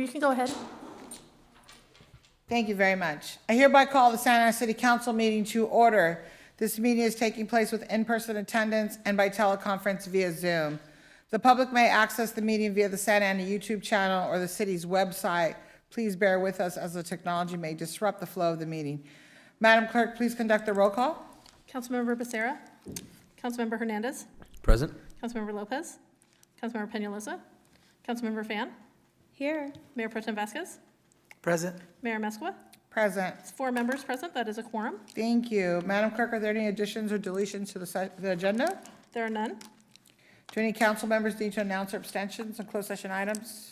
you can go ahead. Thank you very much. I hereby call the Santa Ana City Council meeting to order. This meeting is taking place with in-person attendance and by teleconference via Zoom. The public may access the meeting via the Santa Ana YouTube channel or the city's website. Please bear with us as the technology may disrupt the flow of the meeting. Madam Clerk, please conduct the roll call. Councilmember Becerra. Councilmember Hernandez. Present. Councilmember Lopez. Councilmember Peñalosa. Councilmember Fan. Here. Mayor Pro Tem Vasquez. Present. Mayor Mesqua. Present. It's 4 members present. That is a quorum. Thank you. Madam Clerk, are there any additions or deletions to the agenda? There are none. Do any council members need to announce their abstentions on closed session items?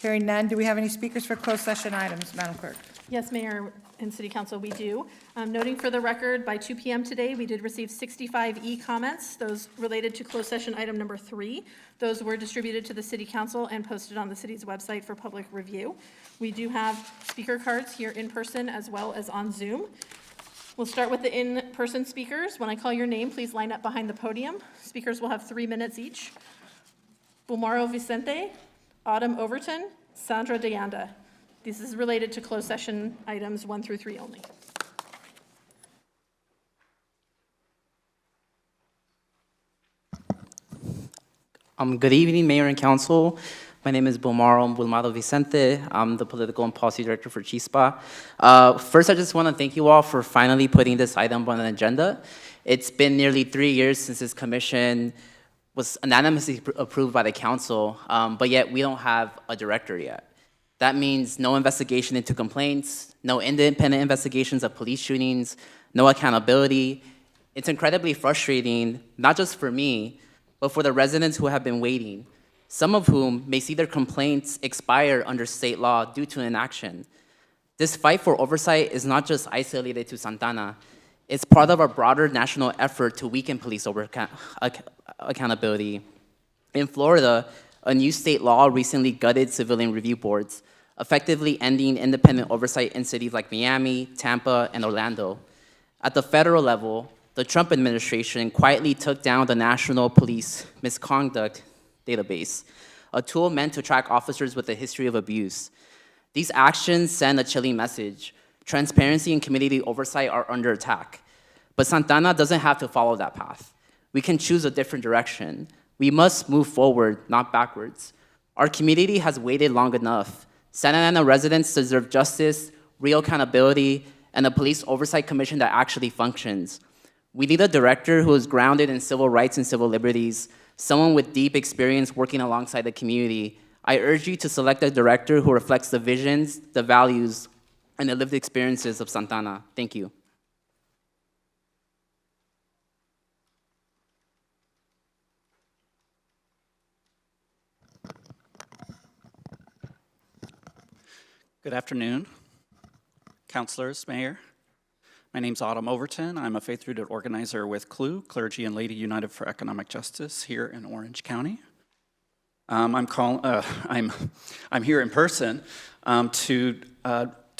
Hearing none, do we have any speakers for closed session items, Madam Clerk? Yes, Mayor and City Council, we do. Noting for the record, by 2 p.m. today, we did receive 65 e-comments, those related to closed session item number 3. Those were distributed to the City Council and posted on the city's website for public review. We do have speaker cards here in person as well as on Zoom. We'll start with the in-person speakers. When I call your name, please line up behind the podium. Speakers will have 3 minutes each. Bulmaro Vicente, Autumn Overton, Sandra DeAnda. This is related to closed session items 1 through 3 only. Good evening, Mayor and Council. My name is Bulmaro Vicente. I'm the Political and Policy Director for CHISPA. First, I just want to thank you all for finally putting this item on the agenda. It's been nearly 3 years since this commission was unanimously approved by the Council, but yet we don't have a director yet. That means no investigation into complaints, no independent investigations of police shootings, no accountability. It's incredibly frustrating, not just for me, but for the residents who have been waiting, some of whom may see their complaints expire under state law due to inaction. This fight for oversight is not just isolated to Santa Ana. It's part of a broader national effort to weaken police accountability. In Florida, a new state law recently gutted civilian review boards, effectively ending independent oversight in cities like Miami, Tampa, and Orlando. At the federal level, the Trump administration quietly took down the National Police Misconduct Database, a tool meant to track officers with a history of abuse. These actions send a chilling message. Transparency and community oversight are under attack. But Santa Ana doesn't have to follow that path. We can choose a different direction. We must move forward, not backwards. Our community has waited long enough. Santa Ana residents deserve justice, real accountability, and a police oversight commission that actually functions. We need a director who is grounded in civil rights and civil liberties, someone with deep experience working alongside the community. I urge you to select a director who reflects the visions, the values, and the lived experiences of Santa Ana. Thank you. Good afternoon, councilors, mayor. My name's Autumn Overton. I'm a faith-rooted organizer with CLUE, Clergy and Lady United for Economic Justice, here in Orange County. I'm here in person to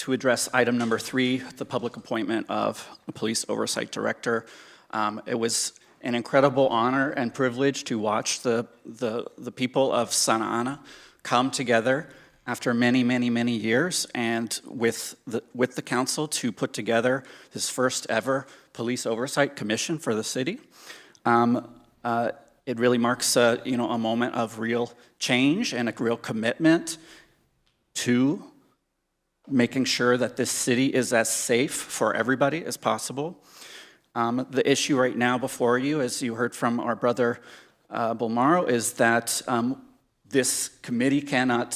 address item number 3, the public appointment of a police oversight director. It was an incredible honor and privilege to watch the people of Santa Ana come together after many, many, many years, and with the council to put together this first ever police oversight commission for the city. It really marks a moment of real change and a real commitment to making sure that this city is as safe for everybody as possible. The issue right now before you, as you heard from our brother Bulmaro, is that this committee cannot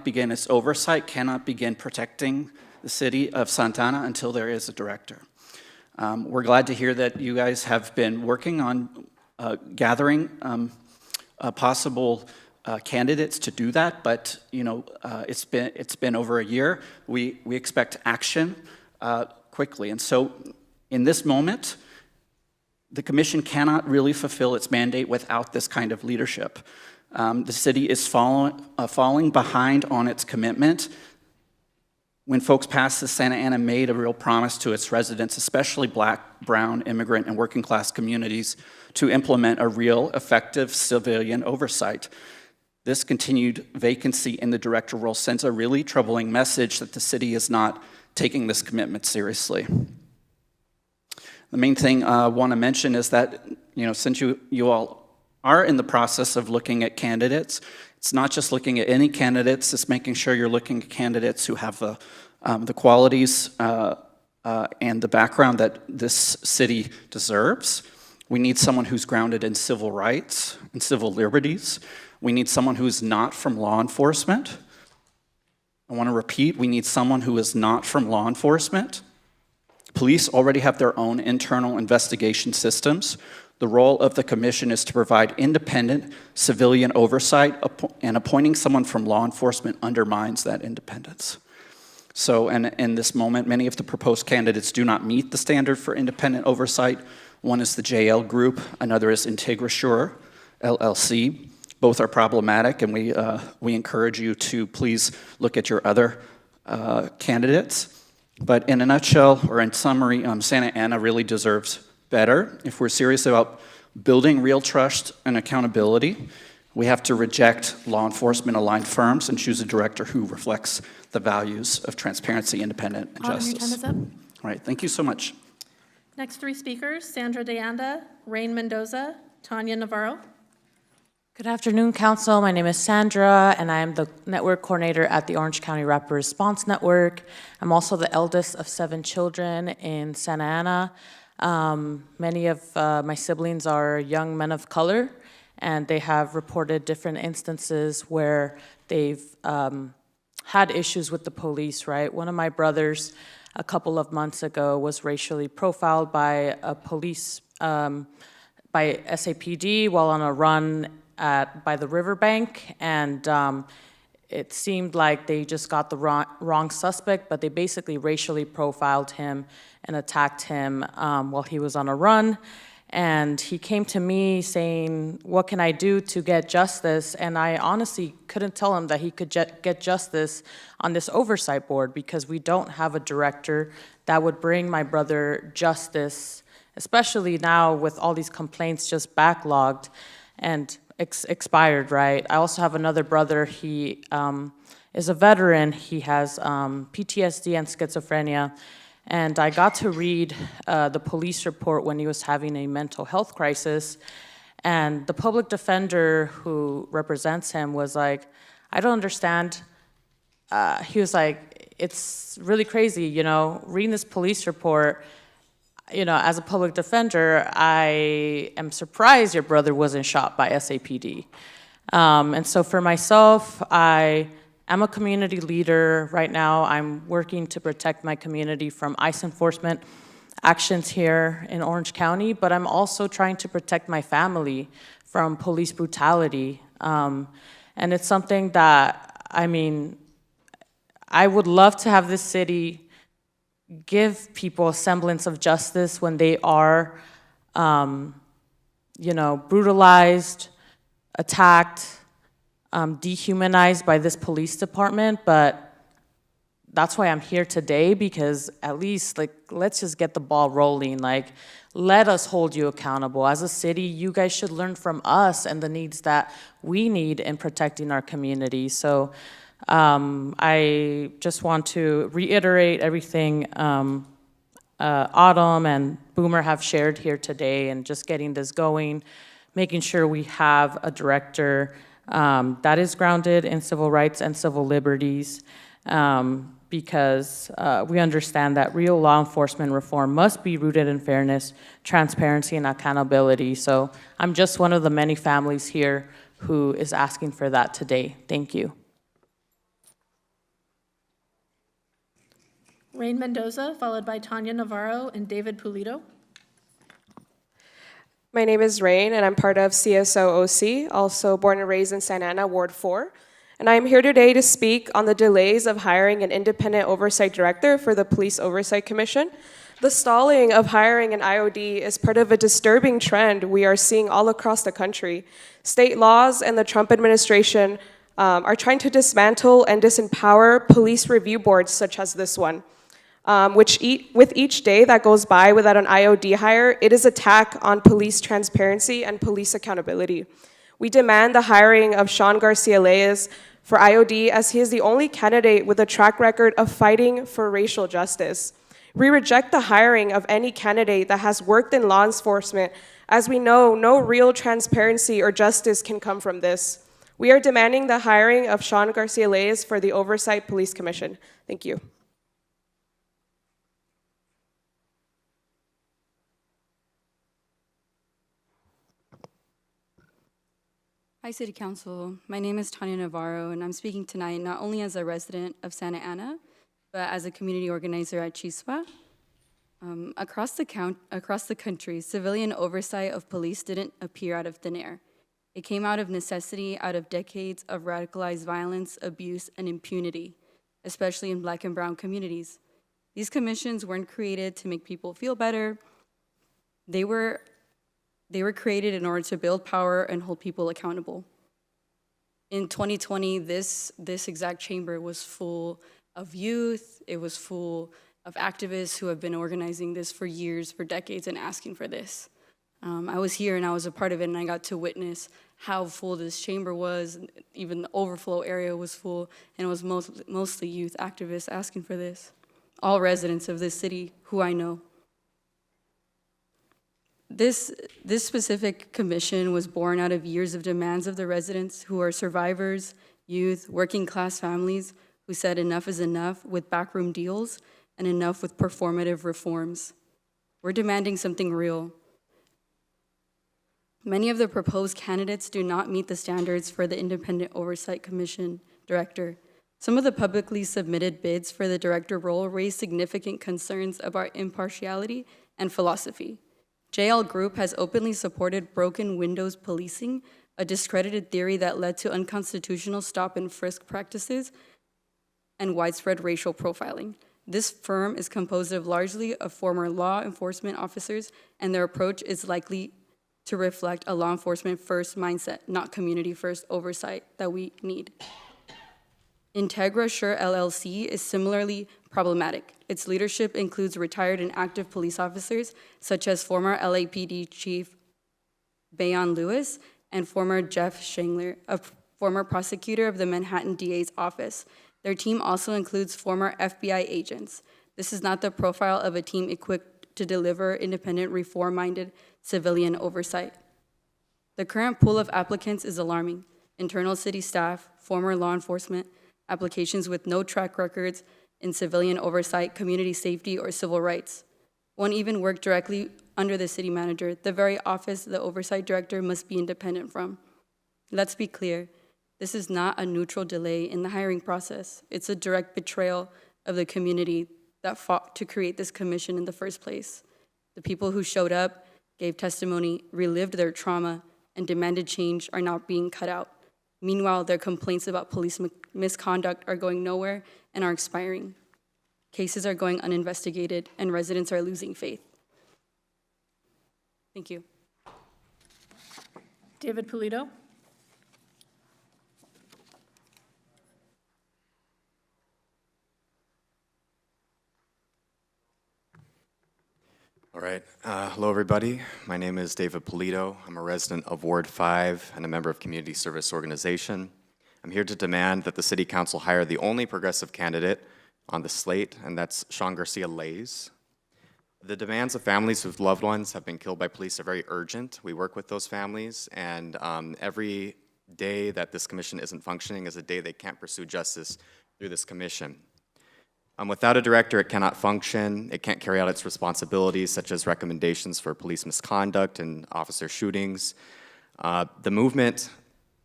begin its oversight, cannot begin protecting the city of Santa Ana until there is a director. We're glad to hear that you guys have been working on gathering possible candidates to do that, but it's been over a year. We expect action quickly, and so in this moment, the commission cannot really fulfill its mandate without this kind of leadership. The city is falling behind on its commitment. When folks passed this, Santa Ana made a real promise to its residents, especially Black, brown, immigrant, and working class communities, to implement a real effective civilian oversight. This continued vacancy in the director role sends a really troubling message that the city is not taking this commitment seriously. The main thing I want to mention is that, since you all are in the process of looking at candidates, it's not just looking at any candidates, it's making sure you're looking at candidates who have the qualities and the background that this city deserves. We need someone who's grounded in civil rights and civil liberties. We need someone who's not from law enforcement. I want to repeat, we need someone who is not from law enforcement. Police already have their own internal investigation systems. The role of the commission is to provide independent civilian oversight, and appointing someone from law enforcement undermines that independence. So, and in this moment, many of the proposed candidates do not meet the standard for independent oversight. One is the JL Group, another is IntegraSure, LLC. Both are problematic, and we encourage you to please look at your other candidates. But in a nutshell, or in summary, Santa Ana really deserves better. If we're serious about building real trust and accountability, we have to reject law enforcement-aligned firms and choose a director who reflects the values of transparency, independent, and Autumn, your justice. time is up. All right, thank you so much. Next three speakers, Sandra DeAnda, Rain Mendoza, Tanya Navarro. Good afternoon, Council. My name is Sandra, and I am the Network Coordinator at the Orange County Rapid Response Network. I'm also the eldest of 7 children in Santa Ana. Many of my siblings are young men of color, and they have reported different instances where they've had issues with the police, right? One of my brothers, a couple of months ago, was racially profiled by a police, by SAPD while on a run by the riverbank, and it seemed like they just got the wrong suspect, but they basically racially profiled him and attacked him while he was on a run. And he came to me saying, what can I do to get justice? And I honestly couldn't tell him that he could get justice on this oversight board, because we don't have a director that would bring my brother justice, especially now with all these complaints just backlogged and expired, right? I also have another brother. He is a veteran. He has PTSD and schizophrenia. And I got to read the police report when he was having a mental health crisis. And the public defender who represents him was like, I don't understand. He was like, it's really crazy, reading this police report. As a public defender, I am surprised your brother wasn't shot by SAPD. And so for myself, I am a community leader right now. I'm working to protect my community from ICE enforcement actions here in Orange County, but I'm also trying to protect my family from police brutality. And it's something that, I would love to have this city give people a semblance of justice when they are, brutalized, attacked, dehumanized by this police department. But that's why I'm here today, because at least, let's just get the ball rolling. Let us hold you accountable. As a city, you guys should learn from us and the needs that we need in protecting our community. So I just want to reiterate everything Autumn and Boomer have shared here today, and just getting this going, making sure we have a director that is grounded in civil rights and civil liberties, because we understand that real law enforcement reform must be rooted in fairness, transparency, and accountability. So I'm just one of the many families here who is asking for that today. Thank you. Rain Mendoza, followed by Tanya Navarro and David Pulido. My name is Rain, and I'm part of CSOOC, also born and raised in Santa Ana, Ward 4. And I'm here today to speak on the delays of hiring an independent oversight director for the Police Oversight Commission. The stalling of hiring an IOD is part of a disturbing trend we are seeing all across the country. State laws and the Trump administration are trying to dismantle and disempower police review boards such as this one. With each day that goes by without an IOD hire, it is an attack on police transparency and police accountability. We demand the hiring of Sean Garcia Leyes for IOD, as he is the only candidate with a track record of fighting for racial justice. We reject the hiring of any candidate that has worked in law enforcement, as we know no real transparency or justice can come from this. We are demanding the hiring of Sean Garcia Leyes for the Oversight Police Commission. Thank you. Hi, City Council. My name is Tanya Navarro, and I'm speaking tonight not only as a resident of Santa Ana, but as a community organizer at Chispa. Across the country, civilian oversight of police didn't appear out of thin air. It came out of necessity, out of decades of radicalized violence, abuse, and impunity, especially in Black and brown communities. These commissions weren't created to make people feel better. They were created in order to build power and hold people accountable. In 2020, this exact chamber was full of youth. It was full of activists who have been organizing this for years, for decades, and asking for this. I was here and I was a part of it, and I got to witness how full this chamber was. Even the overflow area was full, and it was mostly youth activists asking for this. All residents of this city who I know. This specific commission was born out of years of demands of the residents who are survivors, youth, working class families who said enough is enough with backroom deals and enough with performative reforms. We're demanding something real. Many of the proposed candidates do not meet the standards for the Independent Oversight Commission director. Some of the publicly submitted bids for the director role raise significant concerns about impartiality and philosophy. JL Group has openly supported broken windows policing, a discredited theory that led to unconstitutional stop and frisk practices and widespread racial profiling. This firm is composed of largely of former law enforcement officers, and their approach is likely to reflect a law enforcement first mindset, not community first oversight that we need. Integra Sure LLC is similarly problematic. Its leadership includes retired and active police officers, such as former LAPD Chief Bayon Lewis and former Jeff Schengler, a former prosecutor of the Manhattan DA's office. Their team also includes former FBI agents. This is not the profile of a team equipped to deliver independent, reform-minded civilian oversight. The current pool of applicants is alarming. Internal city staff, former law enforcement, applications with no track records in civilian oversight, community safety, or civil rights. One even worked directly under the city manager, the very office the oversight director must be independent from. Let's be clear, this is not a neutral delay in the hiring process. It's a direct betrayal of the community that fought to create this commission in the first place. The people who showed up, gave testimony, relived their trauma, and demanded change are now being cut out. Meanwhile, their complaints about police misconduct are going nowhere and are expiring. Cases are going uninvestigated, and residents are losing faith. Thank you. David Polito. All right. Hello, everybody. My name is David Polito. I'm a resident of Ward 5 and a member of Community Service Organization. I'm here to demand that the City Council hire the only progressive candidate on the slate, and that's Sean Garcia Leyes. The demands of families whose loved ones have been killed by police are very urgent. We work with those families, and every day that this commission isn't functioning is a day they can't pursue justice through this commission. Without a director, it cannot function. It can't carry out its responsibilities, such as recommendations for police misconduct and officer shootings. The movement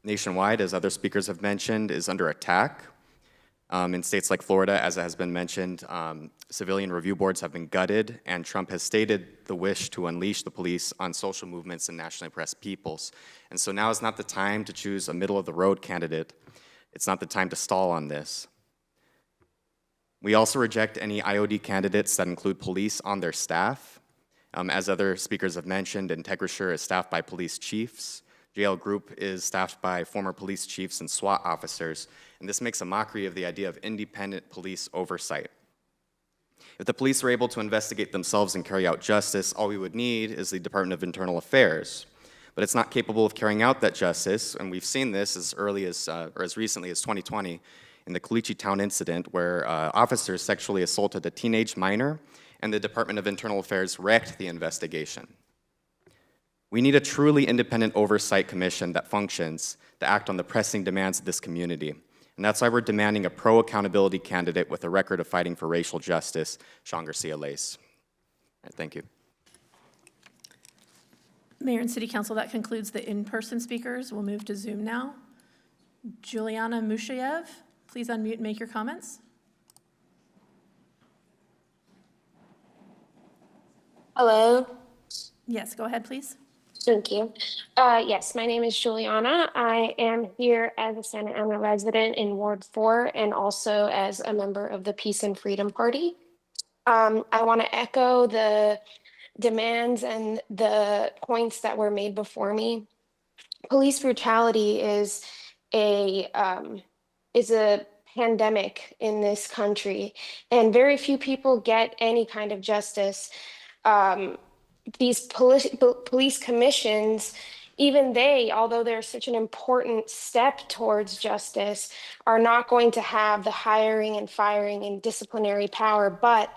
nationwide, as other speakers have mentioned, is under attack. In states like Florida, as it has been mentioned, civilian review boards have been gutted, and Trump has stated the wish to unleash the police on social movements and nationally oppressed peoples. And so now is not the time to choose a middle-of-the-road candidate. It's not the time to stall on this. We also reject any IOD candidates that include police on their staff. As other speakers have mentioned, IntegraSure is staffed by police chiefs. JL Group is staffed by former police chiefs and SWAT officers, and this makes a mockery of the idea of independent police oversight. If the police were able to investigate themselves and carry out justice, all we would need is the Department of Internal Affairs. but it's not capable of carrying out that justice, and we've seen this as early as, or as recently as 2020 in the Caliche Town incident where officers sexually assaulted a teenage minor and the Department of Internal Affairs wrecked the investigation. We need a truly independent oversight commission that functions to act on the pressing demands of this community. And that's why we're demanding a pro-accountability candidate with a record of fighting for racial justice, Sean Garcia Lace. Thank you. Mayor and City Council, that concludes the in-person speakers. We'll move to Zoom now. Juliana Mushayev, please unmute and make your comments. Hello. Yes, go ahead, please. Thank you. Yes, my name is Juliana. I am here as a Santa Ana resident in Ward 4 and also as a member of the Peace and Freedom Party. I want to echo the demands and the points that were made before me. Police brutality is a pandemic in this country, and very few people get any kind of justice. These police commissions, even they, although they're such an important step towards justice, are not going to have the hiring and firing and disciplinary power. But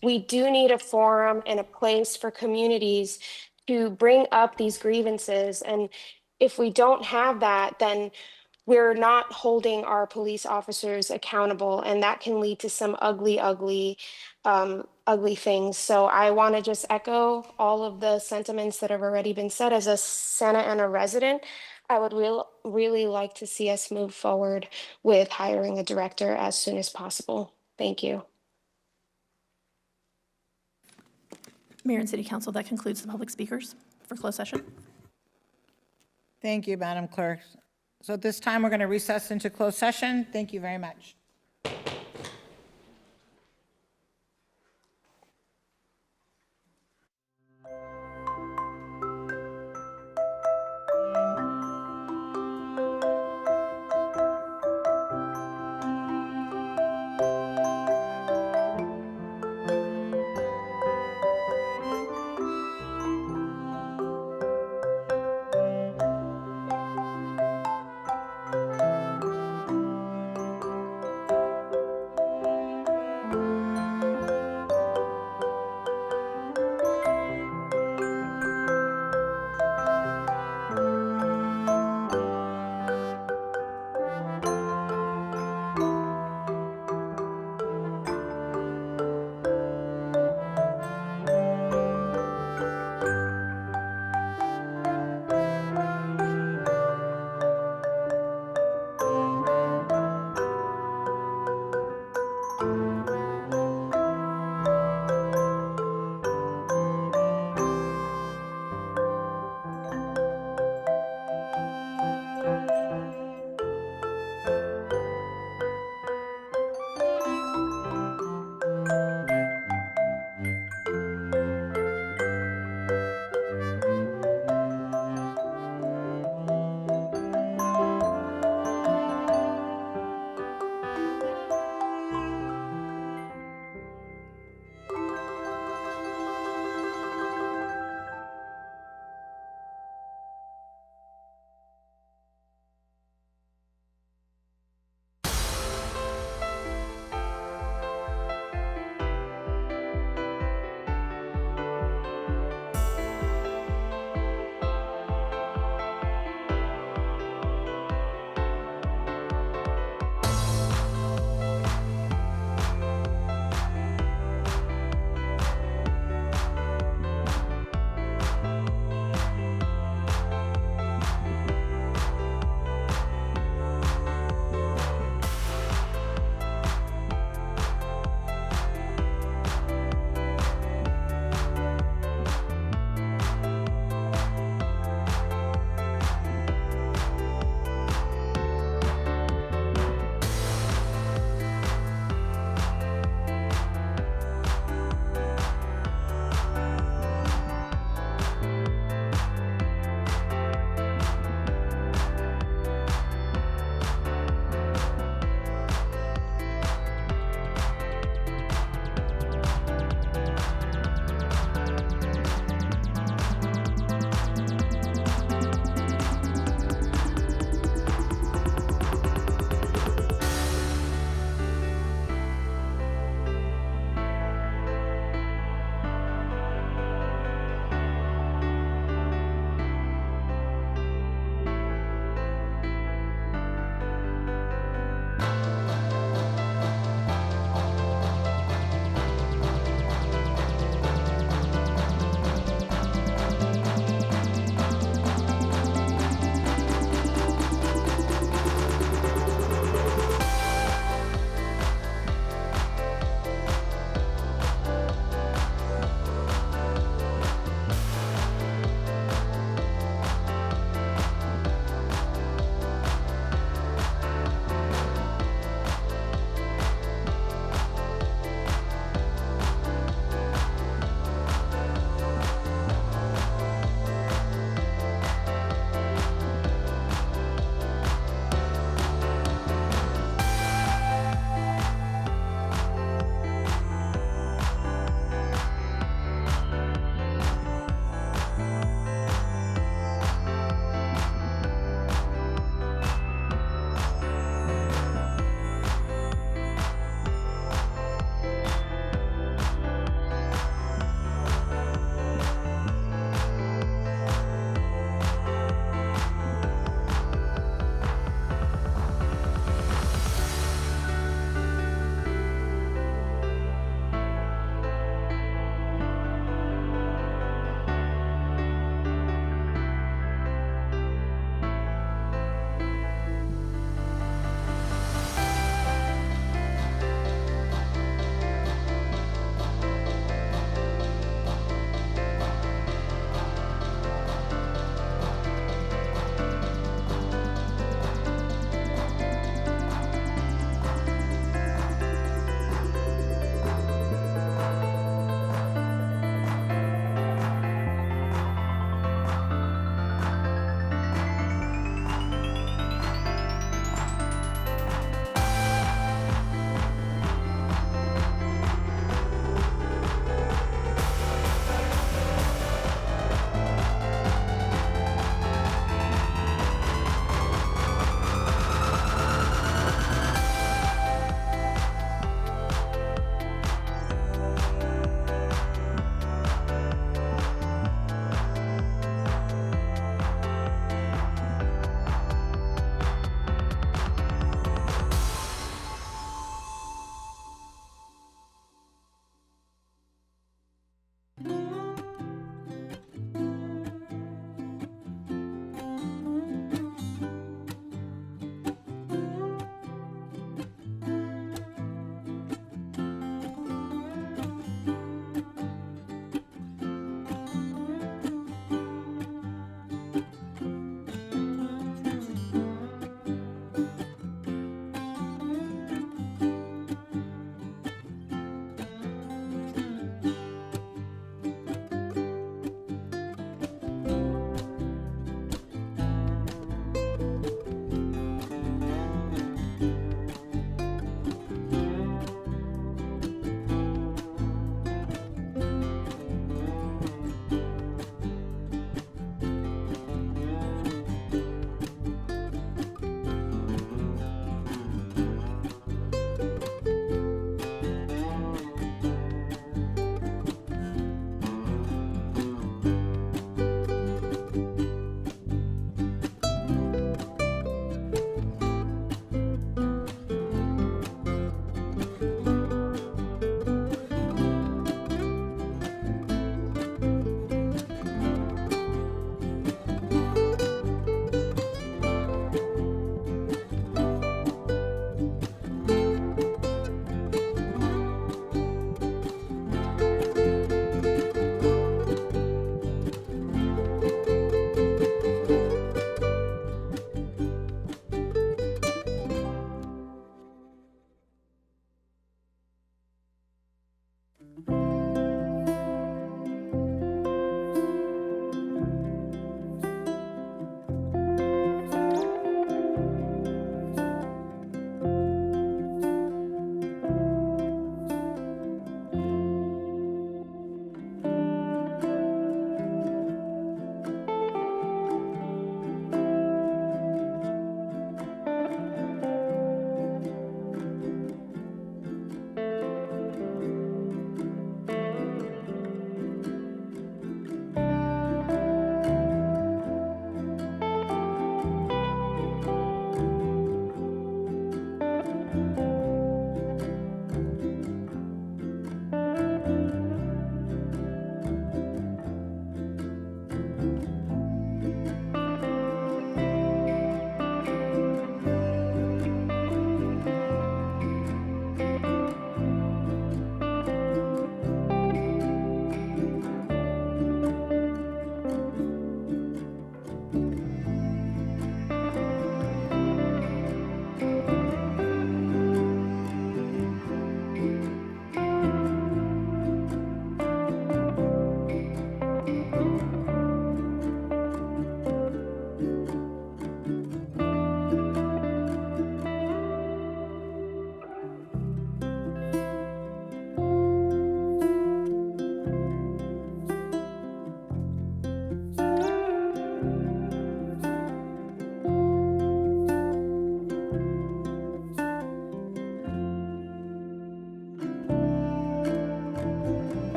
we do need a forum and a place for communities to bring up these grievances. And if we don't have that, then we're not holding our police officers accountable, and that can lead to some ugly things. So I want to just echo all of the sentiments that have already been said. As a Santa Ana resident, I would really like to see us move forward with hiring a director as soon as possible. Thank you. Mayor and City Council, that concludes the public speakers for closed session. Thank you, Madam Clerk. So at this time, we're going to recess into closed session. Thank you very much.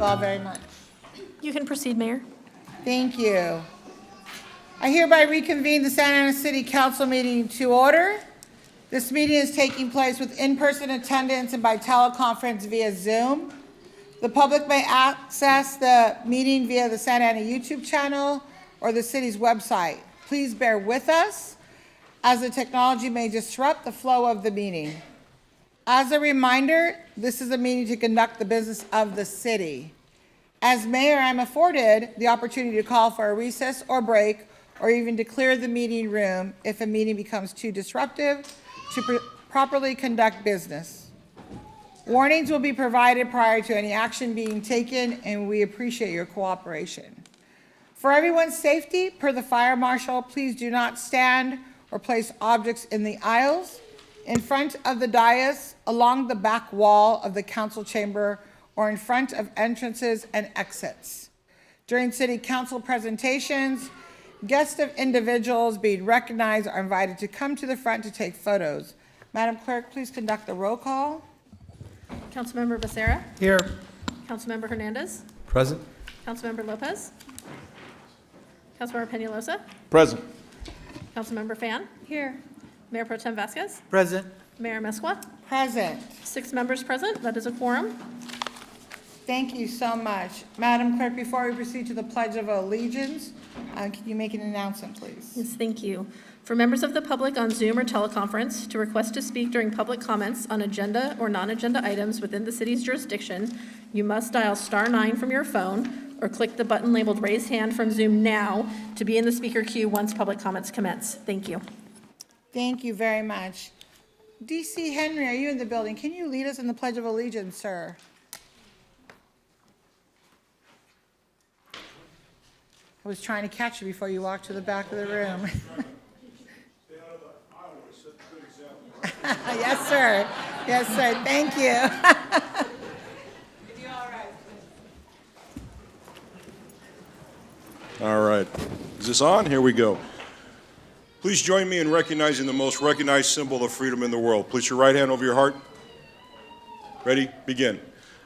you all very much. You can proceed, Mayor. Thank you. I hereby reconvene the Santa Ana City Council meeting to order. This meeting is taking place with in-person attendance and by teleconference via Zoom. The public may access the meeting via the Santa Ana YouTube channel or the city's website. Please bear with us as the technology may disrupt the flow of the meeting. As a reminder, this is a meeting to conduct the business of the city. As mayor, I'm afforded the opportunity to call for a recess or break, or even to clear the meeting room if a meeting becomes too disruptive to properly conduct business. Warnings will be provided prior to any action being taken, and we appreciate your cooperation. For everyone's safety, per the fire marshal, please do not stand or place objects in the aisles, in front of the dais, along the back wall of the council chamber, or in front of entrances and exits. During city council presentations, guests of individuals being recognized are invited to come to the front to take photos. Madam Clerk, please conduct the roll call. Councilmember Becerra. Here. Councilmember Hernandez. Present. Councilmember Lopez. Councilmember Peñalosa. Present. Councilmember Fan. Here. Mayor Pro Tem Vasquez. Present. Mayor Mesqua. Present. 6 members present. That is a quorum. Thank you so much. Madam Clerk, before we proceed to the Pledge of Allegiance, can you make an announcement, please? Yes, thank you. For members of the public on Zoom or teleconference, to request to speak during public comments on agenda or non-agenda items within the city's jurisdiction, you must dial *9 from your phone or click the button labeled Raise Hand from Zoom now to be in the speaker queue once public comments commence. Thank you. Thank you very much. DC Henry, are you in the building? Can you lead us in the Pledge of Allegiance, sir? I was trying to catch you before you walked to the back of the room. Yes, sir. Yes, sir. Thank you. All right. Is this on? Here we go. Please join me in recognizing the most recognized symbol of freedom in the world. Place your right hand over your heart. Ready? Begin.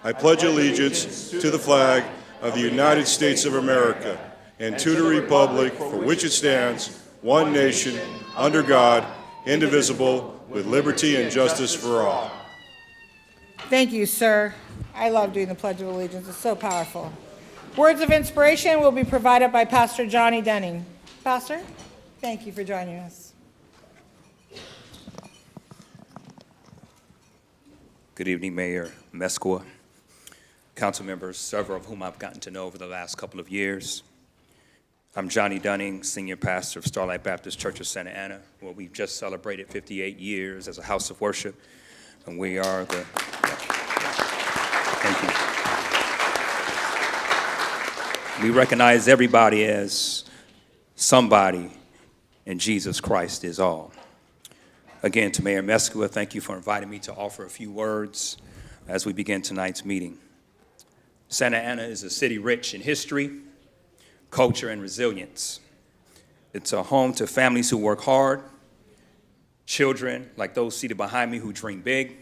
I pledge allegiance to the flag of the United States of America and to the republic for which it stands, one nation, under God, indivisible, with liberty and justice for all. Thank you, sir. I love doing the Pledge of Allegiance. It's so powerful. Words of inspiration will be provided by Pastor Johnny Dunning. Pastor, thank you for joining us. Good evening, Mayor Mesqua, council members, several of whom I've gotten to know over the last couple of years. I'm Johnny Dunning, senior pastor of Starlight Baptist Church of Santa Ana, where we've just celebrated 58 years as a house of worship, and we are the, thank you. We recognize everybody as somebody, and Jesus Christ is all. Again, to Mayor Mesqua, thank you for inviting me to offer a few words as we begin tonight's meeting. Santa Ana is a city rich in history, culture, and resilience. It's a home to families who work hard, children like those seated behind me who dream big,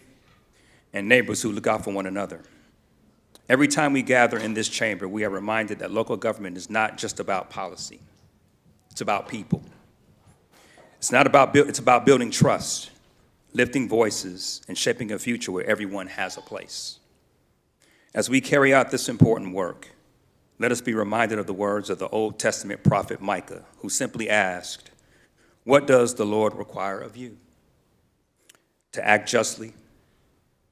and neighbors who look out for one another. Every time we gather in this chamber, we are reminded that local government is not just about policy. It's about people. It's about building trust, lifting voices, and shaping a future where everyone has a place. As we carry out this important work, let us be reminded of the words of the Old Testament prophet Micah, who simply asked, "What does the Lord require of you?" To act justly,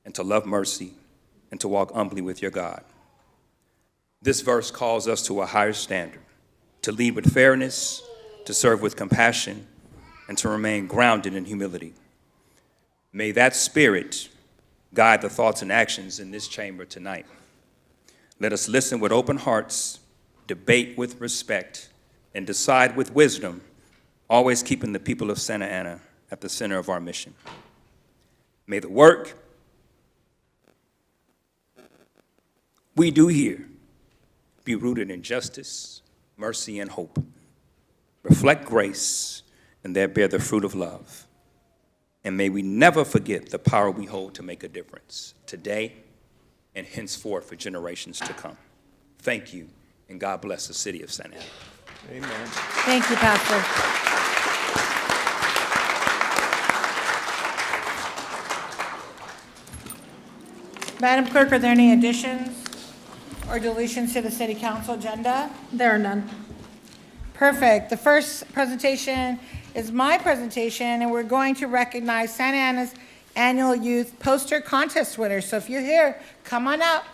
and to love mercy, and to walk humbly with your God. This verse calls us to a higher standard, to lead with fairness, to serve with compassion, and to remain grounded in humility. May that spirit guide the thoughts and actions in this chamber tonight. Let us listen with open hearts, debate with respect, and decide with wisdom, always keeping the people of Santa Ana at the center of our mission. May the work we do here be rooted in justice, mercy, and hope. Reflect grace, and there bear the fruit of love. And may we never forget the power we hold to make a difference today and henceforth for generations to come. Thank you, and God bless the city of Santa Ana. Amen. Thank you, Pastor. Madam Clerk, are there any additions or deletions to the city council agenda? There are none. Perfect. The first presentation is my presentation, and we're going to recognize Santa Ana's annual youth poster contest winners. So if you're here, come on up.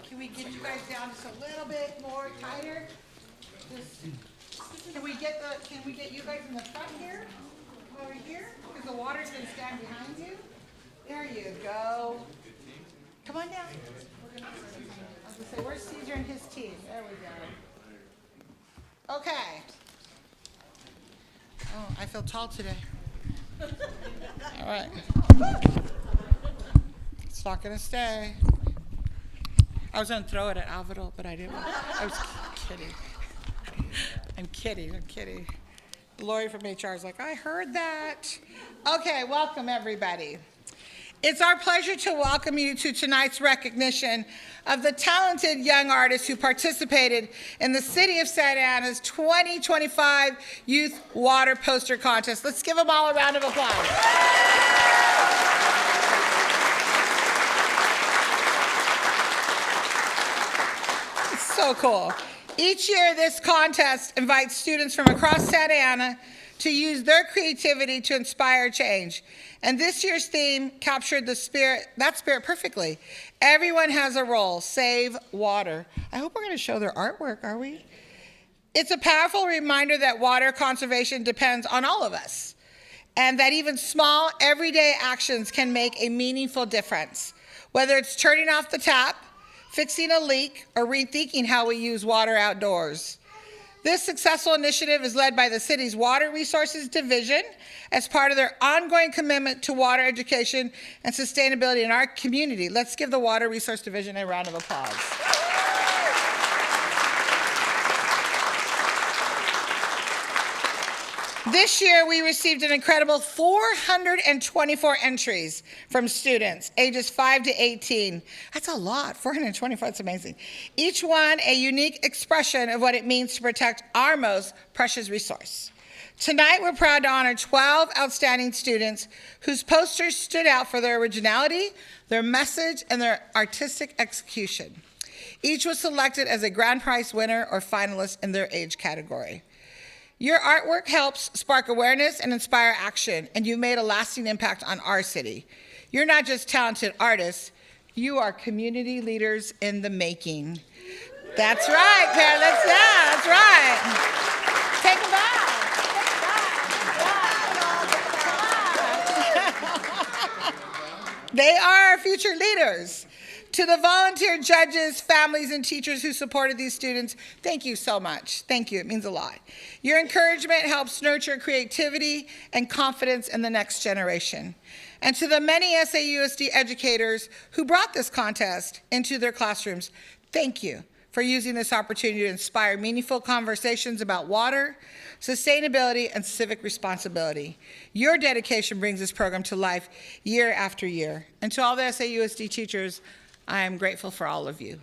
Can we get you guys down just a little bit more tighter? Can we get you guys in the front here? Come over here, because the water's gonna stand behind you. There you go. Come on down. I was gonna say, where's Caesar and his team? There we go. Okay. Oh, I feel tall today. All right. It's not gonna stay. I was gonna throw it at Alvaro, but I didn't. I was kidding. I'm kidding. Lori from HR is like, I heard that. Okay, welcome everybody. It's our pleasure to welcome you to tonight's recognition of the talented young artists who participated in the City of Santa Ana's 2025 Youth Water Poster Contest. Let's give them all a round of applause. It's so cool. Each year, this contest invites students from across Santa Ana to use their creativity to inspire change. And this year's theme captured that spirit perfectly. Everyone has a role, save water. I hope we're going to show their artwork, are we? It's a powerful reminder that water conservation depends on all of us, and that even small, everyday actions can make a meaningful difference, whether it's turning off the tap, fixing a leak, or rethinking how we use water outdoors. This successful initiative is led by the city's Water Resources Division as part of their ongoing commitment to water education and sustainability in our community. Let's give the Water Resource Division a round of applause. This year, we received an incredible 424 entries from students ages 5 to 18. That's a lot, 424, that's amazing. Each one a unique expression of what it means to protect our most precious resource. Tonight, we're proud to honor 12 outstanding students whose posters stood out for their originality, their message, and their artistic execution. Each was selected as a grand prize winner or finalist in their age category. Your artwork helps spark awareness and inspire action, and you've made a lasting impact on our city. You're not just talented artists, you are community leaders in the making. That's right, Pat, that's right. Take them back. They are our future leaders. To the volunteer judges, families, and teachers who supported these students, thank you so much. Thank you, it means a lot. Your encouragement helps nurture creativity and confidence in the next generation. And to the many SAUSD educators who brought this contest into their classrooms, thank you for using this opportunity to inspire meaningful conversations about water, sustainability, and civic responsibility. Your dedication brings this program to life year after year. And to all the SAUSD teachers, I am grateful for all of you.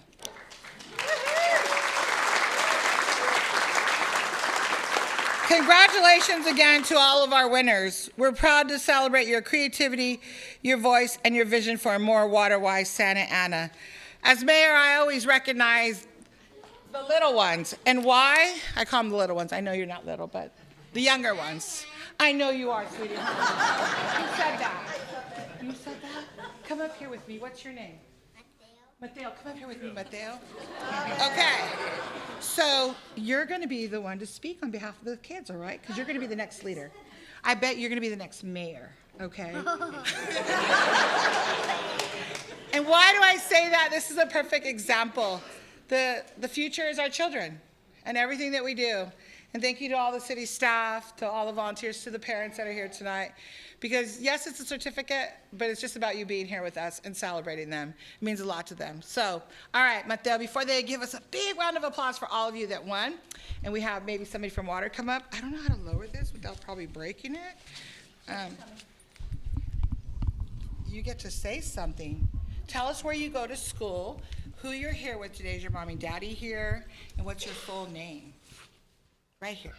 Congratulations again to all of our winners. We're proud to celebrate your creativity, your voice, and your vision for a more water-wise Santa Ana. As mayor, I always recognize the little ones. And why? I call them the little ones. I know you're not little, but the younger ones. I know you are, sweetie. Who said that? come up here with me. What's your name? Mateo, come up here with me, Mateo. Okay, so you're going to be the one to speak on behalf of the kids, all right? Because you're going to be the next leader. I bet you're going to be the next mayor, okay? And why do I say that? This is a perfect example. The future is our children and everything that we do. And thank you to all the city staff, to all the volunteers, to the parents that are here tonight. Because yes, it's a certificate, but it's just about you being here with us and celebrating them. It means a lot to them. So, all right, Mateo, before they give us a big round of applause for all of you that won, and we have maybe somebody from water come up. I don't know how to lower this without probably breaking it. You get to say something. Tell us where you go to school, who you're here with today. Is your mommy and daddy here? And what's your full name? Right here.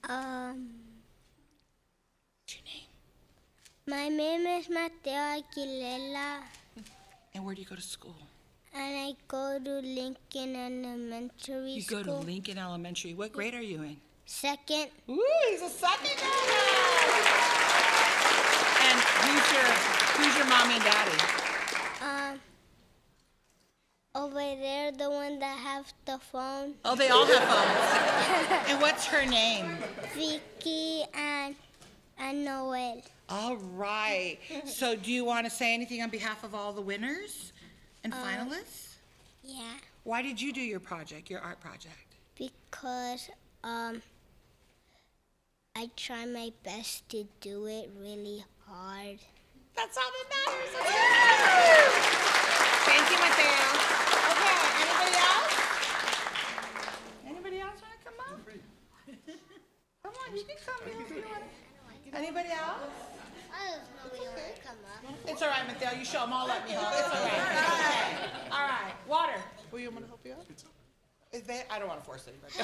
What's your name? My name is Mateo Aguilera, And where do you go to school? and I go to Lincoln Elementary You School. go to Lincoln Elementary. What grade are you in? Second, Ooh, he's a second grader. And who's your mommy and daddy? over there, the one that have the phone, Oh, they all have phones. And what's her name? Vicky and Noel. All right. So do you want to say anything on behalf of all the winners and finalists? Yeah, Why did you do your project, your art project? because I try my best to do it really hard. That's all that matters. That's good. Thank you, Mateo. Okay, anybody else? Anybody else want to come up? Come on, you can come in if you want. Anybody else? I don't know we want to come up. It's all right, Mateo. You show them all. Let me help. It's all right. It's okay. All right. Water. Will you want to help you out? Is that? I don't want to force anybody.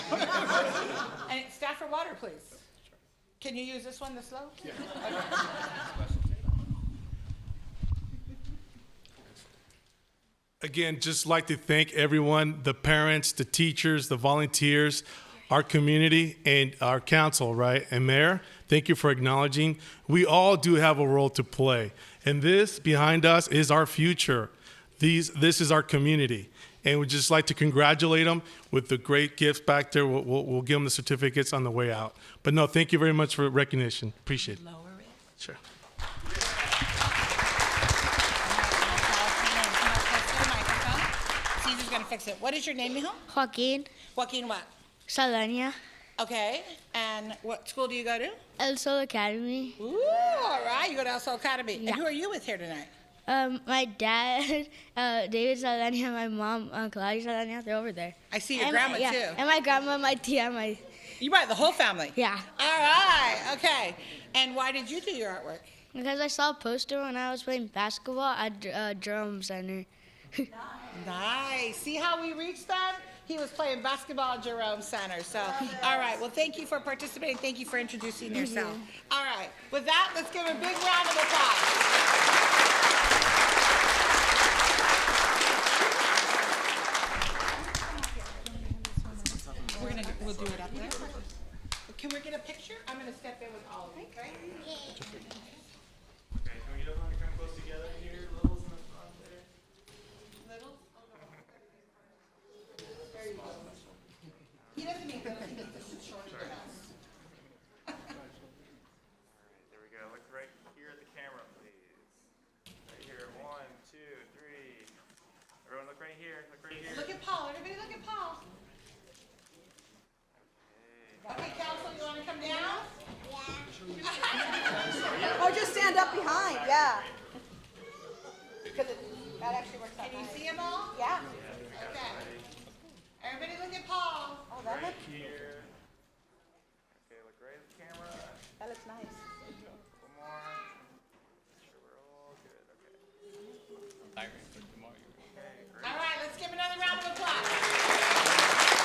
And staff for water, please. Can you use this one, the slow? Yeah. Again, just like to thank everyone, the parents, the teachers, the volunteers, our community, and our council, right? And Mayor, thank you for acknowledging. We all do have a role to play. And this behind us is our future. This is our community. And we'd just like to congratulate them with the great gifts back there. We'll give them the certificates on the way out. But no, thank you very much for recognition. Appreciate it. Lower it. Sure. Caesar's gonna fix it. What is your name, mijo? Joaquin Joaquin what? Saldaña, Okay, and what school do you go to? El Sol Academy. Ooh, all right, you go to El Sol Academy. Yeah. And who are you with here tonight? My dad, David Saldaña, my mom, Claudia Saldaña, they're over there. I see your And grandma yeah, too. And my grandma, my tia, my, You brought the whole family? yeah. All right, okay. And why did you do your artwork? Because I saw a poster when I was playing basketball at Drum Center. Nice. See how we reached them? He was playing basketball at Jerome Center. So, all right. Well, thank you for participating. Thank you for introducing yourself. All right. With that, let's give a big round of applause. We'll do it up there. Can we get a picture? I'm going to step in with all of you, okay? Okay, can we get everyone kind of close together here? Littles in the front there. Littles? He doesn't need to fit this is shorter than us. All right, there we go. Look right here at the camera, please. Right here. 1, 2, 3. Everyone look right here. Look right here. Look at Paul. Everybody look at Paul. Okay, council, you want to come down? Oh, just stand up behind, yeah. Because that actually works out. Can you see them all? Yeah. Okay. Everybody look at Paul. Oh, that looks, Here. Okay, look right at the camera. that looks nice. One more. Make sure we're all good. Okay. Okay, great. All right, let's give another round of applause.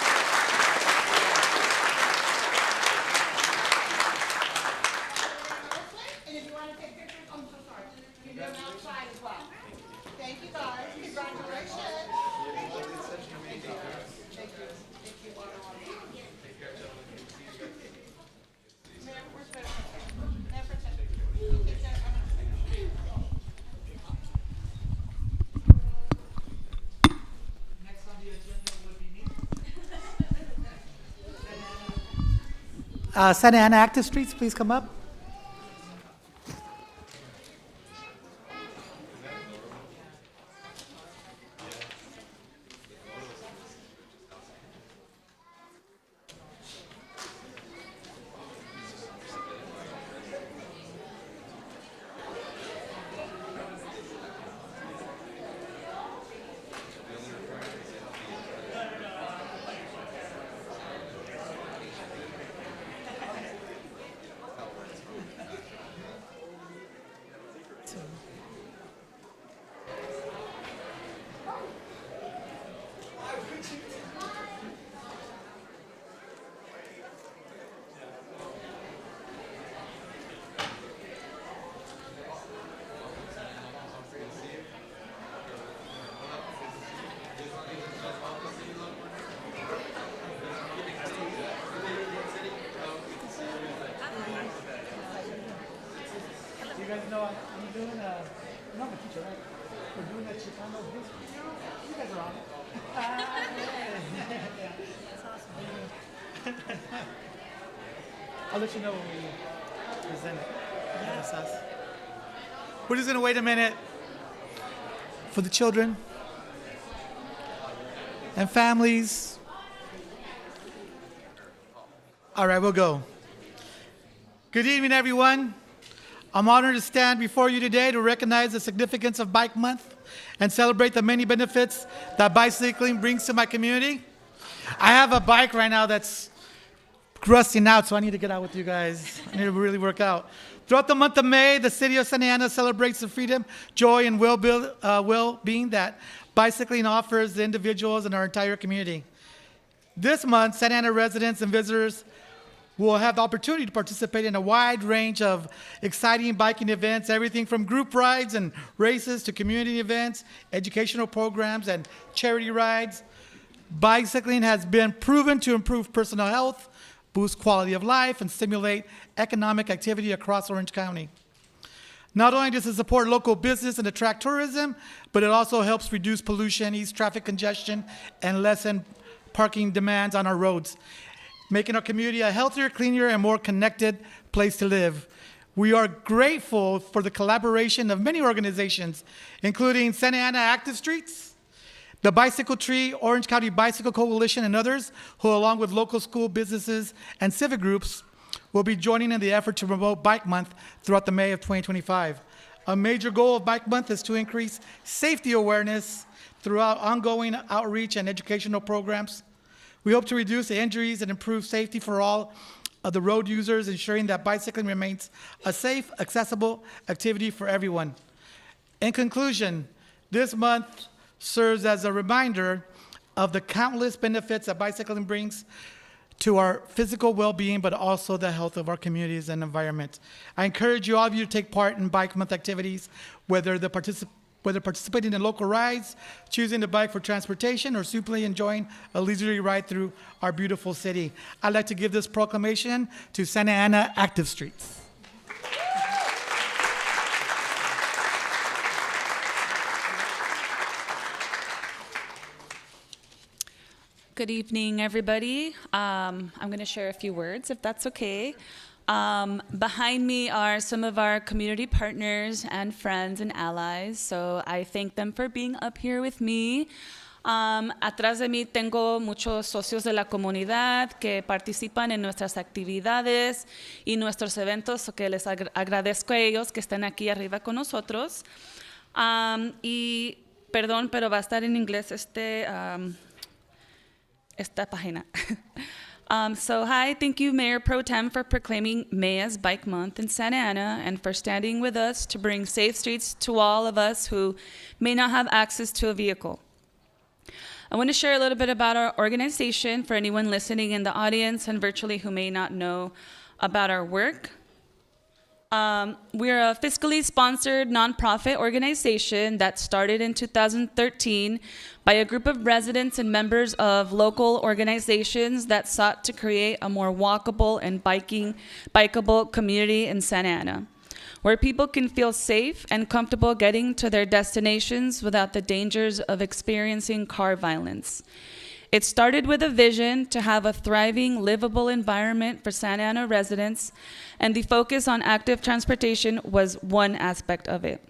And if you want to take pictures, I'm so sorry. You can do them outside as well. Thank you, guys. Congratulations. Thank you. Thank you. Thank you. Mayor, where's the- Mayor, for a second. Santa Ana Active Streets, please come up. You guys know I'm doing I'm a teacher, right? We're doing a Chicano history. You guys are on it. Yeah, that's awesome. I'll let you know when we present it. Yeah, that's us. We're just gonna wait a minute for the children and families. All right, we'll go. Good evening, everyone. I'm honored to stand before you today to recognize the significance of Bike Month and celebrate the many benefits that bicycling brings to my community. I have a bike right now that's rusting out, so I need to get out with you guys. I need to really work out. Throughout the month of May, the city of Santa Ana celebrates the freedom, joy, and well-being that bicycling offers the individuals in our entire community. This month, Santa Ana residents and visitors will have the opportunity to participate in a wide range of exciting biking events, everything from group rides and races to community events, educational programs, and charity rides. Bicycling has been proven to improve personal health, boost quality of life, and stimulate economic activity across Orange County. Not only does it support local business and attract tourism, but it also helps reduce pollution, ease traffic congestion, and lessen parking demands on our roads, making our community a healthier, cleaner, and more connected place to live. We are grateful for the collaboration of many organizations, including Santa Ana Active Streets, the Bicycle Tree, Orange County Bicycle Coalition, and others, who, along with local school businesses and civic groups, will be joining in the effort to promote Bike Month throughout the May of 2025. A major goal of Bike Month is to increase safety awareness throughout ongoing outreach and educational programs. We hope to reduce the injuries and improve safety for all of the road users, ensuring that bicycling remains a safe, accessible activity for everyone. In conclusion, this month serves as a reminder of the countless benefits that bicycling brings to our physical well-being, but also the health of our communities and environment. I encourage all of you to take part in Bike Month activities, whether participating in local rides, choosing to bike for transportation, or simply enjoying a leisurely ride through our beautiful city. I'd like to give this proclamation to Santa Ana Active Streets. Good evening, everybody. I'm going to share a few words, if that's okay. Behind me are some of our community partners and friends and allies, so I thank them for being up here with me. Atrás de mí tengo muchos socios de la comunidad que participan en nuestras actividades y nuestros eventos, que les agradezco a ellos que estén aquí arriba con nosotros. Y perdón, pero va a estar en inglés esta página. So hi, thank you Mayor Pro Tem for proclaiming May as Bike Month in Santa Ana and for standing with us to bring safe streets to all of us who may not have access to a vehicle. I want to share a little bit about our organization for anyone listening in the audience and virtually who may not know about our work. We're a fiscally sponsored nonprofit organization that started in 2013 by a group of residents and members of local organizations that sought to create a more walkable and bikeable community in Santa Ana, where people can feel safe and comfortable getting to their destinations without the dangers of experiencing car violence. It started with a vision to have a thriving, livable environment for Santa Ana residents, and the focus on active transportation was one aspect of it.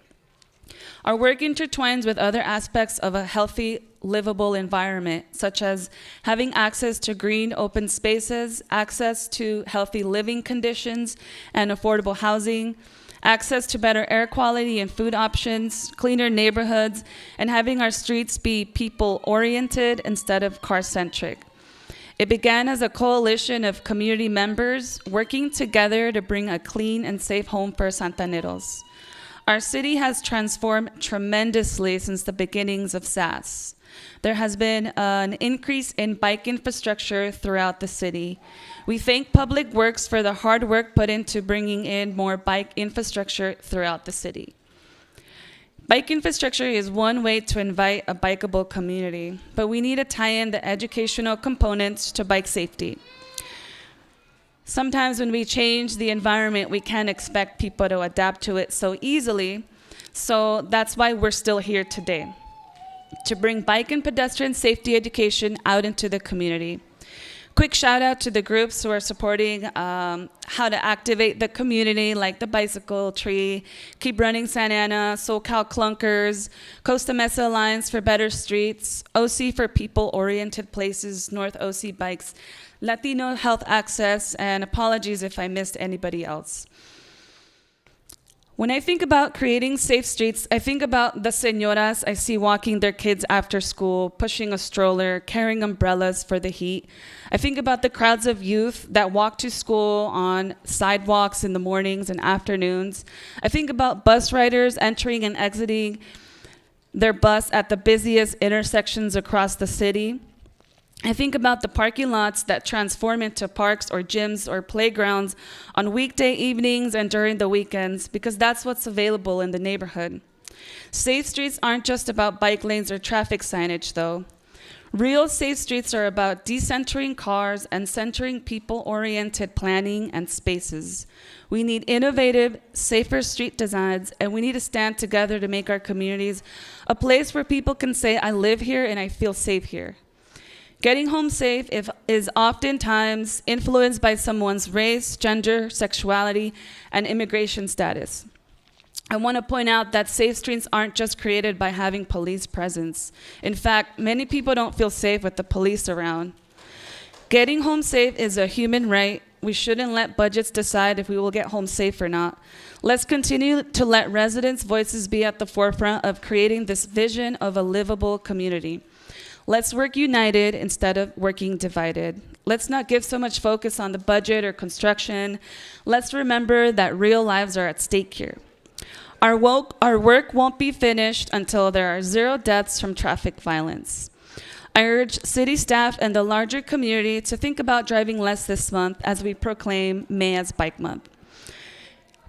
Our work intertwines with other aspects of a healthy, livable environment, such as having access to green, open spaces, access to healthy living conditions and affordable housing, access to better air quality and food options, cleaner neighborhoods, and having our streets be people-oriented instead of car-centric. It began as a coalition of community members working together to bring a clean and safe home for Santaneros. Our city has transformed tremendously since the beginnings of SAS. There has been an increase in bike infrastructure throughout the city. We thank Public Works for the hard work put into bringing in more bike infrastructure throughout the city. Bike infrastructure is one way to invite a bikeable community, but we need to tie in the educational components to bike safety. Sometimes when we change the environment, we can't expect people to adapt to it so easily. So that's why we're still here today, to bring bike and pedestrian safety education out into the community. Quick shout out to the groups who are supporting how to activate the community, like the Bicycle Tree, Keep Running Santa Ana, SoCal Clunkers, Costa Mesa Alliance for Better Streets, OC for People-Oriented Places, North OC Bikes, Latino Health Access, and apologies if I missed anybody else. When I think about creating safe streets, I think about the señoras I see walking their kids after school, pushing a stroller, carrying umbrellas for the heat. I think about the crowds of youth that walk to school on sidewalks in the mornings and afternoons. I think about bus riders entering and exiting their bus at the busiest intersections across the city. I think about the parking lots that transform into parks or gyms or playgrounds on weekday evenings and during the weekends, because that's what's available in the neighborhood. Safe streets aren't just about bike lanes or traffic signage, though. Real safe streets are about decentering cars and centering people-oriented planning and spaces. We need innovative, safer street designs, and we need to stand together to make our communities a place where people can say, I live here and I feel safe here. Getting home safe is oftentimes influenced by someone's race, gender, sexuality, and immigration status. I want to point out that safe streets aren't just created by having police presence. In fact, many people don't feel safe with the police around. Getting home safe is a human right. We shouldn't let budgets decide if we will get home safe or not. Let's continue to let residents' voices be at the forefront of creating this vision of a livable community. Let's work united instead of working divided. Let's not give so much focus on the budget or construction. Let's remember that real lives are at stake here. Our work won't be finished until there are 0 deaths from traffic violence. I urge city staff and the larger community to think about driving less this month as we proclaim May as Bike Month.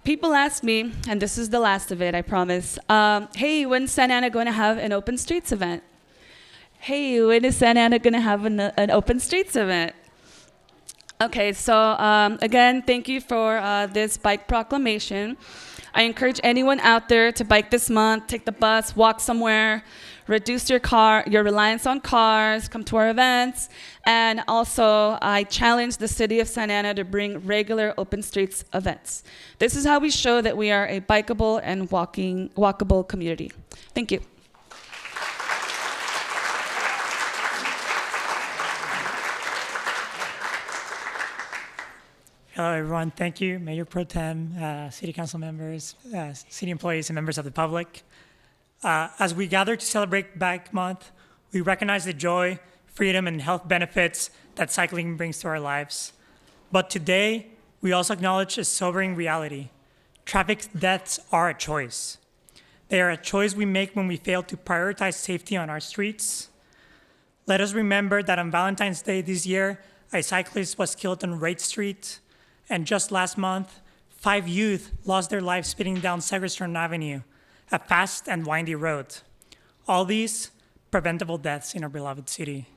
People ask me, and this is the last of it, I promise, hey, when's Santa Ana going to have an open streets event? Hey, when is Santa Ana going to have an open streets event? Okay, so again, thank you for this bike proclamation. I encourage anyone out there to bike this month, take the bus, walk somewhere, reduce your reliance on cars, come to our events, and also I challenge the city of Santa Ana to bring regular open streets events. This is how we show that we are a bikeable and walkable community. Thank you. Hello, everyone. Thank you, Mayor Pro Tem, City Council members, city employees, and members of the public. As we gather to celebrate Bike Month, we recognize the joy, freedom, and health benefits that cycling brings to our lives. But today, we also acknowledge a sobering reality. Traffic deaths are a choice. They are a choice we make when we fail to prioritize safety on our streets. Let us remember that on Valentine's Day this year, a cyclist was killed on Wright Street. And just last month, 5 youth lost their lives speeding down Segerstrom Avenue, a fast and windy road. All these preventable deaths in our beloved city.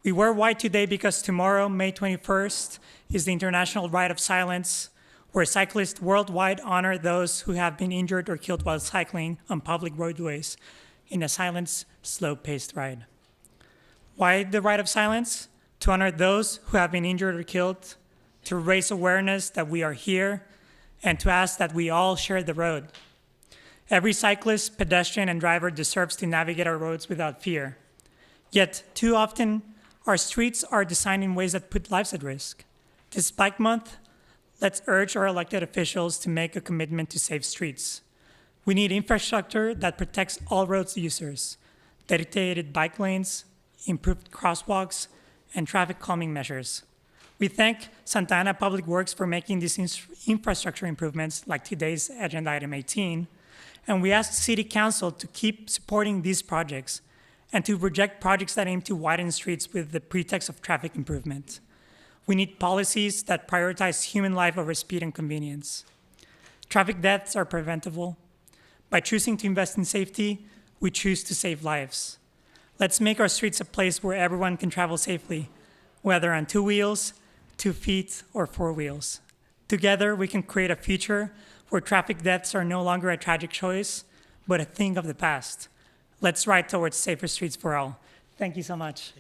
We wear white today because tomorrow, May 21st, is the International Ride of Silence, where cyclists worldwide honor those who have been injured or killed while cycling on public roadways in a silent, slow-paced ride. Why the right of silence? To honor those who have been injured or killed, to raise awareness that we are here, and to ask that we all share the road. Every cyclist, pedestrian, and driver deserves to navigate our roads without fear. Yet, too often, our streets are designed in ways that put lives at risk. This Bike Month, let's urge our elected officials to make a commitment to safe streets. We need infrastructure that protects all road users, dedicated bike lanes, improved crosswalks, and traffic calming measures. We thank Santa Ana Public Works for making these infrastructure improvements, like today's agenda item 18, and we ask City Council to keep supporting these projects and to reject projects that aim to widen streets with the pretext of traffic improvement. We need policies that prioritize human life over speed and convenience. Traffic deaths are preventable. By choosing to invest in safety, we choose to save lives. Let's make our streets a place where everyone can travel safely, whether on 2 wheels, 2 feet, or 4 wheels. Together, we can create a future where traffic deaths are no longer a tragic choice, but a thing of the past. Let's ride towards safer streets for all. Thank you so much.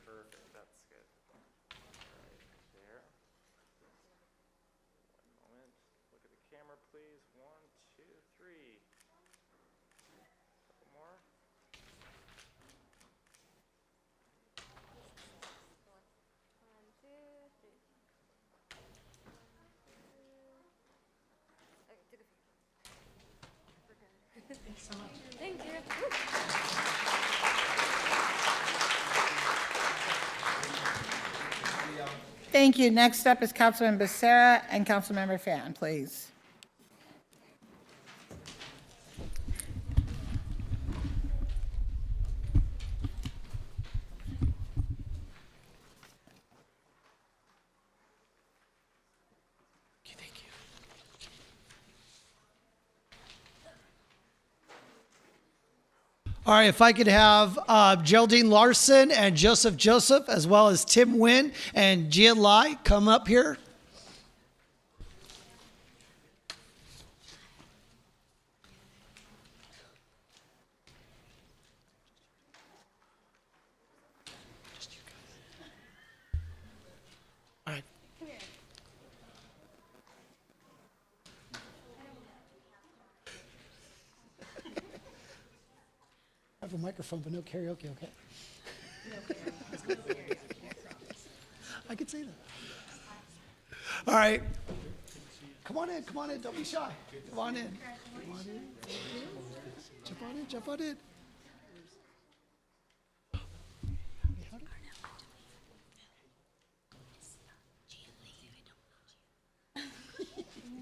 Perfect, that's good. Right there. One moment. Look at the camera, please. 1, 2, 3. Couple more. Thank you. Thank you. Next up is Councilman Becerra and Councilmember Fan, please. All right, if I could have Geraldine Larson and Joseph, as well as Tim Nguyen and Gia Lai come up here. All right. I have a microphone, but no karaoke, okay? I could say that. All right. Come on in, don't be shy. Come on in. Come on in. Jump on in.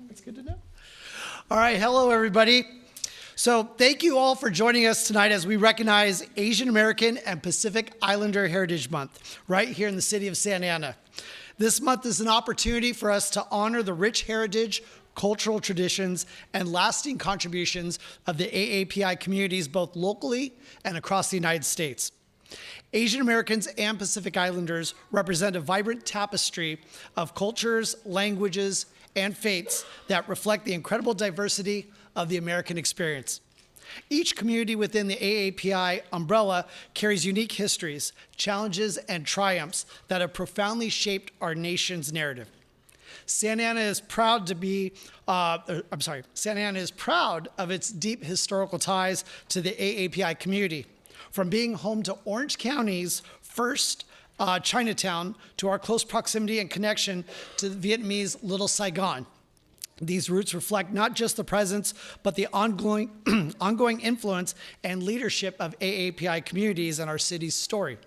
That's good to know. All right, hello everybody. So thank you all for joining us tonight as we recognize Asian American and Pacific Islander Heritage Month right here in the city of Santa Ana. This month is an opportunity for us to honor the rich heritage, cultural traditions, and lasting contributions of the AAPI communities both locally and across the United States. Asian Americans and Pacific Islanders represent a vibrant tapestry of cultures, languages, and faiths that reflect the incredible diversity of the American experience. Each community within the AAPI umbrella carries unique histories, challenges, and triumphs that have profoundly shaped our nation's narrative. Santa Ana is proud of its deep historical ties to the AAPI community. From being home to Orange County's first Chinatown to our close proximity and connection to the Vietnamese Little Saigon. These roots reflect not just the presence, but the ongoing influence and leadership of AAPI communities in our city's story.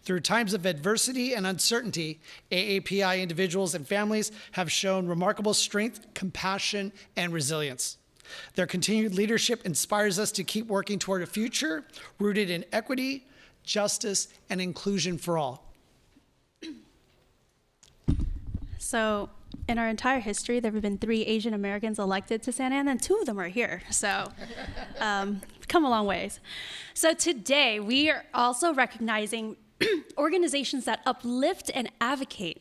Through times of adversity and uncertainty, AAPI individuals and families have shown remarkable strength, compassion, and resilience. Their continued leadership inspires us to keep working toward a future rooted in equity, justice, and inclusion for all. So in our entire history, there have been 3 Asian Americans elected to Santa Ana, and 2 of them are here. So come a long ways. So today, we are also recognizing organizations that uplift and advocate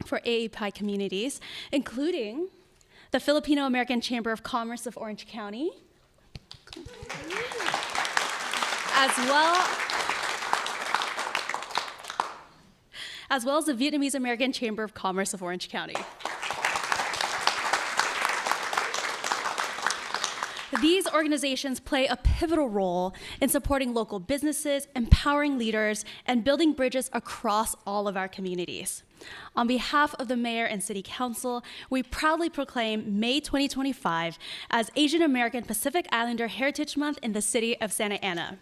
for AAPI communities, including the Filipino American Chamber of Commerce of Orange County, as well as the Vietnamese American Chamber of Commerce of Orange County. These organizations play a pivotal role in supporting local businesses, empowering leaders, and building bridges across all of our communities. On behalf of the Mayor and City Council, we proudly proclaim May 2025 as Asian American Pacific Islander Heritage Month in the city of Santa Ana.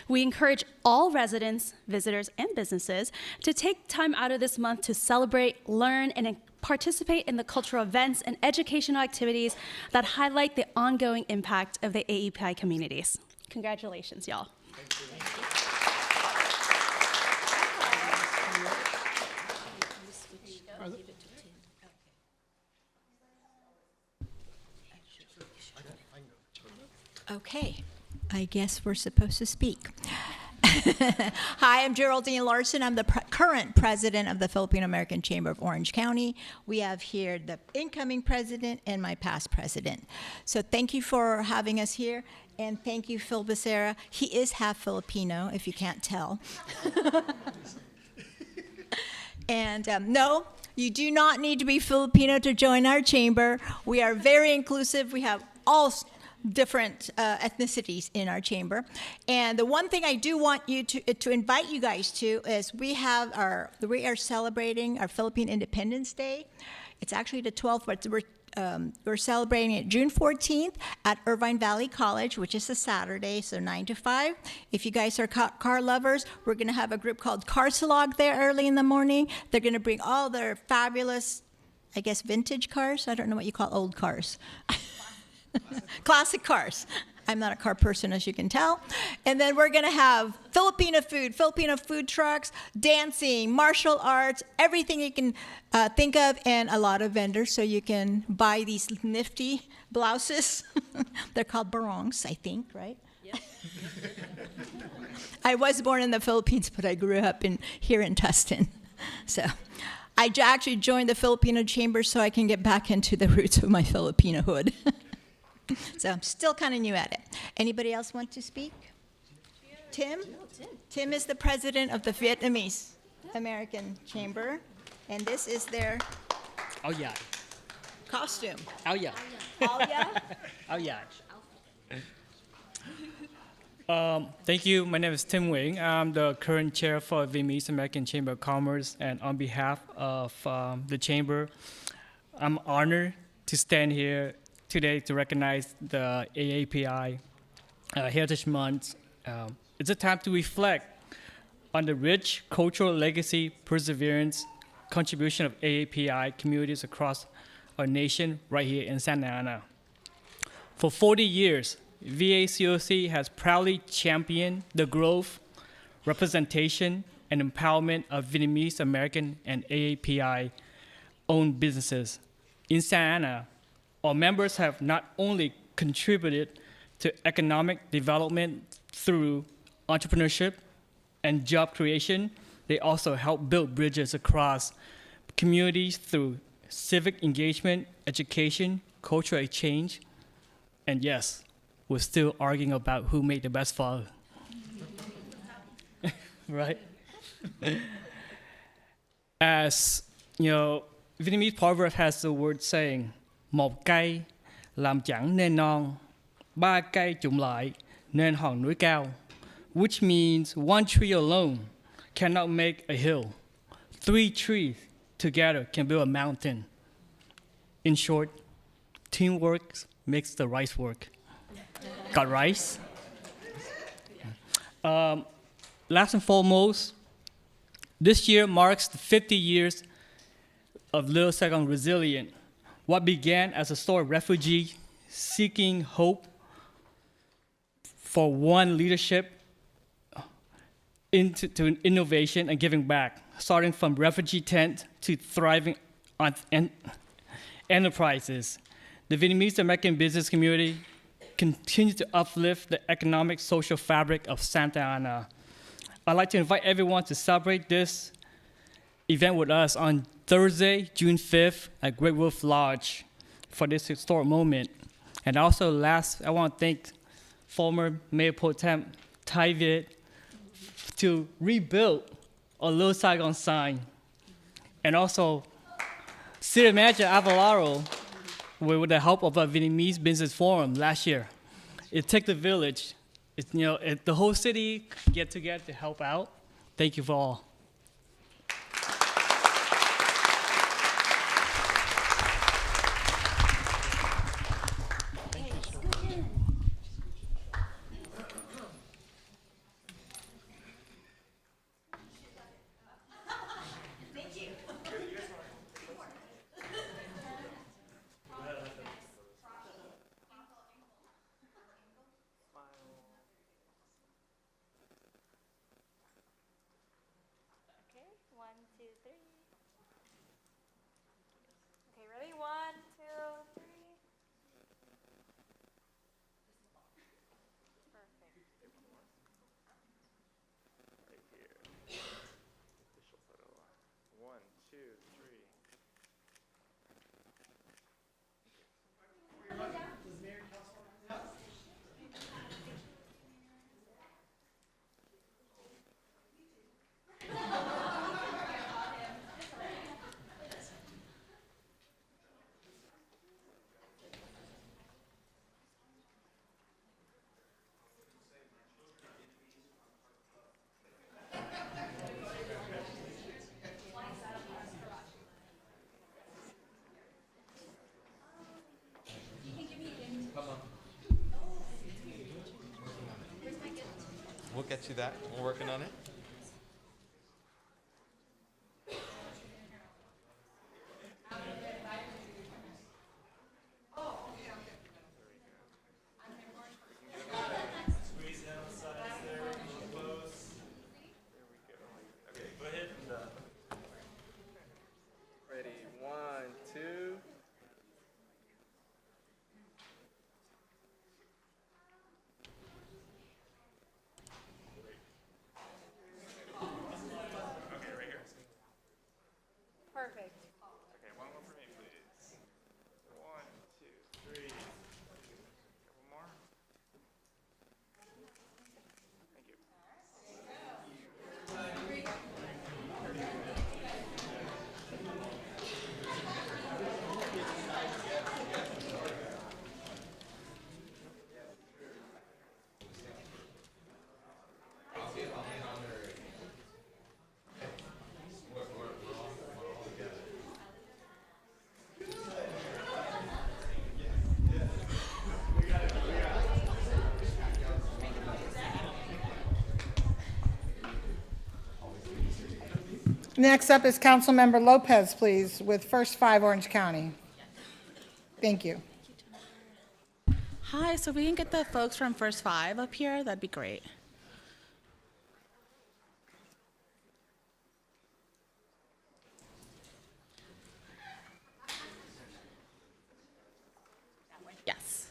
We encourage all residents, visitors, and businesses to take time out of this month to celebrate, learn, and participate in the cultural events and educational activities that highlight the ongoing impact of the AAPI communities. Congratulations, y'all. Okay, I guess we're supposed to speak. Hi, I'm Geraldine Larson. I'm the current president of the Filipino American Chamber of Orange County. We have here the incoming president and my past president. So thank you for having us here, and thank you, Phil Becerra. He is half Filipino, if you can't tell. And no, you do not need to be Filipino to join our chamber. We are very inclusive. We have all different ethnicities in our chamber. And the one thing I do want you to invite you guys to is we are celebrating our Philippine Independence Day. It's actually the 12th, but we're celebrating it June 14th at Irvine Valley College, which is a Saturday, so 9 to 5. If you guys are car lovers, we're going to have a group called Carsalog there early in the morning. They're going to bring all their fabulous, I guess, vintage cars. I don't know what you call old cars. Classic cars. I'm not a car person, as you can tell. And then we're going to have Filipino food trucks, dancing, martial arts, everything you can think of, and a lot of vendors, so you can buy these nifty blouses. They're called barongs, I think, right? Yep. I was born in the Philippines, but I grew up here in Tustin. So I actually joined the Filipino Chamber so I can get back into the roots of my Filipinohood. So I'm still kind of new at it. Anybody else want to speak? Tim? Tim is the president of the Vietnamese American Chamber, and this is their costume. Thank you. My name is Tim Wing. I'm the current chair for Vietnamese American Chamber of Commerce, and on behalf of the chamber, I'm honored to stand here today to recognize the AAPI Heritage Month. It's a time to reflect on the rich cultural legacy, perseverance, contribution of AAPI communities across our nation right here in Santa Ana. For 40 years, VACOC has proudly championed the growth, representation, and empowerment of Vietnamese American and AAPI-owned businesses. In Santa Ana, our members have not only contributed to economic development through entrepreneurship and job creation, they also help build bridges across communities through civic engagement, education, cultural exchange, and yes, we're still arguing about who made the best pho. Right? As you know, Vietnamese proverb has the word saying, một cây làm chẳng nên non, ba cây chụm lại nên hòn núi cao, which means one tree alone cannot make a hill. 3 trees together can build a mountain. In short, teamwork makes the rice work. Got rice? Last and foremost, this year marks the 50 years of Little Saigon Resilient. What began as a story of refugees seeking hope for one leadership to innovation and giving back, starting from refugee tent to thriving enterprises. The Vietnamese American business community continues to uplift the economic social fabric of Santa Ana. I'd like to invite everyone to celebrate this event with us on Thursday, June 5th at Great Wolf Lodge for this historic moment. And also I want to thank former Mayor Pro Tem Ty Viet to rebuild a Little Saigon sign. And also City Manager Avalaro, with the help of a Vietnamese Business Forum last year. It took the village. The whole city get together to help out. Thank you for all. We'll get you that. We're working on it. Next up is Councilmember Lopez, please, with First 5 Orange County. Thank you. Hi, so we can get the folks from First 5 up here, that'd be great. Yes.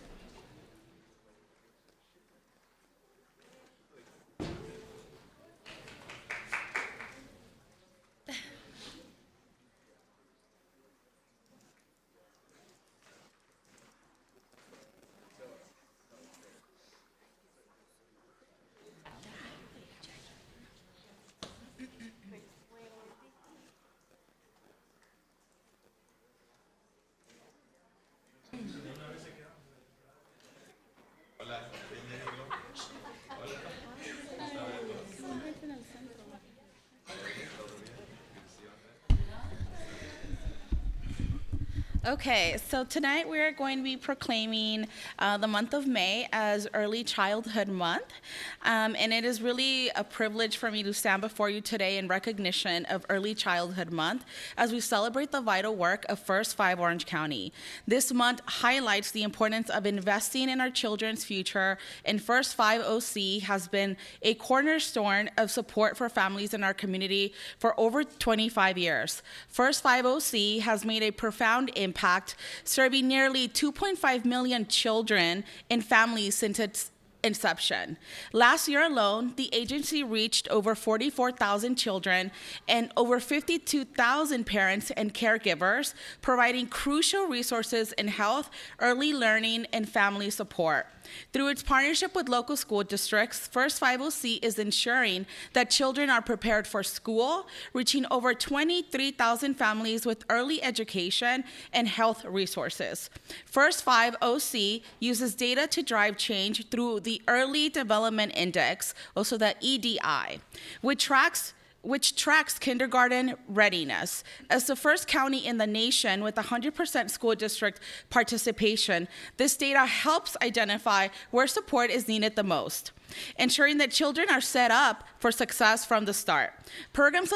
Okay, so tonight we are going to be proclaiming the month of May as Early Childhood Month. And it is really a privilege for me to stand before you today in recognition of Early Childhood Month as we celebrate the vital work of First 5 Orange County. This month highlights the importance of investing in our children's future, and First 5 OC has been a cornerstone of support for families in our community for over 25 years. First 5 OC has made a profound impact, serving nearly 2.5 million children and families since its inception. Last year alone, the agency reached over 44,000 children and over 52,000 parents and caregivers, providing crucial resources in health, early learning, and family support. Through its partnership with local school districts, First 5 OC is ensuring that children are prepared for school, reaching over 23,000 families with early education and health resources. First 5 OC uses data to drive change through the Early Development Index, also the EDI, which tracks kindergarten readiness. As the first county in the nation with 100% school district participation, this data helps identify where support is needed the most, ensuring that children are set up for success from the start. Programs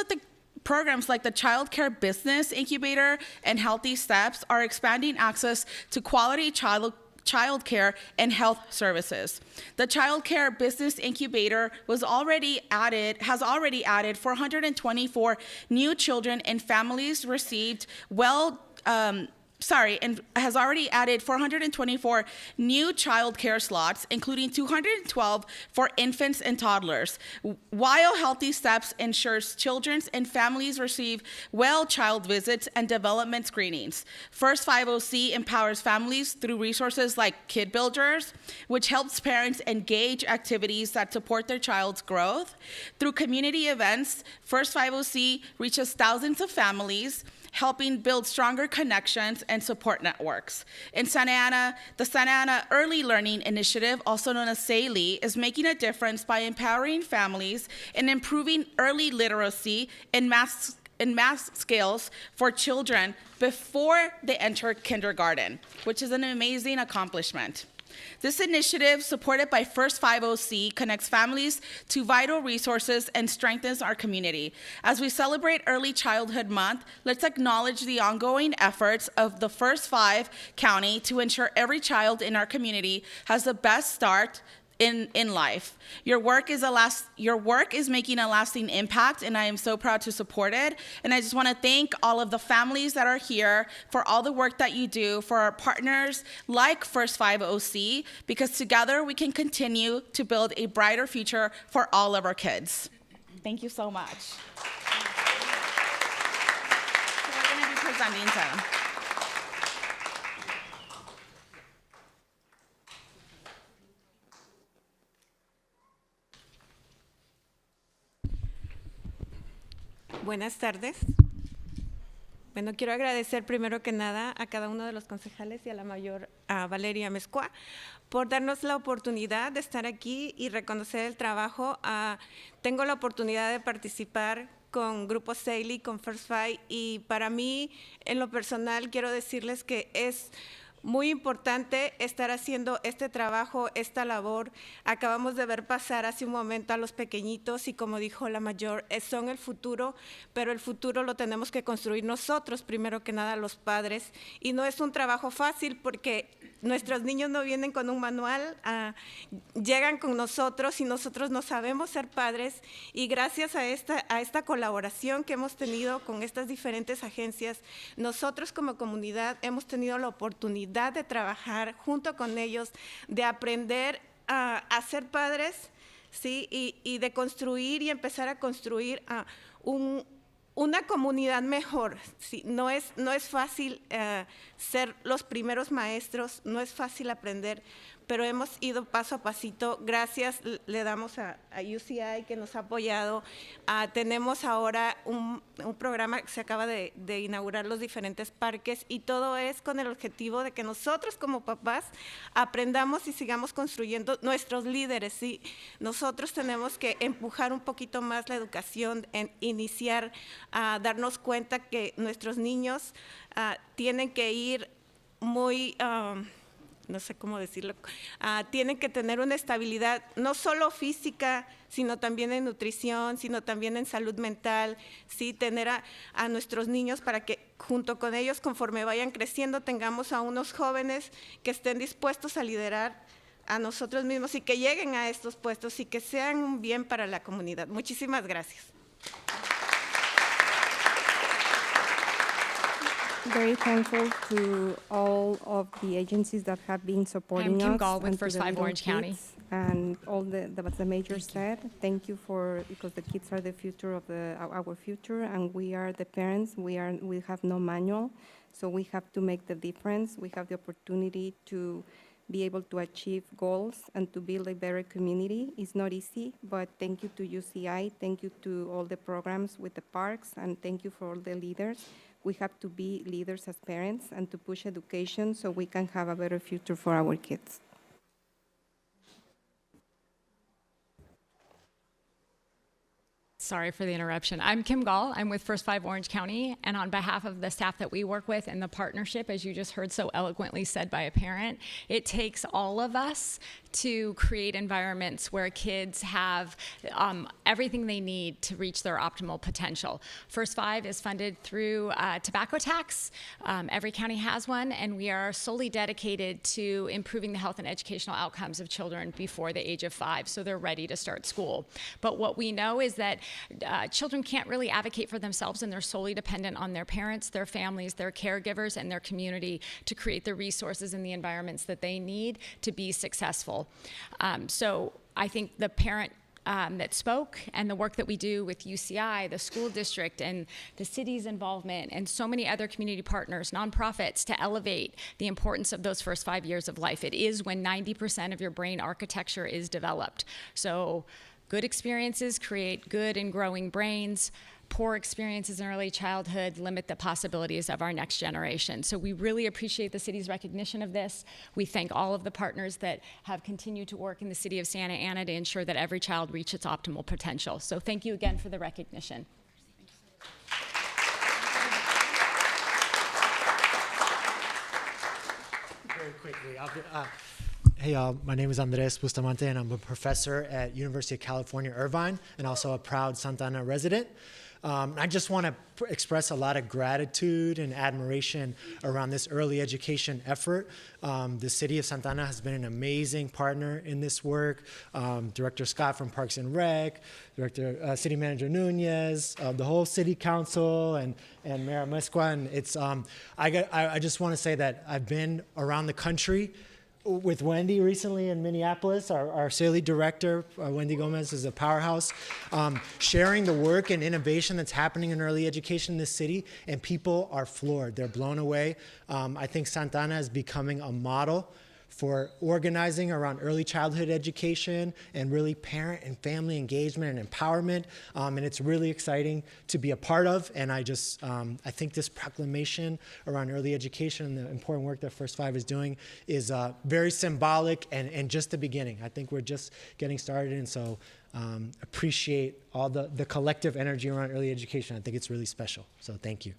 like the Child Care Business Incubator and Healthy Steps are expanding access to quality child care and health services. The Child Care Business Incubator has already added 424 new children and families received and has already added 424 new child care slots, including 212 for infants and toddlers, while Healthy Steps ensures children and families receive well child visits and development screenings. First 5 OC empowers families through resources like Kid Builders, which helps parents engage activities that support their child's growth. Through community events, First 5 OC reaches thousands of families, helping build stronger connections and support networks. In Santa Ana, the Santa Ana Early Learning Initiative, also known as SALE, is making a difference by empowering families and improving early literacy and math skills for children before they enter kindergarten, which is an amazing accomplishment. This initiative, supported by First 5 OC, connects families to vital resources and strengthens our community. As we celebrate Early Childhood Month, let's acknowledge the ongoing efforts of the First 5 County to ensure every child in our community has the best start in life. Your work is making a lasting impact, and I am so proud to support it. And I just want to thank all of the families that are here for all the work that you do, for our partners like First 5 OC, because together we can continue to build a brighter future for all of our kids. Thank you so much. So we're going to be presenting to. Buenas tardes. Bueno, quiero agradecer primero que nada a cada uno de los concejales y a la mayor Valeria Mezcua por darnos la oportunidad de estar aquí y reconocer el trabajo. Tengo la oportunidad de participar con Grupo SALE, con First 5, y para mí, en lo personal, quiero decirles que es muy importante estar haciendo este trabajo, esta labor. Acabamos de ver pasar hace un momento a los pequeñitos y, como dijo la mayor, son el futuro, pero el futuro lo tenemos que construir nosotros, primero que nada los padres. Y no es un trabajo fácil porque nuestros niños no vienen con un manual, llegan con nosotros y nosotros no sabemos ser padres. Y gracias a esta colaboración que hemos tenido con estas diferentes agencias, nosotros como comunidad hemos tenido la oportunidad de trabajar junto con ellos, de aprender a ser padres, ¿sí? Y de construir y empezar a construir una comunidad mejor. ¿Sí? No es fácil ser los primeros maestros, no es fácil aprender, pero hemos ido paso a pasito. Gracias le damos a UCI que nos ha apoyado. Tenemos ahora un programa que se acaba de inaugurar los diferentes parques y todo es con el objetivo de que nosotros como papás aprendamos y sigamos construyendo nuestros líderes. ¿Sí? Nosotros tenemos que empujar un poquito más la educación, en iniciar a darnos cuenta que nuestros niños tienen que ir muy, no sé cómo decirlo, tienen que tener una estabilidad no solo física, sino también en nutrición, sino también en salud mental, ¿sí? Tener a nuestros niños para que junto con ellos, conforme vayan creciendo, tengamos a unos jóvenes que estén dispuestos a liderar a nosotros mismos y que lleguen a estos puestos y que sean un bien para la comunidad. Muchísimas gracias. Very thankful to all of the agencies that have been supporting I'm Kim us. Gall with and to First the Five little Orange County. kids And all what the mayor said. Thank you because the kids are the future of our future, and we are the parents. We have no manual, so we have to make the difference. We have the opportunity to be able to achieve goals and to build a better community. It's not easy, but thank you to UCI, thank you to all the programs with the parks, and thank you for all the leaders. We have to be leaders as parents and to push education so we can have a better future for our kids. Sorry for the interruption. I'm Kim Gall. I'm with First Five Orange County, and on behalf of the staff that we work with and the partnership, as you just heard so eloquently said by a parent, it takes all of us to create environments where kids have everything they need to reach their optimal potential. First Five is funded through tobacco tax. Every county has one, and we are solely dedicated to improving the health and educational outcomes of children before the age of 5, so they're ready to start school. But what we know is that children can't really advocate for themselves, and they're solely dependent on their parents, their families, their caregivers, and their community to create the resources and the environments that they need to be successful. So I think the parent that spoke and the work that we do with UCI, the school district, and the city's involvement, and so many other community partners, nonprofits, to elevate the importance of those first 5 years of life. It is when 90% of your brain architecture is developed. So good experiences create good and growing brains. Poor experiences in early childhood limit the possibilities of our next generation. So we really appreciate the city's recognition of this. We thank all of the partners that have continued to work in the city of Santa Ana to ensure that every child reaches its optimal potential. So thank you again for the recognition. Very quickly, hey y'all, my name is Andres Bustamante and I'm a professor at University of California, Irvine, and also a proud Santa Ana resident. I just want to express a lot of gratitude and admiration around this early education effort. The city of Santa Ana has been an amazing partner in this work. Director Scott from Parks and Rec, City Manager Nunez, the whole city council, and Mayor Mesqua. And it's, I just want to say that I've been around the country with Wendy recently in Minneapolis. Our CELI director, Wendy Gomez, is a powerhouse, sharing the work and innovation that's happening in early education in this city, and people are floored. They're blown away. I think Santa Ana is becoming a model for organizing around early childhood education and really parent and family engagement and empowerment. And it's really exciting to be a part of. And I think this proclamation around early education and the important work that First Five is doing is very symbolic and just the beginning. I think we're just getting started. And so appreciate all the collective energy around early education. I think it's really special. So thank you.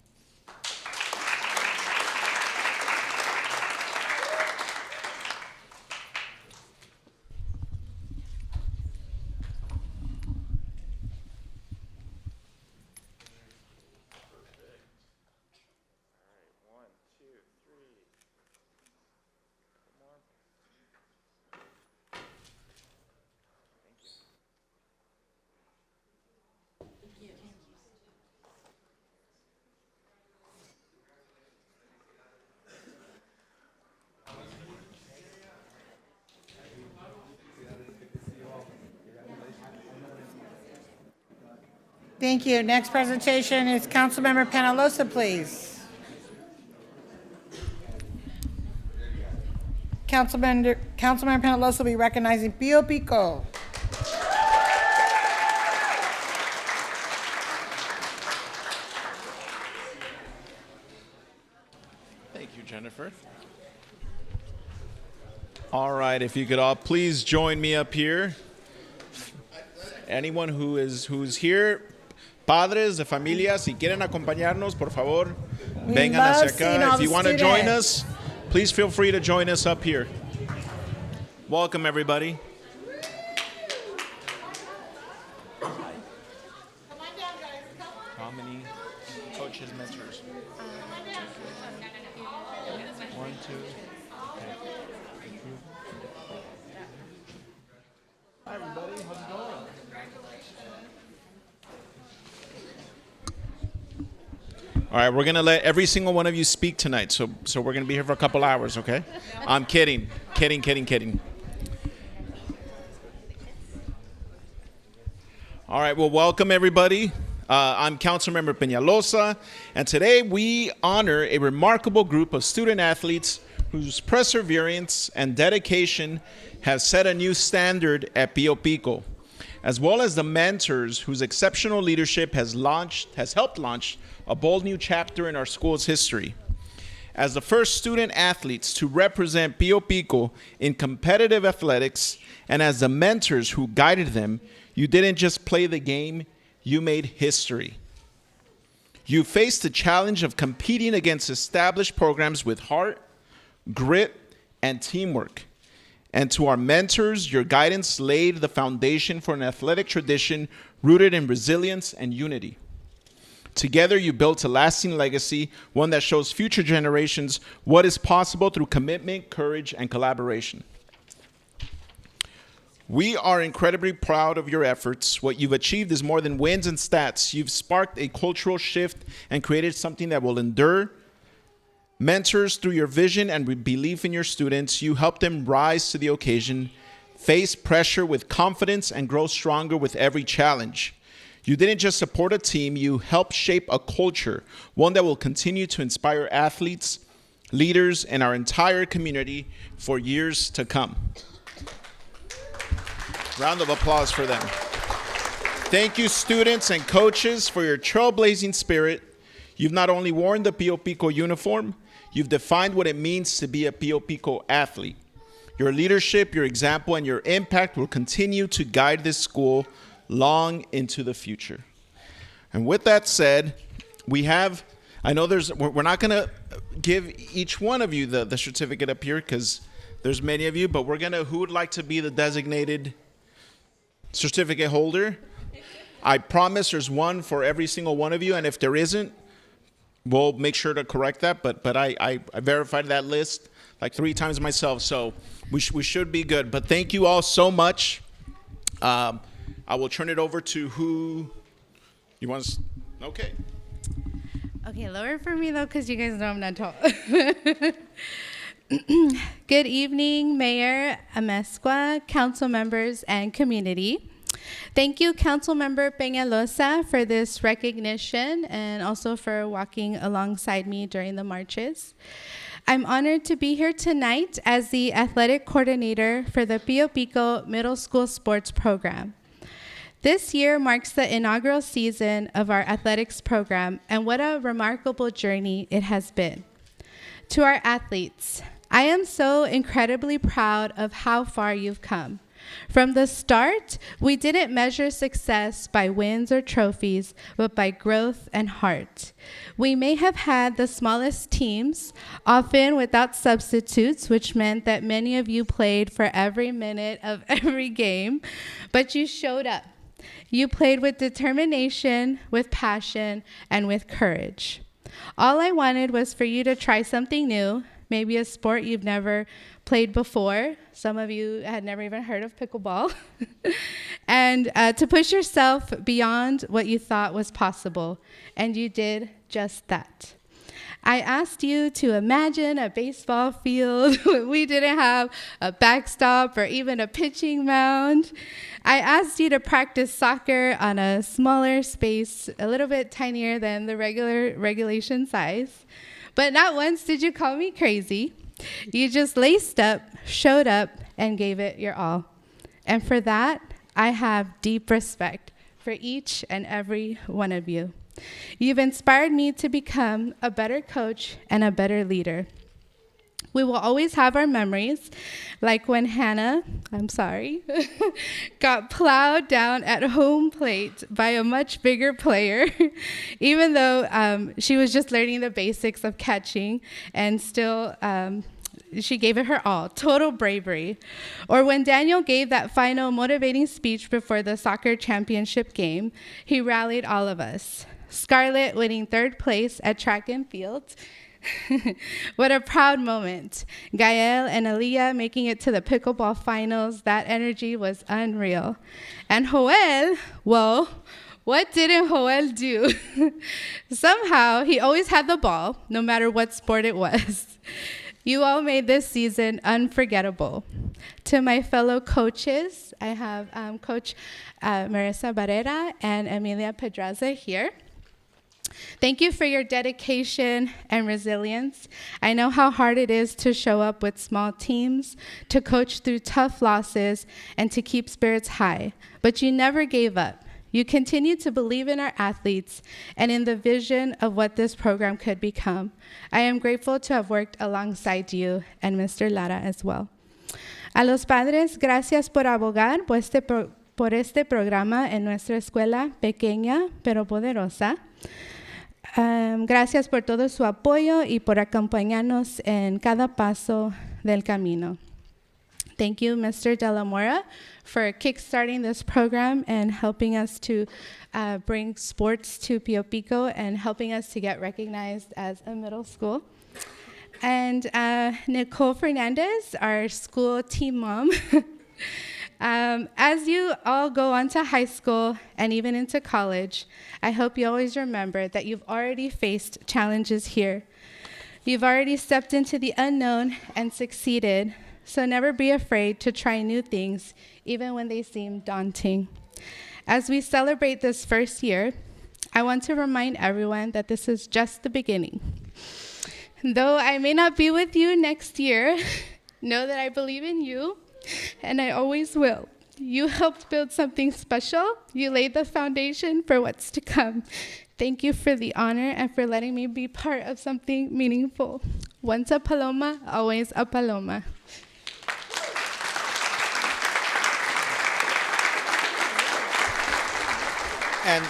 Thank you. Next presentation is Councilmember Penalosa, please. Councilmember Penalosa will be recognizing Pio Pico. Thank you, Jennifer. All right, if you could all please join me up here. Anyone who's here, padres de familia, si quieren acompañarnos, por favor, vengan hacia acá. If you want to join us, please feel free to join us up here. Welcome, everybody. How many coaches, mentors? One, two. Hi, everybody. How's it going? All right, we're going to let every single one of you speak tonight. So we're going to be here for a couple hours, okay? I'm kidding. Kidding. All right, well, welcome, everybody. I'm Councilmember Peñalosa, and today we honor a remarkable group of student athletes whose perseverance and dedication has set a new standard at Pio Pico, as well as the mentors whose exceptional leadership has helped launch a bold new chapter in our school's history. As the first student athletes to represent Pio Pico in competitive athletics, and as the mentors who guided them, you didn't just play the game, you made history. You faced the challenge of competing against established programs with heart, grit, and teamwork. And to our mentors, your guidance laid the foundation for an athletic tradition rooted in resilience and unity. Together, you built a lasting legacy, one that shows future generations what is possible through commitment, courage, and collaboration. We are incredibly proud of your efforts. What you've achieved is more than wins and stats. You've sparked a cultural shift and created something that will endure. Mentors, through your vision and belief in your students, you help them rise to the occasion, face pressure with confidence, and grow stronger with every challenge. You didn't just support a team, you helped shape a culture, one that will continue to inspire athletes, leaders, and our entire community for years to come. Round of applause for them. Thank you, students and coaches, for your trailblazing spirit. You've not only worn the Pio Pico uniform, you've defined what it means to be a Pio Pico athlete. Your leadership, your example, and your impact will continue to guide this school long into the future. And with that said, we're not going to give each one of you the certificate up here because there's many of you, but who would like to be the designated certificate holder? I promise there's one for every single one of you, and if there isn't, we'll make sure to correct that, but I verified that list like 3 times myself, so we should be good. But thank you all so much. I will turn it over to who you want to. Okay. Okay, lower for me though, because you guys know I'm not tall. Good evening, Mayor Amezcua, council members, and community. Thank you, Councilmember Peñalosa, for this recognition and also for walking alongside me during the marches. I'm honored to be here tonight as the athletic coordinator for the Pio Pico Middle School Sports Program. This year marks the inaugural season of our athletics program, and what a remarkable journey it has been. To our athletes, I am so incredibly proud of how far you've come. From the start, we didn't measure success by wins or trophies, but by growth and heart. We may have had the smallest teams, often without substitutes, which meant that many of you played for every minute of every game, but you showed up. You played with determination, with passion, and with courage. All I wanted was for you to try something new, maybe a sport you've never played before. Some of you had never even heard of pickleball. And to push yourself beyond what you thought was possible. And you did just that. I asked you to imagine a baseball field. We didn't have a backstop or even a pitching mound. I asked you to practice soccer on a smaller space, a little bit tinier than the regulation size. But not once did you call me crazy. You just laced up, showed up, and gave it your all. And for that, I have deep respect for each and every one of you. You've inspired me to become a better coach and a better leader. We will always have our memories, like when Hannah, I'm sorry, got plowed down at home plate by a much bigger player, even though she was just learning the basics of catching, and still she gave it her all, total bravery. Or when Daniel gave that final motivating speech before the soccer championship game, he rallied all of us. Scarlett winning 3rd place at track and field. What a proud moment. Gael and Aliyah making it to the pickleball finals. That energy was unreal. And Joel, well, what didn't Joel do? Somehow, he always had the ball, no matter what sport it was. You all made this season unforgettable. To my fellow coaches, I have Coach Marissa Barrera and Emilia Pedraza here. Thank you for your dedication and resilience. I know how hard it is to show up with small teams, to coach through tough losses, and to keep spirits high. But you never gave up. You continue to believe in our athletes and in the vision of what this program could become. I am grateful to have worked alongside you and Mr. Lara as well. A los padres, gracias por abogar por este programa en nuestra escuela pequeña pero poderosa. Gracias por todo su apoyo y por acompañarnos en cada paso del camino. Thank you, Mr. De La Mora, for kickstarting this program and helping us to bring sports to Pio Pico and helping us to get recognized as a middle school. And Nicole Fernandez, our school team mom. As you all go on to high school and even into college, I hope you always remember that you've already faced challenges here. You've already stepped into the unknown and succeeded, so never be afraid to try new things, even when they seem daunting. As we celebrate this first year, I want to remind everyone that this is just the beginning. Though I may not be with you next year, know that I believe in you, and I always will. You helped build something special. You laid the foundation for what's to come. Thank you for the honor and for letting me be part of something meaningful. Once a Paloma, always a Paloma. And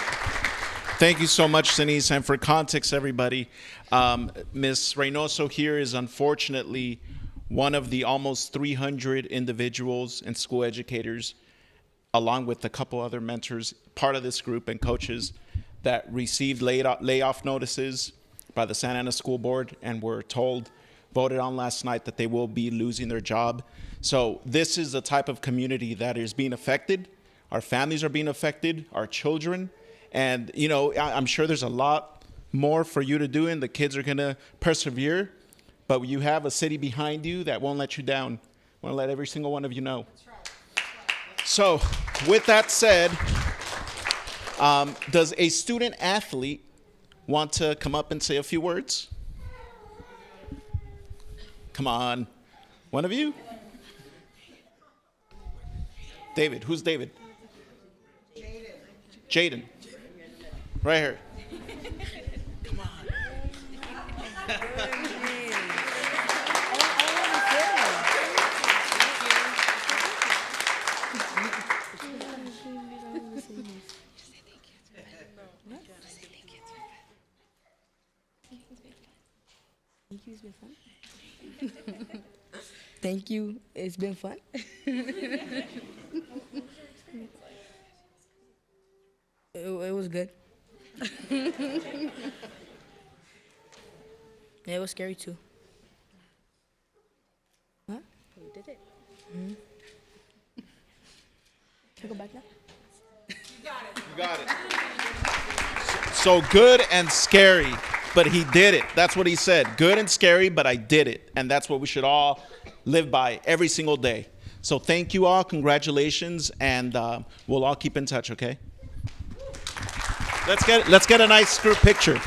thank you so much, Denise. And for context, everybody, Ms. Reynoso here is unfortunately one of the almost 300 individuals and school educators, along with a couple other mentors, part of this group and coaches that received layoff notices by the Santa Ana School Board and were voted on last night that they will be losing their job. So this is the type of community that is being affected. Our families are being affected, our children. And, you know, I'm sure there's a lot more for you to do, and the kids are going to persevere. But you have a city behind you that won't let you down. I want to let every single one of you know. So, with that said, does a student athlete want to come up and say a few words? Come on. One of you? David. Who's David? Jaden. Right here. Come on. Thank you. It's been fun. It was good. It was scary too. What? We did it. Mm-hmm. Can I go back now? You got it. So good and scary, but he did it. That's what he said. Good and scary, but I did it. And that's what we should all live by every single day. So thank you all. Congratulations. And we'll all keep in touch, okay? Let's get a nice group picture.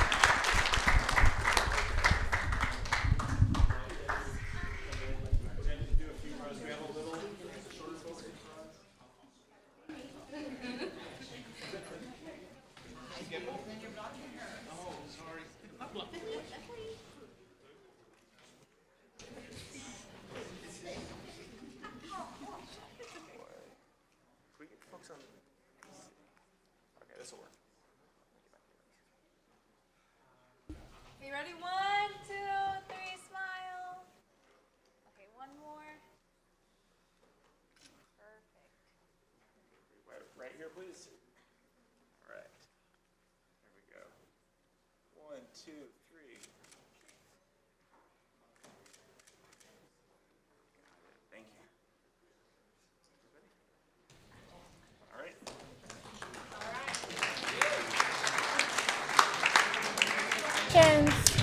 2, 3. Thank you. All right.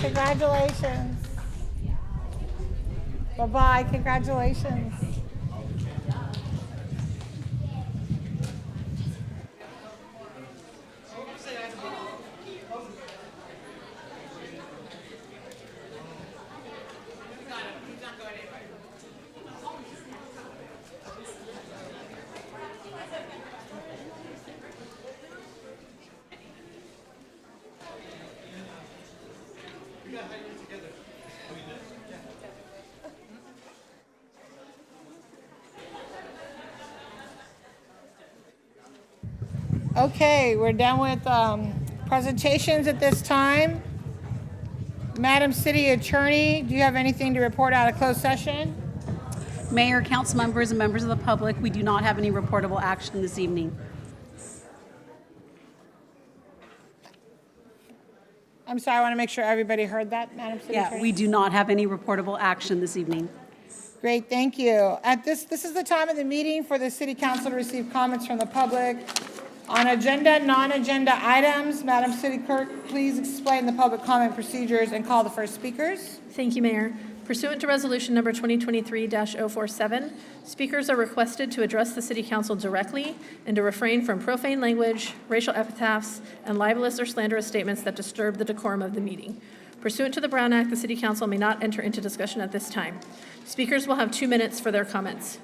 Congratulations. Bye-bye, congratulations. Okay, we're done with presentations at this time. Madam City Attorney, do you have anything to report out of closed session? Mayor, council members, and members of the public, we do not have any reportable action this evening. I'm sorry, I want to make sure everybody heard that, Madam City Attorney. Yeah, we do not have any reportable action this evening. Great, thank you. This is the time of the meeting for the City Council to receive comments from the public on agenda, non-agenda items. Madam City Clerk, please explain the public comment procedures and call the first speakers. Thank you, Mayor. Pursuant to Resolution Number 2023-047, speakers are requested to address the City Council directly and to refrain from profane language, racial epithets, and libelous or slanderous statements that disturb the decorum of the meeting. Pursuant to the Brown Act, the City Council may not enter into discussion at this time. Speakers will have 2 minutes for their comments.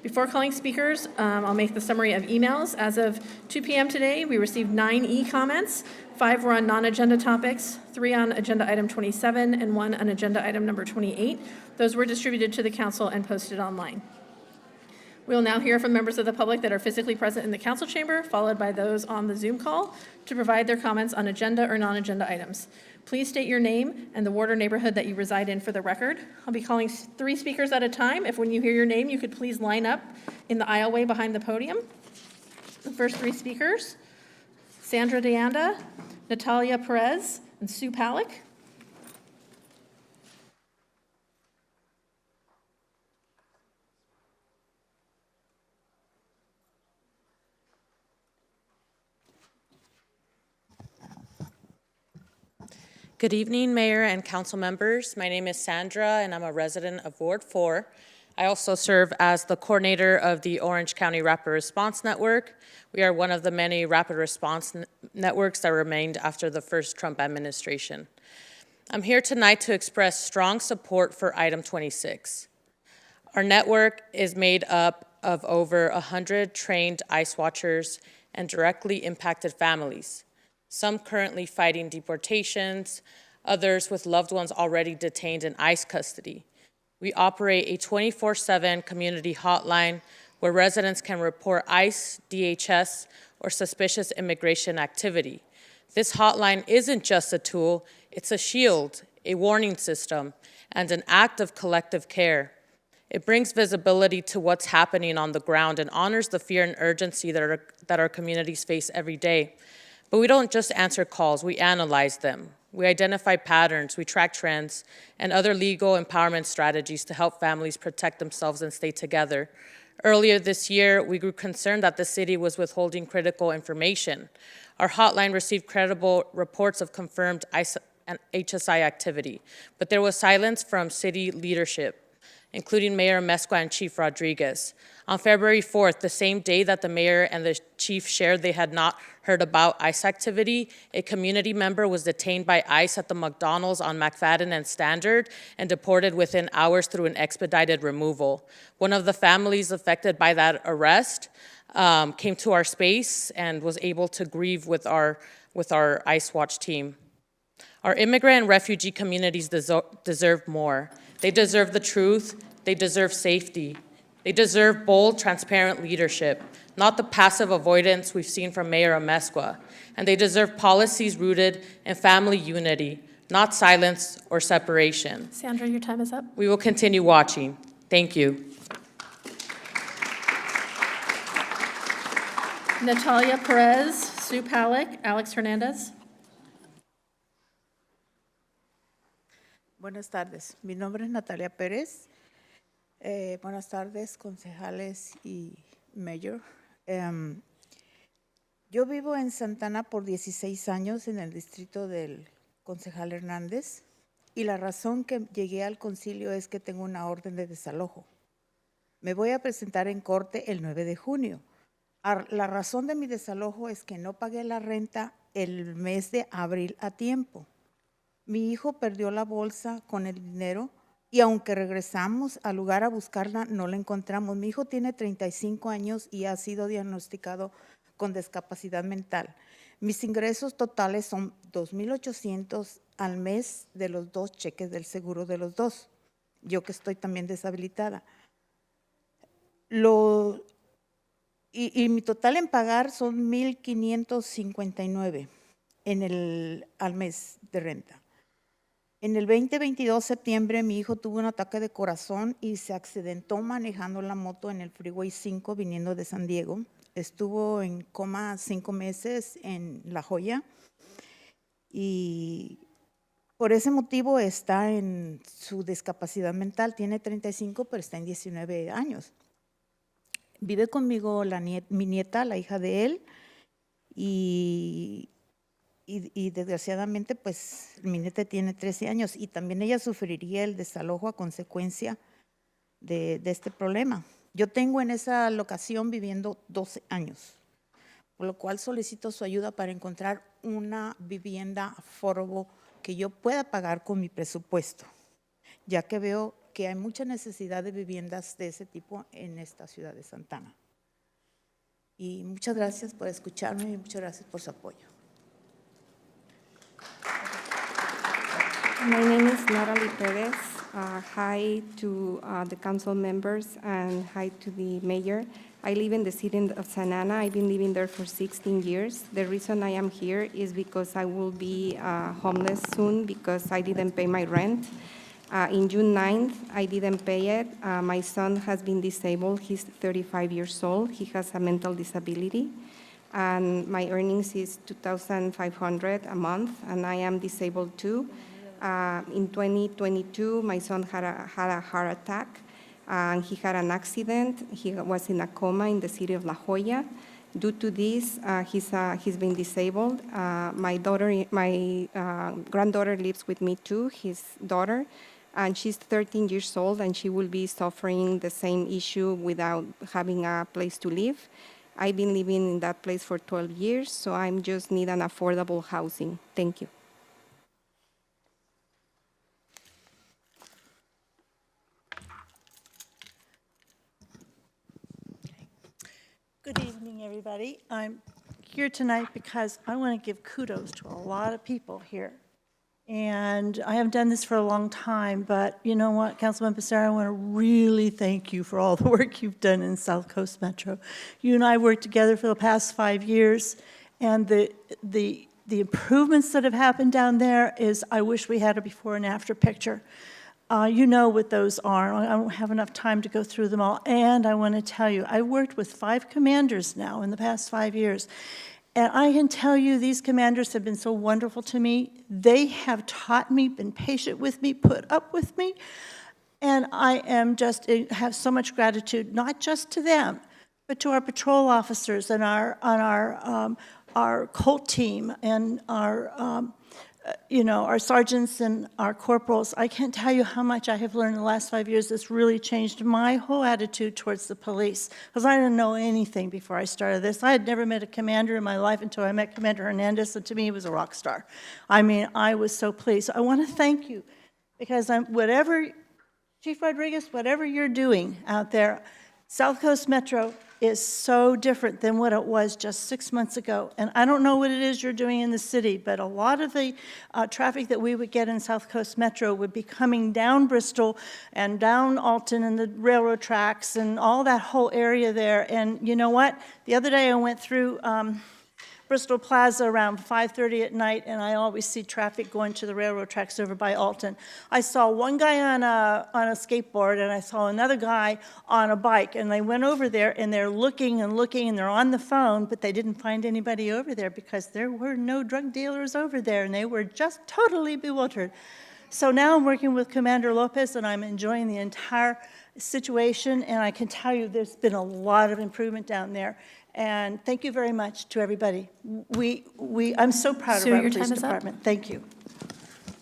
Before calling speakers, I'll make the summary of emails. As of 2 p.m. today, we received 9 e-comments. 5 were on non-agenda topics, 3 on agenda item 27, and 1 on agenda item number 28. Those were distributed to the council and posted online. We will now hear from members of the public that are physically present in the council chamber, followed by those on the Zoom call to provide their comments on agenda or non-agenda items. Please state your name and the ward or neighborhood that you reside in for the record. I'll be calling 3 speakers at a time. If when you hear your name, you could please line up in the aisleway behind the podium. The first 3 speakers, Sandra DeAnda, Natalia Perez, and Sue Palick. Good evening, Mayor and council members. My name is Sandra, and I'm a resident of Ward 4. I also serve as the coordinator of the Orange County Rapid Response Network. We are one of the many rapid response networks that remained after the first Trump administration. I'm here tonight to express strong support for item 26. Our network is made up of over 100 trained ICE watchers and directly impacted families, some currently fighting deportations, others with loved ones already detained in ICE custody. We operate a 24/7 community hotline where residents can report ICE, DHS, or suspicious immigration activity. This hotline isn't just a tool, it's a shield, a warning system, and an act of collective care. It brings visibility to what's happening on the ground and honors the fear and urgency that our communities face every day. But we don't just answer calls, we analyze them. We identify patterns, we track trends, and other legal empowerment strategies to help families protect themselves and stay together. Earlier this year, we grew concerned that the city was withholding critical information. Our hotline received credible reports of confirmed ICE and HSI activity, but there was silence from city leadership, including Mayor Amezcua and Chief Rodriguez. On February 4th, the same day that the mayor and the chief shared they had not heard about ICE activity, a community member was detained by ICE at the McDonald's on McFadden and Standard and deported within hours through an expedited removal. One of the families affected by that arrest came to our space and was able to grieve with our ICE Watch team. Our immigrant and refugee communities deserve more. They deserve the truth. They deserve safety. They deserve bold, transparent leadership, not the passive avoidance we've seen from Mayor Amezcua. And they deserve policies rooted in family unity, not silence or separation. Sandra, your time is up. We will continue watching. Thank you. Natalia Perez, Sue Palick, Alex Hernandez. Buenas tardes. Mi nombre es Natalia Pérez. Buenas tardes, concejales y mayor. Yo vivo en Santana por 16 años en el distrito del concejal Hernández y la razón que llegué al concilio es que tengo una orden de desalojo. Me voy a presentar en corte el 9 de junio. La razón de mi desalojo es que no pagué la renta el mes de abril a tiempo. Mi hijo perdió la bolsa con el dinero y aunque regresamos al lugar a buscarla, no la encontramos. Mi hijo tiene 35 años y ha sido diagnosticado con discapacidad mental. Mis ingresos totales son 2,800 al mes de los 2 cheques del seguro de los 2. Yo que estoy también deshabilitada. Y mi total en pagar son 1,559 al mes de renta. En el 2022, septiembre, mi hijo tuvo un ataque de corazón y se accidentó manejando la moto en el Freeway 5 viniendo de San Diego. Estuvo en coma 5 meses en La Joya y por ese motivo está en su discapacidad mental. Tiene 35, pero está en 19 años. Vive conmigo mi nieta, la hija de él, y desgraciadamente, pues, mi nieta tiene 13 años y también ella sufriría el desalojo a consecuencia de este problema. Yo tengo en esa locación viviendo 12 años, por lo cual solicito su ayuda para encontrar una vivienda affordable que yo pueda pagar con mi presupuesto, ya que veo que hay mucha necesidad de viviendas de ese tipo en esta ciudad de Santana. Y muchas gracias por escucharme y muchas gracias por su apoyo. My name is Natalie Perez. Hi to the council members and hi to the mayor. I live in the city of Santa Ana. I've been living there for 16 years. The reason I am here is because I will be homeless soon because I didn't pay my rent. In June 9th, I didn't pay it. My son has been disabled. He's 35 years old. He has a mental disability. And my earnings is $2,500 a month, and I am disabled too. In 2022, my son had a heart attack, and he had an accident. He was in a coma in the city of La Joya. Due to this, he's been disabled. My granddaughter lives with me too, his daughter, and she's 13 years old, and she will be suffering the same issue without having a place to live. I've been living in that place for 12 years, so I just need an affordable housing. Thank you. Good evening, everybody. I'm here tonight because I want to give kudos to a lot of people here. And I haven't done this for a long time, but you know what, Councilman Becerra, I want to really thank you for all the work you've done in South Coast Metro. You and I worked together for the past 5 years, and the improvements that have happened down there is, I wish we had a before and after picture. You know what those are. I don't have enough time to go through them all. And I want to tell you, I worked with 5 commanders now in the past 5 years. And I can tell you, these commanders have been so wonderful to me. They have taught me, been patient with me, put up with me. And I am just have so much gratitude, not just to them, but to our patrol officers and our Colt team and our our sergeants and our corporals. I can't tell you how much I have learned in the last 5 years. That's really changed my whole attitude towards the police, because I didn't know anything before I started this. I had never met a commander in my life until I met Commander Hernandez, and to me, he was a rock star. I mean, I was so pleased. So I want to thank you, because Chief Rodriguez, whatever you're doing out there, South Coast Metro is so different than what it was just 6 months ago. And I don't know what it is you're doing in the city, but a lot of the traffic that we would get in South Coast Metro would be coming down Bristol and down Alton and the railroad tracks and all that whole area there. And you know what? The other day I went through Bristol Plaza around 5:30 at night, and I always see traffic going to the railroad tracks over by Alton. I saw one guy on a skateboard, and I saw another guy on a bike, and they went over there, and they're looking and looking, and they're on the phone, but they didn't find anybody over there because there were no drug dealers over there, and they were just totally bewildered. So now I'm working with Commander Lopez, and I'm enjoying the entire situation, and I can tell you there's been a lot of improvement down there. And thank you very much to everybody. I'm so proud Sue, of our your police time is up. department. Thank you.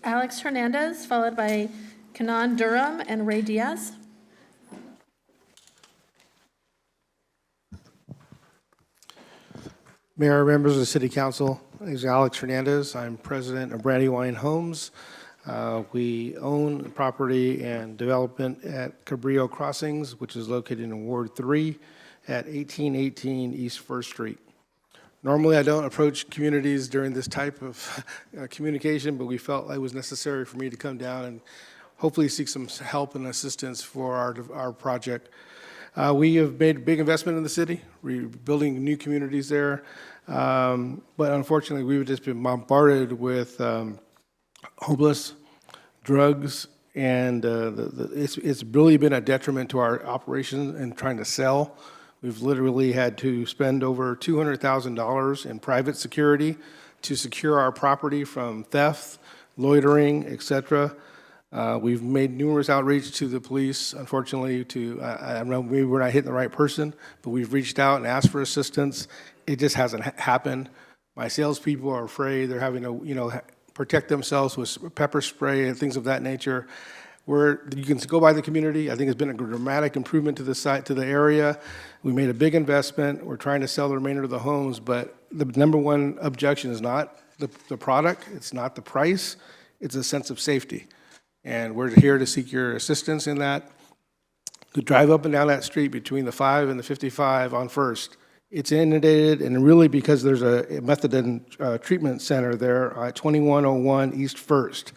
Alex Hernandez, followed by Kanan Durham and Ray Diaz. Mayor, members of the City Council, my name is Alex Hernandez. I'm president of Brandywine Homes. We own property and development at Cabrillo Crossings, which is located in Ward 3 at 1818 East 1st Street. Normally, I don't approach communities during this type of communication, but we felt it was necessary for me to come down and hopefully seek some help and assistance for our project. We have made a big investment in the city, rebuilding new communities there, but unfortunately, we've just been bombarded with homeless, drugs, and it's really been a detriment to our operation and trying to sell. We've literally had to spend over $200,000 in private security to secure our property from theft, loitering, etc. We've made numerous outreach to the police, unfortunately, I don't know, maybe we're not hitting the right person, but we've reached out and asked for assistance. It just hasn't happened. My salespeople are afraid. They're having to, protect themselves with pepper spray and things of that nature. You can go by the community. I think it's been a dramatic improvement to the site, to the area. We made a big investment. We're trying to sell the remainder of the homes, but the number one objection is not the product. It's not the price. It's a sense of safety. And we're here to seek your assistance in that. To drive up and down that street between the 5 and the 55 on First, it's inundated, and really because there's a methadone treatment center there at 2101 East First.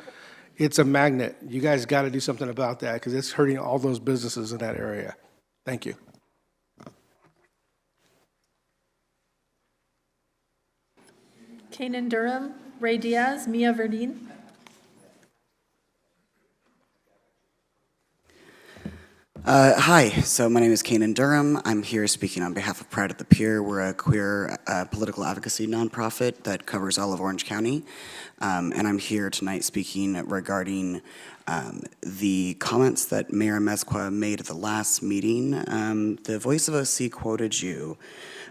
It's a magnet. You guys got to do something about that because it's hurting all those businesses in that area. Thank you. Kanan Durham, Ray Diaz, Mia Verdeen. Hi, so my name is Kanan Durham. I'm here speaking on behalf of Pride at the Pier. We're a queer political advocacy nonprofit that covers all of Orange County. And I'm here tonight speaking regarding the comments that Mayor Amezcua made at the last meeting. The Voice of OC quoted you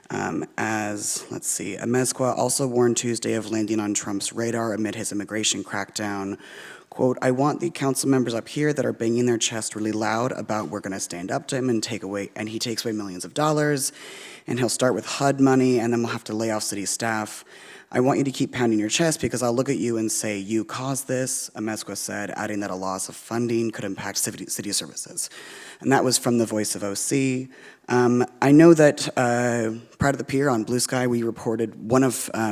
as, let's see, Amezcua also warned Tuesday of landing on Trump's radar amid his immigration crackdown. Quote, I want the council members up here that are banging their chest really loud about we're gonna stand up to him and he takes away millions of dollars, and he'll start with HUD money, and then we'll have to lay off city staff. I want you to keep pounding your chest because I'll look at you and say, you caused this, Amezcua said, adding that a loss of funding could impact city services. And that was from the Voice of OC. I know that Pride of the Pier on Blue Sky, we reported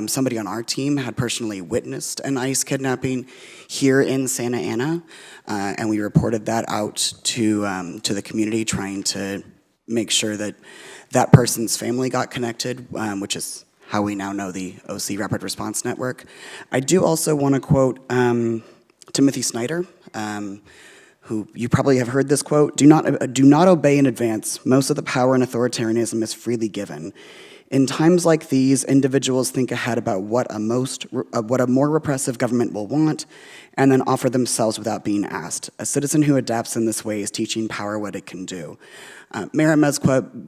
somebody on our team had personally witnessed an ICE kidnapping here in Santa Ana, and we reported that out to the community, trying to make sure that that person's family got connected, which is how we now know the OC Rapid Response Network. I do also want to quote Timothy Snyder, who you probably have heard this quote, do not obey in advance. Most of the power and authoritarianism is freely given. In times like these, individuals think ahead about what a more repressive government will want, and then offer themselves without being asked. A citizen who adapts in this way is teaching power what it can do. Mayor Amezcua,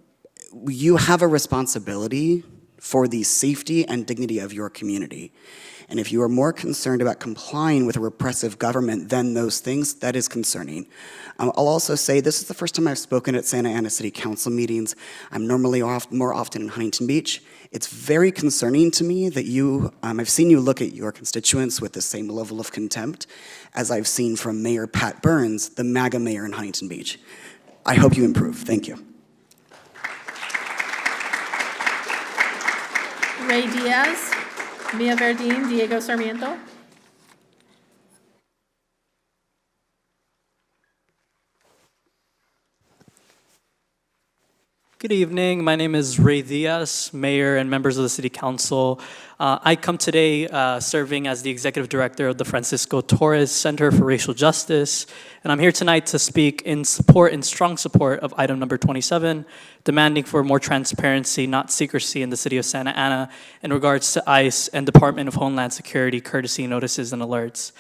you have a responsibility for the safety and dignity of your community. And if you are more concerned about complying with a repressive government than those things, that is concerning. I'll also say this is the first time I've spoken at Santa Ana City Council meetings. I'm normally more often in Huntington Beach. It's very concerning to me that I've seen you look at your constituents with the same level of contempt as I've seen from Mayor Pat Burns, the MAGA mayor in Huntington Beach. I hope you improve. Thank you. Ray Diaz, Mia Verdeen, Diego Sarmiento. Good evening. My name is Ray Diaz, Mayor and members of the City Council. I come today serving as the Executive Director of the Francisco Torres Center for Racial Justice, and I'm here tonight to speak in strong support of item number 27, demanding for more transparency, not secrecy, in the City of Santa Ana in regards to ICE and Department of Homeland Security courtesy notices and alerts.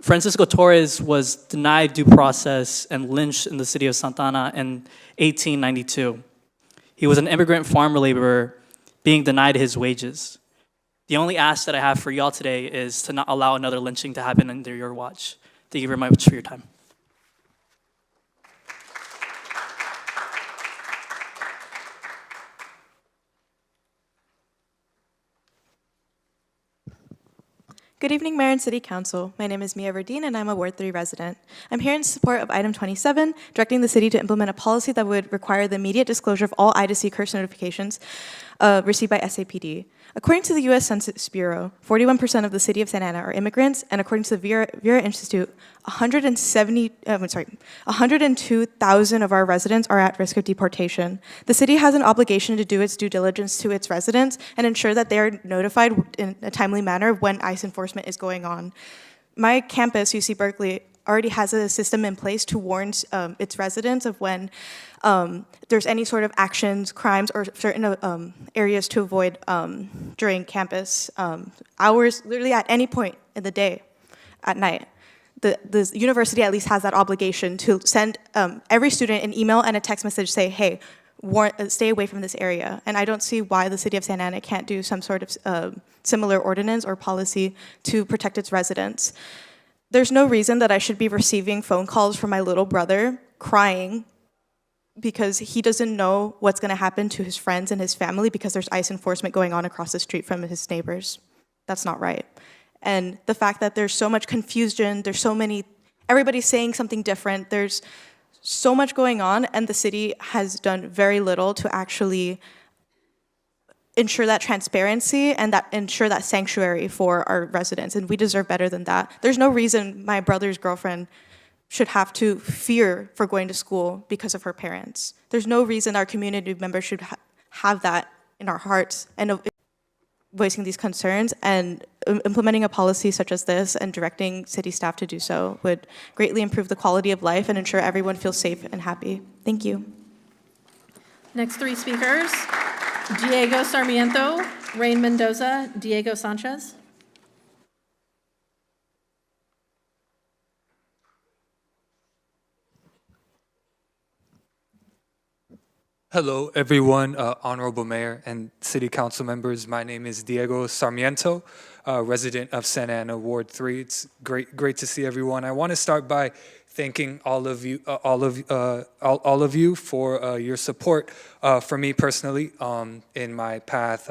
Francisco Torres was denied due process and lynched in the city of Santa Ana in 1892. He was an immigrant farm laborer being denied his wages. The only ask that I have for y'all today is to not allow another lynching to happen under your watch. Thank you very much for your time. Good evening, Mayor and City Council. My name is Mia Verdeen, and I'm a Ward 3 resident. I'm here in support of item 27, directing the city to implement a policy that would require the immediate disclosure of all IDC curse notifications received by SAPD. According to the U.S. Census Bureau, 41% of the city of Santa Ana are immigrants, and according to the Vera Institute, 102,000 of our residents are at risk of deportation. The city has an obligation to do its due diligence to its residents and ensure that they are notified in a timely manner when ICE enforcement is going on. My campus, UC Berkeley, already has a system in place to warn its residents of when there's any sort of actions, crimes, or certain areas to avoid during campus hours, literally at any point in the day, at night. The university at least has that obligation to send every student an email and a text message say, hey, stay away from this area. And I don't see why the city of Santa Ana can't do some sort of similar ordinance or policy to protect its residents. There's no reason that I should be receiving phone calls from my little brother crying because he doesn't know what's going to happen to his friends and his family because there's ICE enforcement going on across the street from his neighbors. That's not right. And the fact that there's so much confusion, everybody's saying something different, there's so much going on, and the city has done very little to actually ensure that transparency and ensure that sanctuary for our residents, and we deserve better than that. There's no reason my brother's girlfriend should have to fear for going to school because of her parents. There's no reason our community members should have that in our hearts and voicing these concerns, and implementing a policy such as this and directing city staff to do so would greatly improve the quality of life and ensure everyone feels safe and happy. Thank you. Next three speakers, Diego Sarmiento, Rain Mendoza, Diego Sanchez. Hello, everyone, Honorable Mayor and City Council members. My name is Diego Sarmiento, resident of Santa Ana Ward 3. It's great to see everyone. I want to start by thanking all of you for your support for me personally in my path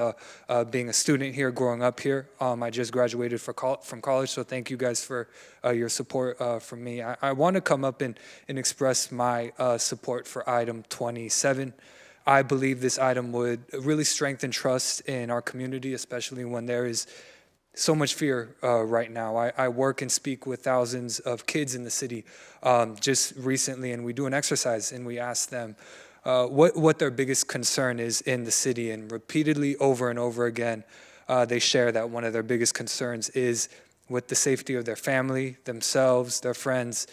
being a student here, growing up here. I just graduated from college, so thank you guys for your support from me. I want to come up and express my support for item 27. I believe this item would really strengthen trust in our community, especially when there is so much fear right now. I work and speak with thousands of kids in the city just recently, and we do an exercise and we ask them what their biggest concern is in the city, and repeatedly over and over again they share that one of their biggest concerns is with the safety of their family, themselves, their friends,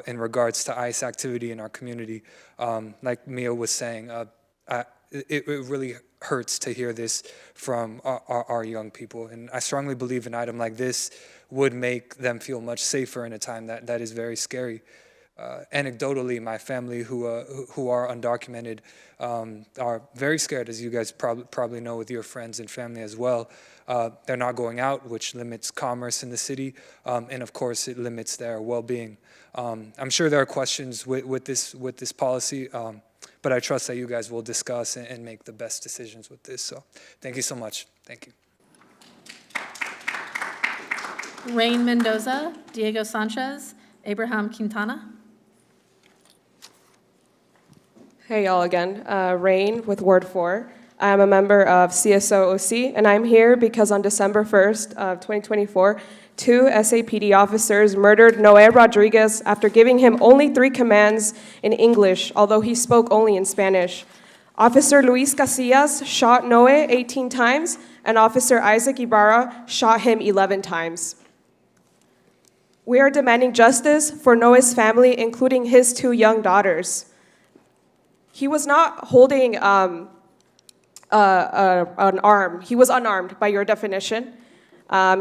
in regards to ICE activity in our community. Like Mia was saying, it really hurts to hear this from our young people. And I strongly believe an item like this would make them feel much safer in a time that is very scary. Anecdotally, my family who are undocumented are very scared, as you guys probably know with your friends and family as well. They're not going out, which limits commerce in the city, and of course it limits their well-being. I'm sure there are questions with this policy, but I trust that you guys will discuss and make the best decisions with this. So thank you so much. Thank you. Rain Mendoza, Diego Sanchez, Abraham Quintana. Hey y'all again, Rain with Ward 4. I'm a member of CSOOC, and I'm here because on December 1st of 2024, 2 SAPD officers murdered Noé Rodriguez after giving him only 3 commands in English, although he spoke only in Spanish. Officer Luis Casillas shot Noé 18 times, and Officer Isaac Ibarra shot him 11 times. We are demanding justice for Noé's family, including his 2 young daughters. He was not holding an arm. He was unarmed by your definition.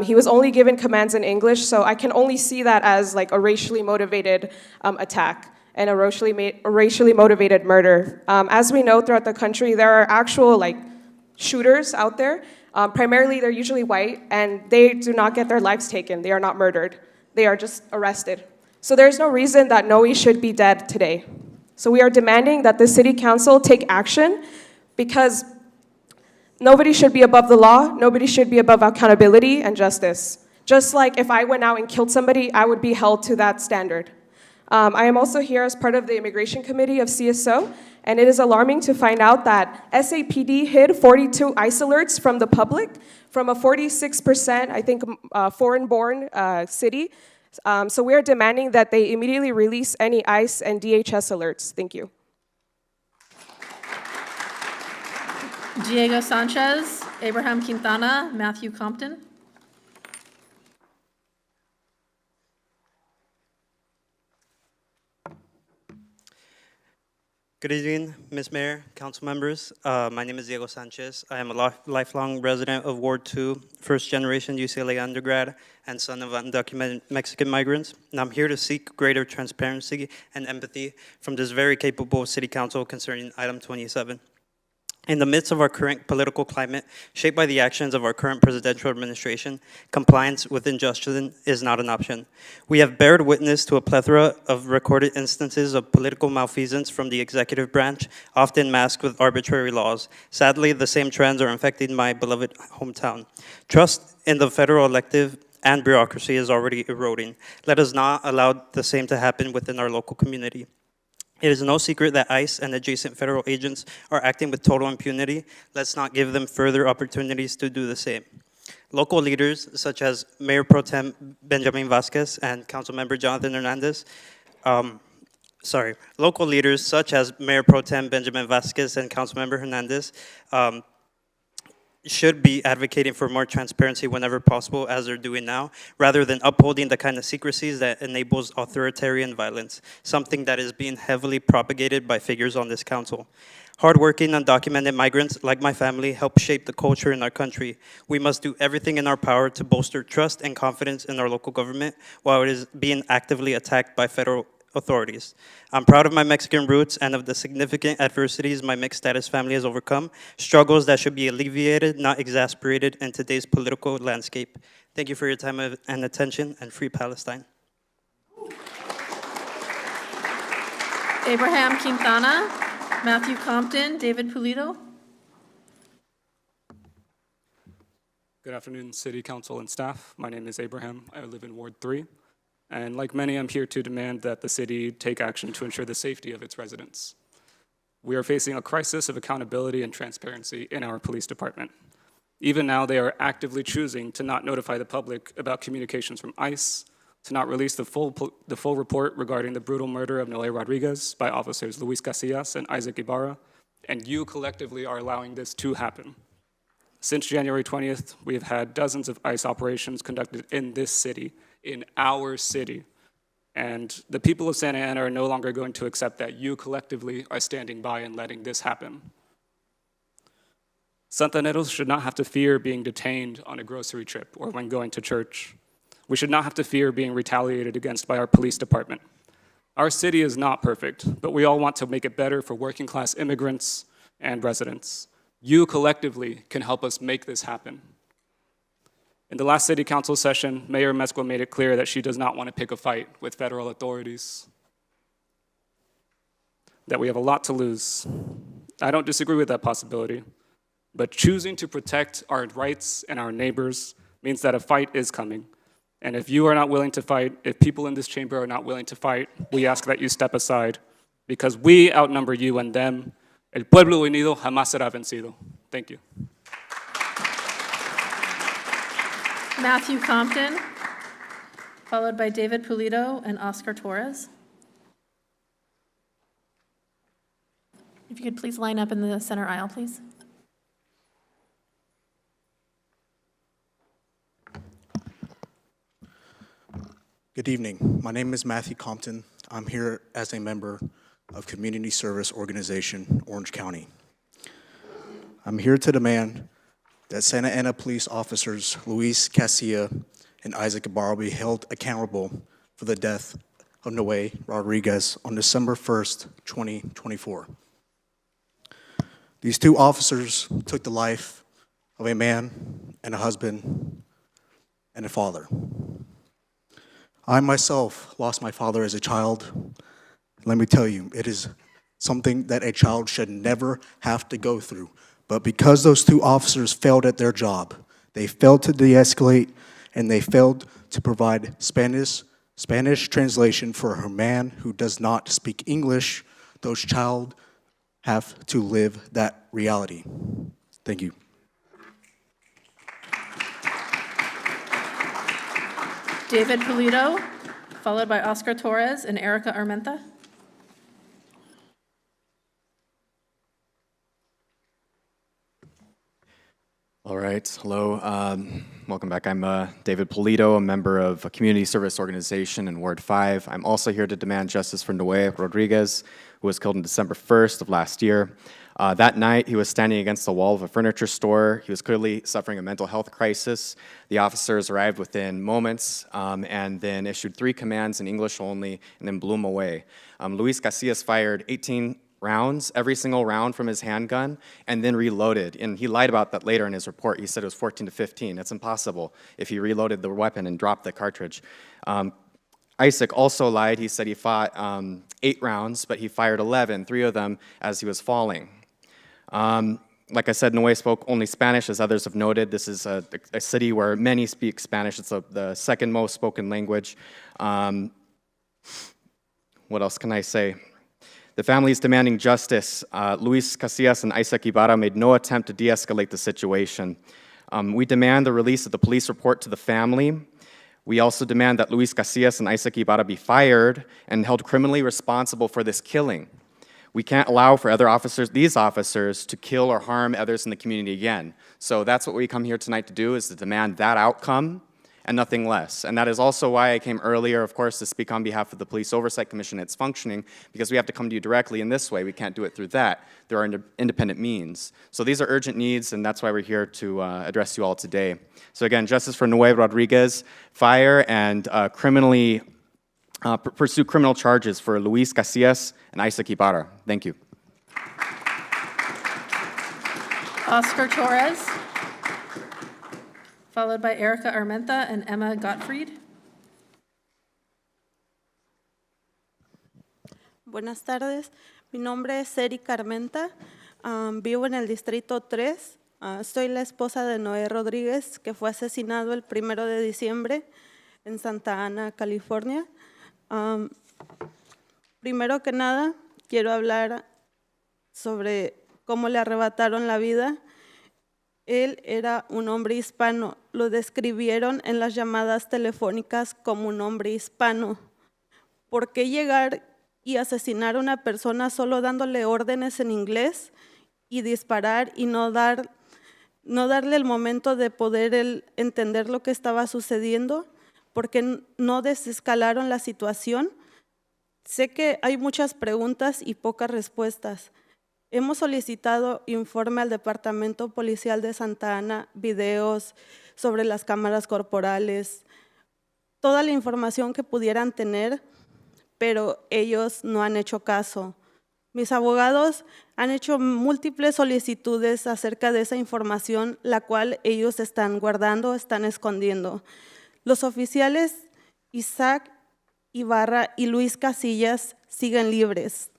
He was only given commands in English, so I can only see that as like a racially motivated attack and a racially motivated murder. As we know throughout the country, there are actual like shooters out there. Primarily, they're usually white, and they do not get their lives taken. They are not murdered. They are just arrested. So there's no reason that Noe should be dead today. So we are demanding that the City Council take action because nobody should be above the law. Nobody should be above accountability and justice. Just like if I went out and killed somebody, I would be held to that standard. I am also here as part of the Immigration Committee of CSO, and it is alarming to find out that SAPD hid 42 ICE alerts from the public from a 46%, I think, foreign-born city. So we are demanding that they immediately release any ICE and DHS alerts. Thank you. Diego Sanchez, Abraham Quintana, Matthew Compton. Good evening, Ms. Mayor, council members. My name is Diego Sanchez. I am a lifelong resident of Ward 2, first generation UCLA undergrad, and son of undocumented Mexican migrants. And I'm here to seek greater transparency and empathy from this very capable city council concerning item 27. In the midst of our current political climate, shaped by the actions of our current presidential administration, compliance with injustice is not an option. We have bared witness to a plethora of recorded instances of political malfeasance from the executive branch, often masked with arbitrary laws. Sadly, the same trends are infecting my beloved hometown. Trust in the federal elective and bureaucracy is already eroding. Let us not allow the same to happen within our local community. It is no secret that ICE and adjacent federal agents are acting with total impunity. Let's not give them further opportunities to do the same. Local leaders, such as Mayor Pro Tem Benjamin Vasquez and Councilmember Jonathan Hernandez, local leaders such as Mayor Pro Tem Benjamin Vasquez and Councilmember Hernandez should be advocating for more transparency whenever possible, as they're doing now, rather than upholding the kind of secrecies that enables authoritarian violence, something that is being heavily propagated by figures on this council. Hardworking, undocumented migrants, like my family, help shape the culture in our country. We must do everything in our power to bolster trust and confidence in our local government while it is being actively attacked by federal authorities. I'm proud of my Mexican roots and of the significant adversities my mixed status family has overcome, struggles that should be alleviated, not exasperated in today's political landscape. Thank you for your time and attention, and free Palestine. Abraham Quintana, Matthew Compton, David Pulido. Good afternoon, City Council and staff. My name is Abraham. I live in Ward 3. And like many, I'm here to demand that the city take action to ensure the safety of its residents. We are facing a crisis of accountability and transparency in our police department. Even now, they are actively choosing to not notify the public about communications from ICE, to not release the full report regarding the brutal murder of Noe Rodriguez by officers Luis Casillas and Isaac Ibarra, and you collectively are allowing this to happen. Since January 20th, we have had dozens of ICE operations conducted in this city, in our city. And the people of Santa Ana are no longer going to accept that you collectively are standing by and letting this happen. Santaneros should not have to fear being detained on a grocery trip or when going to church. We should not have to fear being retaliated against by our police department. Our city is not perfect, but we all want to make it better for working class immigrants and residents. You collectively can help us make this happen. In the last city council session, Mayor Mezcua made it clear that she does not want to pick a fight with federal authorities, that we have a lot to lose. I don't disagree with that possibility, but choosing to protect our rights and our neighbors means that a fight is coming. And if you are not willing to fight, if people in this chamber are not willing to fight, we ask that you step aside, because we outnumber you and them. El pueblo unido jamás será vencido. Thank you. Matthew Compton, followed by David Pulido and Oscar Torres. If you could please line up in the center aisle, please. Good evening. My name is Matthew Compton. I'm here as a member of Community Service Organization, Orange County. I'm here to demand that Santa Ana police officers Luis Casilla and Isaac Ibarra be held accountable for the death of Noe Rodriguez on December 1st, 2024. These two officers took the life of a man and a husband and a father. I myself lost my father as a child. Let me tell you, it is something that a child should never have to go through. But because those two officers failed at their job, they failed to de-escalate and they failed to provide Spanish translation for a man who does not speak English, those child have to live that reality. Thank you. David Polito, followed by Oscar Torres and Erica Armenta. All right, hello, welcome back. I'm David Polito, a member of a community service organization in Ward 5. I'm also here to demand justice for Noe Rodriguez, who was killed on December 1st of last year. That night, he was standing against the wall of a furniture store. He was clearly suffering a mental health crisis. The officers arrived within moments and then issued 3 commands in English only and then blew him away. Luis Casillas fired 18 rounds, every single round from his handgun, and then reloaded. And he lied about that later in his report. He said it was 14 to 15. It's impossible if he reloaded the weapon and dropped the cartridge. Isaac also lied. He said he fought 8 rounds, but he fired 11, 3 of them as he was falling. Like I said, Noe spoke only Spanish, as others have noted. This is a city where many speak Spanish. It's the second most spoken language. What else can I say? The family is demanding justice. Luis Casillas and Isaac Ibarra made no attempt to de-escalate the situation. We demand the release of the police report to the family. We also demand that Luis Casillas and Isaac Ibarra be fired and held criminally responsible for this killing. We can't allow for these officers to kill or harm others in the community again. So that's what we come here tonight to do, is to demand that outcome and nothing less. And that is also why I came earlier, of course, to speak on behalf of the Police Oversight Commission and its functioning, because we have to come to you directly in this way. We can't do it through that. There are independent means. So these are urgent needs, and that's why we're here to address you all today. So again, justice for Noe Rodriguez, fire and criminally pursue criminal charges for Luis Casillas and Isaac Ibarra. Thank you. Oscar Torres, followed by Erica Armenta and Emma Gottfried. Buenas tardes, mi nombre es Erika Armenta, vivo en el Distrito 3, soy la esposa de Noé Rodríguez, que fue asesinado el 1 de diciembre en Santa Ana, California. Primero que nada, quiero hablar sobre cómo le arrebataron la vida. Él era un hombre hispano, lo describieron en las llamadas telefónicas como un hombre hispano. ¿Por qué llegar y asesinar a una persona solo dándole órdenes en inglés y disparar y no darle el momento de poder entender lo que estaba sucediendo? ¿Por qué no desescalaron la situación? Sé que hay muchas preguntas y pocas respuestas. Hemos solicitado informe al Departamento Policial de Santa Ana, videos sobre las cámaras corporales, toda la información que pudieran tener, pero ellos no han hecho caso. Mis abogados han hecho múltiples solicitudes acerca de esa información, la cual ellos están guardando, están escondiendo. Los oficiales Isaac Ibarra y Luis Casillas siguen libres.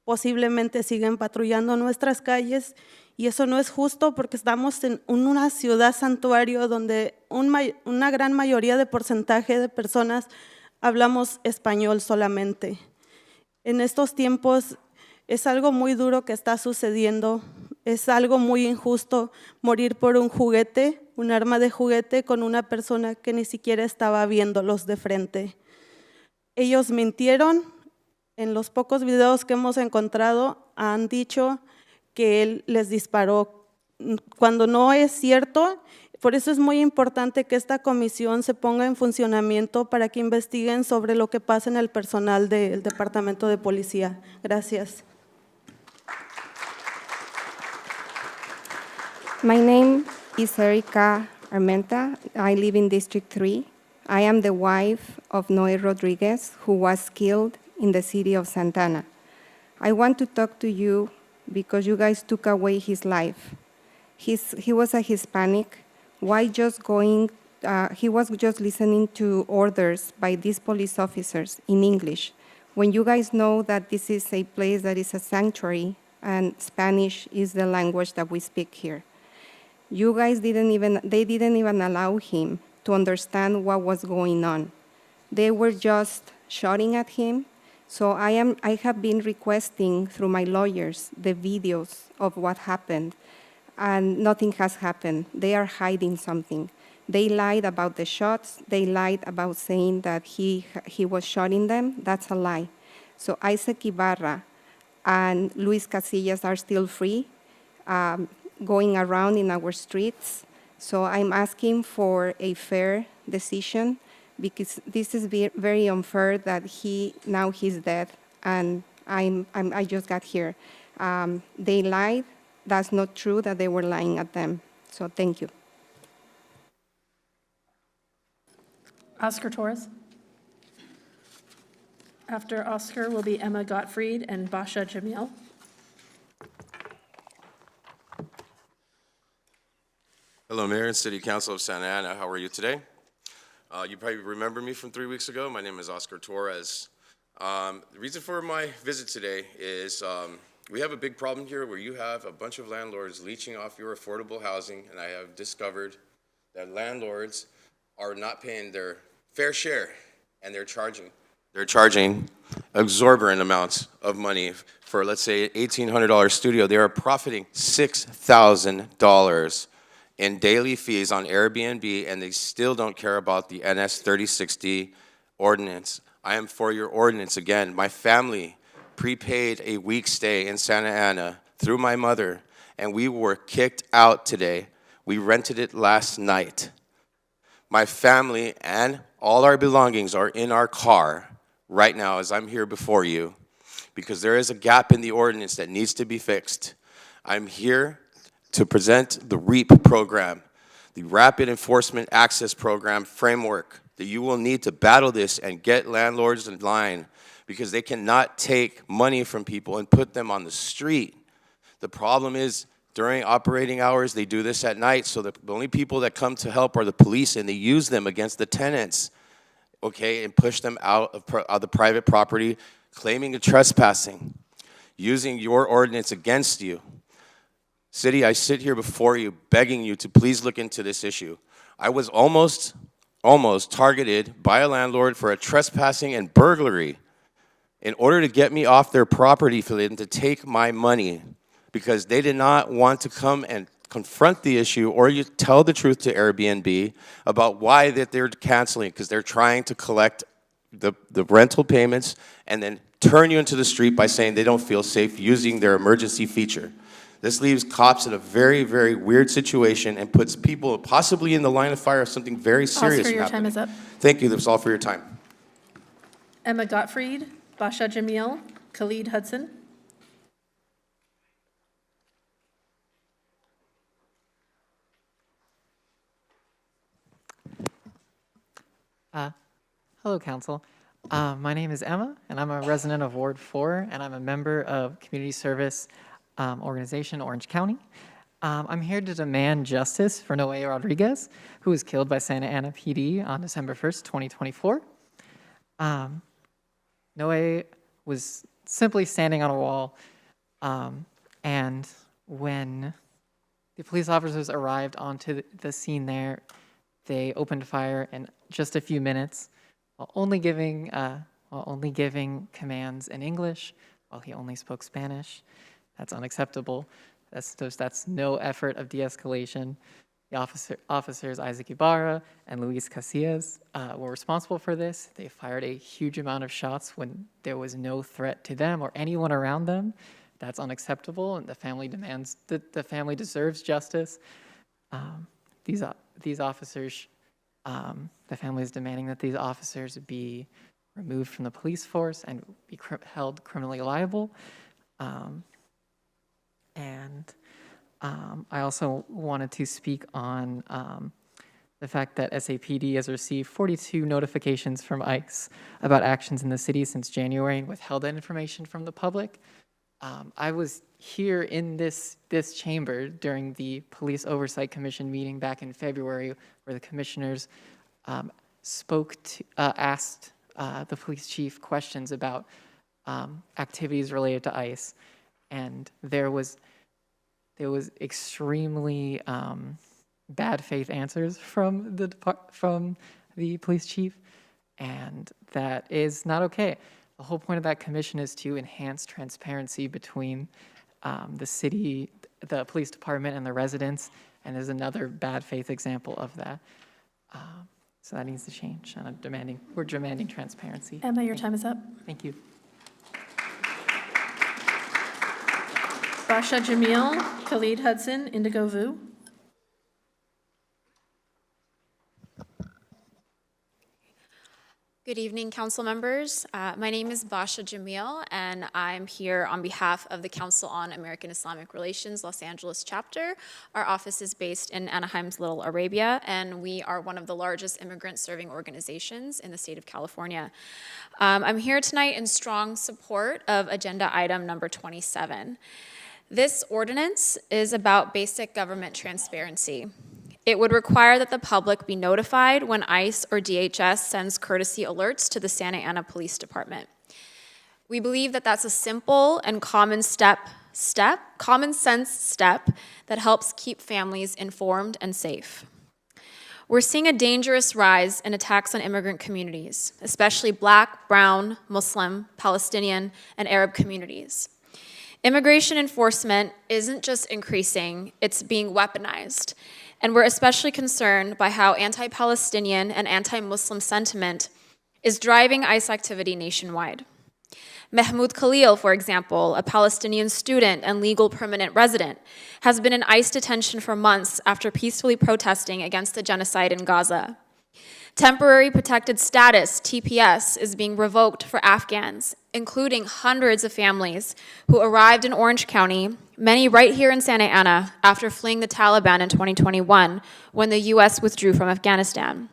Posiblemente siguen patrullando nuestras calles y eso no es justo porque estamos en una ciudad santuario donde una gran mayoría de porcentaje de personas hablamos español solamente. En estos tiempos es algo muy duro que está sucediendo, es algo muy injusto morir por un juguete, un arma de juguete con una persona que ni siquiera estaba viéndolos de frente. Ellos mintieron. En los pocos videos que hemos encontrado han dicho que él les disparó, cuando no es cierto. Por eso es muy importante que esta comisión se ponga en funcionamiento para que investiguen sobre lo que pasa en el personal del Departamento de Policía. Gracias. My name is Erica Armenta. I live in District 3. I am the wife of Noe Rodriguez, who was killed in the city of Santana. I want to talk to you because you guys took away his life. He was a Hispanic. Why just going, he was just listening to orders by these police officers in English. When you guys know that this is a place that is a sanctuary and Spanish is the language that we speak here. You guys they didn't even allow him to understand what was going on. They were just shouting at him. So I have been requesting through my lawyers the videos of what happened, and nothing has happened. They are hiding something. They lied about the shots. They lied about saying that he was shooting them. That's a lie. So Isaac Ibarra and Luis Casillas are still free, going around in our streets. So I'm asking for a fair decision, because this is very unfair that now he's dead, and I just got here. They lied. That's not true that they were lying at them. So thank you. Oscar Torres. After Oscar will be Emma Gottfried and Basha Jamil. Hello, Mayor and City Council of Santa Ana. How are you today? You probably remember me from 3 weeks ago. My name is Oscar Torres. The reason for my visit today is we have a big problem here where you have a bunch of landlords leeching off your affordable housing, and I have discovered that landlords are not paying their fair share, and they're charging exorbitant amounts of money for, let's say, $1,800 studio. They are profiting $6,000 in daily fees on Airbnb, and they still don't care about the NS 3060 ordinance. I am for your ordinance again. My family prepaid a week stay in Santa Ana through my mother, and we were kicked out today. We rented it last night. My family and all our belongings are in our car right now as I'm here before you, because there is a gap in the ordinance that needs to be fixed. I'm here to present the REAP program, the Rapid Enforcement Access Program framework that you will need to battle this and get landlords in line, because they cannot take money from people and put them on the street. The problem is during operating hours, they do this at night, so the only people that come to help are the police, and they use them against the tenants, okay, and push them out of the private property, claiming a trespassing, using your ordinance against you. City, I sit here before you begging you to please look into this issue. I was almost targeted by a landlord for a trespassing and burglary in order to get me off their property for them to take my money, because they did not want to come and confront the issue or you tell the truth to Airbnb about why that they're canceling, because they're trying to collect the rental payments and then turn you into the street by saying they don't feel safe using their emergency feature. This leaves cops in a very, very weird situation and puts people possibly in the line of fire of something very serious Oscar, your happening. time is up. Thank you. That's all for your time. Emma Gottfried, Basha Jamil, Khalid Hudson. Hello, Council. My name is Emma, and I'm a resident of Ward 4, and I'm a member of community service organization Orange County. I'm here to demand justice for Noe Rodriguez, who was killed by Santa Ana PD on December 1st, 2024. Noe was simply standing on a wall, and when the police officers arrived onto the scene there, they opened fire in just a few minutes, while only giving commands in English, while he only spoke Spanish. That's unacceptable. That's no effort of de-escalation. The officers Isaac Ibarra and Luis Casillas were responsible for this. They fired a huge amount of shots when there was no threat to them or anyone around them. That's unacceptable, and the family deserves justice. These officers, the family is demanding that these officers be removed from the police force and be held criminally liable. I also wanted to speak on the fact that SAPD has received 42 notifications from ICE about actions in the city since January and withheld that information from the public. I was here in this chamber during the Police Oversight Commission meeting back in February, where the commissioners asked the police chief questions about activities related to ICE, and there was extremely bad faith answers from the police chief, and that is not okay. The whole point of that commission is to enhance transparency between the city, the police department, and the residents, and there's another bad faith example of that. So that needs to change, and we're demanding transparency. Emma, your time is up. Thank you. Basha Jamil, Khalid Hudson, Indigo Vu. Good evening, council members. My name is Basha Jamil, and I'm here on behalf of the Council on American Islamic Relations Los Angeles chapter. Our office is based in Anaheim's Little Arabia, and we are one of the largest immigrant-serving organizations in the state of California. I'm here tonight in strong support of agenda item number 27. This ordinance is about basic government transparency. It would require that the public be notified when ICE or DHS sends courtesy alerts to the Santa Ana Police Department. We believe that that's a simple and common sense step that helps keep families informed and safe. We're seeing a dangerous rise in attacks on immigrant communities, especially Black, Brown, Muslim, Palestinian, and Arab communities. Immigration enforcement isn't just increasing, it's being weaponized. And we're especially concerned by how anti-Palestinian and anti-Muslim sentiment is driving ICE activity nationwide. Mahmoud Khalil, for example, a Palestinian student and legal permanent resident, has been in ICE detention for months after peacefully protesting against the genocide in Gaza. Temporary protected status, TPS, is being revoked for Afghans, including hundreds of families who arrived in Orange County, many right here in Santa Ana, after fleeing the Taliban in 2021 when the US withdrew from Afghanistan.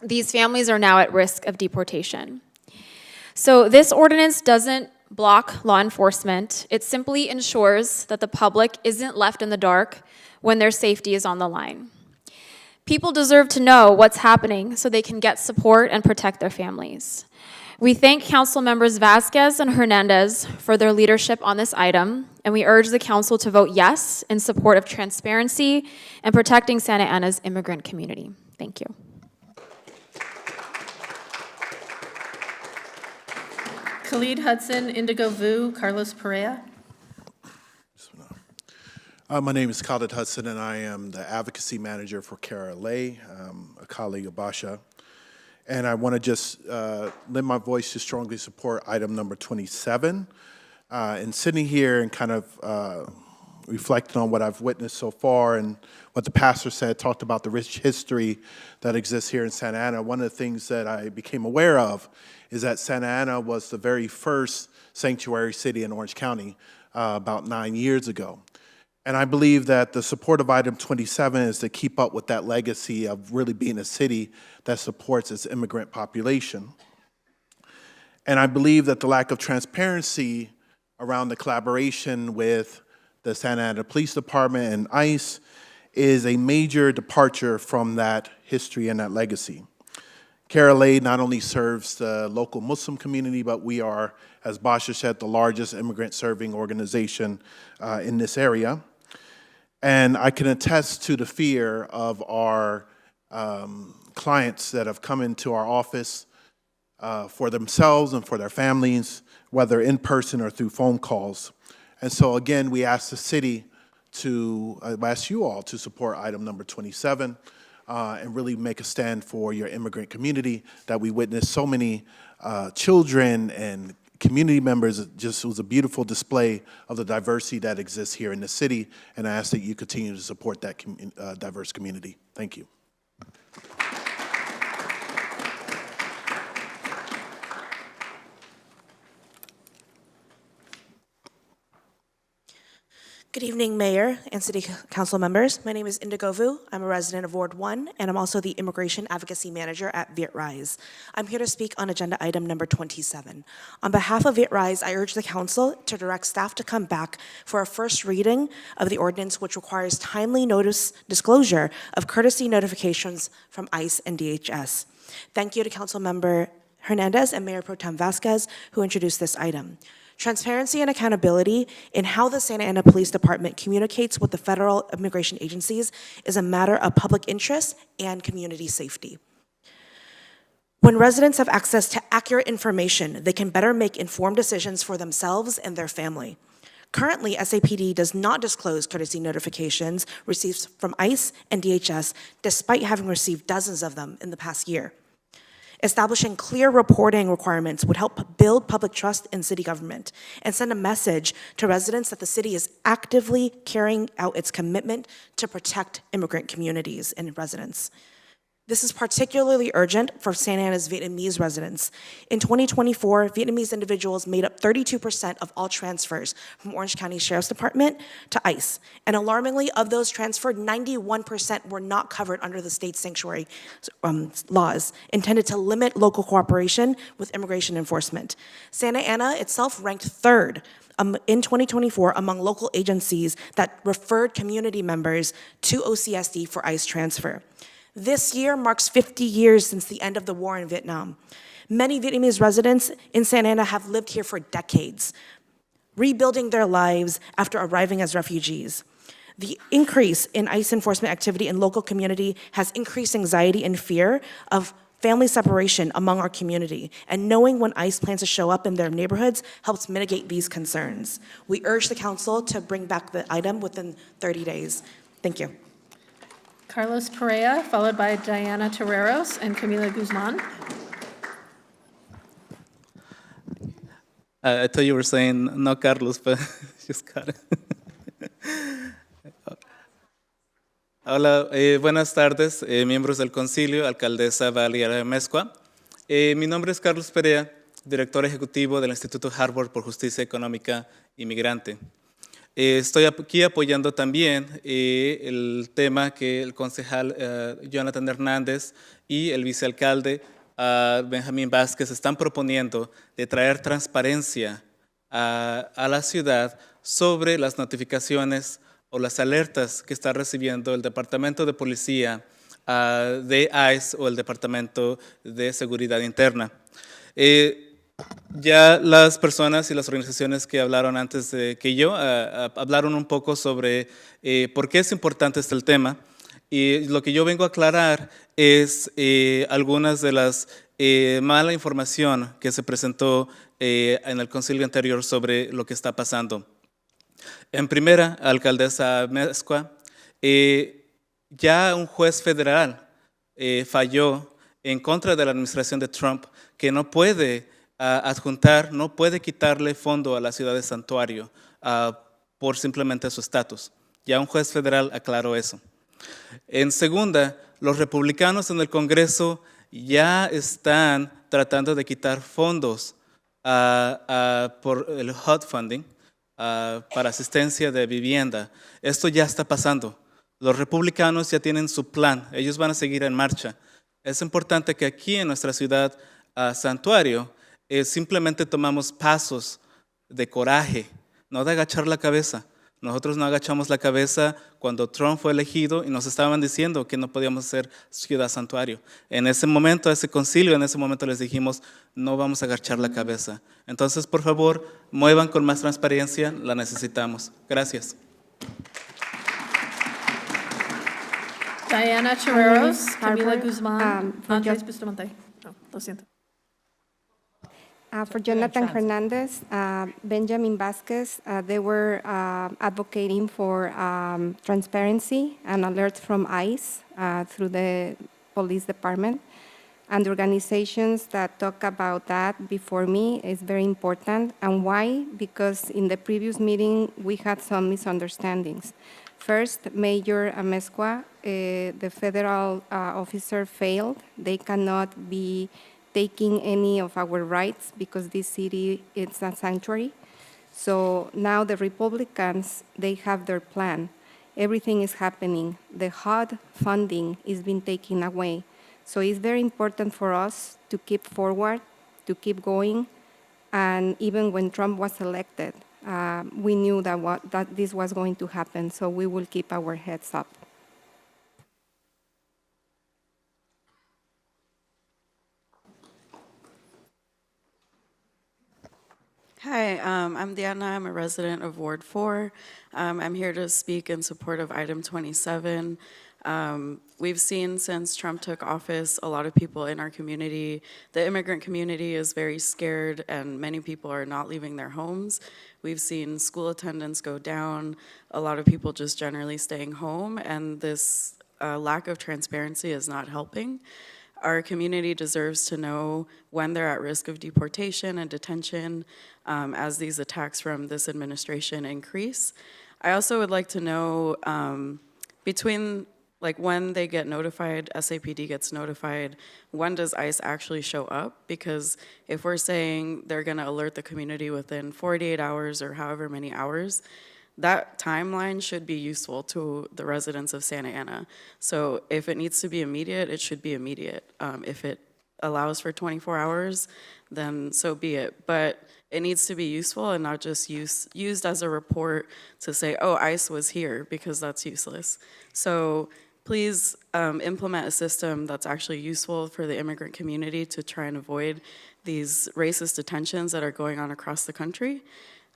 These families are now at risk of deportation. So this ordinance doesn't block law enforcement. It simply ensures that the public isn't left in the dark when their safety is on the line. People deserve to know what's happening so they can get support and protect their families. We thank Council members Vasquez and Hernandez for their leadership on this item, and we urge the Council to vote yes in support of transparency and protecting Santa Ana's immigrant community. Thank you. Khalid Hudson, Indigo Vu, Carlos Perea. My name is Khalid Hudson, and I am the advocacy manager for Kara Lay, a colleague of Basha. And I want to just lend my voice to strongly support item number 27. And sitting here and kind of reflecting on what I've witnessed so far and what the pastor said, talked about the rich history that exists here in Santa Ana, one of the things that I became aware of is that Santa Ana was the very first sanctuary city in Orange County about 9 years ago. And I believe that the support of item 27 is to keep up with that legacy of really being a city that supports its immigrant population. And I believe that the lack of transparency around the collaboration with the Santa Ana Police Department and ICE is a major departure from that history and that legacy. Kara-Lay not only serves the local Muslim community, but we are, as Basha said, the largest immigrant-serving organization in this area. And I can attest to the fear of our clients that have come into our office for themselves and for their families, whether in person or through phone calls. And so again, we ask the city to, I ask you all to support item number 27 and really make a stand for your immigrant community that we witnessed so many children and community members. It was a beautiful display of the diversity that exists here in the city, and I ask that you continue to support that diverse community. Thank you. Good evening, Mayor and City Council members. My name is Indigo Vu. I'm a resident of Ward 1, and I'm also the Immigration Advocacy Manager at VITRISE. I'm here to speak on agenda item number 27. On behalf of VITRISE, I urge the Council to direct staff to come back for a first reading of the ordinance, which requires timely notice disclosure of courtesy notifications from ICE and DHS. Thank you to Councilmember Hernandez and Mayor Pro Tem Vasquez, who introduced this item. Transparency and accountability in how the Santa Ana Police Department communicates with the federal immigration agencies is a matter of public interest and community safety. When residents have access to accurate information, they can better make informed decisions for themselves and their family. Currently, SAPD does not disclose courtesy notifications received from ICE and DHS, despite having received dozens of them in the past year. Establishing clear reporting requirements would help build public trust in city government and send a message to residents that the city is actively carrying out its commitment to protect immigrant communities and residents. This is particularly urgent for Santa Ana's Vietnamese residents. In 2024, Vietnamese individuals made up 32% of all transfers from Orange County Sheriff's Department to ICE. And alarmingly, of those transferred, 91% were not covered under the state sanctuary laws intended to limit local cooperation with immigration enforcement. Santa Ana itself ranked third in 2024 among local agencies that referred community members to OCSD for ICE transfer. This year marks 50 years since the end of the war in Vietnam. Many Vietnamese residents in Santa Ana have lived here for decades, rebuilding their lives after arriving as refugees. The increase in ICE enforcement activity in local community has increased anxiety and fear of family separation among our community, and knowing when ICE plans to show up in their neighborhoods helps mitigate these concerns. We urge the council to bring back the item within 30 days. Thank you. Carlos Perea, followed by Diana Terreros and Camila Guzman. I thought you were saying no Carlos, but just got it. Hola, buenas tardes, miembros del concilio, alcaldesa Valeria Mezcua. Mi nombre es Carlos Perea, director ejecutivo del Instituto Harvard por Justicia Económica y Migrante. Estoy aquí apoyando también el tema que el concejal Jonathan Hernández y el vicealcalde Benjamín Vázquez están proponiendo de traer transparencia a la ciudad sobre las notificaciones o las alertas que está recibiendo el Departamento de Policía de ICE o el Departamento de Seguridad Interna. Ya las personas y las organizaciones que hablaron antes de que yo hablaron un poco sobre por qué es importante el tema, y lo que yo vengo a aclarar es algunas de las mala información que se presentó en el concilio anterior sobre lo que está pasando. En primera, alcaldesa Mezcua, ya un juez federal falló en contra de la administración de Trump que no puede adjuntar, no puede quitarle fondo a la ciudad de Santuario por simplemente su estatus. Ya un juez federal aclaró eso. En segunda, los republicanos en el Congreso ya están tratando de quitar fondos por el HUD funding para asistencia de vivienda. Esto ya está pasando. Los republicanos ya tienen su plan. Ellos van a seguir en marcha. Es importante que aquí en nuestra ciudad, Santuario, simplemente tomamos pasos de coraje, no de agachar la cabeza. Nosotros no agachamos la cabeza cuando Trump fue elegido y nos estaban diciendo que no podíamos ser ciudad santuario. En ese momento, ese concilio, en ese momento les dijimos, no vamos a agachar la cabeza. Entonces, por favor, muevan con más transparencia, la necesitamos. Gracias. Diana Terreros, Camila Guzman, Andres Bustamante. No, lo siento. For Jonathan Hernandez, Benjamin Vasquez, they were advocating for transparency and alerts from ICE through the police department. And the organizations that talk about that before me is very important. And why? Because in the previous meeting, we had some misunderstandings. First, Mayor Amezcua, the federal officer failed. They cannot be taking any of our rights because this city is a sanctuary. So now the Republicans, they have their plan. Everything is happening. The HUD funding is being taken away. So it's very important for us to keep forward, to keep going. And even when Trump was elected, we knew that this was going to happen. So we will keep our heads up. Hi, I'm Diana. I'm a resident of Ward 4. I'm here to speak in support of item 27. We've seen since Trump took office, a lot of people in our community, the immigrant community is very scared and many people are not leaving their homes. We've seen school attendance go down, a lot of people just generally staying home, and this lack of transparency is not helping. Our community deserves to know when they're at risk of deportation and detention as these attacks from this administration increase. I also would like to know between when they get notified, SAPD gets notified, when does ICE actually show up? Because if we're saying they're gonna alert the community within 48 hours or however many hours, that timeline should be useful to the residents of Santa Ana. So if it needs to be immediate, it should be immediate. If it allows for 24 hours, then so be it. But it needs to be useful and not just used as a report to say, oh, ICE was here, because that's useless. So please implement a system that's actually useful for the immigrant community to try and avoid these racist detentions that are going on across the country.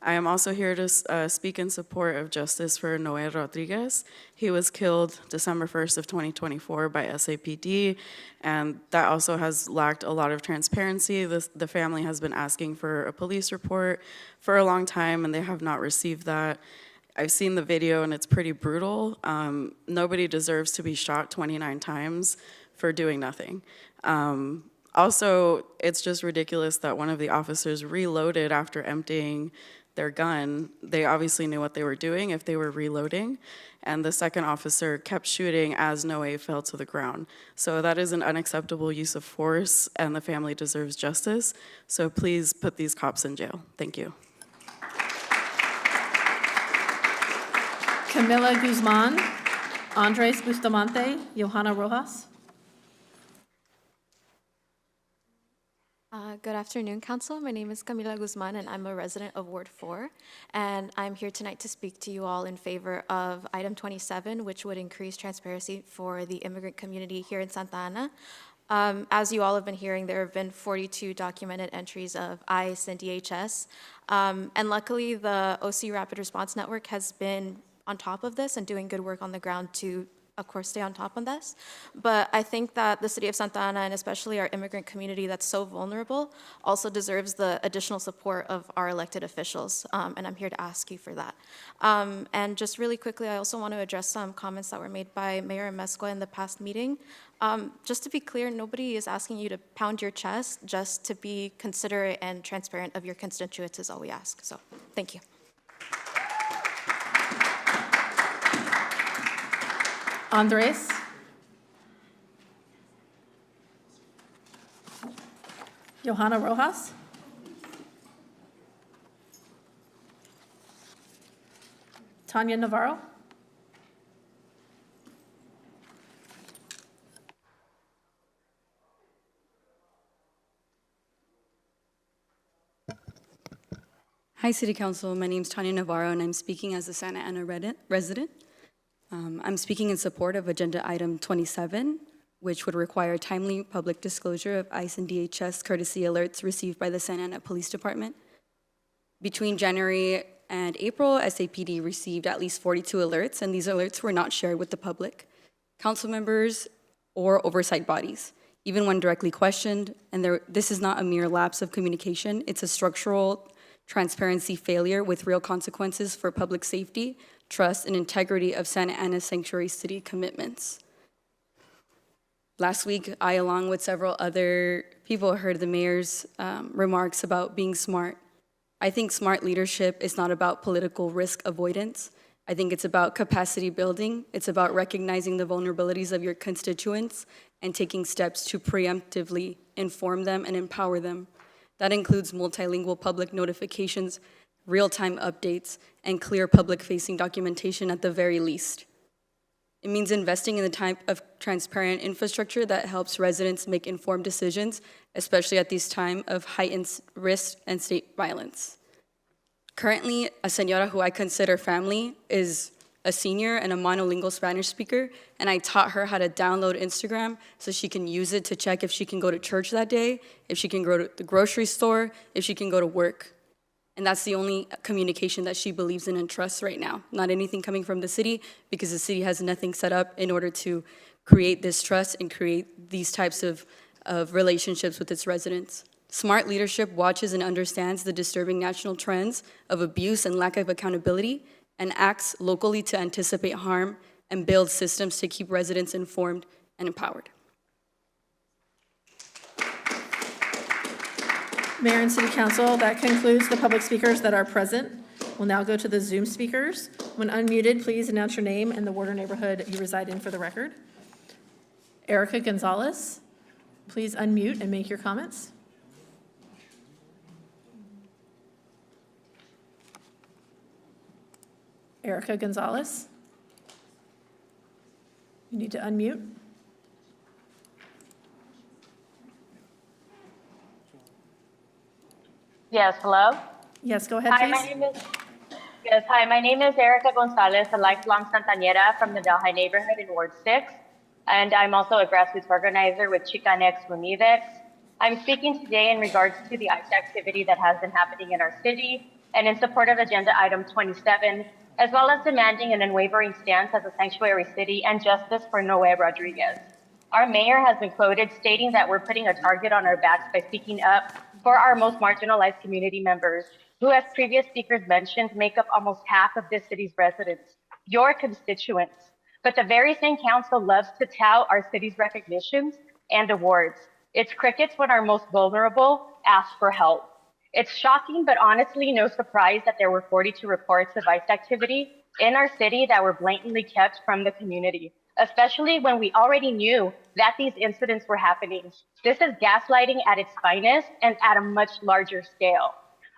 I am also here to speak in support of justice for Noé Rodriguez. He was killed December 1st of 2024 by SAPD, and that also has lacked a lot of transparency. The family has been asking for a police report for a long time, and they have not received that. I've seen the video, and it's pretty brutal. Nobody deserves to be shot 29 times for doing nothing. Also, it's just ridiculous that one of the officers reloaded after emptying their gun. They obviously knew what they were doing if they were reloading, and the second officer kept shooting as Noé fell to the ground. So that is an unacceptable use of force, and the family deserves justice. So please put these cops in jail. Thank you. Camila Guzman, Andres Bustamante, Johanna Rojas. Good afternoon, Council. My name is Camila Guzman, and I'm a resident of Ward 4. And I'm here tonight to speak to you all in favor of item 27, which would increase transparency for the immigrant community here in Santa Ana. As you all have been hearing, there have been 42 documented entries of ICE and DHS. And luckily, the OC Rapid Response Network has been on top of this and doing good work on the ground to, of course, stay on top of this. But I think that the city of Santa Ana, and especially our immigrant community that's so vulnerable, also deserves the additional support of our elected officials, and I'm here to ask you for that. And just really quickly, I also want to address some comments that were made by Mayor Amezcua in the past meeting. Just to be clear, nobody is asking you to pound your chest, just to be considerate and transparent of your constituents is all we ask. So, thank you. Andres. Johanna Rojas. Tanya Navarro. Hi, City Council. My name is Tanya Navarro, and I'm speaking as a Santa Ana resident. I'm speaking in support of Agenda Item 27, which would require timely public disclosure of ICE and DHS courtesy alerts received by the Santa Ana Police Department. Between January and April, SAPD received at least 42 alerts, and these alerts were not shared with the public, council members, or oversight bodies, even when directly questioned. And this is not a mere lapse of communication. It's a structural transparency failure with real consequences for public safety, trust, and integrity of Santa Ana Sanctuary City commitments. Last week, I, along with several other people, heard the mayor's remarks about being smart. I think smart leadership is not about political risk avoidance. I think it's about capacity building. It's about recognizing the vulnerabilities of your constituents and taking steps to preemptively inform them and empower them. That includes multilingual public notifications, real-time updates, and clear public-facing documentation at the very least. It means investing in the type of transparent infrastructure that helps residents make informed decisions, especially at this time of heightened risk and state violence. Currently, a señora who I consider family is a senior and a monolingual Spanish speaker, and I taught her how to download Instagram so she can use it to check if she can go to church that day, if she can go to the grocery store, if she can go to work. And that's the only communication that she believes in and trusts right now. Not anything coming from the city, because the city has nothing set up in order to create this trust and create these types of relationships with its residents. Smart leadership watches and understands the disturbing national trends of abuse and lack of accountability and acts locally to anticipate harm and build systems to keep residents informed and empowered. Mayor and City Council, that concludes the public speakers that are present. We'll now go to the Zoom speakers. When unmuted, please announce your name and the ward or neighborhood you reside in for the record. Erica Gonzalez, please unmute and make your comments. Erica Gonzalez, you need to unmute. Yes, hello? Yes, go ahead, please. Hi, my name is Erica Gonzalez, a lifelong Santanera from the Delhi neighborhood in Ward 6, and I'm also a grassroots organizer with Chicanx Unidex. I'm speaking today in regards to the ICE activity that has been happening in our city, and in support of Agenda Item 27, as well as demanding an unwavering stance as a sanctuary city and justice for Noe Rodriguez. Our mayor has been quoted stating that we're putting a target on our backs by speaking up for our most marginalized community members, who, as previous speakers mentioned, make up almost half of this city's residents, your constituents. But the very same council loves to tout our city's recognitions and awards. It's crickets when our most vulnerable ask for help. It's shocking, but honestly no surprise that there were 42 reports of ICE activity in our city that were blatantly kept from the community, especially when we already knew that these incidents were happening. This is gaslighting at its finest and at a much larger scale.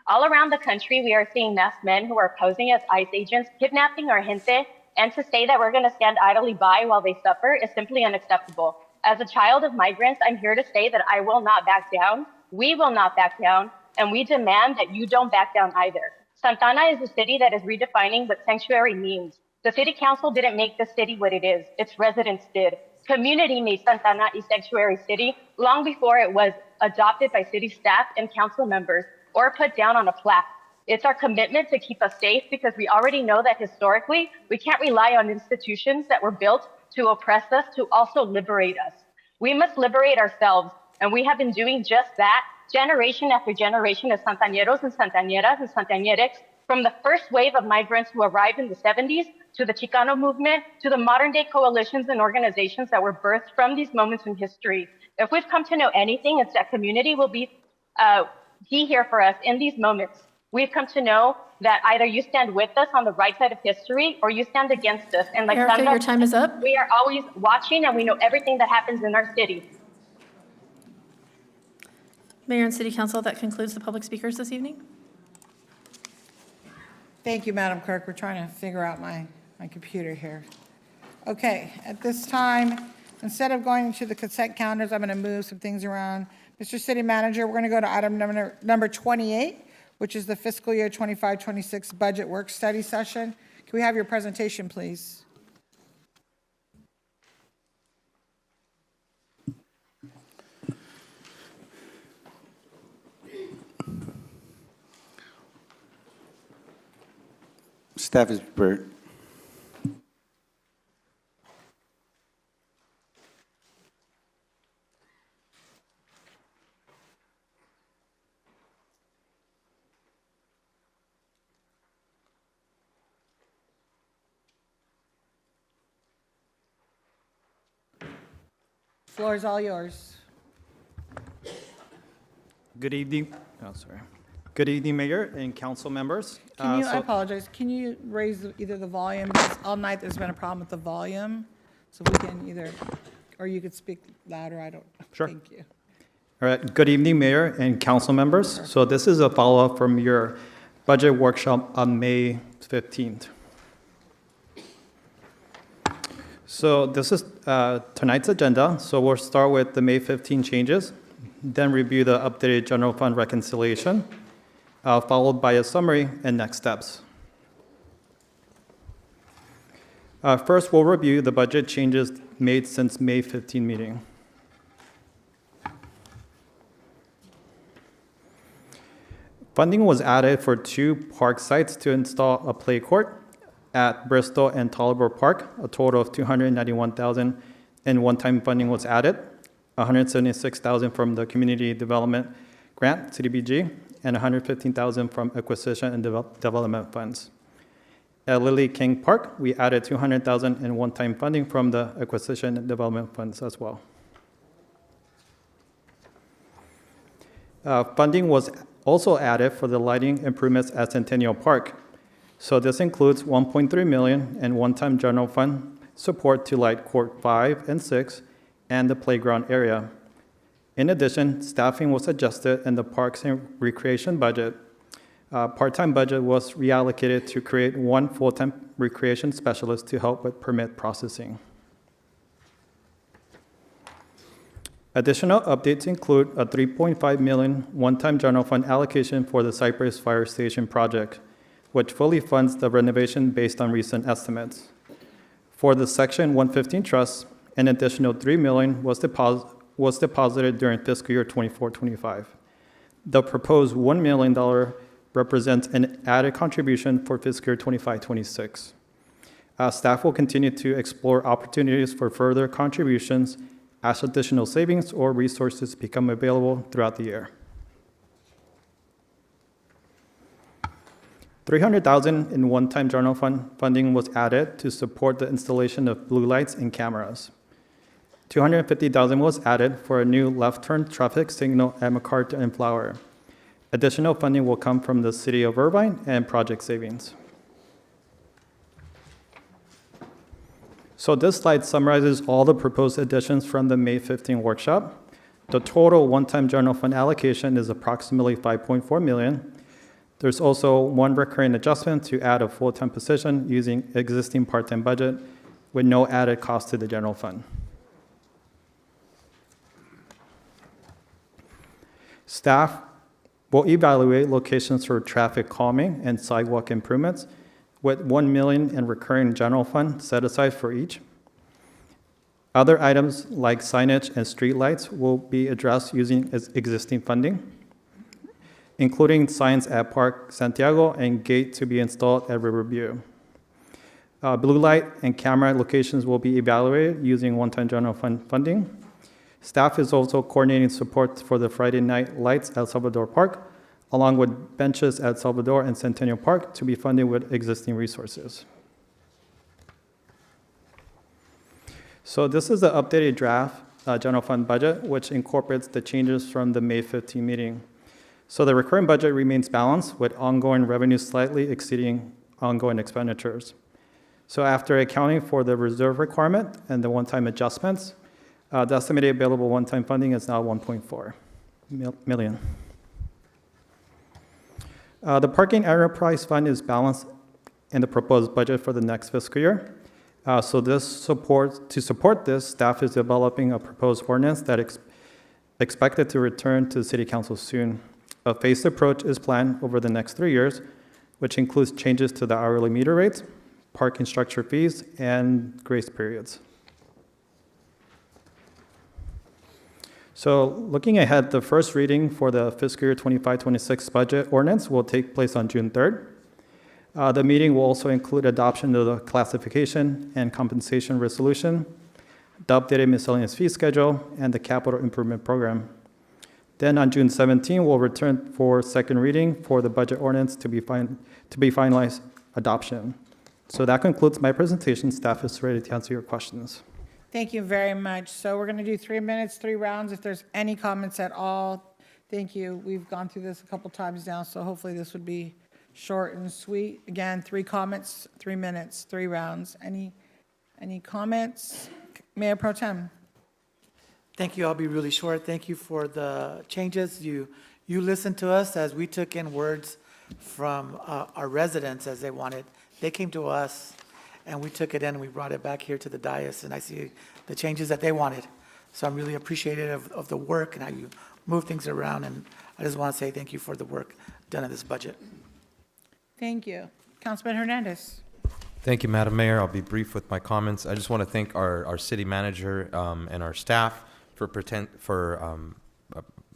All around the country, we are seeing masked men who are posing as ICE agents, kidnapping our gente, and to say that we're gonna stand idly by while they suffer is simply unacceptable. As a child of migrants, I'm here to say that I will not back down, we will not back down, and we demand that you don't back down either. Santana is a city that is redefining what sanctuary means. The city council didn't make the city what it is, its residents did. Community made Santana a sanctuary city long before it was adopted by city staff and council members or put down on a plaque. It's our commitment to keep us safe because we already know that historically, we can't rely on institutions that were built to oppress us to also liberate us. We must liberate ourselves, and we have been doing just that generation after generation of Santaneros and Santaneras and Santanerex, from the first wave of migrants who arrived in the 70s to the Chicano movement, to the modern day coalitions and organizations that were birthed from these moments in history. If we've come to know anything, it's that community will be here for us in these moments. We've come to know that either you stand with us on the right side of history or you stand against us. And like Erica, Sandra, your time is up. We are always watching and we know everything that happens in our city. Mayor and City Council, that concludes the public speakers this evening. Thank you, Madam Clerk. We're trying to figure out my computer here. Okay, at this time, instead of going to the consent calendars, I'm going to move some things around. Mr. City Manager, we're going to go to item number 28, which is the fiscal year 25-26 budget work study session. Can we have your presentation, please? Staff is prepared. Floor is all yours. Good evening. Oh, sorry. Good evening, Mayor and council members. I apologize. Can you raise either the volume? Because all night there's been a problem with the volume. So we can either, or you could speak louder. I don't. Sure. Thank you. All right. Good evening, Mayor and council members. So this is a follow-up from your budget workshop on May 15th. So this is tonight's agenda. So we'll start with the May 15 changes, then review the updated general fund reconciliation, followed by a summary and next steps. First, we'll review the budget changes made since May 15 meeting. Funding was added for 2 park sites to install a play court at Bristol and Tolliver Park. A total of $291,000 in one-time funding was added, $176,000 from the Community Development Grant, CDBG, and $115,000 from Acquisition and Development Funds. At Lily King Park, we added $200,000 in one-time funding from the Acquisition and Development Funds as well. Funding was also added for the lighting improvements at Centennial Park. So this includes $1.3 million in one-time general fund support to light Court 5 and 6 and the playground area. In addition, staffing was adjusted in the Parks and Recreation budget. Part-time budget was reallocated to create 1 full-time recreation specialist to help with permit processing. Additional updates include a $3.5 million one-time general fund allocation for the Cypress Fire Station project, which fully funds the renovation based on recent estimates. For the Section 115 trust, an additional $3 million was deposited during fiscal year 24-25. The proposed $1 million represents an added contribution for fiscal year 25-26. Staff will continue to explore opportunities for further contributions as additional savings or resources become available throughout the year. $300,000 in one-time general fund funding was added to support the installation of blue lights and cameras. $250,000 was added for a new left-turn traffic signal at McCarter and Flower. Additional funding will come from the City of Irvine and project savings. So this slide summarizes all the proposed additions from the May 15 workshop. The total one-time general fund allocation is approximately $5.4 million. There's also 1 recurring adjustment to add a full-time position using existing part-time budget with no added cost to the general fund. Staff will evaluate locations for traffic calming and sidewalk improvements with $1 million in recurring general fund set aside for each. Other items like signage and streetlights will be addressed using existing funding, including signs at Park Santiago and gate to be installed at Riverview. Blue light and camera locations will be evaluated using one-time general fund funding. Staff is also coordinating support for the Friday night lights at Salvador Park, along with benches at Salvador and Centennial Park to be funded with existing resources. So this is the updated draft general fund budget, which incorporates the changes from the May 15 meeting. So the recurring budget remains balanced with ongoing revenues slightly exceeding ongoing expenditures. So after accounting for the reserve requirement and the one-time adjustments, the estimated available one-time funding is now $1.4 million. The parking enterprise fund is balanced in the proposed budget for the next fiscal year. To support this, staff is developing a proposed ordinance that is expected to return to the City Council soon. A phased approach is planned over the next 3 years, which includes changes to the hourly meter rates, parking structure fees, and grace periods. So looking ahead, the first reading for the fiscal year 25-26 budget ordinance will take place on June 3rd. The meeting will also include adoption of the classification and compensation resolution, the updated miscellaneous fee schedule, and the capital improvement program. Then on June 17, we'll return for second reading for the budget ordinance to be finalized adoption. So that concludes my presentation. Staff is ready to answer your questions. Thank you very much. So we're going to do 3 minutes, 3 rounds. If there's any comments at all, thank you. We've gone through this a couple times now, so hopefully this would be short and sweet. Again, 3 comments, 3 minutes, 3 rounds. Any comments? Mayor Pro Tem. Thank you. I'll be really short. Thank you for the changes. You listened to us as we took in words from our residents as they wanted. They came to us, and we took it in, and we brought it back here to the dais, and I see the changes that they wanted. So I'm really appreciative of the work and how you move things around, and I just want to say thank you for the work done in this budget. Thank you. Councilman Hernandez. Thank you, Madam Mayor. I'll be brief with my comments. I just want to thank our city manager and our staff for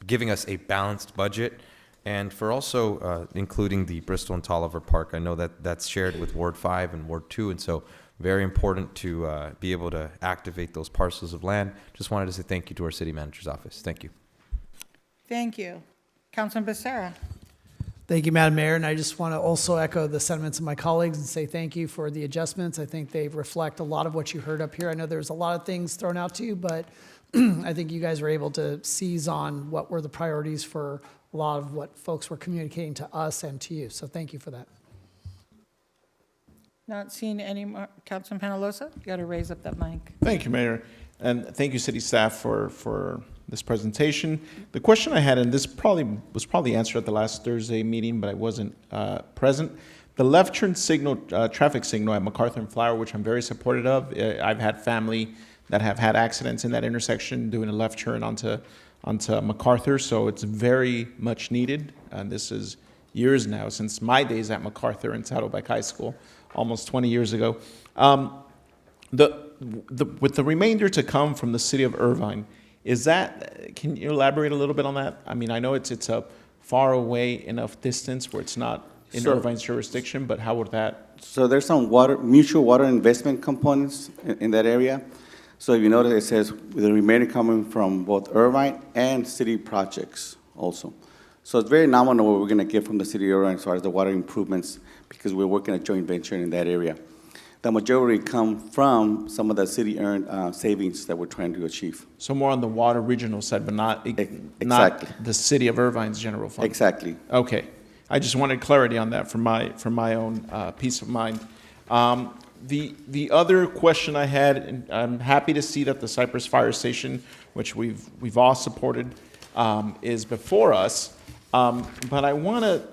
giving us a balanced budget and for also including the Bristol and Tolliver Park. I know that that's shared with Ward 5 and Ward 2, and so very important to be able to activate those parcels of land. Just wanted to say thank you to our city manager's office. Thank you. Thank you. Councilman Becerra. Thank you, Madam Mayor, and I just want to also echo the sentiments of my colleagues and say thank you for the adjustments. I think they reflect a lot of what you heard up here. I know there's a lot of things thrown out to you, but I think you guys were able to seize on what were the priorities for a lot of what folks were communicating to us and to you. So thank you for that. Not seeing any more. Councilman Penalosa, you got to raise up that mic. Thank you, Mayor. And thank you, city staff, for this presentation. The question I had, and this was probably answered at the last Thursday meeting, but I wasn't present. The left turn signal, traffic signal at MacArthur and Flower, which I'm very supportive of. I've had family that have had accidents in that intersection doing a left turn onto MacArthur, so it's very much needed. And this is years now, since my days at MacArthur and Saddleback High School, almost 20 years ago. With the remainder to come from the city of Irvine, can you elaborate a little bit on that? I mean, I know it's a far away enough distance where it's not in Irvine's jurisdiction, but how would that? So there's some mutual water investment components in that area. So if you notice, it says the remainder coming from both Irvine and city projects also. So it's very nominal what we're going to get from the city of Irvine as far as the water improvements, because we're working a joint venture in that area. The majority come from some of the city-earned savings that we're trying to achieve. So more on the water regional side, but not the city of Irvine's general fund. Exactly. Okay, I just wanted clarity on that for my own peace of mind. The other question I had, and I'm happy to see that the Cypress Fire Station, which we've all supported, is before us. But I want to,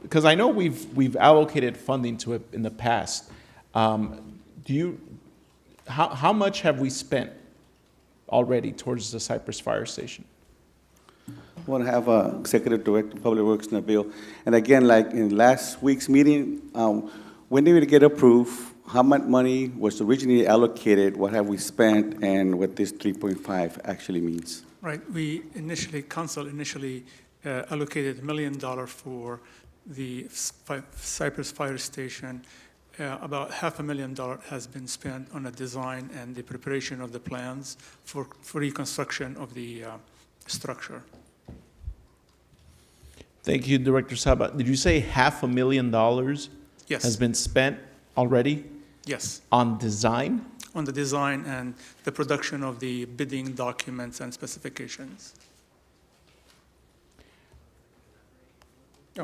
because I know we've allocated funding to it in the past. How much have we spent already towards the Cypress Fire Station? We want to have a executive director of public works in the bill. And again, like in last week's meeting, when did it get approved? How much money was originally allocated? What have we spent? And what this 3.5 actually means? Right. Council initially allocated $1 million for the Cypress Fire Station. About $500,000 has been spent on the design and the preparation of the plans for reconstruction of the structure. Thank you, Director Saba. Did you say $500,000 Yes. has been spent already? Yes. On design? On the design and the production of the bidding documents and specifications.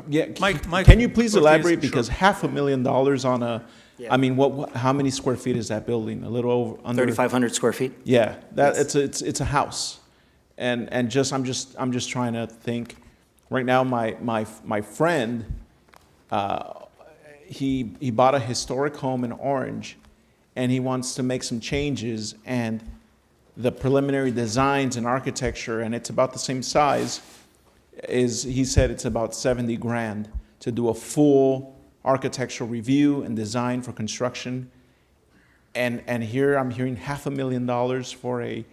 Yeah, Mike, can you please elaborate? sure. Because $500,000 on a, I mean, how many square feet is that building? A little over, under 3,500 square feet. Yeah, it's a house, and I'm just trying to think. Right now, my friend, he bought a historic home in Orange, and he wants to make some changes, and the preliminary designs and architecture, and it's about the same size. He said it's about $70,000 to do a full architectural review and design for construction, and here I'm hearing $500,000 for a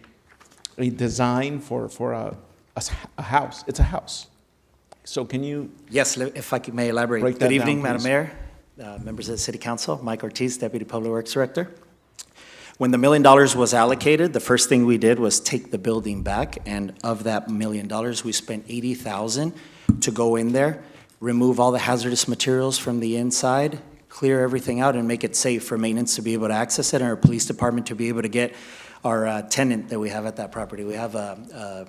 design for a house. It's a house. So can you? Yes, if I may elaborate. Good evening, Madam Mayor, members of the City Council. Mike Ortiz, Deputy Public Works Director. When the $1 million was allocated, the first thing we did was take the building back, and of that $1 million, we spent $80,000 to go in there, remove all the hazardous materials from the inside, clear everything out, and make it safe for maintenance to be able to access it, and our police department to be able to get our tenant that we have at that property. We have a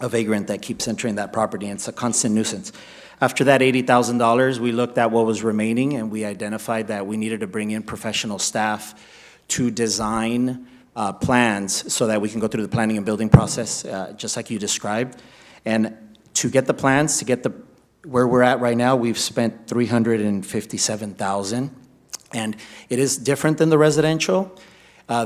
vagrant that keeps entering that property, and it's a constant nuisance. After that $80,000, we looked at what was remaining, and we identified that we needed to bring in professional staff to design plans so that we can go through the planning and building process, just like you described. And to get the plans, to get the where we're at right now, we've spent $357,000, and it is different than the residential.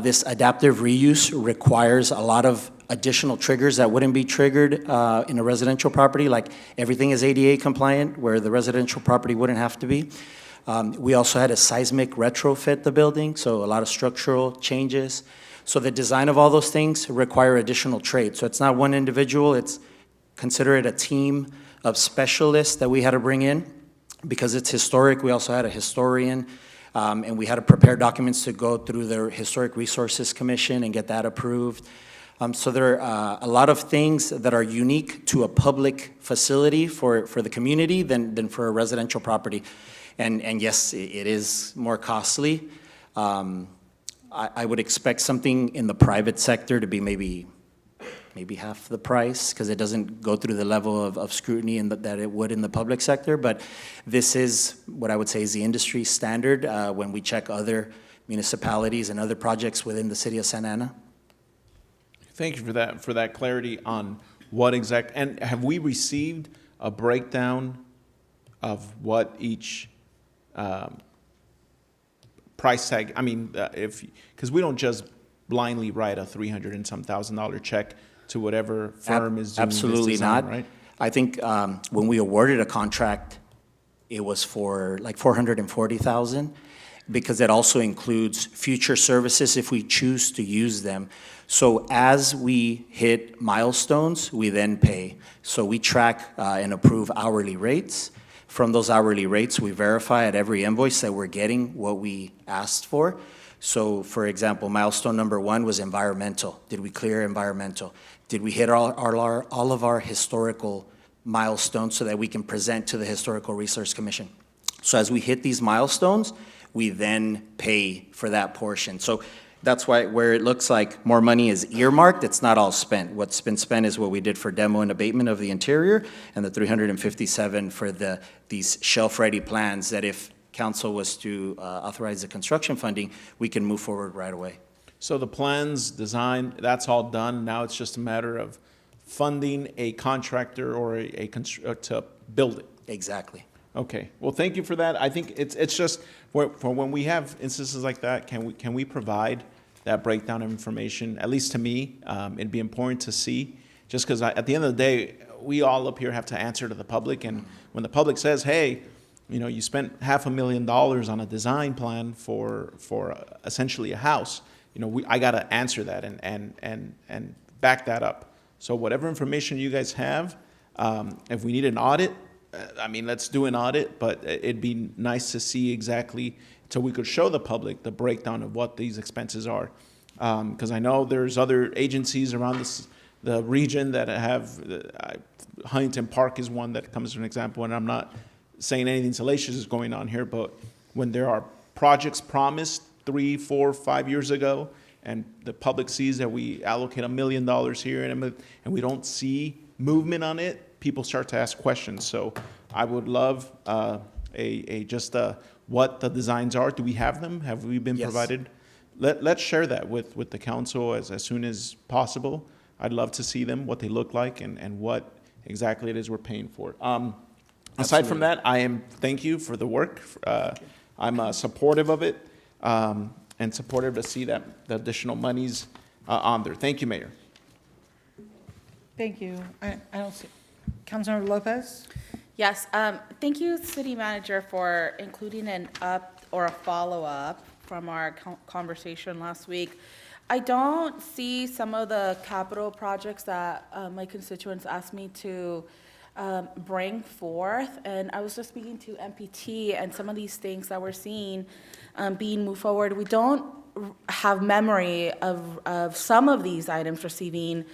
This adaptive reuse requires a lot of additional triggers that wouldn't be triggered in a residential property, like everything is ADA compliant, where the residential property wouldn't have to be. We also had a seismic retrofit the building, so a lot of structural changes. So the design of all those things require additional trades. So it's not one individual, it's consider it a team of specialists that we had to bring in. Because it's historic, we also had a historian, and we had to prepare documents to go through the Historic Resources Commission and get that approved. So there are a lot of things that are unique to a public facility for the community than for a residential property. And yes, it is more costly. I would expect something in the private sector to be maybe half the price, because it doesn't go through the level of scrutiny that it would in the public sector. But this is what I would say is the industry standard when we check other municipalities and other projects within the city of Santa Ana. Thank you for that clarity on what exact, and have we received a breakdown of what each price tag, I mean, because we don't just blindly write a $300 and some $1,000 check to whatever firm is doing this Absolutely design, not. right? I think when we awarded a contract, it was for like $440,000, because it also includes future services if we choose to use them. So as we hit milestones, we then pay. So we track and approve hourly rates. From those hourly rates, we verify at every invoice that we're getting what we asked for. So for example, milestone number 1 was environmental. Did we clear environmental? Did we hit all of our historical milestones so that we can present to the Historical Resource Commission? So as we hit these milestones, we then pay for that portion. So that's why where it looks like more money is earmarked, it's not all spent. What's been spent is what we did for demo and abatement of the interior, and the $357 for these shelf-ready plans that if council was to authorize the construction funding, we can move forward right away. So the plans, design, that's all done. Now it's just a matter of funding a contractor or to build it. Exactly. Okay. Well, thank you for that. I think it's just for when we have instances like that, can we provide that breakdown of information? At least to me, it'd be important to see, just because at the end of the day, we all up here have to answer to the public, and when the public says, "Hey, you know, you spent $500,000 on a design plan for essentially a house," you know, I got to answer that and back that up. So whatever information you guys have, if we need an audit, I mean, let's do an audit, but it'd be nice to see exactly, so we could show the public the breakdown of what these expenses are. Because I know there's other agencies around the region that have, Huntington Park is one that comes as an example, and I'm not saying anything salacious is going on here, but when there are projects promised 3, 4, 5 years ago, and the public sees that we allocate $1 million here and we don't see movement on it, people start to ask questions. So I would love what the designs are. Do we have them? Have we been provided? Let's share that with the council as soon as possible. I'd love to see them, what they look like, and what exactly it is we're paying for. Aside from that, thank you for the work. I'm supportive of it and supportive to see that the additional monies on there. Thank you, Mayor. Thank you. I don't see, Councilmember Lopez? Yes, thank you, City Manager, for including an up or a follow-up from our conversation last week. I don't see some of the capital projects that my constituents asked me to bring forth, and I was just speaking to MPT and some of these things that we're seeing being moved forward. We don't have memory of some of these items receiving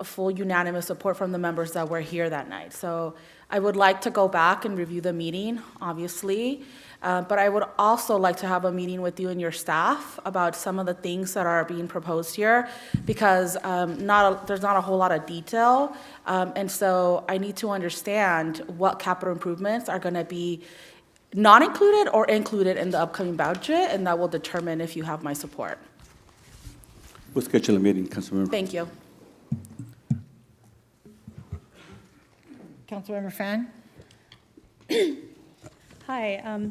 full unanimous support from the members that were here that night. So I would like to go back and review the meeting, obviously, but I would also like to have a meeting with you and your staff about some of the things that are being proposed here, because there's not a whole lot of detail, and so I need to understand what capital improvements are going to be not included or included in the upcoming budget, and that will determine if you have my support. We'll schedule a meeting, Councilmember. Thank you. Councilmember Fan? Hi.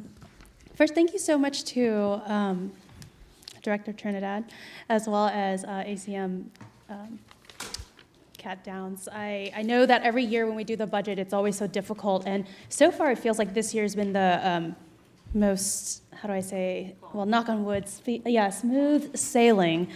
First, thank you so much to Director Trinidad, as well as ACM Cat Downs. I know that every year when we do the budget, it's always so difficult, and so far it feels like this year's been the most, how do I say, well, knock on wood, smooth sailing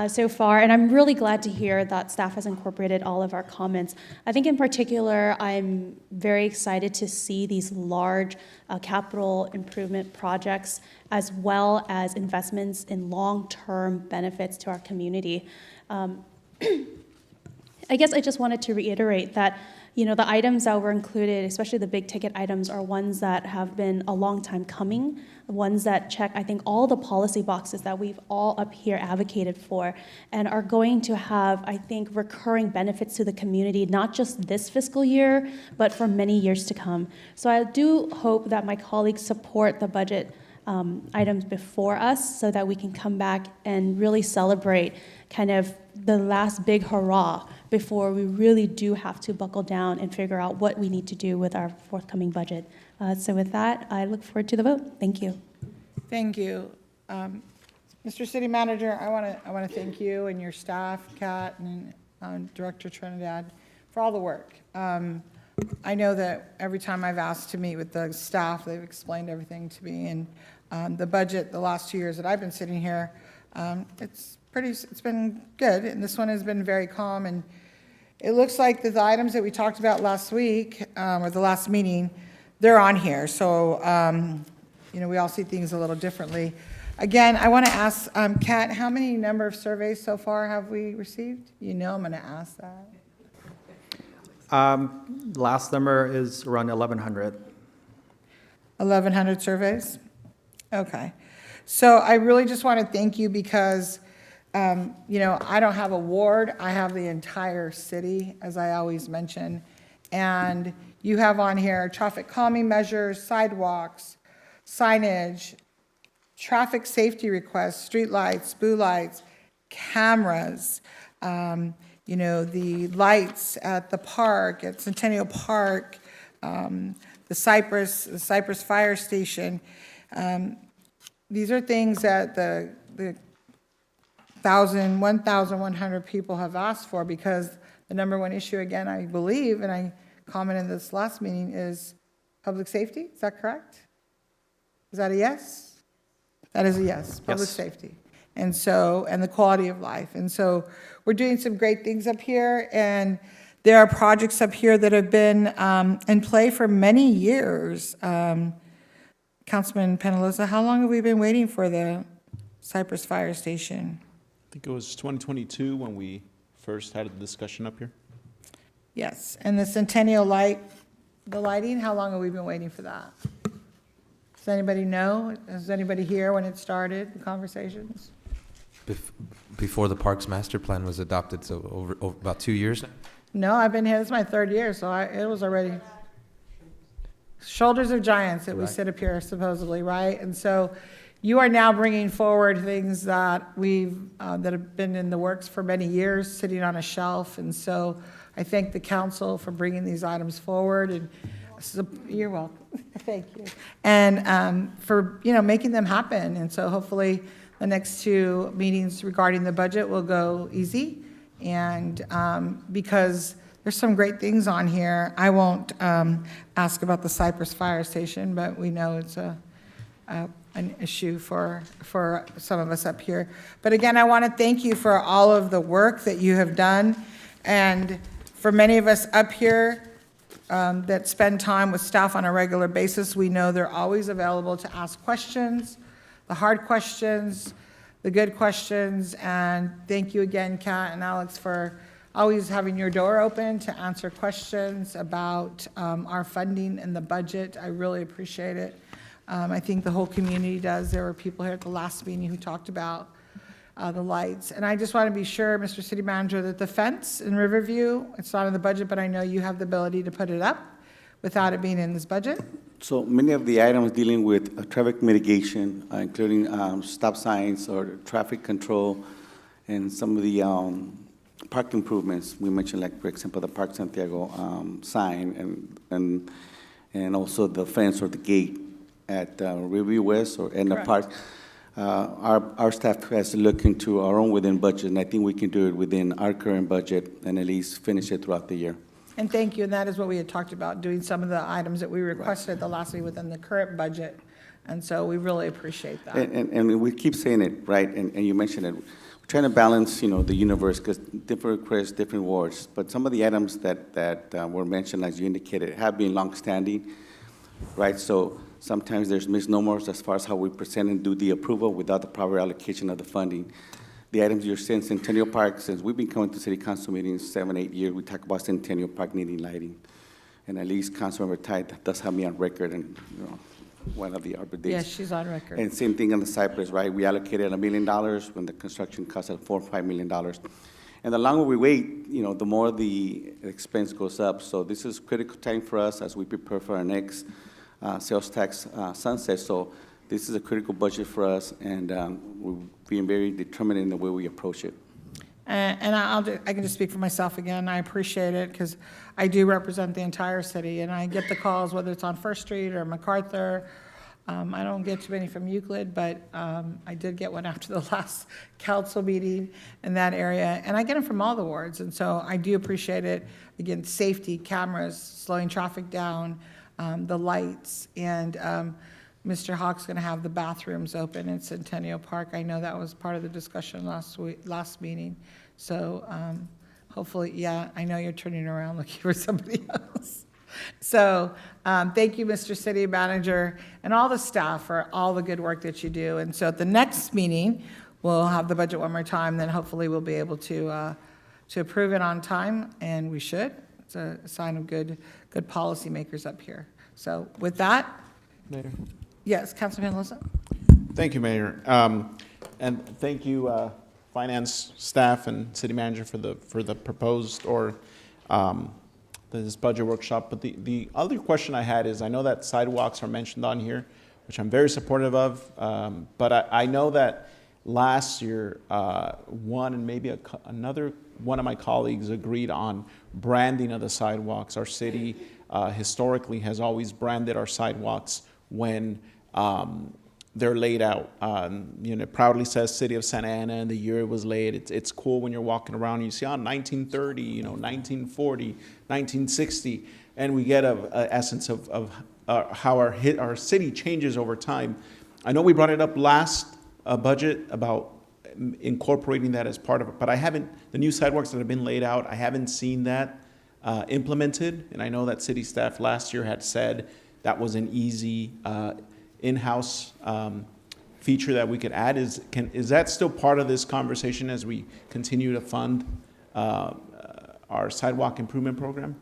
so far, and I'm really glad to hear that staff has incorporated all of our comments. I think in particular, I'm very excited to see these large capital improvement projects, as well as investments in long-term benefits to our community. I guess I just wanted to reiterate that, you know, the items that were included, especially the big ticket items, are ones that have been a long time coming, ones that check, I think, all the policy boxes that we've all up here advocated for, and are going to have, I think, recurring benefits to the community, not just this fiscal year, but for many years to come. So I do hope that my colleagues support the budget items before us so that we can come back and really celebrate kind of the last big hurrah before we really do have to buckle down and figure out what we need to do with our forthcoming budget. So with that, I look forward to the vote. Thank you. Thank you. Mr. City Manager, I want to thank you and your staff, Kat and Director Trinidad, for all the work. I know that every time I've asked to meet with the staff, they've explained everything to me. And the budget, the last 2 years that I've been sitting here, it's been good. And this one has been very calm. And it looks like the items that we talked about last week, or the last meeting, they're on here. So, you know, we all see things a little differently. Again, I want to ask, Kat, how many number of surveys so far have we received? You know I'm going to ask that. Last number is around 1,100. 1,100 surveys? Okay. So I really just want to thank you because, you know, I don't have a ward. I have the entire city, as I always mention. And you have on here traffic calming measures, sidewalks, signage, traffic safety requests, street lights, blue lights, cameras, you know, the lights at the park, at Centennial Park, the Cypress Fire Station. These are things that the 1,100 people have asked for, because the number one issue, again, I believe, and I commented in this last meeting, is public safety. Is that correct? Is that a yes? That is a yes, public safety. And so, and the quality of life. And so we're doing some great things up here, and there are projects up here that have been in play for many years. Councilman Penaloza, how long have we been waiting for the Cypress Fire Station? I think it was 2022 when we first had a discussion up here. Yes, and the Centennial Light, the lighting, how long have we been waiting for that? Does anybody know? Is anybody here when it started, the conversations? Before the Parks Master Plan was adopted, so over about 2 years now? No, I've been here, this is my third year, so it was already shoulders of giants that we sit up here supposedly, right? And so you are now bringing forward things that that have been in the works for many years, sitting on a shelf. And so I thank the council for bringing these items forward, and you're welcome. Thank you. And for, you know, making them happen. And so hopefully the next two meetings regarding the budget will go easy. And because there's some great things on here. I won't ask about the Cypress Fire Station, but we know it's an issue for some of us up here. But again, I want to thank you for all of the work that you have done. And for many of us up here that spend time with staff on a regular basis, we know they're always available to ask questions, the hard questions, the good questions. And thank you again, Kat and Alex, for always having your door open to answer questions about our funding and the budget. I really appreciate it. I think the whole community does. There were people here at the last meeting who talked about the lights. And I just want to be sure, Mr. City Manager, that the fence in Riverview, it's not in the budget, but I know you have the ability to put it up without it being in this budget. So many of the items dealing with traffic mitigation, including stop signs or traffic control, and some of the park improvements. We mentioned, like, for example, the Park Santiago sign and also the fence or the gate at Riverview West or Edna Park. Our staff has to look into our own within budget, and I think we can do it within our current budget and at least finish it throughout the year. And thank you, and that is what we had talked about, doing some of the items that we requested at the last week within the current budget, and so we really appreciate that. And we keep saying it, right, and you mentioned it. We're trying to balance, the universe, because different requests, different wards, but some of the items that were mentioned, as you indicated, have been longstanding, right? So sometimes there's misnomers as far as how we present and do the approval without the proper allocation of the funding. The items you're saying, Centennial Park, since we've been coming to city council meetings 7, 8 years, we talk about Centennial Park needing lighting. And at least Councilmember Tide does have me on record and, one of the Arbor days. Yes, she's on record. And same thing on the Cypress, right? We allocated $1 million when the construction cost at $4 or $5 million. And the longer we wait, the more the expense goes up. So this is critical time for us as we prepare for our next sales tax sunset. So this is a critical budget for us, and we're being very determined in the way we approach it. And I can just speak for myself again. I appreciate it because I do represent the entire city, and I get the calls, whether it's on First Street or MacArthur. I don't get too many from Euclid, but I did get one after the last council meeting in that area, and I get them from all the wards, and so I do appreciate it. Again, safety, cameras, slowing traffic down, the lights, and Mr. Hawk's going to have the bathrooms open in Centennial Park. I know that was part of the discussion last meeting. So hopefully, yeah, I know you're turning around looking for somebody else. So thank you, Mr. City Manager, and all the staff for all the good work that you do. And so at the next meeting, we'll have the budget one more time. Then hopefully we'll be able to approve it on time, and we should. It's a sign of good policymakers up here. So with that, Later. yes, Councilman Loza. Thank you, Mayor. And thank you, finance staff and city manager for the proposed or this budget workshop. But the other question I had is, I know that sidewalks are mentioned on here, which I'm very supportive of. But I know that last year, one and maybe another one of my colleagues agreed on branding of the sidewalks. Our city historically has always branded our sidewalks when they're laid out. It proudly says City of Santa Ana and the year it was laid. It's cool when you're walking around and you see 1930, 1940, 1960, and we get a essence of how our city changes over time. I know we brought it up last budget about incorporating that as part of it, but the new sidewalks that have been laid out, I haven't seen that implemented, and I know that city staff last year had said that was an easy in-house feature that we could add. Is that still part of this conversation as we continue to fund our sidewalk improvement program?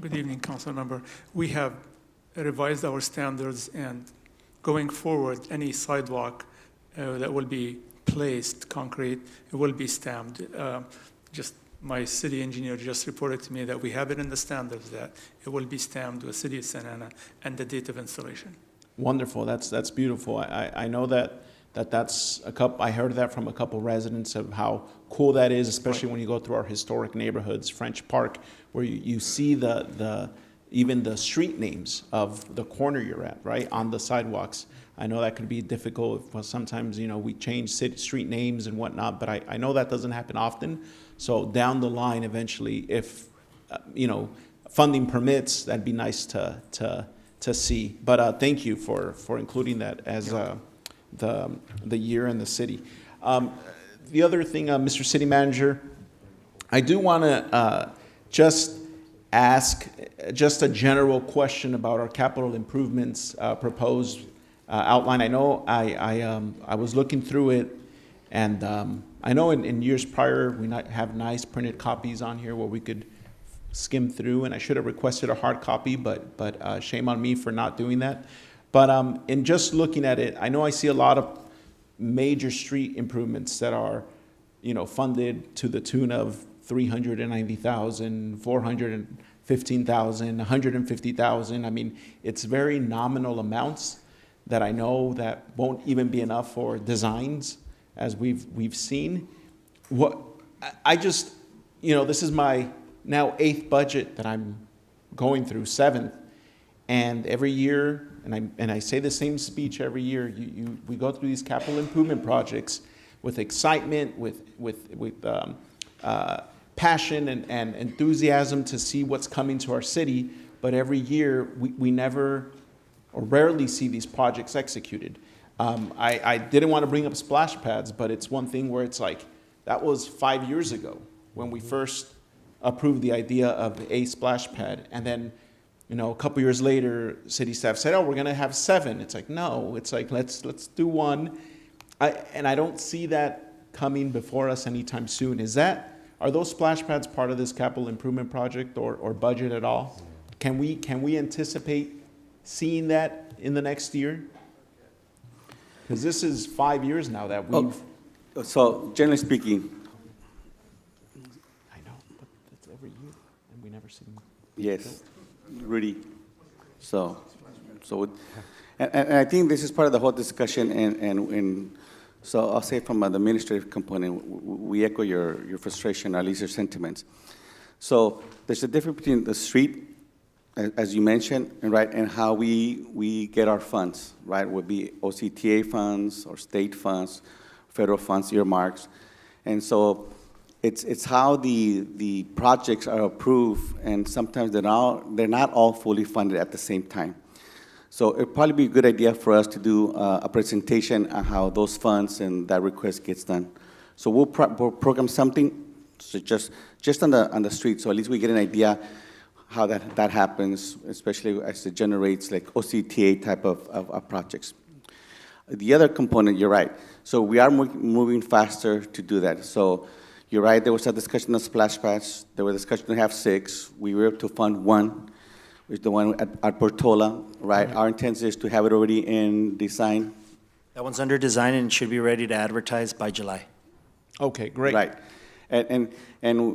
Good evening, Council Member. We have revised our standards, and going forward, any sidewalk that will be placed, concrete, it will be stamped. My city engineer just reported to me that we have it in the standards that it will be stamped with City of Santa Ana and the date of installation. Wonderful. That's beautiful. I know that's a couple. I heard that from a couple residents of how cool that is, especially when you go through our historic neighborhoods, French Park, where you see even the street names of the corner you're at, right, on the sidewalks. I know that could be difficult. Sometimes, we change street names and whatnot, but I know that doesn't happen often. So down the line, eventually, if, funding permits, that'd be nice to see. But thank you for including that as the year in the city. The other thing, Mr. City Manager, I do want to just ask just a general question about our capital improvements proposed outline. I know I was looking through it, and I know in years prior we have nice printed copies on here where we could skim through, and I should have requested a hard copy, but shame on me for not doing that. But in just looking at it, I know I see a lot of major street improvements that are, funded to the tune of $390,000, $415,000, $150,000. I mean, it's very nominal amounts that I know that won't even be enough for designs as we've seen. I just, this is my now 8th budget that I'm going through, 7th, and every year, and I say the same speech every year. We go through these capital improvement projects with excitement, with passion and enthusiasm to see what's coming to our city. But every year, we never or rarely see these projects executed. I didn't want to bring up splash pads, but it's one thing where it's like, that was 5 years ago when we first approved the idea of a splash pad. And then, a couple years later, city staff said, oh, we're going to have 7. It's like, no, it's like, let's do 1. And I don't see that coming before us anytime soon. Are those splash pads part of this capital improvement project or budget at all? Can we anticipate seeing that in the next year? Because this is 5 years now that we've... So generally speaking... I know, but that's every year, and we never see them. Yes, Rudy. So I think this is part of the whole discussion, and so I'll say from the administrative component, we echo your frustration, or at least your sentiments. So there's a difference between the street, as you mentioned, and how we get our funds, right? Would be OCTA funds or state funds, federal funds, earmarks. And so it's how the projects are approved, and sometimes they're not all fully funded at the same time. So it'd probably be a good idea for us to do a presentation on how those funds and that request gets done. So we'll program something, so just on the street, so at least we get an idea how that happens, especially as it generates like OCTA type of projects. The other component, you're right. So we are moving faster to do that. So you're right, there was a discussion of splash pads. There was a discussion to have 6. We were able to fund 1, which is the one at Portola, right? Our intent is to have it already in design. That one's under design and should be ready to advertise by July. Okay, great. Right. And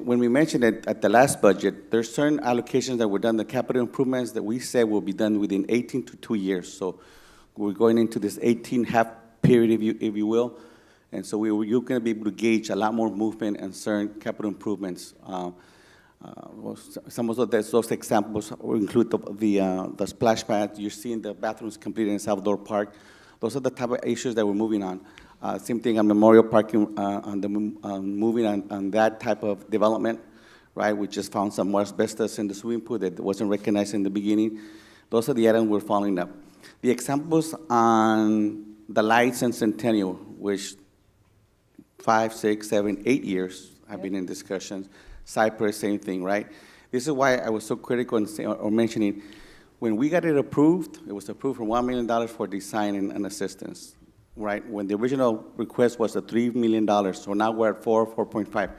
when we mentioned it at the last budget, there's certain allocations that were done, the capital improvements that we said will be done within 18 to 2 years. So we're going into this 18-half period, if you will. And so you're going to be able to gauge a lot more movement and certain capital improvements. Some of those examples will include the splash pad. You're seeing the bathrooms completed in Salvador Park. Those are the type of issues that we're moving on. Same thing on Memorial Park, moving on that type of development, right? We just found some more asbestos in the swimming pool that wasn't recognized in the beginning. Those are the items we're following up. The examples on the lights and Centennial, which 5, 6, 7, 8 years have been in discussions. Cypress, same thing, right? This is why I was so critical in mentioning, when we got it approved, it was approved for $1 million for design and assistance, right? When the original request was $3 million, so now we're at 4.5.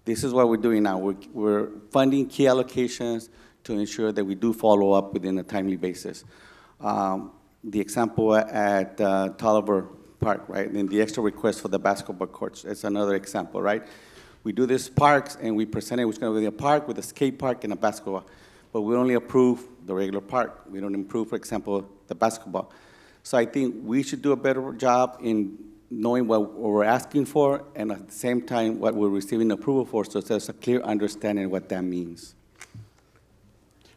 This is what we're doing now. We're funding key allocations to ensure that we do follow up within a timely basis. The example at Tolliver Park, right? And the extra request for the basketball courts, it's another example, right? We do these parks, and we present it, it's going to be a park with a skate park and a basketball. But we only approve the regular park. We don't approve, for example, the basketball. So I think we should do a better job in knowing what we're asking for, and at the same time, what we're receiving approval for, so there's a clear understanding of what that means.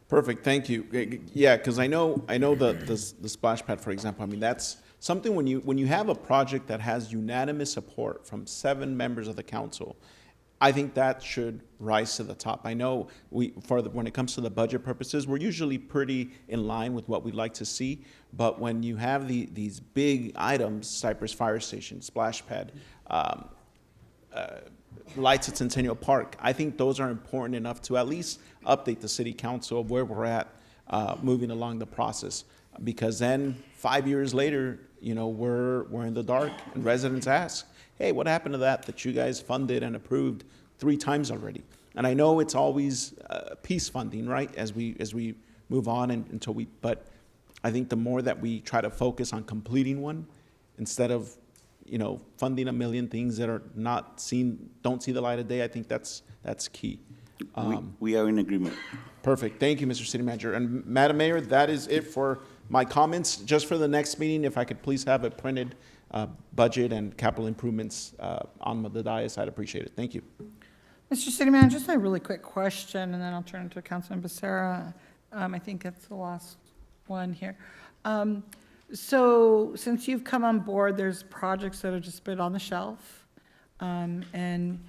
Perfect, thank you. Yeah, because I know the splash pad, for example. I mean, that's something when you have a project that has unanimous support from 7 members of the council. I think that should rise to the top. I know when it comes to the budget purposes, we're usually pretty in line with what we'd like to see. But when you have these big items, Cypress Fire Station, splash pad, lights at Centennial Park, I think those are important enough to at least update the city council of where we're at moving along the process. Because then 5 years later, we're in the dark, and residents ask, hey, what happened to that you guys funded and approved 3 times already? And I know it's always piece funding, right, as we move on but I think the more that we try to focus on completing one instead of, funding a million things that are don't see the light of day, I think that's key. We are in agreement. Perfect. Thank you, Mr. City Manager. And Madam Mayor, that is it for my comments. Just for the next meeting, if I could please have it printed budget and capital improvements on the dais, I'd appreciate it. Thank you. Mr. City Manager, just a really quick question, and then I'll turn it to Councilman Becerra. I think that's the last one here. So since you've come on board, there's projects that have just been on the shelf. And,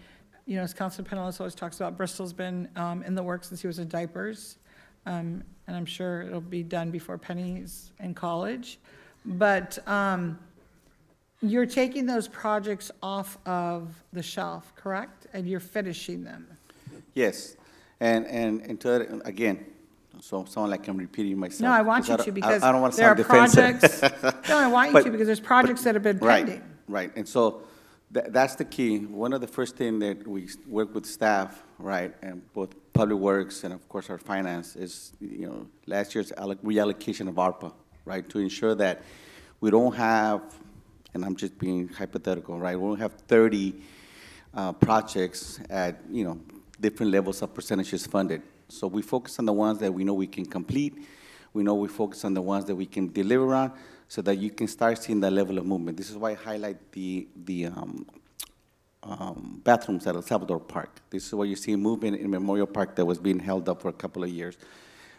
you know, as Councilman Penellos always talks about, Bristol's been in the works since he was in diapers. And I'm sure it'll be done before Penny's in college. But you're taking those projects off of the shelf, correct? And you're finishing them. Yes, and to that, again, so sound like I'm repeating myself. No, I want you to because I don't want to there sound are defensive. projects. No, I want you But- to because there's projects that have been pending. Right, and so that's the key. One of the first thing that we work with staff, right, and both Public Works and of course our finance is, you know, last year's reallocation of ARPA, right, to ensure that we don't have, and I'm just being hypothetical, right, we don't have 30 projects at, you know, different levels of percentages funded. So we focus on the ones that we know we can complete. We know we focus on the ones that we can deliver on so that you can start seeing that level of movement. This is why I highlight the bathrooms at El Salvador Park. This is why you see movement in Memorial Park that was being held up for a couple of years.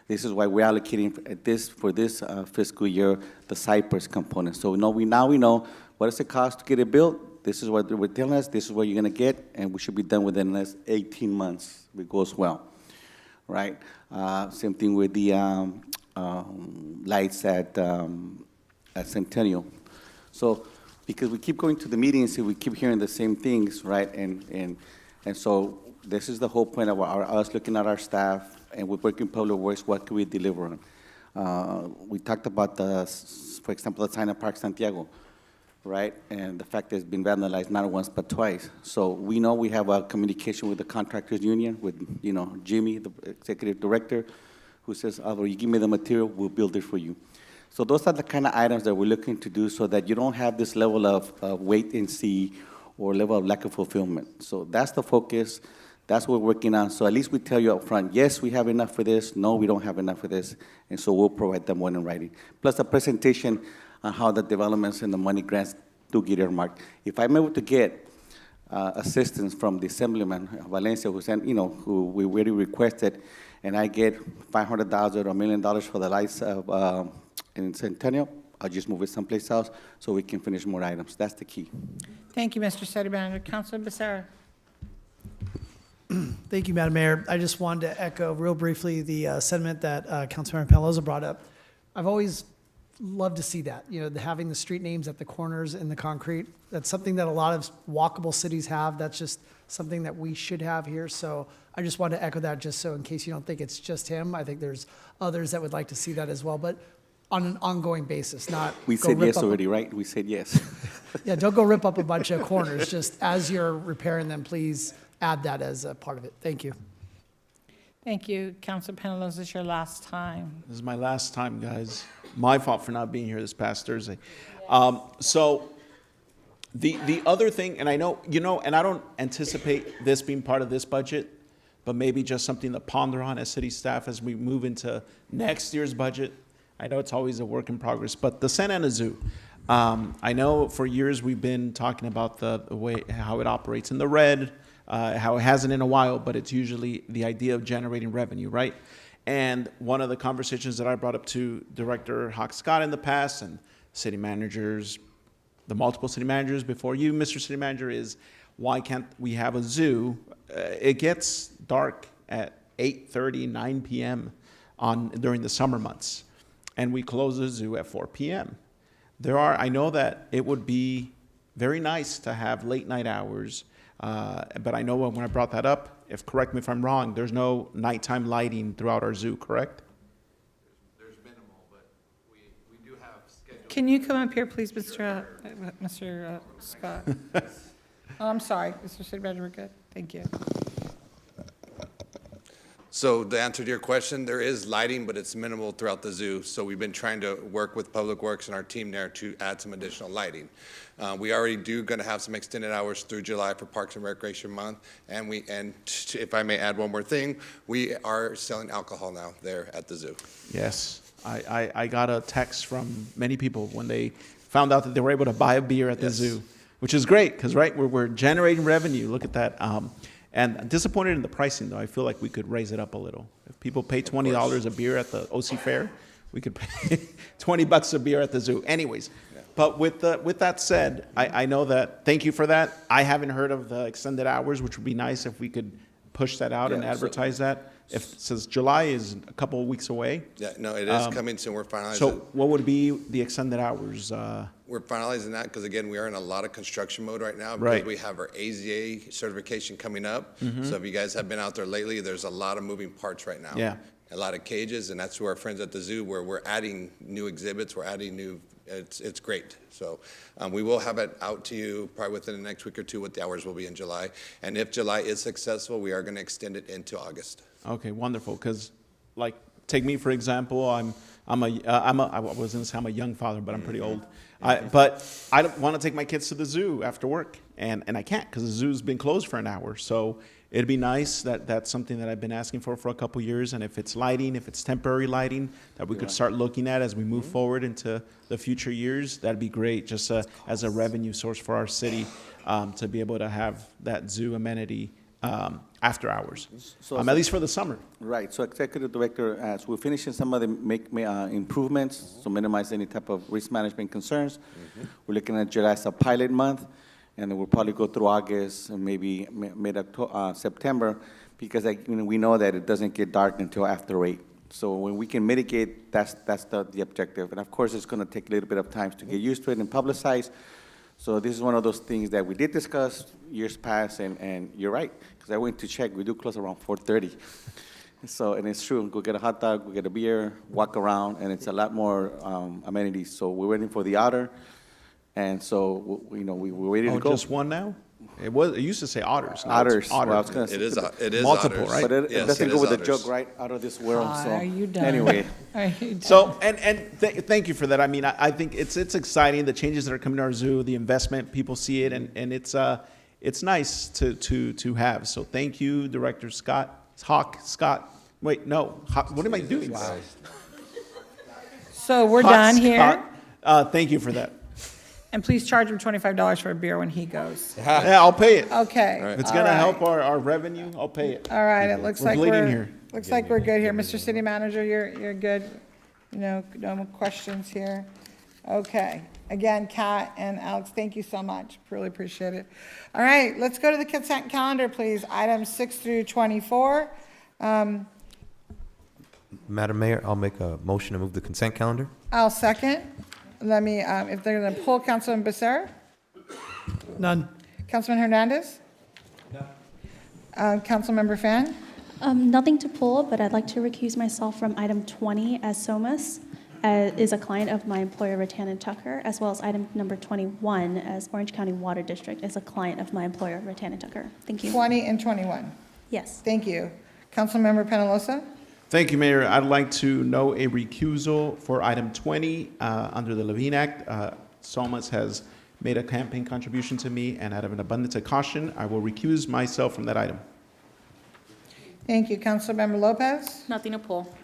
This is why we're allocating this for this fiscal year, the Cypress component. So now we know what does it cost to get it built. This is what they're telling us. This is what you're going to get, and we should be done within the next 18 months if it goes well. Right? Same thing with the lights at Centennial. So, because we keep going to the meetings and we keep hearing the same things, right? And so this is the whole point of us looking at our staff and we're working Public Works, what can we deliver on? We talked about for example, the sign at Park Santiago, right? And the fact that it's been vandalized not once but twice. So we know we have a communication with the contractors union, with, you know, Jimmy, the executive director, who says, Alvaro, you give me the material, we'll build it for you. So those are the kind of items that we're looking to do so that you don't have this level of wait and see or level of lack of fulfillment. So that's the focus. That's what we're working on. So at least we tell you up front, yes, we have enough for this. No, we don't have enough for this. And so we'll provide them one in writing. Plus a presentation on how the developments and the money grants do get earmarked. If I'm able to get assistance from the Assemblyman Valencia, who sent, you know, who we already requested, and I get $500,000 or $1 million for the lights of in Centennial, I'll just move it someplace else so we can finish more items. That's the key. Thank you, Mr. City Manager. Councilman Becerra. Thank you, Madam Mayor. I just wanted to echo real briefly the sentiment that Councilmember Pelosi brought up. I've always loved to see that, you know, having the street names at the corners in the concrete. That's something that a lot of walkable cities have. That's just something that we should have here. So I just wanted to echo that just so in case you don't think it's just him. I think there's others that would like to see that as well, but on an ongoing basis, not We go said rip yes up already, right? We said yes. Yeah, don't go rip up a bunch of corners. Just as you're repairing them, please add that as a part of it. Thank you. Thank you. Councilman Penellos, this is your last time. This is my last time, guys. My fault for not being here this past Thursday. So the other thing, and I know, you know, and I don't anticipate this being part of this budget, but maybe just something to ponder on as city staff as we move into next year's budget. I know it's always a work in progress, but the Santa Ana Zoo. I know for years we've been talking about the way how it operates in the red, how it hasn't in a while, but it's usually the idea of generating revenue, right? And one of the conversations that I brought up to Director Hawk Scott in the past and city managers, the multiple city managers before you, Mr. City Manager, is why can't we have a zoo? It gets dark at 8:30, 9 p.m. During the summer months, and we close the zoo at 4 p.m. I know that it would be very nice to have late night hours, but I know when I brought that up, correct me if I'm wrong, there's no nighttime lighting throughout our zoo, correct? There's minimal, but we do have scheduled. Can you come up here, please, Mr. Scott? Oh, I'm sorry, Mr. City Manager, we're good. Thank you. So the answer to your question, there is lighting, but it's minimal throughout the zoo. So we've been trying to work with Public Works and our team there to add some additional lighting. We already going to have some extended hours through July for Parks and Recreation Month. And if I may add one more thing, we are selling alcohol now there at the zoo. Yes. I got a text from many people when they found out that they were able to buy a beer at the zoo, which is great because, right, we're generating revenue. Look at that. And I'm disappointed in the pricing, though. I feel like we could raise it up a little. If people pay $20 a beer at the OC Fair, we could pay $20 a beer at the zoo. Anyways, but with that said, I know that, thank you for that. I haven't heard of the extended hours, which would be nice if we could push that out and advertise that. Since July is a couple of weeks away. Yeah, no, it is coming soon. We're finalizing. So what would be the extended hours? We're finalizing that because, again, we are in a lot of construction mode right now because we have our AZA certification coming up. So if you guys have been out there lately, there's a lot of moving parts right now. Yeah. A lot of cages, and that's who our friends at the zoo, where we're adding new exhibits, we're adding new, it's great. So we will have it out to you probably within the next week or two what the hours will be in July. And if July is successful, we are going to extend it into August. Okay, wonderful. Because, like, take me for example. I was going to say I'm a young father, but I'm pretty old. But I don't want to take my kids to the zoo after work, and I can't because the zoo's been closed for an hour. So it'd be nice that's something that I've been asking for a couple years. And if it's lighting, if it's temporary lighting, that we could start looking at as we move forward into the future years, that'd be great. Just as a revenue source for our city, to be able to have that zoo amenity. After hours, at least for the summer. Right, so Executive Director, as we're finishing some of the improvements, to minimize any type of risk management concerns, we're looking at July as a pilot month, and then we'll probably go through August and maybe mid-September, because we know that it doesn't get dark until after 8. So when we can mitigate, that's the objective. And of course, it's going to take a little bit of time to get used to it and publicize. So this is one of those things that we did discuss years past, and you're right, because I went to check, we do close around 4:30. So, and it's true, go get a hot dog, go get a beer, walk around, and it's a lot more amenities. So we're waiting for the otter, and so, we're waiting to go. Just one now? It used to say otters. Now Otters. it's otter. Well, I was gonna say, It is multiple, otters. right? But it Yes, doesn't it go is with the otters. joke, right, out of this world, so. Are you done? Anyway. Are you done? So, thank you for that. I mean, I think it's exciting, the changes that are coming to our zoo, the investment, people see it, and it's nice to have. So thank you, Director Scott. Wait, no, what am I doing? So we're done here, Thank you for that. and please charge him $25 for a beer when he goes. Yeah, I'll pay it. Okay. If it's all gonna right. help our revenue, I'll pay it. All right, it looks We're like bleeding we're, here. looks like we're good here. Mr. City Manager, you're good? No more questions here? Okay. Again, Kat and Alex, thank you so much. Really appreciate it. All right, let's go to the consent calendar, please. Items 6 through 24. Madam Mayor, I'll make a motion to move the consent calendar. I'll second. Let me, if they're going to pull Councilman Becerra? None. Councilman Hernandez? No. Councilmember Fan? Nothing to pull, but I'd like to recuse myself from item 20 as Somas is a client of my employer, Rattan and Tucker, as well as item number 21 as Orange County Water District is a client of my employer, Rattan and Tucker. Thank you. 20 and 21. Yes. Thank you. Councilmember Penalosa? Thank you, Mayor. I'd like to know a recusal for item 20 under the Levine Act. Somas has made a campaign contribution to me, and out of an abundance of caution, I will recuse myself from that item. Thank you. Councilmember Lopez? Nothing to pull.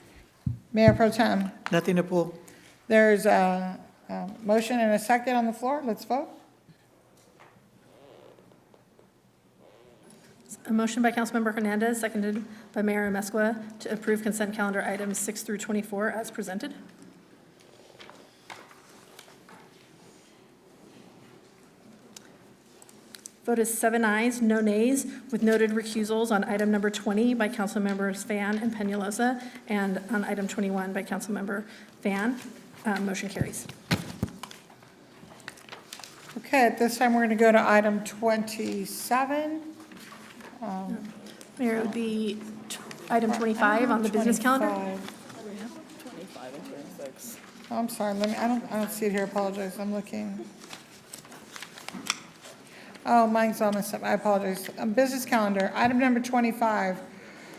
Mayor Pro Tem? Nothing to pull. There's a motion and a second on the floor. Let's vote. A motion by Councilmember Hernandez, seconded by Mayor Amezcua, to approve consent calendar items 6 through 24 as presented. Vote is 7 ayes, no nays, with noted recusals on item number 20 by Councilmembers Fan and Peñalosa, and on item 21 by Councilmember Fan. Motion carries. Okay, at this time, we're going to go to item 27. Mayor, it would be item 25 on the business calendar. 25 and 26. Oh, I'm sorry, I don't see it here, apologize, I'm looking. Oh, mine's all messed up, I apologize. Business calendar, item number 25,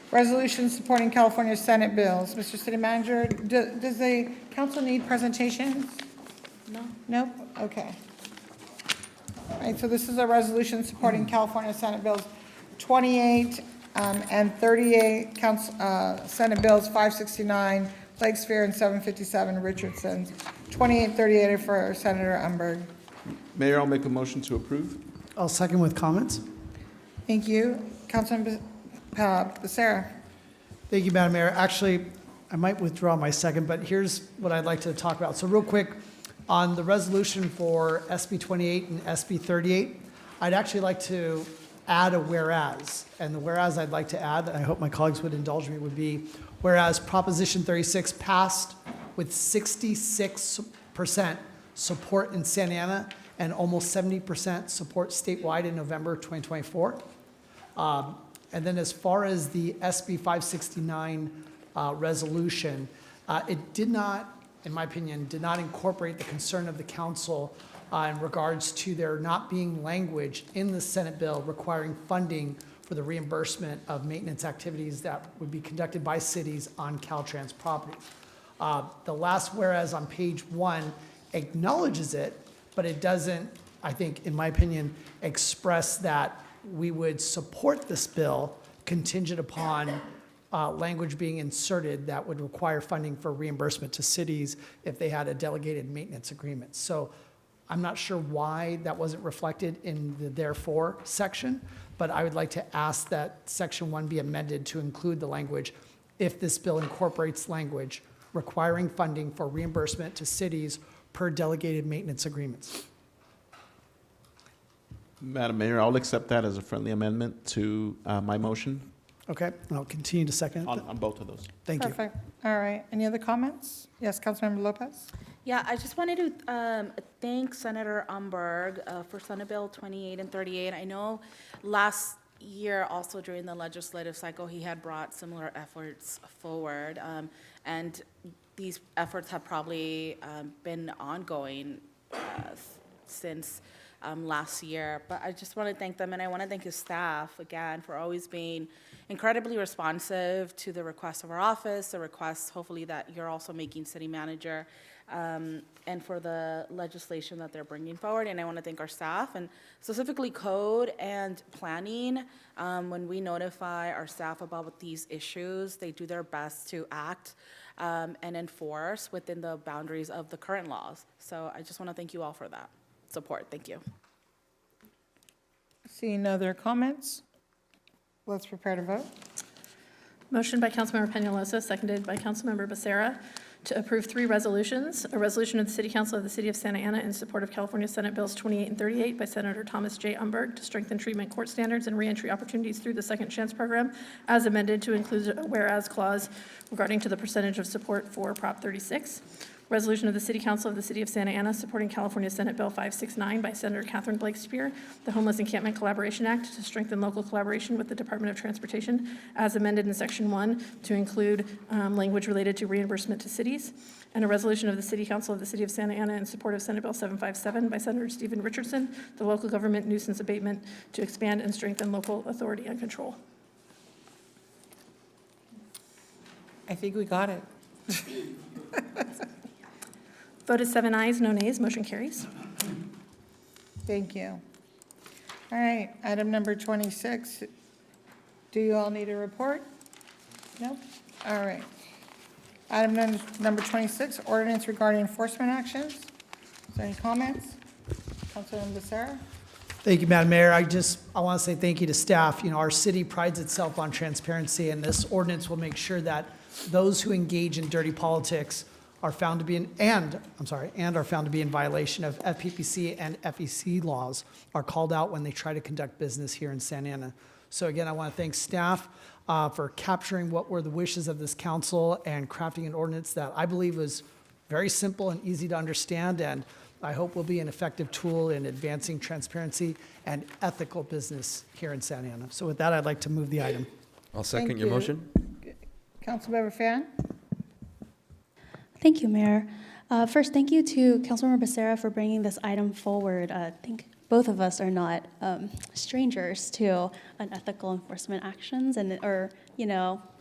resolution supporting California Senate bills. Mr. City Manager, does the council need presentations? No. Nope, okay. All right, so this is a resolution supporting California Senate bills 28 and 38, Senate bills 569, Lake Sphere, and 757 Richardson. 2838 for Senator Umberg. Mayor, I'll make a motion to approve. I'll second with comments. Thank you. Councilman Becerra. Thank you, Madam Mayor. Actually, I might withdraw my second, but here's what I'd like to talk about. So real quick, on the resolution for SB 28 and SB 38, I'd actually like to add a whereas. And the whereas I'd like to add, and I hope my colleagues would indulge me, would be whereas Proposition 36 passed with 66% support in Santa Ana and almost 70% support statewide in November 2024. And then as far as the SB 569 resolution, it did not, in my opinion, did not incorporate the concern of the council in regards to there not being language in the Senate bill requiring funding for the reimbursement of maintenance activities that would be conducted by cities on Caltrans property. The last whereas on page 1 acknowledges it, but it doesn't, I think, in my opinion, express that we would support this bill contingent upon language being inserted that would require funding for reimbursement to cities if they had a delegated maintenance agreement. So I'm not sure why that wasn't reflected in the therefore section, but I would like to ask that section 1 be amended to include the language if this bill incorporates language requiring funding for reimbursement to cities per delegated maintenance agreements. Madam Mayor, I'll accept that as a friendly amendment to my motion Okay, and I'll continue to second. on both of those. Thank you. Perfect. All right. Any other comments? Yes, Councilmember Lopez. Yeah, I just wanted to thank Senator Umberg for Senate Bill 28 and 38. I know last year, also during the legislative cycle, he had brought similar efforts forward. And these efforts have probably been ongoing since last year. But I just want to thank them, and I want to thank his staff, again, for always being incredibly responsive to the requests of our office, the requests, hopefully, that you're also making, City Manager, and for the legislation that they're bringing forward. And I want to thank our staff, and specifically code and planning. When we notify our staff about these issues, they do their best to act and enforce within the boundaries of the current laws. So I just want to thank you all for that support. Thank you. Seeing no other comments, let's prepare to vote. Motion by Councilmember Peñalosa, seconded by Councilmember Becerra, to approve 3 resolutions. A resolution of the City Council of the City of Santa Ana in support of California Senate Bills 28 and 38 by Senator Thomas J. Umberg to strengthen treatment court standards and reentry opportunities through the Second Chance Program, as amended to include a whereas clause regarding to the percentage of support for Prop 36. Resolution of the City Council of the City of Santa Ana supporting California Senate Bill 569 by Senator Catherine Blake Spear, the Homeless Encampment Collaboration Act to strengthen local collaboration with the Department of Transportation, as amended in Section 1 to include language related to reimbursement to cities. And a resolution of the City Council of the City of Santa Ana in support of Senate Bill 757 by Senator Stephen Richardson, the local government nuisance abatement to expand and strengthen local authority and control. I think we got it. Vote is 7 ayes, no nays, motion carries. Thank you. All right, item number 26. Do you all need a report? No? All right. Item number 26, ordinance regarding enforcement actions. Is there any comments? Councilman Becerra? Thank you, Madam Mayor. I want to say thank you to staff. You know, our city prides itself on transparency, and this ordinance will make sure that those who engage in dirty politics are found to be and are found to be in violation of FPPC and FEC laws are called out when they try to conduct business here in Santa Ana. So again, I want to thank staff for capturing what were the wishes of this council and crafting an ordinance that I believe was very simple and easy to understand, and I hope will be an effective tool in advancing transparency and ethical business here in Santa Ana. So with that, I'd like to move the item. I'll second Thank your you. motion. Councilmember Fan? Thank you, Mayor. First, thank you to Councilmember Becerra for bringing this item forward. I think both of us are not strangers to unethical enforcement actions or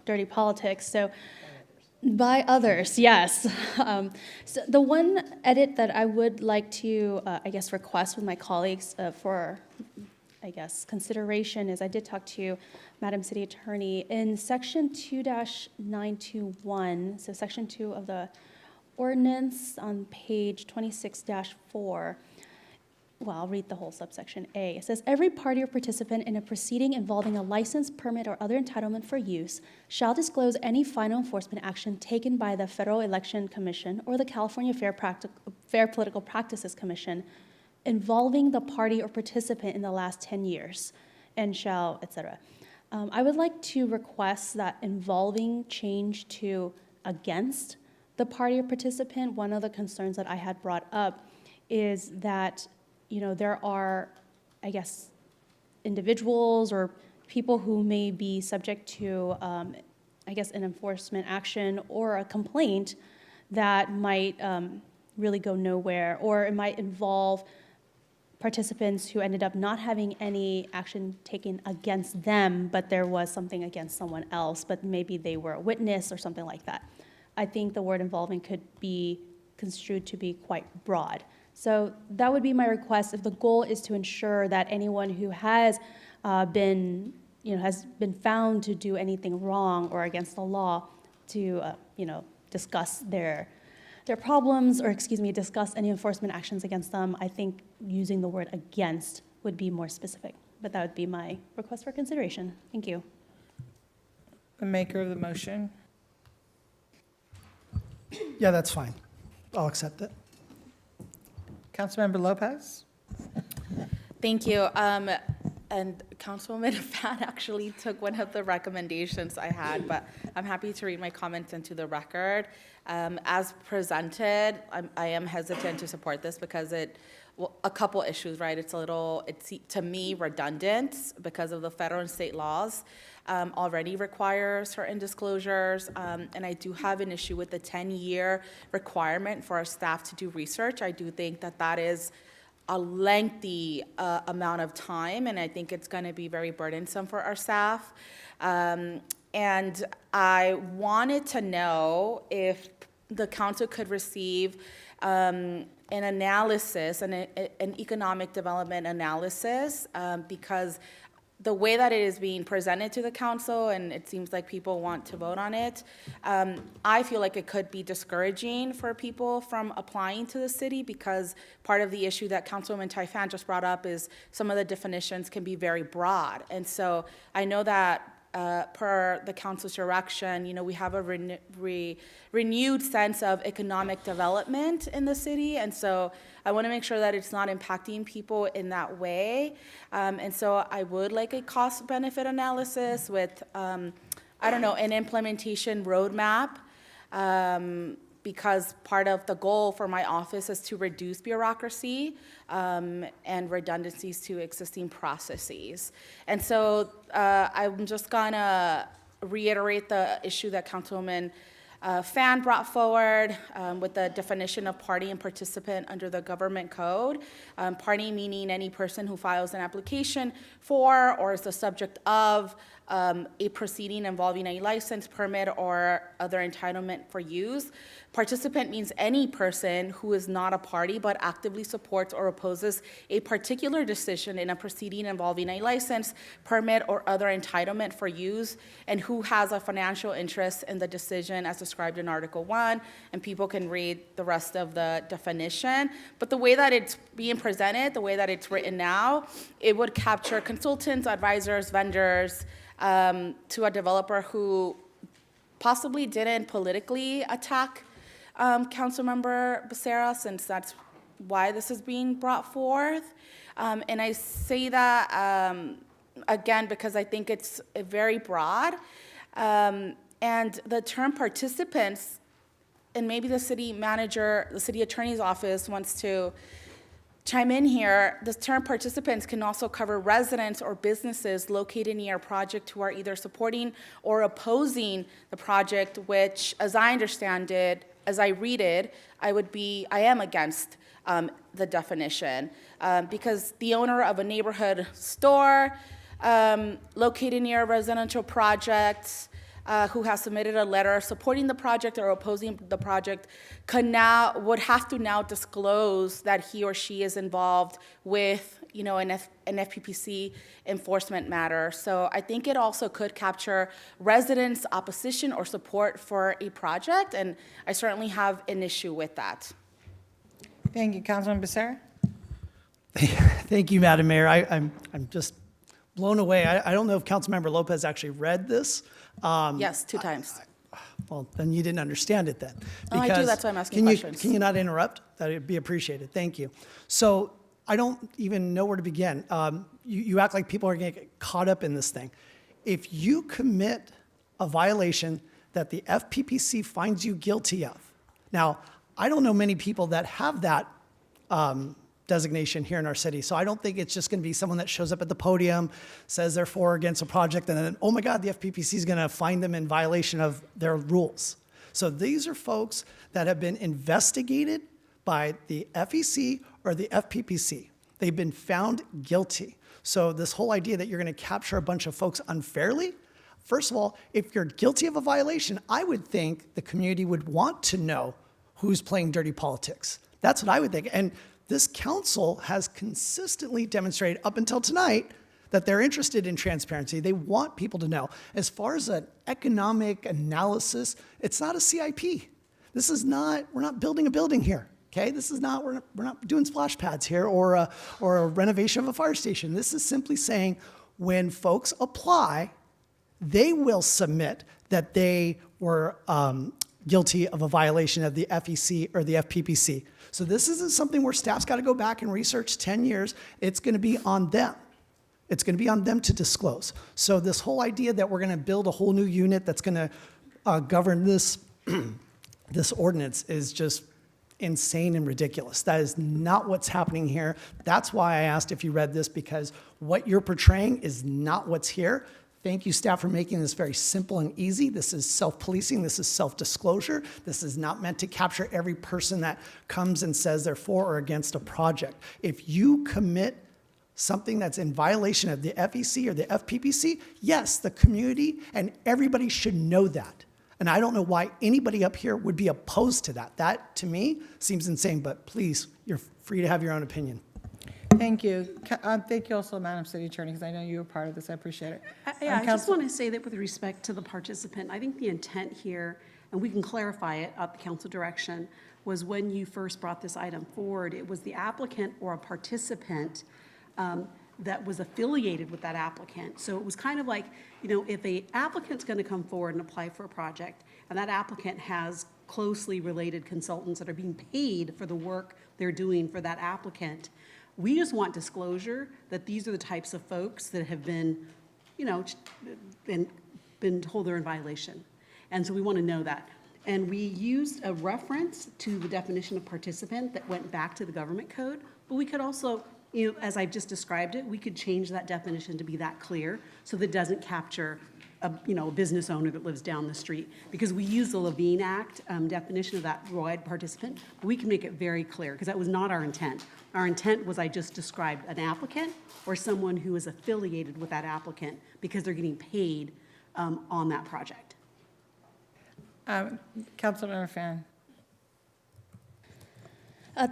dirty politics. So, by others, yes. So the one edit that I would like to, request with my colleagues for I guess, consideration is, I did talk to Madam City Attorney, in section 2-921, so section 2 of the ordinance on page 26-4, well, I'll read the whole subsection A. It says, every party or participant in a proceeding involving a license, permit, or other entitlement for use shall disclose any final enforcement action taken by the Federal Election Commission or the California Fair Political Practices Commission involving the party or participant in the last 10 years, and shall, et cetera. I would like to request that involving change to against the party or participant. One of the concerns that I had brought up is that, you know, there are, I guess, individuals or people who may be subject to, I guess, an enforcement action or a complaint that might really go nowhere, or it might involve participants who ended up not having any action taken against them, but there was something against someone else, but maybe they were a witness or something like that. I think the word involving could be construed to be quite broad. So that would be my request if the goal is to ensure that anyone who has been found to do anything wrong or against the law to, discuss their problems, or discuss any enforcement actions against them. I think using the word against would be more specific, but that would be my request for consideration. Thank you. The maker of the motion. Yeah, that's fine. I'll accept it. Councilmember Lopez? Thank you. And Councilwoman Fan actually took one of the recommendations I had, but I'm happy to read my comments into the record. As presented, I am hesitant to support this because a couple issues, right? It's to me redundant because of the federal and state laws already require certain disclosures. And I do have an issue with the 10-year requirement for our staff to do research. I do think that is a lengthy amount of time, and I think it's going to be very burdensome for our staff. And I wanted to know if the council could receive an analysis, an economic development analysis, because the way that it is being presented to the council, and it seems like people want to vote on it, I feel like it could be discouraging for people from applying to the city, because part of the issue that Councilwoman Taifan just brought up is some of the definitions can be very broad. And so I know that per the council's direction, we have a renewed sense of economic development in the city, and so I want to make sure that it's not impacting people in that way. And so I would like a cost-benefit analysis with, an implementation roadmap, because part of the goal for my office is to reduce bureaucracy and redundancies to existing processes. And so I'm just gonna reiterate the issue that Councilwoman Fan brought forward with the definition of party and participant under the government code. Party meaning any person who files an application for or is the subject of a proceeding involving a license, permit, or other entitlement for use. Participant means any person who is not a party but actively supports or opposes a particular decision in a proceeding involving a license, permit, or other entitlement for use, and who has a financial interest in the decision as described in Article 1, and people can read the rest of the definition. But the way that it's being presented, the way that it's written now, it would capture consultants, advisors, vendors, to a developer who possibly didn't politically attack Councilmember Becerra, since that's why this is being brought forth. And I say that, again, because I think it's very broad. And the term participants, and maybe the city manager, the city attorney's office wants to chime in here, the term participants can also cover residents or businesses located near a project who are either supporting or opposing the project, which, as I understand it, as I read it, I am against the definition, because the owner of a neighborhood store located near a residential project who has submitted a letter supporting the project or opposing the project would have to now disclose that he or she is involved with an FPPC enforcement matter. So I think it also could capture residents' opposition or support for a project, and I certainly have an issue with that. Thank you, Councilman Becerra. Thank you, Madam Mayor. I'm just blown away. I don't know if Councilmember Lopez actually read this. Yes, 2 times. Well, then you didn't understand it then. Oh, I do. Because- That's why I'm asking questions. Can you not interrupt? That would be appreciated. Thank you. So I don't even know where to begin. You act like people are going to get caught up in this thing. If you commit a violation that the FPPC finds you guilty of, now, I don't know many people that have that designation here in our city. So I don't think it's just going to be someone that shows up at the podium, says they're for or against a project, and then, oh my God, the FPPC is going to find them in violation of their rules. So these are folks that have been investigated by the FEC or the FPPC. They've been found guilty. So this whole idea that you're going to capture a bunch of folks unfairly, first of all, if you're guilty of a violation, I would think the community would want to know who's playing dirty politics. That's what I would think. And this council has consistently demonstrated up until tonight that they're interested in transparency. They want people to know. As far as an economic analysis, it's not a CIP. This is not, we're not building a building here, okay? This is not, we're not doing splash pads here or a renovation of a fire station. This is simply saying when folks apply, they will submit that they were guilty of a violation of the FEC or the FPPC. So this isn't something where staff's got to go back and research 10 years. It's going to be on them. It's going to be on them to disclose. So this whole idea that we're going to build a whole new unit that's going to govern this, this ordinance is just insane and ridiculous. That is not what's happening here. That's why I asked if you read this, because what you're portraying is not what's here. Thank you, staff, for making this very simple and easy. This is self-policing. This is self-disclosure. This is not meant to capture every person that comes and says they're for or against a project. If you commit something that's in violation of the FEC or the FPPC, yes, the community and everybody should know that. And I don't know why anybody up here would be opposed to that. That, to me, seems insane, but please, you're free to have your own opinion. Thank you. Thank you also, Madam City Attorney, because I know you were part of this. I appreciate it. I just want to say that with respect to the participant, I think the intent here, and we can clarify it at the council direction, was when you first brought this item forward, it was the applicant or a participant that was affiliated with that applicant. So it was kind of like, if a applicant's going to come forward and apply for a project, and that applicant has closely related consultants that are being paid for the work they're doing for that applicant, we just want disclosure that these are the types of folks that have been, been told they're in violation. And so we want to know that. And we used a reference to the definition of participant that went back to the government code, but we could also, as I've just described it, we could change that definition to be that clear so that it doesn't capture a business owner that lives down the street, because we use the Levine Act definition of that wide participant, but we can make it very clear, because that was not our intent. Our intent was, I just described, an applicant or someone who is affiliated with that applicant because they're getting paid on that project. Councilmember Fan.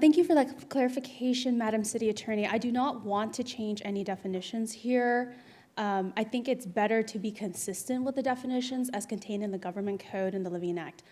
Thank you for that clarification, Madam City Attorney. I do not want to change any definitions here. I think it's better to be consistent with the definitions as contained in the Government Code and the Levine Act.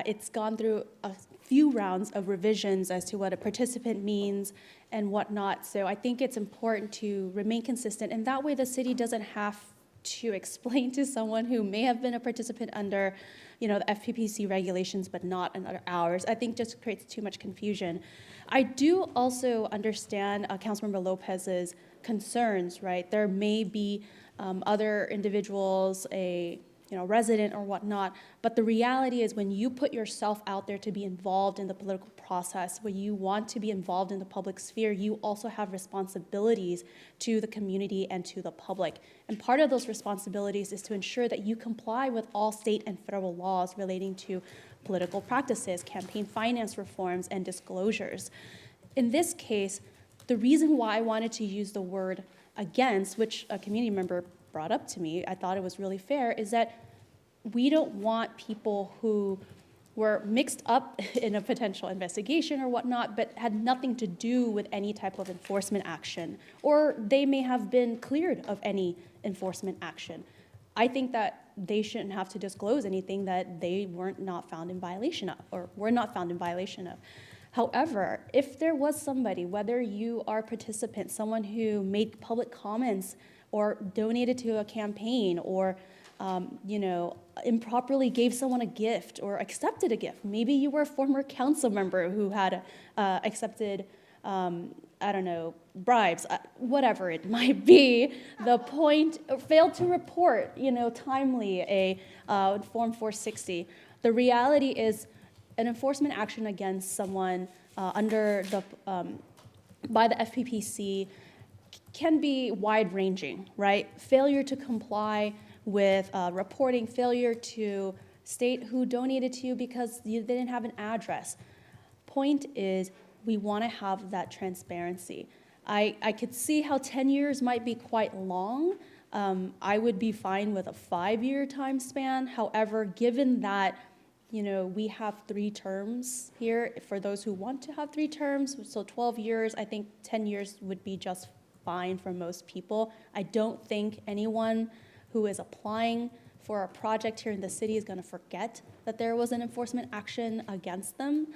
It's gone through a few rounds of revisions as to what a participant means and whatnot. So I think it's important to remain consistent, and that way the city doesn't have to explain to someone who may have been a participant under, the FPPC regulations, but not under ours. I think just creates too much confusion. I do also understand Councilmember Lopez's concerns, right? There may be other individuals, a resident or whatnot, but the reality is when you put yourself out there to be involved in the political process, when you want to be involved in the public sphere, you also have responsibilities to the community and to the public. And part of those responsibilities is to ensure that you comply with all state and federal laws relating to political practices, campaign finance reforms, and disclosures. In this case, the reason why I wanted to use the word against, which a community member brought up to me, I thought it was really fair, is that we don't want people who were mixed up in a potential investigation or whatnot, but had nothing to do with any type of enforcement action, or they may have been cleared of any enforcement action. I think that they shouldn't have to disclose anything that they were not found in violation of. However, if there was somebody, whether you are a participant, someone who made public comments or donated to a campaign or improperly gave someone a gift or accepted a gift. Maybe you were a former council member who had accepted, bribes, whatever it might be. The point, failed to report, timely a Form 460. The reality is an enforcement action against someone by the FPPC can be wide-ranging, right? Failure to comply with reporting, failure to state who donated to you because they didn't have an address. Point is, we want to have that transparency. I could see how 10 years might be quite long. I would be fine with a 5-year time span. However, given that we have 3 terms here, for those who want to have 3 terms, so 12 years, I think 10 years would be just fine for most people. I don't think anyone who is applying for a project here in the city is going to forget that there was an enforcement action against them.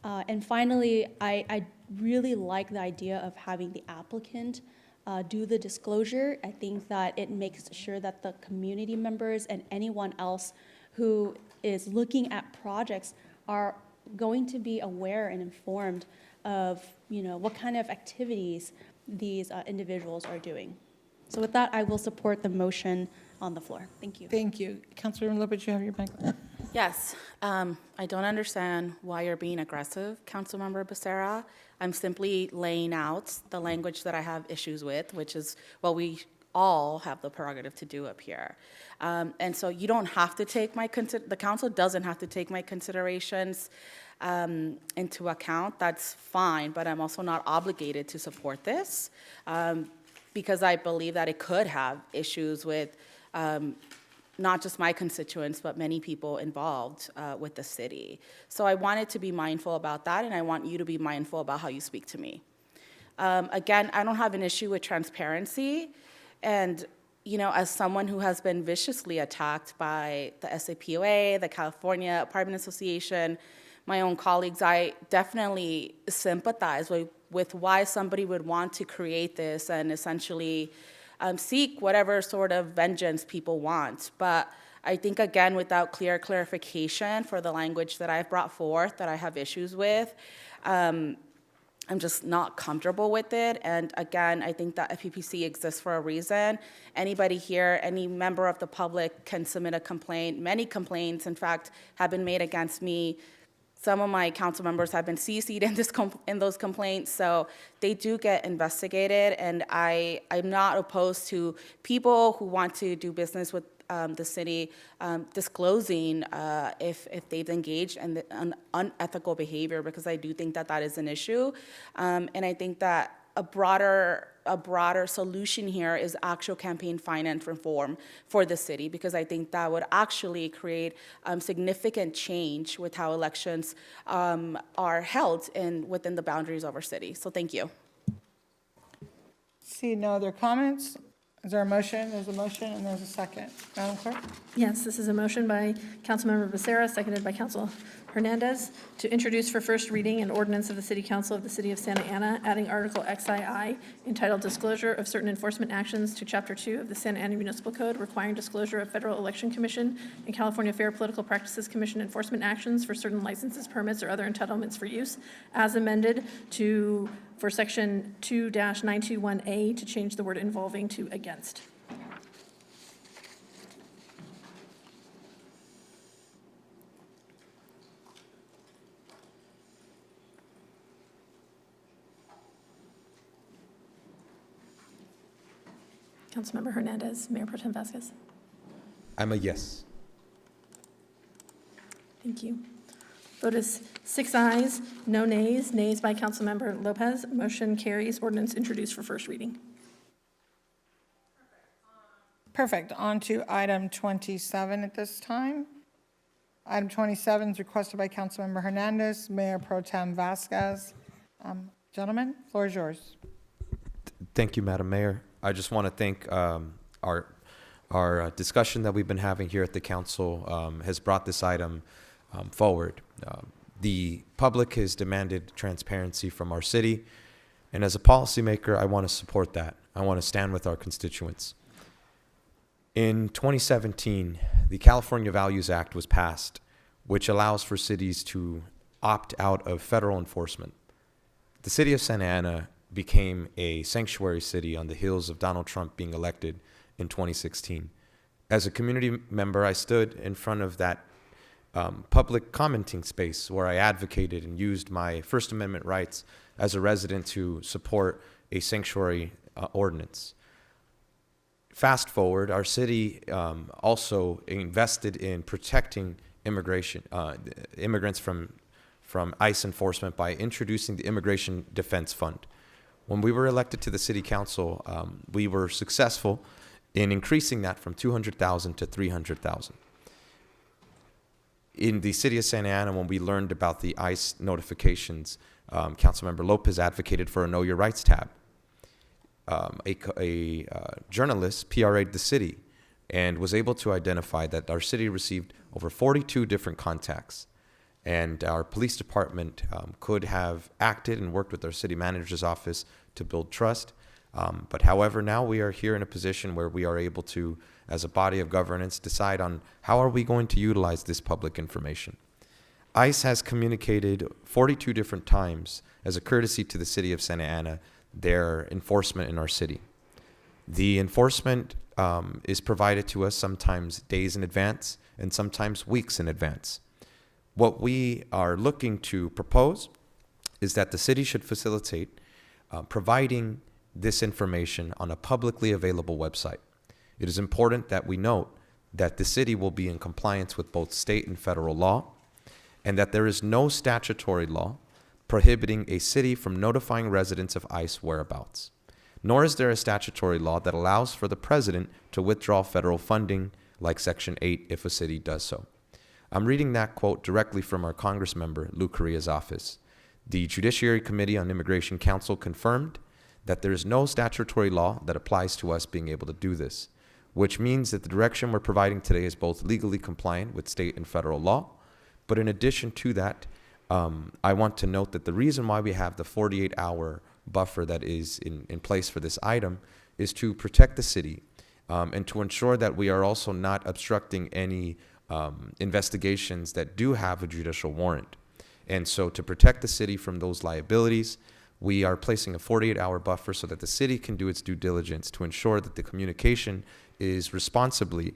And finally, I really like the idea of having the applicant do the disclosure. I think that it makes sure that the community members and anyone else who is looking at projects are going to be aware and informed of what kind of activities these individuals are doing. So with that, I will support the motion on the floor. Thank you. Thank you. Councilor Lopez, you have your mic. Yes, I don't understand why you're being aggressive, Councilmember Becerra. I'm simply laying out the language that I have issues with, which is what we all have the prerogative to do up here. And so you don't have to take the council doesn't have to take my considerations into account. That's fine, but I'm also not obligated to support this because I believe that it could have issues with not just my constituents, but many people involved with the city. So I wanted to be mindful about that, and I want you to be mindful about how you speak to me. Again, I don't have an issue with transparency, and as someone who has been viciously attacked by the SAPOA, the California Apartment Association, my own colleagues, I definitely sympathize with why somebody would want to create this and essentially seek whatever sort of vengeance people want. But I think, again, without clear clarification for the language that I've brought forth that I have issues with, I'm just not comfortable with it. And again, I think that FPPC exists for a reason. Anybody here, any member of the public can submit a complaint. Many complaints, in fact, have been made against me. Some of my council members have been CC'd in those complaints, so they do get investigated, and I'm not opposed to people who want to do business with the city disclosing if they've engaged in unethical behavior, because I do think that is an issue, and I think that a broader solution here is actual campaign finance reform for the city, because I think that would actually create significant change with how elections are held within the boundaries of our city. So thank you. See no other comments? Is there a motion? There's a motion and there's a second. Madam Clerk? Yes, this is a motion by Councilmember Becerra, seconded by Council Hernandez, to introduce for first reading an ordinance of the City Council of the City of Santa Ana, adding Article XII entitled Disclosure of Certain Enforcement Actions to Chapter 2 of the Santa Ana Municipal Code, requiring disclosure of Federal Election Commission and California Fair Political Practices Commission enforcement actions for certain licenses, permits, or other entitlements for use, as amended for Section 2-921A to change the word involving to against. Councilmember Hernandez, Mayor Pro Tem Vasquez. I'm a yes. Thank you. Vote is 6 ayes, no nays. Nays by Councilmember Lopez. Motion carries. Ordinance introduced for first reading. Perfect. On to item 27 at this time. Item 27 is requested by Councilmember Hernandez, Mayor Pro Tem Vasquez. Gentlemen, floor is yours. Thank you, Madam Mayor. I just want to thank our discussion that we've been having here at the council has brought this item forward. The public has demanded transparency from our city, and as a policymaker, I want to support that. I want to stand with our constituents. In 2017, the California Values Act was passed, which allows for cities to opt out of federal enforcement. The city of Santa Ana became a sanctuary city on the heels of Donald Trump being elected in 2016. As a community member, I stood in front of that public commenting space where I advocated and used my First Amendment rights as a resident to support a sanctuary ordinance. Fast forward, our city also invested in protecting immigrants from ICE enforcement by introducing the Immigration Defense Fund. When we were elected to the city council, we were successful in increasing that from $200,000 to $300,000. In the city of Santa Ana, when we learned about the ICE notifications, Councilmember Lopez advocated for a Know Your Rights tab. A journalist PRA'd the city and was able to identify that our city received over 42 different contacts, and our police department could have acted and worked with our city manager's office to build trust. But however, now we are here in a position where we are able to, as a body of governance, decide on how are we going to utilize this public information. ICE has communicated 42 different times as a courtesy to the city of Santa Ana their enforcement in our city. The enforcement is provided to us sometimes days in advance and sometimes weeks in advance. What we are looking to propose is that the city should facilitate providing this information on a publicly available website. It is important that we note that the city will be in compliance with both state and federal law, and that there is no statutory law prohibiting a city from notifying residents of ICE whereabouts. Nor is there a statutory law that allows for the president to withdraw federal funding like Section 8 if a city does so. I'm reading that quote directly from our Congress member, Lou Correa's office. The Judiciary Committee on Immigration Council confirmed that there is no statutory law that applies to us being able to do this, which means that the direction we're providing today is both legally compliant with state and federal law. But in addition to that, I want to note that the reason why we have the 48-hour buffer that is in place for this item is to protect the city and to ensure that we are also not obstructing any investigations that do have a judicial warrant. And so to protect the city from those liabilities, we are placing a 48-hour buffer so that the city can do its due diligence to ensure that the communication is responsibly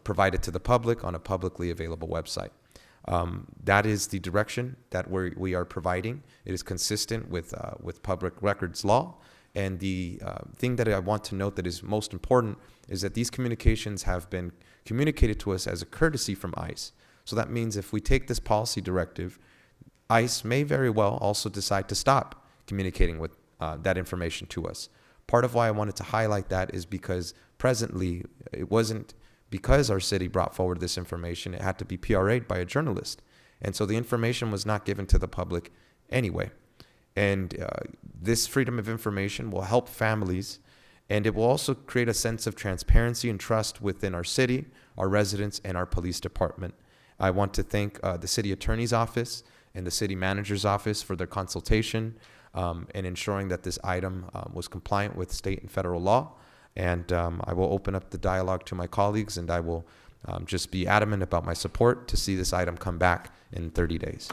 provided to the public on a publicly available website. That is the direction that we are providing. It is consistent with public records law. And the thing that I want to note that is most important is that these communications have been communicated to us as a courtesy from ICE. So that means if we take this policy directive, ICE may very well also decide to stop communicating with that information to us. Part of why I wanted to highlight that is because presently it wasn't because our city brought forward this information, it had to be PRA'd by a journalist. And so the information was not given to the public anyway. And this freedom of information will help families, and it will also create a sense of transparency and trust within our city, our residents, and our police department. I want to thank the city attorney's office and the city manager's office for their consultation and ensuring that this item was compliant with state and federal law. And I will open up the dialogue to my colleagues, and I will just be adamant about my support to see this item come back in 30 days.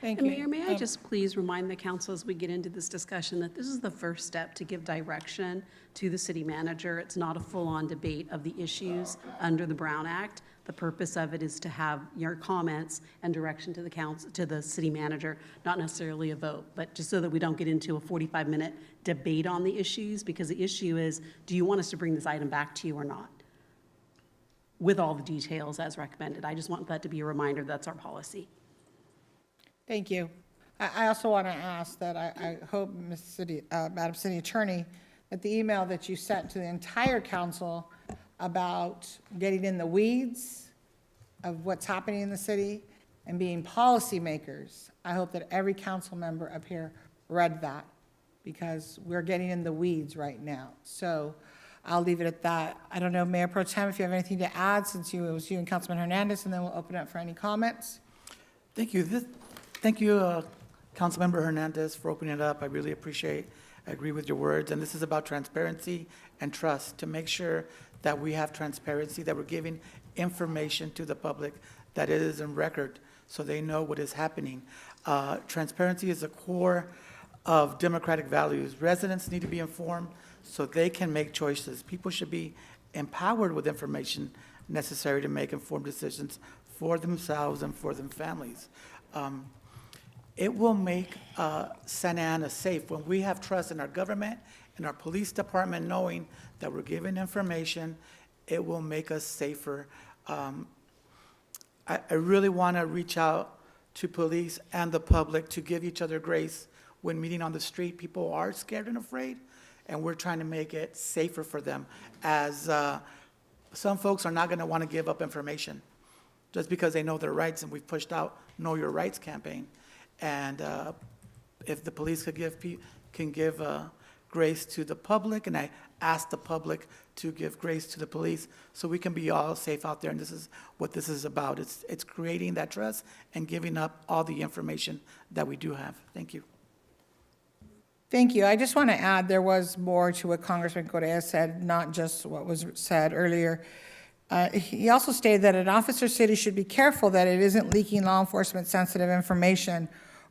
Thank And you. Mayor, may I just please remind the council as we get into this discussion that this is the first step to give direction to the city manager. It's not a full-on debate of the issues under the Brown Act. The purpose of it is to have your comments and direction to the council, to the city manager, not necessarily a vote, but just so that we don't get into a 45-minute debate on the issues, because the issue is, do you want us to bring this item back to you or not? With all the details as recommended. I just want that to be a reminder that's our policy. Thank you. I also want to ask that I hope, Madam City Attorney, that the email that you sent to the entire council about getting in the weeds of what's happening in the city and being policymakers, I hope that every council member up here read that, because we're getting in the weeds right now. So I'll leave it at that. I don't know, Mayor Pro Tem, if you have anything to add, since it was you and Councilman Hernandez, and then we'll open up for any comments. Thank you. Thank you, Councilmember Hernandez, for opening it up. I really I agree with your words. And this is about transparency and trust, to make sure that we have transparency, that we're giving information to the public, that it is in record, so they know what is happening. Transparency is a core of democratic values. Residents need to be informed so they can make choices. People should be empowered with information necessary to make informed decisions for themselves and for their families. It will make Santa Ana safe when we have trust in our government and our police department, knowing that we're giving information. It will make us safer. I really want to reach out to police and the public to give each other grace when meeting on the street. People are scared and afraid, and we're trying to make it safer for them, as some folks are not going to want to give up information just because they know their rights, and we've pushed out Know Your Rights campaign. And if the police can give grace to the public, and I ask the public to give grace to the police, so we can be all safe out there. And this is what this is about. It's creating that trust and giving up all the information that we do have. Thank you. Thank you. I just want to add, there was more to what Congressman Correa said, not just what was said earlier. He also stated that an officer city should be careful that it isn't leaking law enforcement sensitive information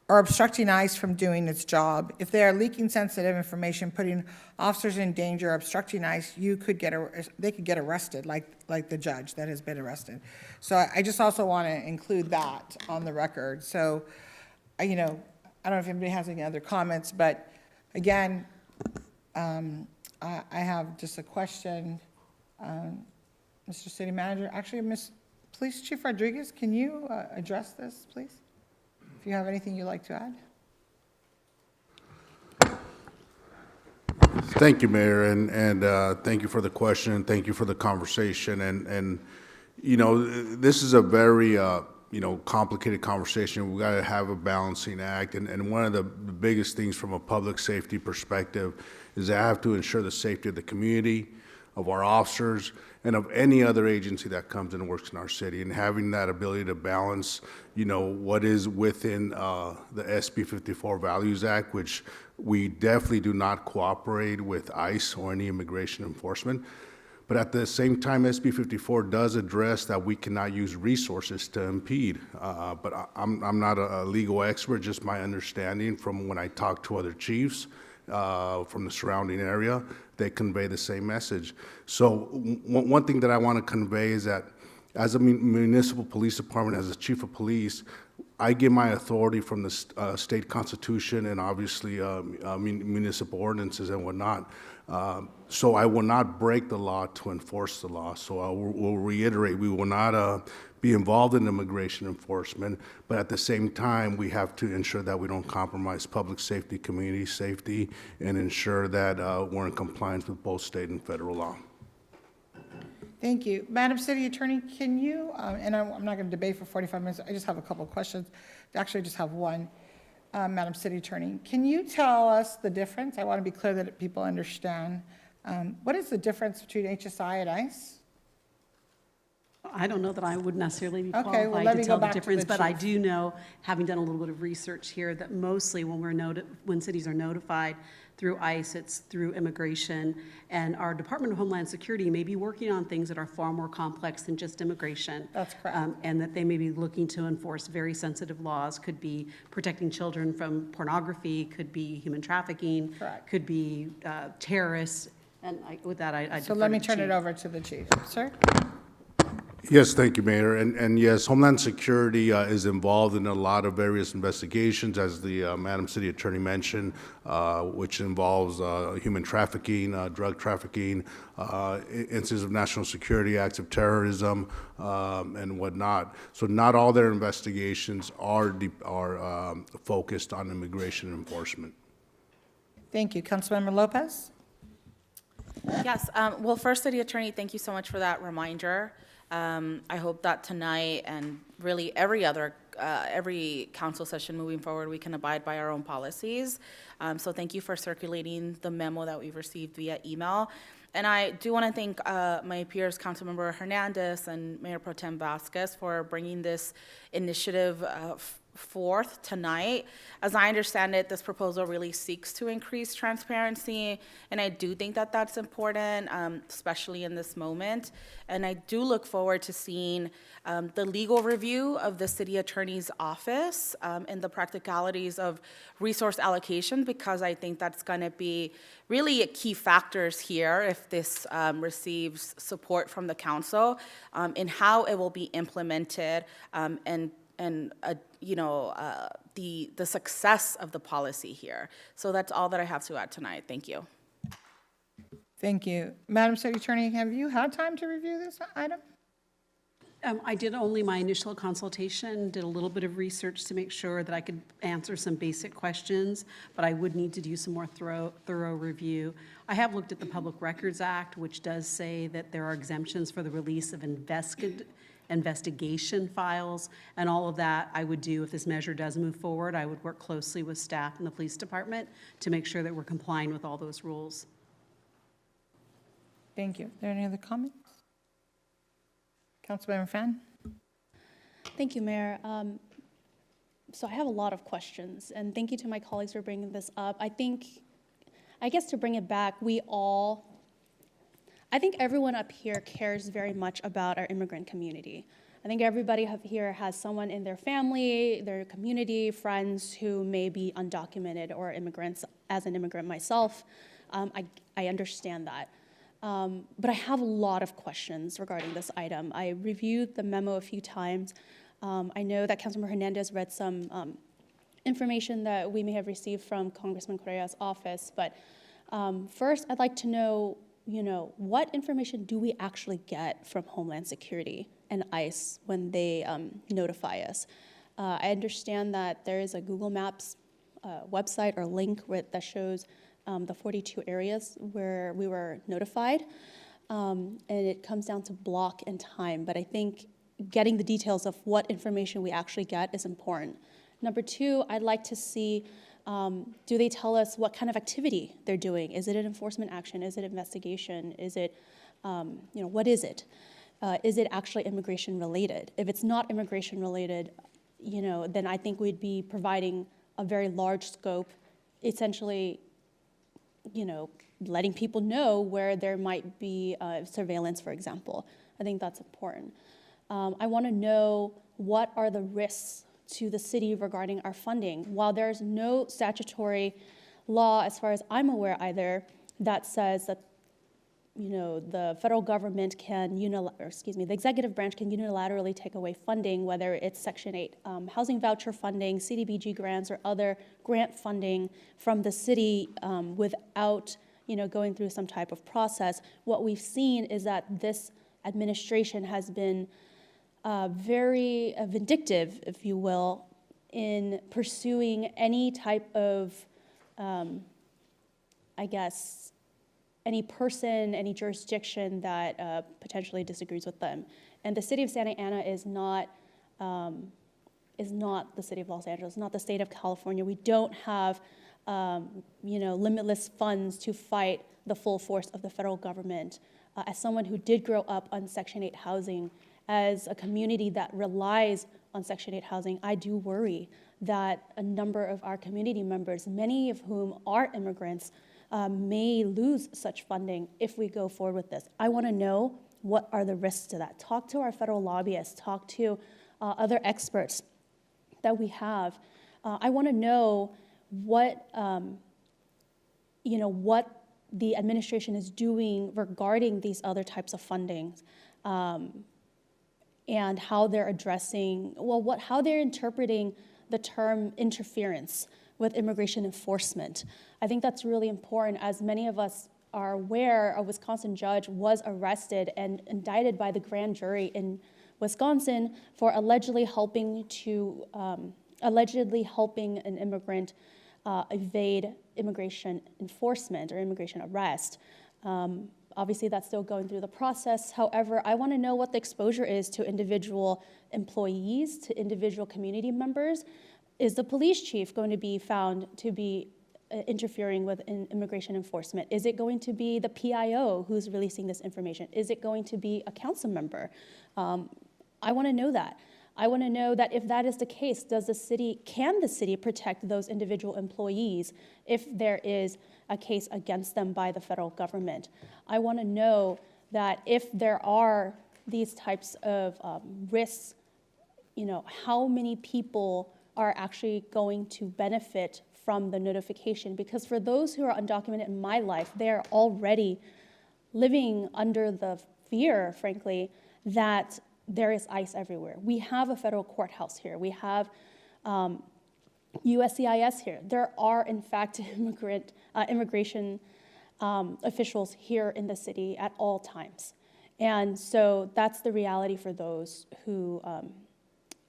or obstructing ICE from doing its job. If they are leaking sensitive information, putting officers in danger, or obstructing ICE, they could get arrested, like the judge that has been arrested. So I just also want to include that on the record. So, I don't know if anybody has any other comments, but again, I have just a question. Mr. City Manager, actually, Police Chief Rodriguez, can you address this, please? If you have anything you'd like to add. Thank you, Mayor, and thank you for the question, thank you for the conversation, and this is a very complicated conversation. We got to have a balancing act, and one of the biggest things from a public safety perspective is I have to ensure the safety of the community, of our officers, and of any other agency that comes and works in our city, and having that ability to balance, what is within the SB 54 Values Act, which we definitely do not cooperate with ICE or any immigration enforcement. But at the same time, SB 54 does address that we cannot use resources to impede. But I'm not a legal expert, just my understanding from when I talk to other chiefs from the surrounding area, they convey the same message. So one thing that I want to convey is that as a municipal police department, as a chief of police, I get my authority from the state constitution and obviously municipal ordinances and whatnot. So I will not break the law to enforce the law. So I will reiterate, we will not be involved in immigration enforcement, but at the same time, we have to ensure that we don't compromise public safety, community safety, and ensure that we're in compliance with both state and federal law. Thank you. Madam City Attorney, can you, and I'm not going to debate for 45 minutes, I just have a couple of questions. Actually, I just have one. Madam City Attorney, can you tell us the difference? I want to be clear that people understand. What is the difference between HSI and ICE? I don't know that I would necessarily be Okay, well, qualified let to me tell go the back to difference, the but I chief. do know, having done a little bit of research here, that mostly when cities are notified through ICE, it's through immigration, and our Department of Homeland Security may be working on things that are far more complex than just immigration. That's correct. And that they may be looking to enforce very sensitive laws, could be protecting children from pornography, could be human trafficking, Correct. could be terrorists, and with that, I So defer let me to turn it Chief. over to the chief. Sir? Yes, thank you, Mayor. And yes, Homeland Security is involved in a lot of various investigations, as the Madam City Attorney mentioned, which involves human trafficking, drug trafficking, incidents of national security, acts of terrorism, and whatnot. So not all their investigations are focused on immigration enforcement. Thank you. Councilmember Lopez? Yes, well, first, City Attorney, thank you so much for that reminder. I hope that tonight and really every council session moving forward, we can abide by our own policies. So thank you for circulating the memo that we've received via email. And I do want to thank my peers, Councilmember Hernandez and Mayor Pro Tem Vasquez, for bringing this initiative forth tonight. As I understand it, this proposal really seeks to increase transparency, and I do think that that's important, especially in this moment. And I do look forward to seeing the legal review of the city attorney's office and the practicalities of resource allocation, because I think that's going to be really key factors here if this receives support from the council in how it will be implemented and the success of the policy here. So that's all that I have to add tonight. Thank you. Thank you. Madam City Attorney, have you had time to review this item? I did only my initial consultation, did a little bit of research to make sure that I could answer some basic questions, but I would need to do some more thorough review. I have looked at the Public Records Act, which does say that there are exemptions for the release of investigation files, and all of that I would do if this measure does move forward. I would work closely with staff and the police department to make sure that we're complying with all those rules. Thank you. Are there any other comments? Councilmember Fan? Thank you, Mayor. So I have a lot of questions, and thank you to my colleagues for bringing this up. I guess to bring it back, I think everyone up here cares very much about our immigrant community. I think everybody up here has someone in their family, their community, friends who may be undocumented or immigrants. As an immigrant myself, I understand that. But I have a lot of questions regarding this item. I reviewed the memo a few times. I know that Councilmember Hernandez read some information that we may have received from Congressman Correa's office, but first I'd like to know, what information do we actually get from Homeland Security and ICE when they notify us? I understand that there is a Google Maps website or link that shows the 42 areas where we were notified, and it comes down to block and time, but I think getting the details of what information we actually get is important. Number two, I'd like to see, do they tell us what kind of activity they're doing? Is it an enforcement action? Is it investigation? Is it, what is it? Is it actually immigration related? If it's not immigration related, then I think we'd be providing a very large scope, essentially, letting people know where there might be surveillance, for example. I think that's important. I want to know what are the risks to the city regarding our funding. While there's no statutory law, as far as I'm aware either, that says that the federal government can the executive branch can unilaterally take away funding, whether it's Section 8 housing voucher funding, CDBG grants, or other grant funding from the city without going through some type of process. What we've seen is that this administration has been very vindictive, if you will, in pursuing any type of, any person, any jurisdiction that potentially disagrees with them. And the city of Santa Ana is not the city of Los Angeles, not the state of California. We don't have, limitless funds to fight the full force of the federal government. As someone who did grow up on Section 8 housing, as a community that relies on Section 8 housing, I do worry that a number of our community members, many of whom are immigrants, may lose such funding if we go forward with this. I want to know what are the risks to that. Talk to our federal lobbyists, talk to other experts that we have. I want to know what the administration is doing regarding these other types of fundings. And how they're addressing, how they're interpreting the term interference with immigration enforcement. I think that's really important. As many of us are aware, a Wisconsin judge was arrested and indicted by the grand jury in Wisconsin for allegedly helping an immigrant evade immigration enforcement or immigration arrest. Obviously, that's still going through the process. However, I want to know what the exposure is to individual employees, to individual community members. Is the police chief going to be found to be interfering with immigration enforcement? Is it going to be the PIO who's releasing this information? Is it going to be a council member? I want to know that. I want to know that if that is the case, can the city protect those individual employees if there is a case against them by the federal government? I want to know that if there are these types of risks, how many people are actually going to benefit from the notification? Because for those who are undocumented in my life, they're already living under the fear, frankly, that there is ICE everywhere. We have a federal courthouse here. We have USCIS here. There are, in fact, immigration officials here in the city at all times. And so that's the reality for those who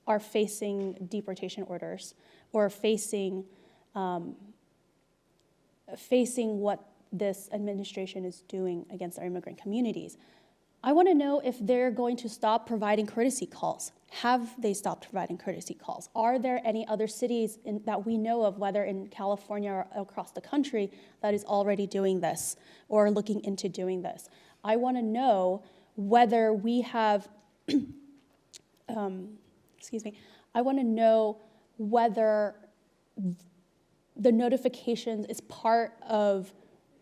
are facing deportation orders or facing what this administration is doing against our immigrant communities. I want to know if they're going to stop providing courtesy calls. Have they stopped providing courtesy calls? Are there any other cities that we know of, whether in California or across the country, that is already doing this or looking into doing this? I want to know whether we have, I want to know whether the notifications is part of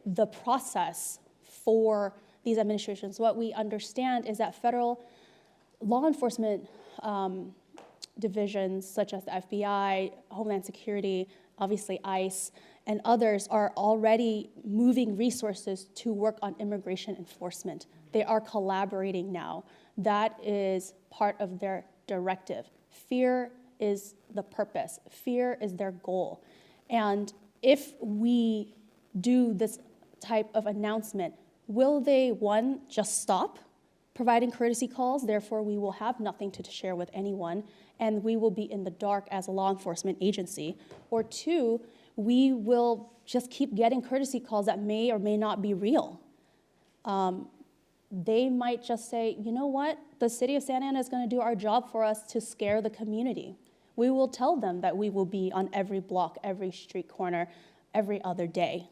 the process for these administrations. What we understand is that federal law enforcement divisions, such as the FBI, Homeland Security, obviously ICE, and others are already moving resources to work on immigration enforcement. They are collaborating now. That is part of their directive. Fear is the purpose. Fear is their goal. And if we do this type of announcement, will they, one, just stop providing courtesy calls? Therefore, we will have nothing to share with anyone, and we will be in the dark as a law enforcement agency. Or two, we will just keep getting courtesy calls that may or may not be real. They might just say, you know what? The city of Santa Ana is going to do our job for us to scare the community. We will tell them that we will be on every block, every street corner, every other day.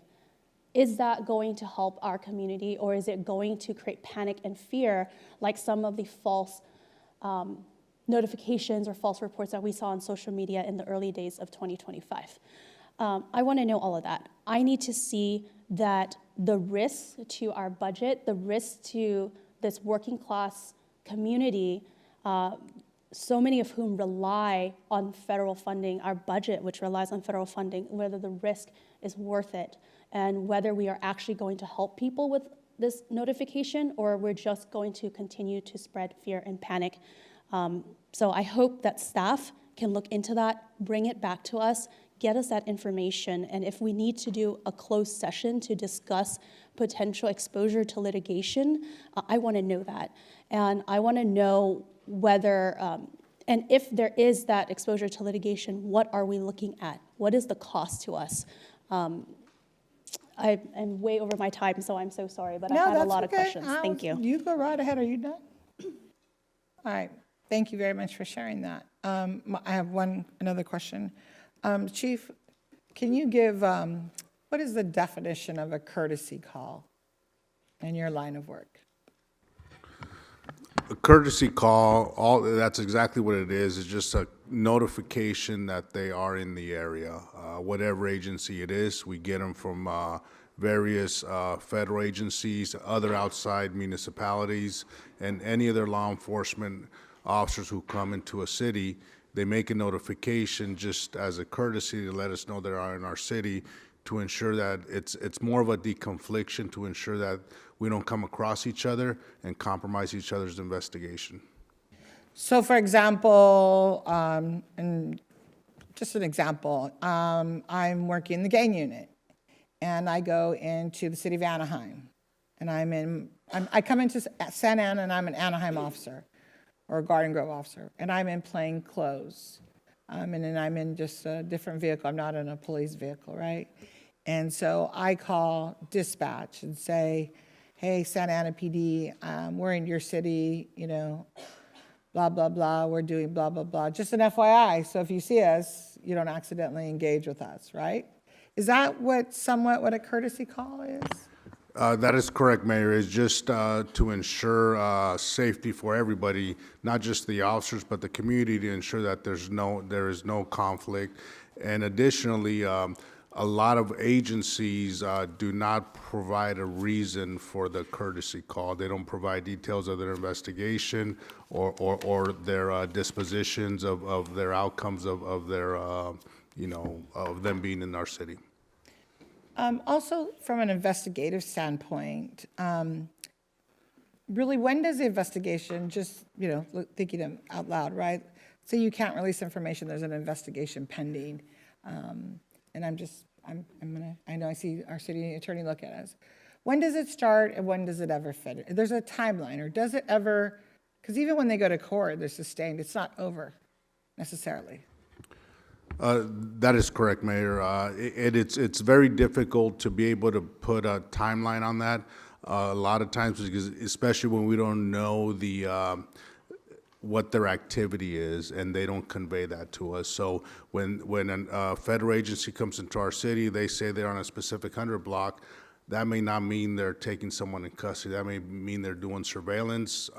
Is that going to help our community, or is it going to create panic and fear like some of the false notifications or false reports that we saw on social media in the early days of 2025? I want to know all of that. I need to see that the risks to our budget, the risks to this working class community, so many of whom rely on federal funding, our budget, which relies on federal funding, whether the risk is worth it, and whether we are actually going to help people with this notification, or we're just going to continue to spread fear and panic. So I hope that staff can look into that, bring it back to us, get us that information, and if we need to do a closed session to discuss potential exposure to litigation, I want to know that. And I want to know whether, and if there is that exposure to litigation, what are we looking at? What is the cost to us? I'm way over my time, so I'm so sorry, but I had a lot of questions. Thank you. You go right ahead. Are you done? All right. Thank you very much for sharing that. I have another question. Chief, can you give, what is the definition of a courtesy call in your line of work? A courtesy call, that's exactly what it is. It's just a notification that they are in the area. Whatever agency it is, we get them from various federal agencies, other outside municipalities, and any other law enforcement officers who come into a city. They make a notification just as a courtesy to let us know they are in our city, to ensure that it's more of a deconfliction, to ensure that we don't come across each other and compromise each other's investigation. So for example, and just an example, I'm working the gang unit, and I go into the city of Anaheim, and I come into Santa Ana, and I'm an Anaheim officer or a Garden Grove officer, and I'm in plain clothes. And then I'm in just a different vehicle. I'm not in a police vehicle, right? And so I call dispatch and say, hey, Santa Ana PD, we're in your city, blah, blah, blah, we're doing blah, blah, blah. Just an FYI, so if you see us, you don't accidentally engage with us, right? Is that somewhat what a courtesy call is? That is correct, Mayor. It's just to ensure safety for everybody, not just the officers, but the community, to ensure that there is no conflict. And additionally, a lot of agencies do not provide a reason for the courtesy call. They don't provide details of their investigation or their dispositions of their outcomes of their, of them being in our city. Also, from an investigative standpoint, really, when does the investigation, just, thinking out loud, right? Say you can't release information, there's an investigation pending. And I know I see our city attorney look at us. When does it start and when does it ever finish? There's a timeline, or does it ever, because even when they go to court, they're sustained, it's not over necessarily. That is correct, Mayor. It's very difficult to be able to put a timeline on that. A lot of times, because especially when we don't know what their activity is, and they don't convey that to us. So when a federal agency comes into our city, they say they're on a specific 100 block. That may not mean they're taking someone in custody. That may mean they're doing surveillance,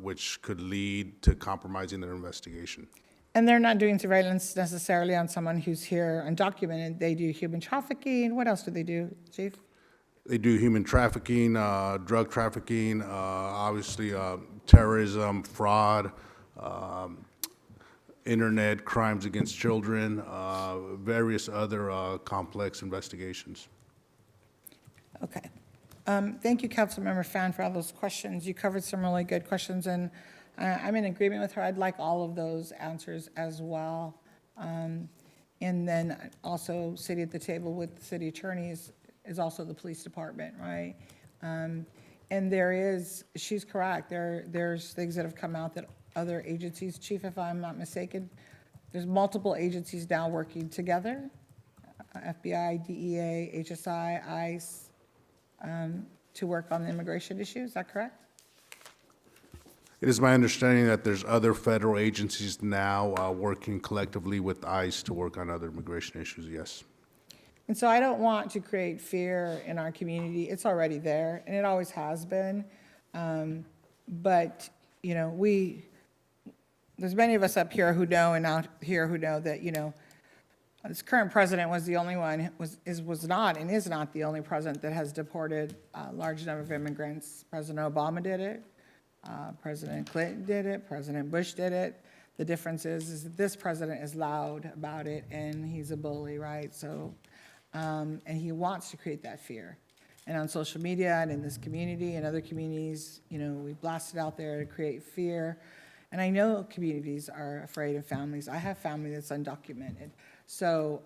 which could lead to compromising their investigation. And they're not doing surveillance necessarily on someone who's here undocumented. They do human trafficking. What else do they do, Chief? They do human trafficking, drug trafficking, obviously terrorism, fraud, internet crimes against children, various other complex investigations. Okay. Thank you, Councilmember Fan, for all those questions. You covered some really good questions, and I'm in agreement with her. I'd like all of those answers as well. And then also sitting at the table with the city attorneys is also the police department, right? And she's correct, there's things that have come out that other agencies, Chief, if I'm not mistaken, there's multiple agencies now working together, FBI, DEA, HSI, ICE, to work on the immigration issue, is that correct? It is my understanding that there's other federal agencies now working collectively with ICE to work on other immigration issues, yes. And so I don't want to create fear in our community. It's already there, and it always has been. But, there's many of us up here who know and out here who know that, this current president was the only one, was not and is not the only president that has deported a large number of immigrants. President Obama did it. President Clinton did it. President Bush did it. The difference is that this president is loud about it, and he's a bully, right? So, and he wants to create that fear. And on social media and in this community and other communities, we blast it out there to create fear. And I know communities are afraid of families. I have family that's undocumented. So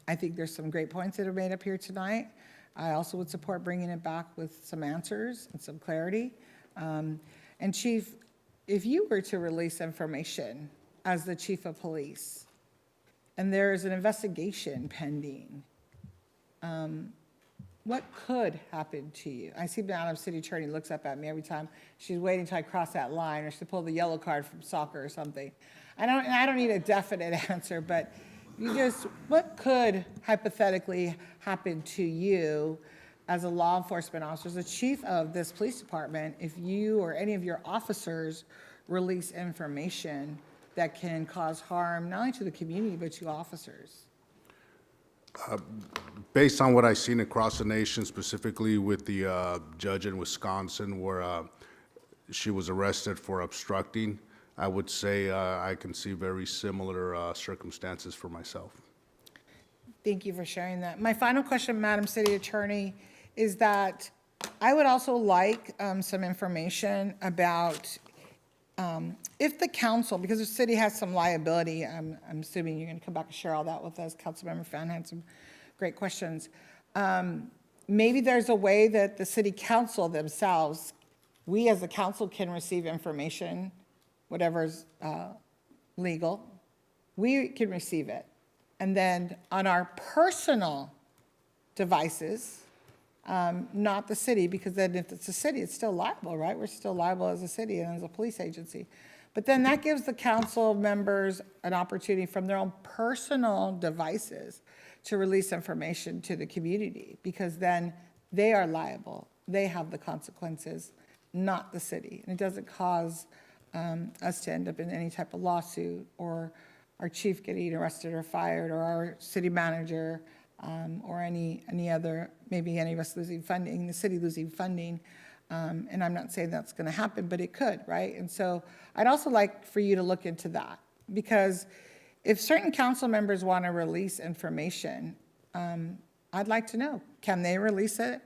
I think there's some great points that are made up here tonight. I also would support bringing it back with some answers and some clarity. And Chief, if you were to release information as the chief of police, and there is an investigation pending, what could happen to you? I see Madam City Attorney looks up at me every time. She's waiting until I cross that line, or she'll pull the yellow card from soccer or something. I don't need a definite answer, but what could hypothetically happen to you as a law enforcement officer, as the chief of this police department, if you or any of your officers release information that can cause harm not only to the community but to officers? Based on what I've seen across the nation, specifically with the judge in Wisconsin where she was arrested for obstructing, I would say I can see very similar circumstances for myself. Thank you for sharing that. My final question, Madam City Attorney, is that I would also like some information about if the council, because the city has some liability, I'm assuming you're going to come back and share all that with us. Councilmember Fan had some great questions. Maybe there's a way that the city council themselves, we as a council can receive information, whatever's legal, we can receive it. And then on our personal devices, not the city, because then if it's a city, it's still liable, right? We're still liable as a city and as a police agency. But then that gives the council members an opportunity from their own personal devices to release information to the community, because then they are liable. They have the consequences, not the city. And it doesn't cause us to end up in any type of lawsuit, or our chief getting arrested or fired, or our city manager, or any other, maybe any of us losing funding, the city losing funding. And I'm not saying that's going to happen, but it could, right? And so I'd also like for you to look into that, because if certain council members want to release information, I'd like to know, can they release it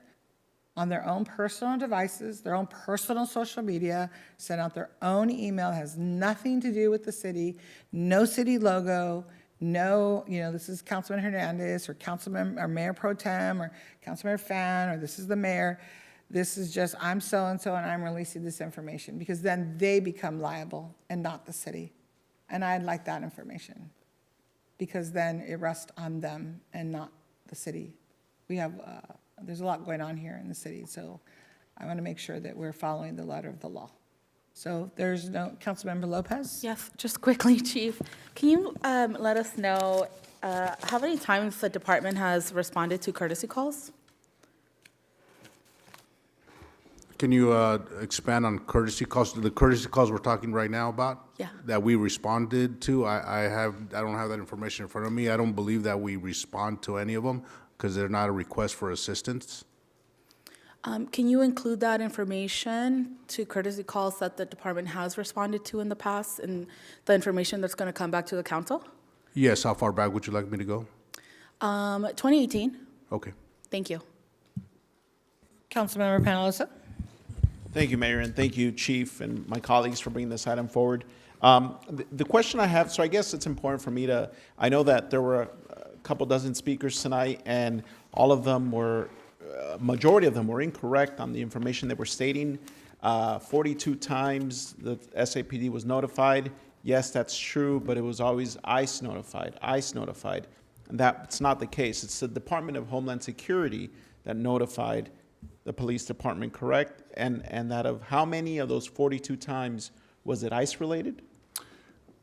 on their own personal devices, their own personal social media, send out their own email, has nothing to do with the city, no city logo, no, this is Councilman Hernandez, or Councilman, or Mayor Pro Tem, or Councilmember Fan, or this is the mayor. This is just, I'm so-and-so, and I'm releasing this information, because then they become liable and not the city. And I'd like that information, because then it rests on them and not the city. We have, there's a lot going on here in the city, so I want to make sure that we're following the letter of the law. So there's no, Councilmember Lopez? Yes, just quickly, Chief. Can you let us know how many times the department has responded to courtesy calls? Can you expand on courtesy calls? The courtesy calls we're talking right now about? Yeah. That we responded to? I don't have that information in front of me. I don't believe that we respond to any of them, because they're not a request for assistance. Can you include that information to courtesy calls that the department has responded to in the past, and the information that's going to come back to the council? Yes, how far back would you like me to go? 2018. Okay. Thank you. Councilmember Panalisa? Thank you, Mayor, and thank you, Chief, and my colleagues for bringing this item forward. The question I have, so I guess it's important for me to, I know that there were a couple dozen speakers tonight, and all of them were, majority of them were incorrect on the information they were stating. 42 times the SAPD was notified. Yes, that's true, but it was always ICE notified. And that's not the case. It's the Department of Homeland Security that notified the police department, correct? And that of how many of those 42 times was it ICE related?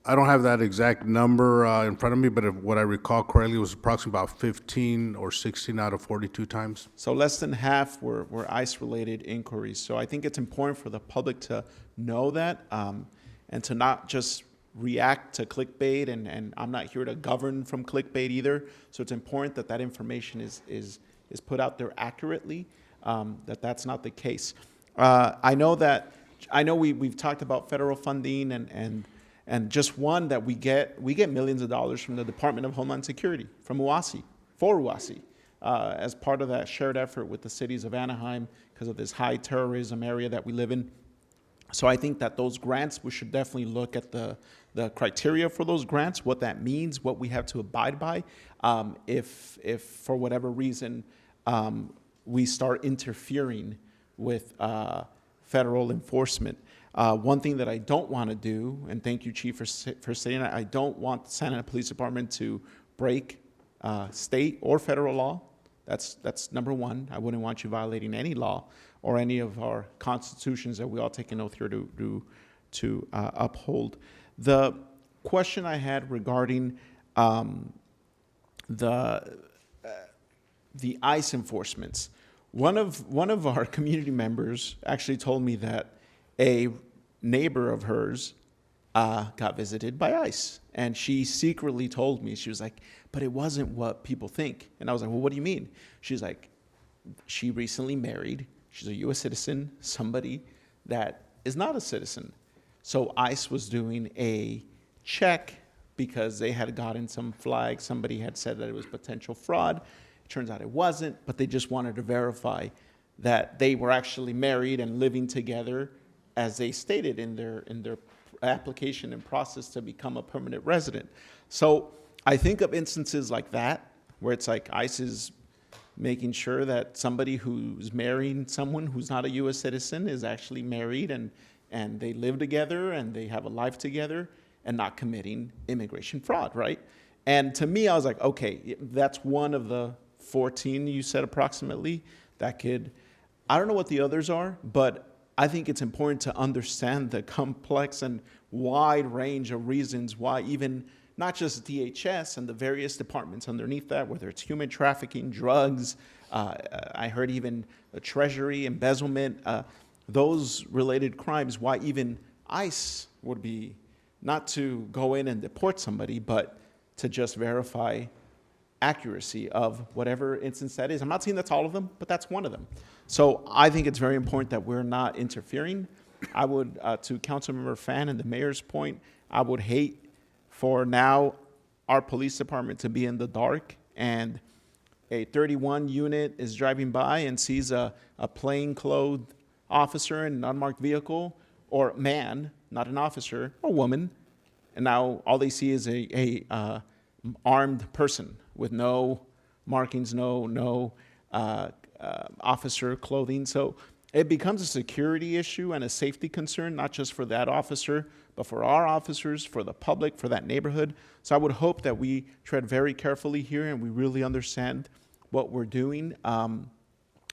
I don't have that exact number in front of me, but if what I recall correctly, it was approximately about 15 or 16 out of 42 times. So less than half were ICE-related inquiries. So I think it's important for the public to know that, and to not just react to clickbait, and I'm not here to govern from clickbait either. So it's important that that information is put out there accurately, that's not the case. I know we've talked about federal funding and just one that we get millions of dollars from the Department of Homeland Security, from UASI, for UASI, as part of that shared effort with the cities of Anaheim because of this high terrorism area that we live in. So I think that those grants, we should definitely look at the criteria for those grants, what that means, what we have to abide by, if for whatever reason we start interfering with federal enforcement. One thing that I don't want to do, and thank you, Chief, for saying that, I don't want the Santa Ana Police Department to break state or federal law. That's number one. I wouldn't want you violating any law or any of our constitutions that we all take an oath here to uphold. The question I had regarding the ICE enforcements, one of our community members actually told me that a neighbor of hers got visited by ICE, and she secretly told me, she was like, but it wasn't what people think. And I was like, well, what do you mean? She's like, she recently married, she's a U.S. citizen, somebody that is not a citizen. So ICE was doing a check because they had gotten some flags. Somebody had said that it was potential fraud. It turns out it wasn't, but they just wanted to verify that they were actually married and living together as they stated in their application and process to become a permanent resident. So I think of instances like that, where it's like ICE is making sure that somebody who's marrying someone who's not a U.S. citizen is actually married and they live together and they have a life together and not committing immigration fraud, right? And to me, I was like, okay, that's one of the 14 you said approximately that could, I don't know what the others are, but I think it's important to understand the complex and wide range of reasons why even not just DHS and the various departments underneath that, whether it's human trafficking, drugs, I heard even treasury, embezzlement, those related crimes, why even ICE would be not to go in and deport somebody, but to just verify accuracy of whatever instance that is. I'm not saying that's all of them, but that's one of them. So I think it's very important that we're not interfering. I would, to Councilmember Fan and the mayor's point, I would hate for now our police department to be in the dark and a 31 unit is driving by and sees a plainclothed officer in an unmarked vehicle, or man, not an officer, or woman, and now all they see is a armed person with no markings, no officer clothing. So it becomes a security issue and a safety concern, not just for that officer, but for our officers, for the public, for that neighborhood. So I would hope that we tread very carefully here and we really understand what we're doing.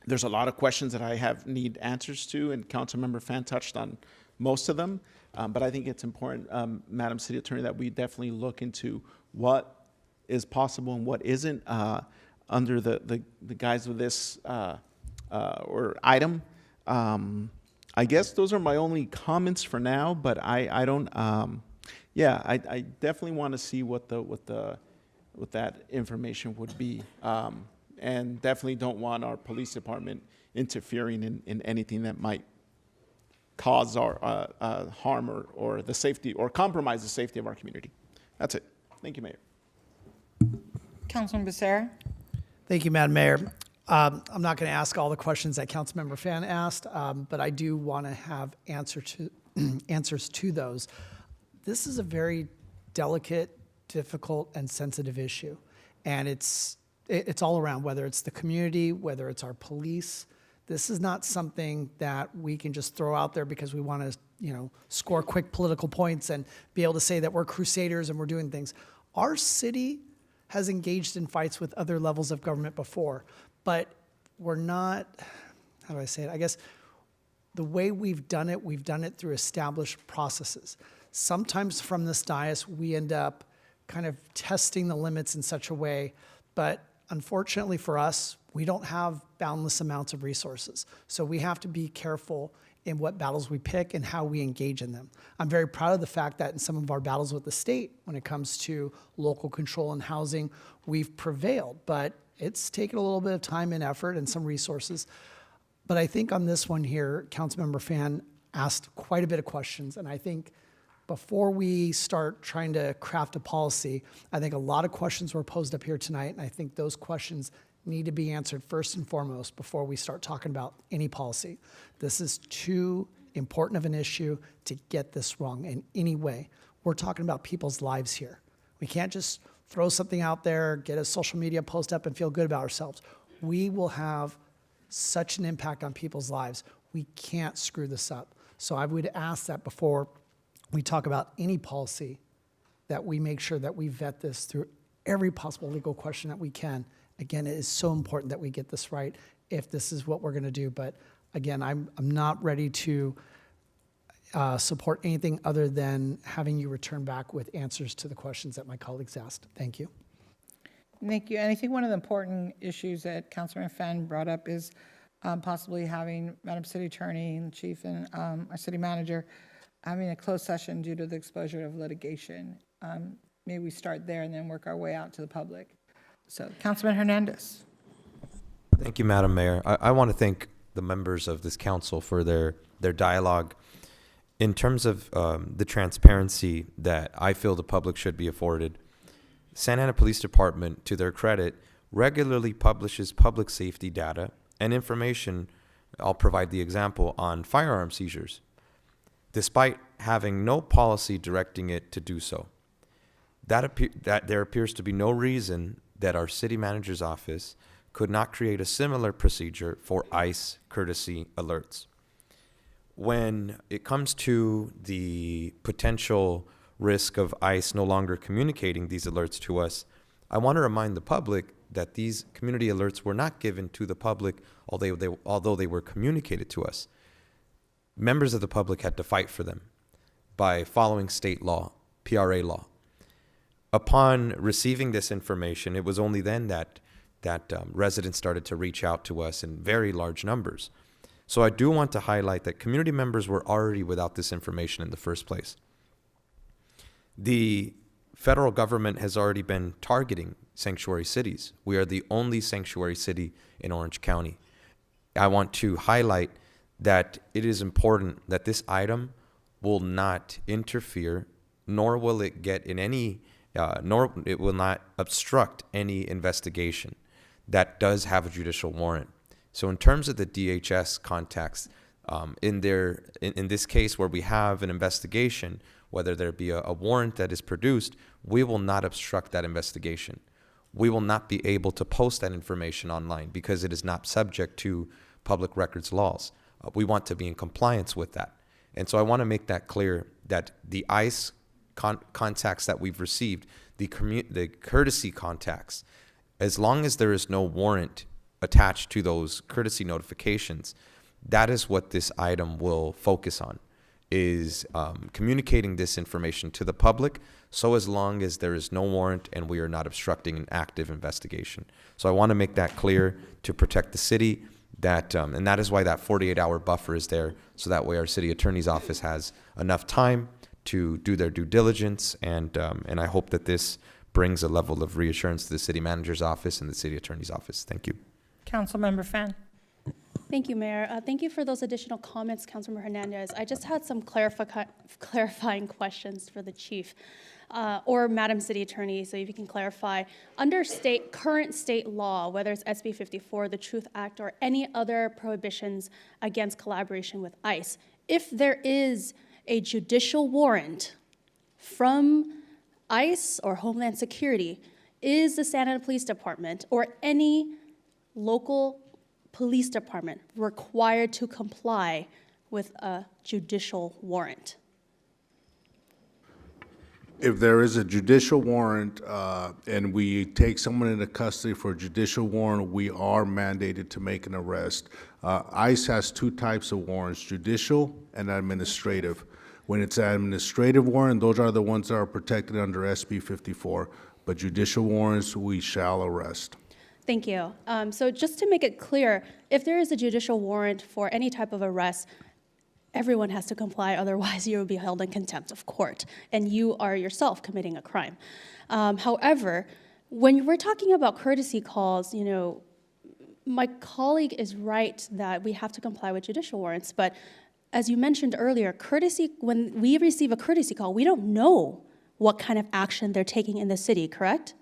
There's a lot of questions that I need answers to, and Councilmember Fan touched on most of them. But I think it's important, Madam City Attorney, that we definitely look into what is possible and what isn't under the guise of this or item. I guess those are my only comments for now, but I don't, I definitely want to see what that information would be. And definitely don't want our police department interfering in anything that might cause our harm or the safety or compromise the safety of our community. That's it. Thank you, Mayor. Councilman Becerra? Thank you, Madam Mayor. I'm not going to ask all the questions that Councilmember Fan asked, but I do want to have answers to those. This is a very delicate, difficult, and sensitive issue, and it's all around, whether it's the community, whether it's our police. This is not something that we can just throw out there because we want to, score quick political points and be able to say that we're crusaders and we're doing things. Our city has engaged in fights with other levels of government before, but we're not, how do I say it? I guess the way we've done it through established processes. Sometimes from this dais, we end up kind of testing the limits in such a way, but unfortunately for us, we don't have boundless amounts of resources. So we have to be careful in what battles we pick and how we engage in them. I'm very proud of the fact that in some of our battles with the state, when it comes to local control and housing, we've prevailed, but it's taken a little bit of time and effort and some resources. But I think on this one here, Councilmember Fan asked quite a bit of questions, and I think before we start trying to craft a policy, I think a lot of questions were posed up here tonight, and I think those questions need to be answered first and foremost before we start talking about any policy. This is too important of an issue to get this wrong in any way. We're talking about people's lives here. We can't just throw something out there, get a social media post up and feel good about ourselves. We will have such an impact on people's lives. We can't screw this up. So I would ask that before we talk about any policy, that we make sure that we vet this through every possible legal question that we can. Again, it is so important that we get this right if this is what we're going to do. But again, I'm not ready to support anything other than having you return back with answers to the questions that my colleagues asked. Thank you. Thank you. And I think one of the important issues that Councilman Fan brought up is possibly having Madam City Attorney and Chief and our City Manager having a closed session due to the exposure of litigation. Maybe we start there and then work our way out to the public. So, Councilman Hernandez. Thank you, Madam Mayor. I want to thank the members of this council for their dialogue. In terms of the transparency that I feel the public should be afforded, Santa Ana Police Department, to their credit, regularly publishes public safety data and information. I'll provide the example on firearm seizures, despite having no policy directing it to do so. That there appears to be no reason that our city manager's office could not create a similar procedure for ICE courtesy alerts. When it comes to the potential risk of ICE no longer communicating these alerts to us, I want to remind the public that these community alerts were not given to the public, although they were communicated to us. Members of the public had to fight for them by following state law, PRA law. Upon receiving this information, it was only then that residents started to reach out to us in very large numbers. So I do want to highlight that community members were already without this information in the first place. The federal government has already been targeting sanctuary cities. We are the only sanctuary city in Orange County. I want to highlight that it is important that this item will not interfere, nor will it get in any, nor it will not obstruct any investigation that does have a judicial warrant. So in terms of the DHS context, in this case where we have an investigation, whether there be a warrant that is produced, we will not obstruct that investigation. We will not be able to post that information online because it is not subject to public records laws. We want to be in compliance with that. And so I want to make that clear that the ICE contacts that we've received, the courtesy contacts, as long as there is no warrant attached to those courtesy notifications, that is what this item will focus on, is communicating this information to the public, so as long as there is no warrant and we are not obstructing an active investigation. So I want to make that clear to protect the city, and that is why that 48-hour buffer is there, so that way our city attorney's office has enough time to do their due diligence, and I hope that this brings a level of reassurance to the city manager's office and the city attorney's office. Thank you. Councilmember Fan. Thank you, Mayor. Thank you for those additional comments, Councilmember Hernandez. I just had some clarifying questions for the chief or Madam City Attorney, so if you can clarify. Under current state law, whether it's SB 54, the Truth Act, or any other prohibitions against collaboration with ICE, if there is a judicial warrant from ICE or Homeland Security, is the Santa Ana Police Department or any local police department required to comply with a judicial warrant? If there is a judicial warrant and we take someone into custody for a judicial warrant, we are mandated to make an arrest. ICE has two types of warrants, judicial and administrative. When it's an administrative warrant, those are the ones that are protected under SB 54, but judicial warrants, we shall arrest. Thank you. So just to make it clear, if there is a judicial warrant for any type of arrest, everyone has to comply, otherwise you will be held in contempt of court, and you are yourself committing a crime. However, when we're talking about courtesy calls, my colleague is right that we have to comply with judicial warrants, but as you mentioned earlier, when we receive a courtesy call, we don't know what kind of action they're taking in the city, correct?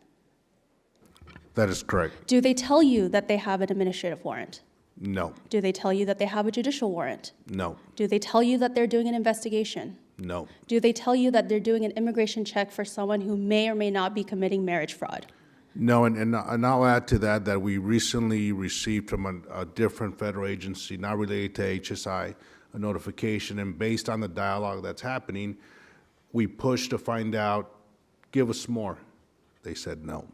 That is correct. Do they tell you that they have an administrative warrant? No. Do they tell you that they have a judicial warrant? No. Do they tell you that they're doing an investigation? No. Do they tell you that they're doing an immigration check for someone who may or may not be committing marriage fraud? No, and I'll add to that we recently received from a different federal agency, not related to HSI, a notification, and based on the dialogue that's happening, we pushed to find out, give us more. They said no.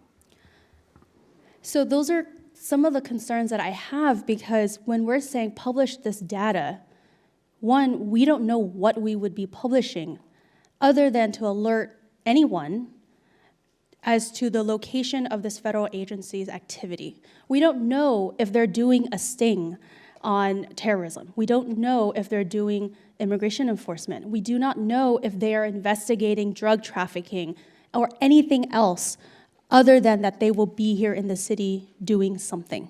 So those are some of the concerns that I have, because when we're saying publish this data, one, we don't know what we would be publishing other than to alert anyone as to the location of this federal agency's activity. We don't know if they're doing a sting on terrorism. We don't know if they're doing immigration enforcement. We do not know if they are investigating drug trafficking or anything else other than that they will be here in the city doing something.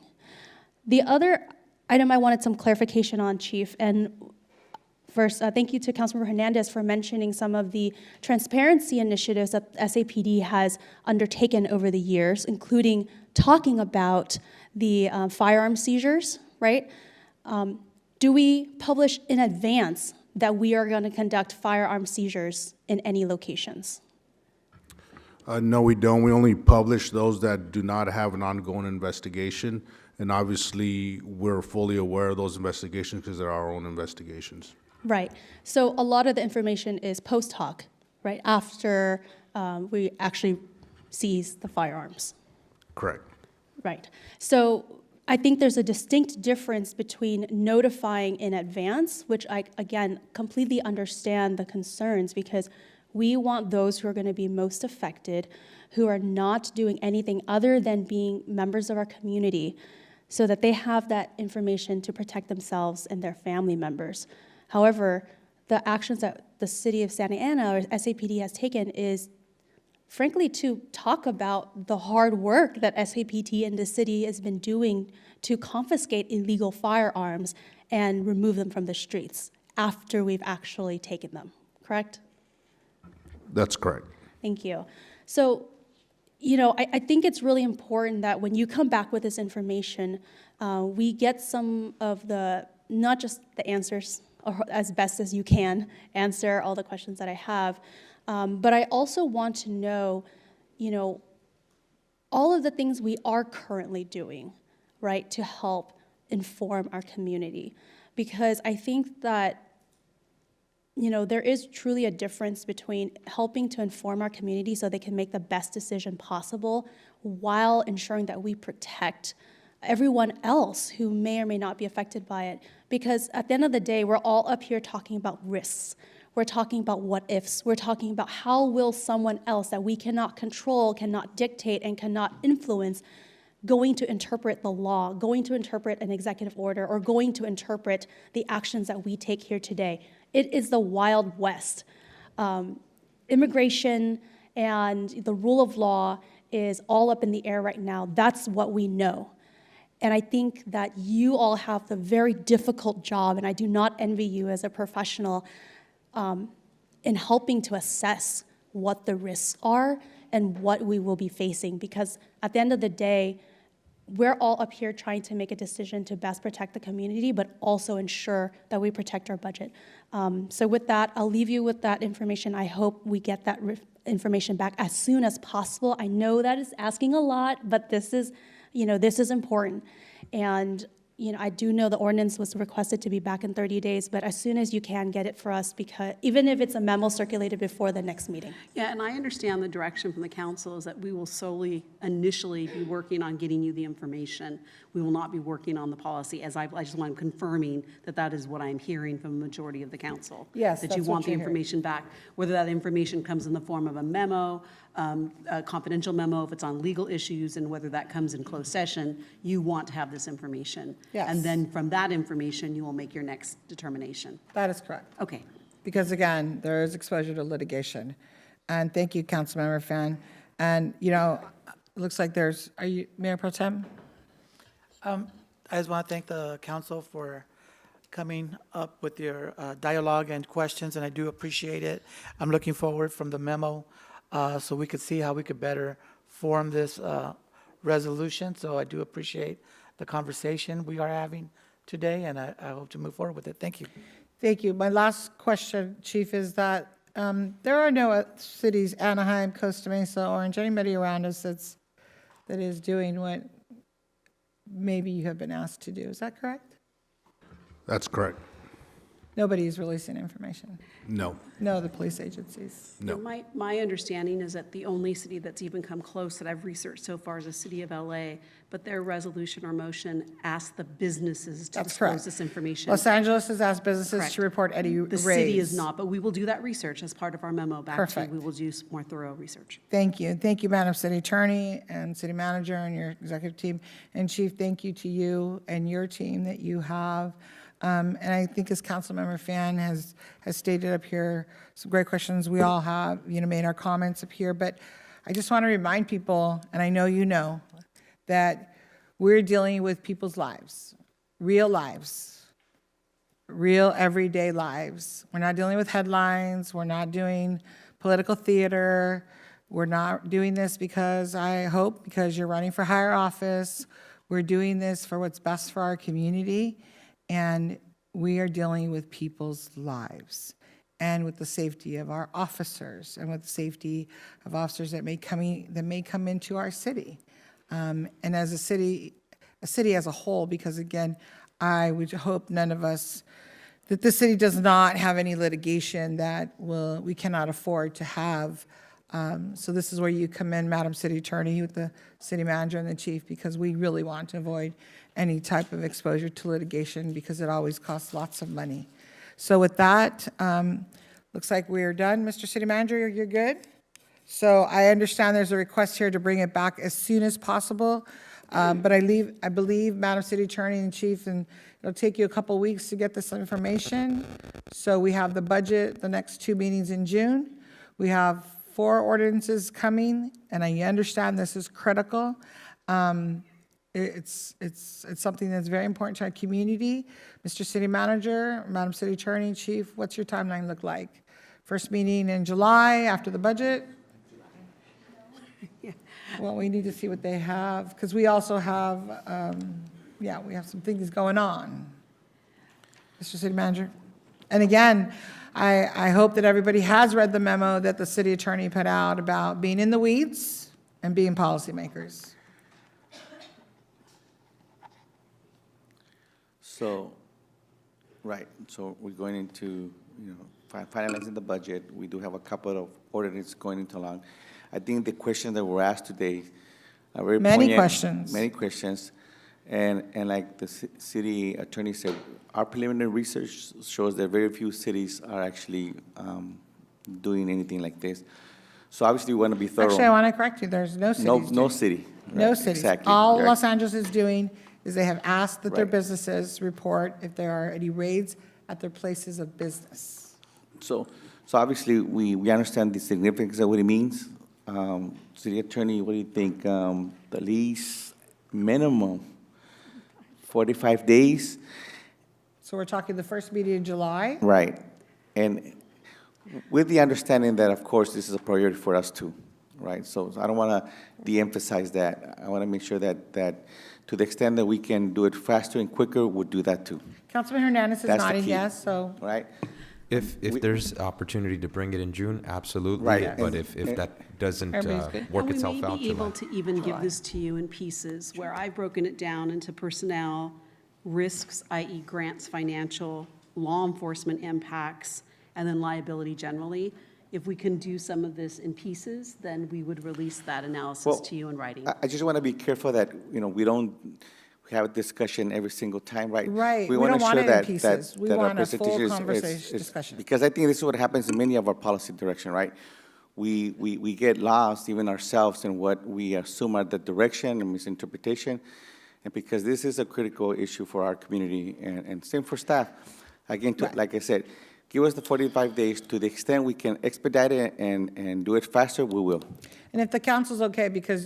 The other item I wanted some clarification on, Chief, and first, thank you to Councilmember Hernandez for mentioning some of the transparency initiatives that SAPD has undertaken over the years, including talking about the firearm seizures, right? Do we publish in advance that we are going to conduct firearm seizures in any locations? No, we don't. We only publish those that do not have an ongoing investigation. And obviously, we're fully aware of those investigations because they're our own investigations. Right. So a lot of the information is post hoc, right? After we actually seize the firearms. Correct. Right. So I think there's a distinct difference between notifying in advance, which I, again, completely understand the concerns, because we want those who are going to be most affected, who are not doing anything other than being members of our community, so that they have that information to protect themselves and their family members. However, the actions that the city of Santa Ana or SAPD has taken is, frankly, to talk about the hard work that SAPD and the city has been doing to confiscate illegal firearms and remove them from the streets after we've actually taken them, correct? That's correct. Thank you. So, I think it's really important that when you come back with this information, we get some of the, not just the answers, or as best as you can answer all the questions that I have, but I also want to know, all of the things we are currently doing, right, to help inform our community. Because I think that there is truly a difference between helping to inform our community so they can make the best decision possible while ensuring that we protect everyone else who may or may not be affected by it. Because at the end of the day, we're all up here talking about risks. We're talking about what ifs. We're talking about how will someone else that we cannot control, cannot dictate, and cannot influence going to interpret the law, going to interpret an executive order, or going to interpret the actions that we take here today. It is the Wild West. Immigration and the rule of law is all up in the air right now. That's what we know. And I think that you all have the very difficult job, and I do not envy you as a professional, in helping to assess what the risks are and what we will be facing. Because at the end of the day, we're all up here trying to make a decision to best protect the community, but also ensure that we protect our budget. So with that, I'll leave you with that information. I hope we get that information back as soon as possible. I know that is asking a lot, but this is, this is important. And, I do know the ordinance was requested to be back in 30 days, but as soon as you can, get it for us, because even if it's a memo circulated before the next meeting. Yeah, and I understand the direction from the council is that we will solely initially be working on getting you the information. We will not be working on the policy, I just want confirming that that is what I'm hearing from the majority of the council. Yes, That that's you what want the you're hearing. information back, whether that information comes in the form of a memo, a confidential memo if it's on legal issues, and whether that comes in closed session, you want to have this information. Yes. And then from that information, you will make your next determination. That is correct. Okay. Because again, there is exposure to litigation. And thank you, Councilmember Fan. And, it looks like are you, Mayor Pro Tem? I just want to thank the council for coming up with your dialogue and questions, and I do appreciate it. I'm looking forward from the memo so we could see how we could better form this resolution. So I do appreciate the conversation we are having today, and I hope to move forward with it. Thank you. Thank you. My last question, Chief, is that there are no cities, Anaheim, Costa Mesa, Orange, anybody around us that is doing what maybe you have been asked to do. Is that correct? That's correct. Nobody is releasing information. No. No, the police agencies. No. My understanding is that the only city that's even come close that I've researched so far is the city of LA, but their resolution or motion asks the businesses to That's disclose correct. this information. Los Angeles has asked businesses Correct. to report any The raids. city is not, but we will do that research as part of our memo back to you. Perfect. We will do more thorough research. Thank you. Thank you, Madam City Attorney and City Manager and your executive team. And Chief, thank you to you and your team that you have. And I think as Councilmember Fan has stated up here, some great questions we all have, made our comments up here. But I just want to remind people, and I know you know, that we're dealing with people's lives, real everyday lives. We're not dealing with headlines. We're not doing political theater. We're not doing this because you're running for higher office. We're doing this for what's best for our community. And we are dealing with people's lives and with the safety of our officers and with the safety of officers that may come into our city. And as a city as a whole, because again, I would hope that the city does not have any litigation that we cannot afford to have So this is where you come in, Madam City Attorney, with the city manager and the chief, because we really want to avoid any type of exposure to litigation because it always costs lots of money. So with that, looks like we're done. Mr. City Manager, you're good? So I understand there's a request here to bring it back as soon as possible. But I believe, Madam City Attorney and Chief, and it'll take you a couple weeks to get this information. So we have the budget, the next 2 meetings in June. We have 4 ordinances coming, and I understand this is critical. It's something that's very important to our community. Mr. City Manager, Madam City Attorney, Chief, what's your timeline look like? First meeting in July after the budget? Well, we need to see what they have, because we also have, we have some things going on. Mr. City Manager? And again, I hope that everybody has read the memo that the city attorney put out about being in the weeds and being policymakers. So, right, so we're going into, finalizing the budget. We do have a couple of ordinances going into along. I think the questions that were asked today are very Many poignant. questions. Many questions. And like the city attorney said, our preliminary research shows that very few cities are actually doing anything like this. So obviously we want to be thorough. Actually, I want to correct you, there's no cities. No city. No Right, cities. Exactly. All Right. Los Angeles is doing is they have asked that their Right. businesses report if there are any raids at their places of business. So obviously, we understand the significance of what it means. City Attorney, what do you think? The least minimum, 45 days? So we're talking the first meeting in July? Right. And with the understanding that, of course, this is a priority for us too, right? So I don't want to de-emphasize that. I want to make sure that to the extent that we can do it faster and quicker, we'll do that too. Councilman Hernandez is That's the nodding key. yes, so. Right? If there's opportunity to bring it in June, absolutely. Right. But if that doesn't Everybody's good. work And itself we out, may be able July. to even give this to you in pieces, where I've broken it down into personnel, risks, i.e. grants, financial, law enforcement impacts, and then liability generally. If we can do some of this in pieces, then we would release that analysis Well, to you in writing. I just want to be careful that, we don't have a discussion every single time, right? Right. We wanna don't want ensure it in that- pieces. that- We that our want a full presentation conversation, discussion. Because I think this is what happens in many of our policy direction, right? We get lost, even ourselves, in what we assume are the direction and misinterpretation. And because this is a critical issue for our community, and same for staff. Again, like I said, give us the 45 days. To the extent we can expedite it and do it faster, we will. And if the council's okay, because,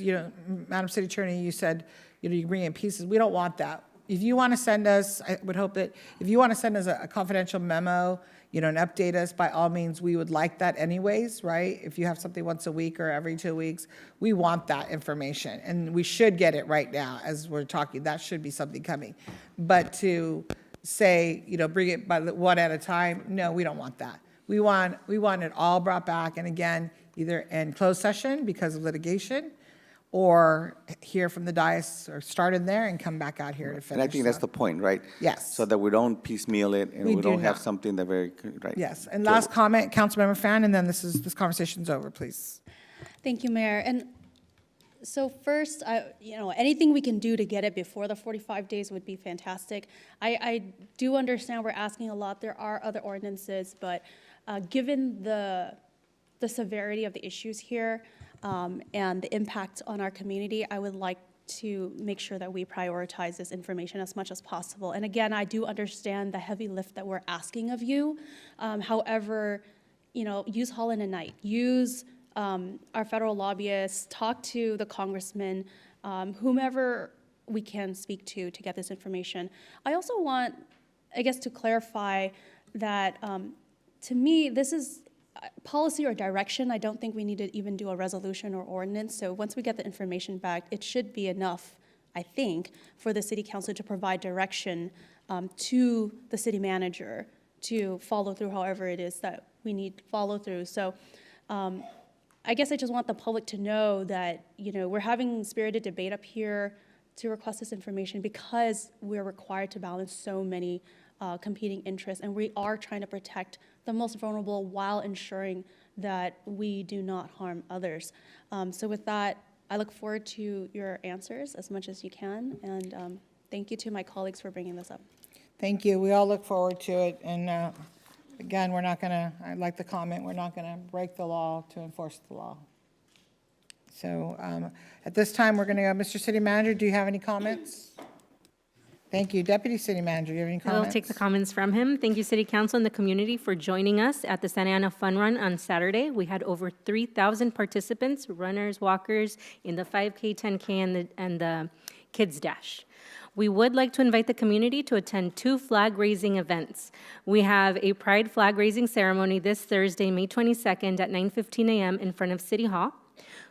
Madam City Attorney, you said, you bring in pieces, we don't want that. If you want to send us, I would hope that, if you want to send us a confidential memo, and update us, by all means, we would like that anyways, right? If you have something once a week or every 2 weeks, we want that information. And we should get it right now as we're talking. That should be something coming. But to say, bring it by one at a time, no, we don't want that. We want it all brought back, and again, either in closed session because of litigation, or hear from the dais, or start in there and come back out here to finish. And I think that's the point, right? Yes. So that we don't piecemeal it and We we do don't have not. something that very, right? Yes, and last comment, Councilmember Fan, and then this conversation's over, please. Thank you, Mayor. And so first, anything we can do to get it before the 45 days would be fantastic. I do understand we're asking a lot. There are other ordinances, but given the severity of the issues here and the impact on our community, I would like to make sure that we prioritize this information as much as possible. And again, I do understand the heavy lift that we're asking of you. However, use Holland and Knight, use our federal lobbyists, talk to the congressman, whomever we can speak to get this information. I also want, to clarify that to me, this is policy or direction. I don't think we need to even do a resolution or ordinance. So once we get the information back, it should be enough, I think, for the city council to provide direction to the city manager to follow through however it is that we need follow through. So I just want the public to know that, we're having spirited debate up here to request this information because we're required to balance so many competing interests, and we are trying to protect the most vulnerable while ensuring that we do not harm others. So with that, I look forward to your answers as much as you can, and thank you to my colleagues for bringing this up. Thank you. We all look forward to it. And again, we're not going to, I like the comment, we're not going to break the law to enforce the law. So at this time, we're going to go, Mr. City Manager, do you have any comments? Thank you. Deputy City Manager, do you have any comments? I'll take the comments from him. Thank you, City Council and the community, for joining us at the Santa Ana Fun Run on Saturday. We had over 3,000 participants, runners, walkers, in the 5K, 10K, and the Kids Dash. We would like to invite the community to attend 2 flag-raising events. We have a Pride flag-raising ceremony this Thursday, May 22nd at 9:15 a.m. in front of City Hall.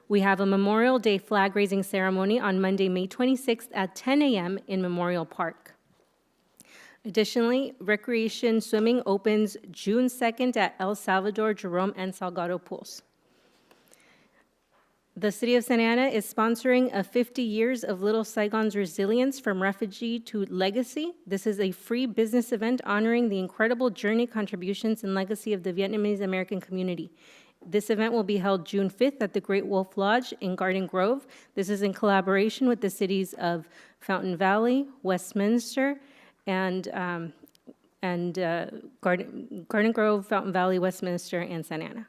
We have a Memorial Day flag-raising ceremony on Monday, May 26th at 10 a.m. in Memorial Park. Additionally, recreation swimming opens June 2nd at El Salvador, Jerome, and Salgado pools. The City of Santa Ana is sponsoring a 50 Years of Little Saigon's Resilience from Refugee to Legacy. This is a free business event honoring the incredible journey, contributions, and legacy of the Vietnamese American community. This event will be held June 5th at the Great Wolf Lodge in Garden Grove. This is in collaboration with the cities of Fountain Valley, Westminster, and Garden Grove, Fountain Valley, Westminster, and Santa Ana.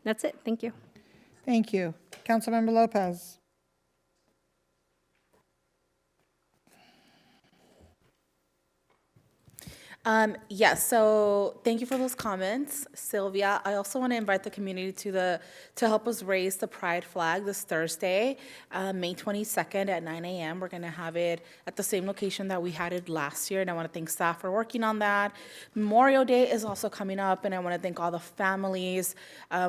That's it. Thank you. Thank you. Councilmember Lopez. Yes, so thank you for those comments, Sylvia. I also want to invite the community to help us raise the Pride flag this Thursday, May 22nd at 9 a.m. We're going to have it at the same location that we had it last year, and I want to thank staff for working on that. Memorial Day is also coming up, and I want to thank all the families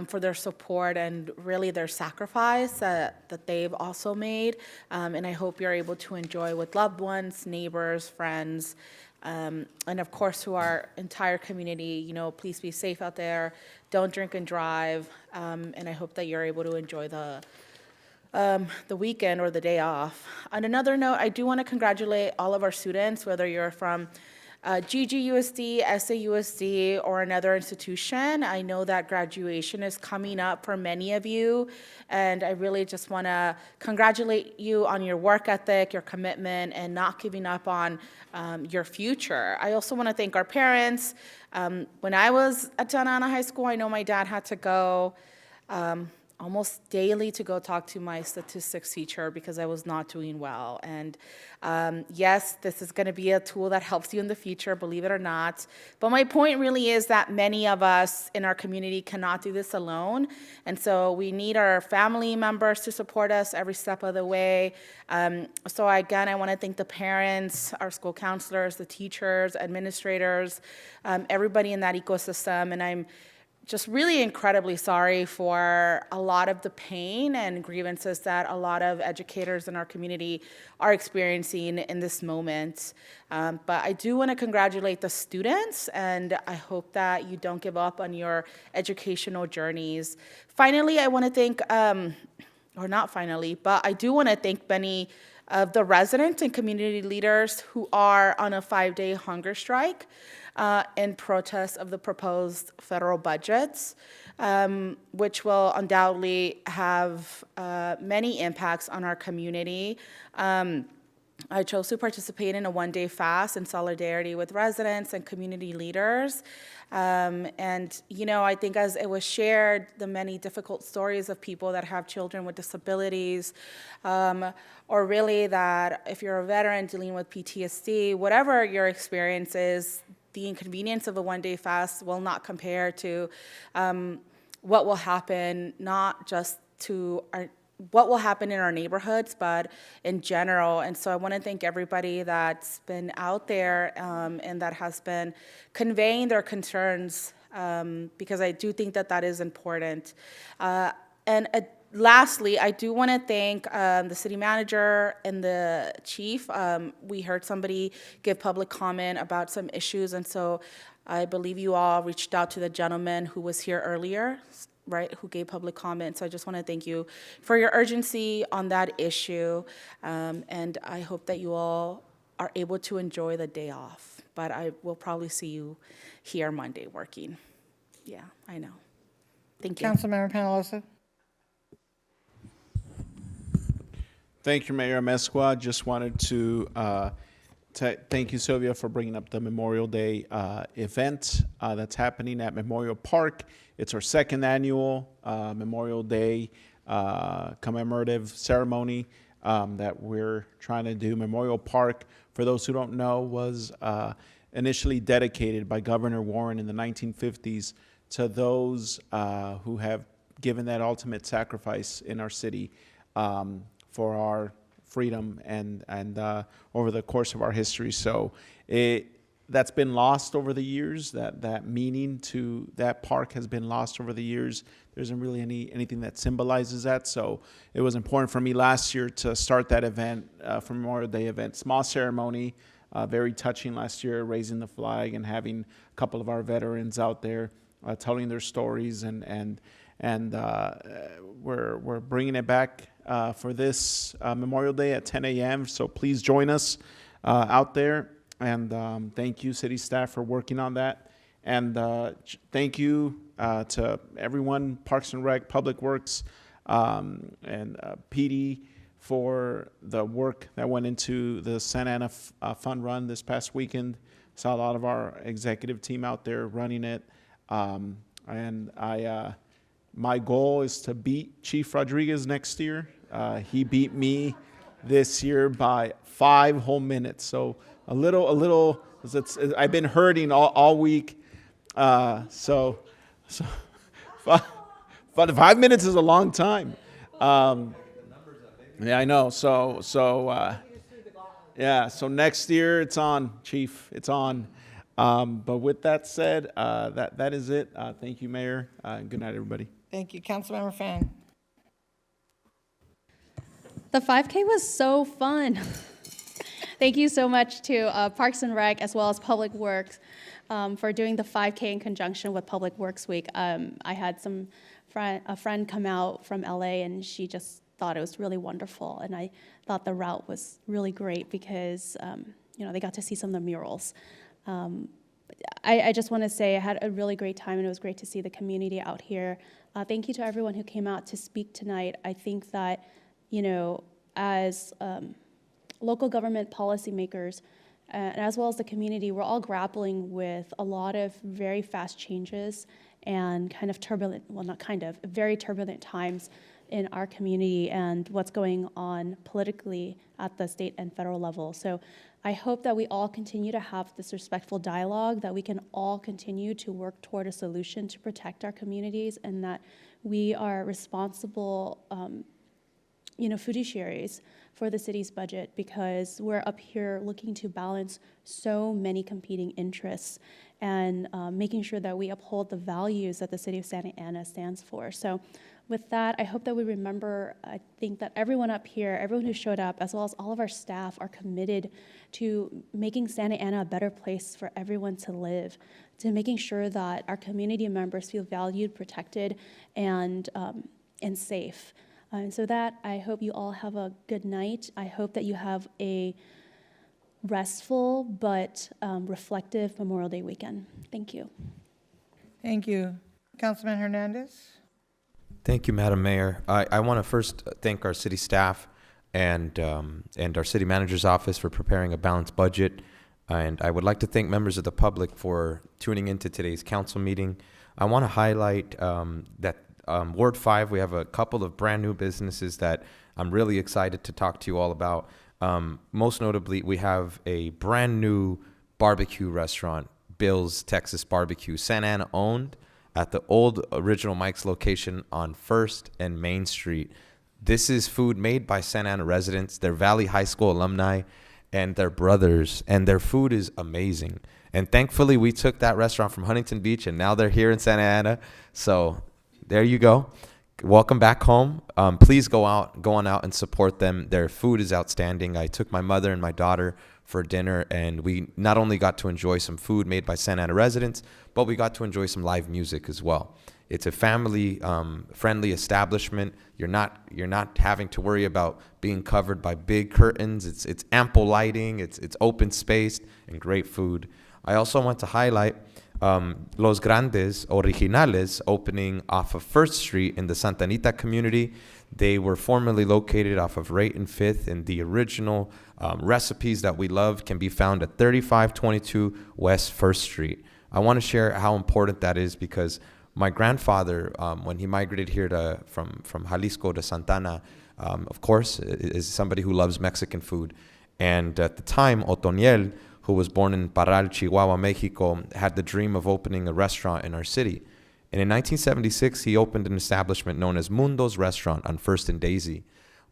for their support and really their sacrifice that they've also made. And I hope you're able to enjoy with loved ones, neighbors, friends, and of course, to our entire community, please be safe out there. Don't drink and drive. And I hope that you're able to enjoy the weekend or the day off. On another note, I do want to congratulate all of our students, whether you're from GGUSD, SAUSD, or another institution. I know that graduation is coming up for many of you, and I really just want to congratulate you on your work ethic, your commitment, and not giving up on your future. I also want to thank our parents. When I was at Santa Ana High School, I know my dad had to go almost daily to go talk to my statistics teacher because I was not doing well. And yes, this is going to be a tool that helps you in the future, believe it or not. But my point really is that many of us in our community cannot do this alone. And so we need our family members to support us every step of the way. So again, I want to thank the parents, our school counselors, the teachers, administrators, everybody in that ecosystem. And I'm just really incredibly sorry for a lot of the pain and grievances that a lot of educators in our community are experiencing in this moment. But I do want to congratulate the students, and I hope that you don't give up on your educational journeys. Finally, I want to thank, or not finally, but I do want to thank many of the residents and community leaders who are on a 5-day hunger strike in protest of the proposed federal budgets, which will undoubtedly have many impacts on our community. I chose to participate in a 1-day fast in solidarity with residents and community leaders. And, I think as it was shared, the many difficult stories of people that have children with disabilities, or really that if you're a veteran dealing with PTSD, whatever your experience is, the inconvenience of a 1-day fast will not compare to what will happen, not just to what will happen in our neighborhoods, but in general. And so I want to thank everybody that's been out there and that has been conveying their concerns, because I do think that that is important. Lastly, I do want to thank the city manager and the chief. We heard somebody give public comment about some issues, and so I believe you all reached out to the gentleman who was here earlier, right, who gave public comment. So I just want to thank you for your urgency on that issue, and I hope that you all are able to enjoy the day off. But I will probably see you here Monday working. Yeah, I know. Thank you. Councilmember Penalosa. Thank you, Mayor Amezcua. Just wanted to thank you, Sylvia, for bringing up the Memorial Day event that's happening at Memorial Park. It's our second annual Memorial Day commemorative ceremony that we're trying to do. Memorial Park, for those who don't know, was initially dedicated by Governor Warren in the 1950s to those who have given that ultimate sacrifice in our city for our freedom and over the course of our history. So that's been lost over the years. That meaning to that park has been lost over the years. There isn't really anything that symbolizes that. So it was important for me last year to start that event for Memorial Day event. Small ceremony, very touching last year, raising the flag and having a couple of our veterans out there telling their stories, and we're bringing it back for this Memorial Day at 10 a.m. So please join us out there. And thank you, city staff, for working on that. And thank you to everyone, Parks and Rec, Public Works, and PD for the work that went into the Santa Ana Fun Run this past weekend. Saw a lot of our executive team out there running it. And my goal is to beat Chief Rodriguez next year. He beat me this year by 5 whole minutes. So a little. I've been hurting all week. So 5 minutes is a long time. Yeah, I know. So next year it's on, Chief. It's on. But with that said, that is it. Thank you, Mayor. Good night, everybody. Thank you. Councilmember Fan. The 5K was so fun. Thank you so much to Parks and Rec as well as Public Works for doing the 5K in conjunction with Public Works Week. I had a friend come out from LA, and she just thought it was really wonderful. And I thought the route was really great because they got to see some of the murals. I just want to say I had a really great time, and it was great to see the community out here. Thank you to everyone who came out to speak tonight. I think that, as local government policymakers, and as well as the community, we're all grappling with a lot of very fast changes and very turbulent times in our community and what's going on politically at the state and federal level. So I hope that we all continue to have this respectful dialogue, that we can all continue to work toward a solution to protect our communities, and that we are responsible fiduciaries for the city's budget, because we're up here looking to balance so many competing interests and making sure that we uphold the values that the city of Santa Ana stands for. So with that, I hope that we remember, I think that everyone up here, everyone who showed up, as well as all of our staff, are committed to making Santa Ana a better place for everyone to live, to making sure that our community members feel valued, protected, and safe. And so that, I hope you all have a good night. I hope that you have a restful but reflective Memorial Day weekend. Thank you. Thank you. Councilman Hernandez? Thank you, Madam Mayor. I want to first thank our city staff and our city manager's office for preparing a balanced budget. And I would like to thank members of the public for tuning into today's council meeting. I want to highlight that Ward 5, we have a couple of brand new businesses that I'm really excited to talk to you all about. Most notably, we have a brand new barbecue restaurant, Bill's Texas Barbecue, Santa Ana owned, at the old original Mike's location on 1st and Main Street. This is food made by Santa Ana residents. They're Valley High School alumni and their brothers, and their food is amazing. And thankfully, we took that restaurant from Huntington Beach, and now they're here in Santa Ana. So there you go. Welcome back home. Please go on out and support them. Their food is outstanding. I took my mother and my daughter for dinner, and we not only got to enjoy some food made by Santa Ana residents, but we got to enjoy some live music as well. It's a family friendly establishment. You're not having to worry about being covered by big curtains. It's ample lighting. It's open spaced and great food. I also want to highlight Los Grandes Originales opening off of 1st Street in the Santa Anita community. They were formerly located off of Rate and 5th, and the original recipes that we love can be found at 3522 West 1st Street. I want to share how important that is because my grandfather, when he migrated here from Jalisco to Santana, of course, is somebody who loves Mexican food. And at the time, Otoniel, who was born in Parral, Chihuahua, Mexico, had the dream of opening a restaurant in our city. And in 1976, he opened an establishment known as Mundo's Restaurant on 1st and Daisy,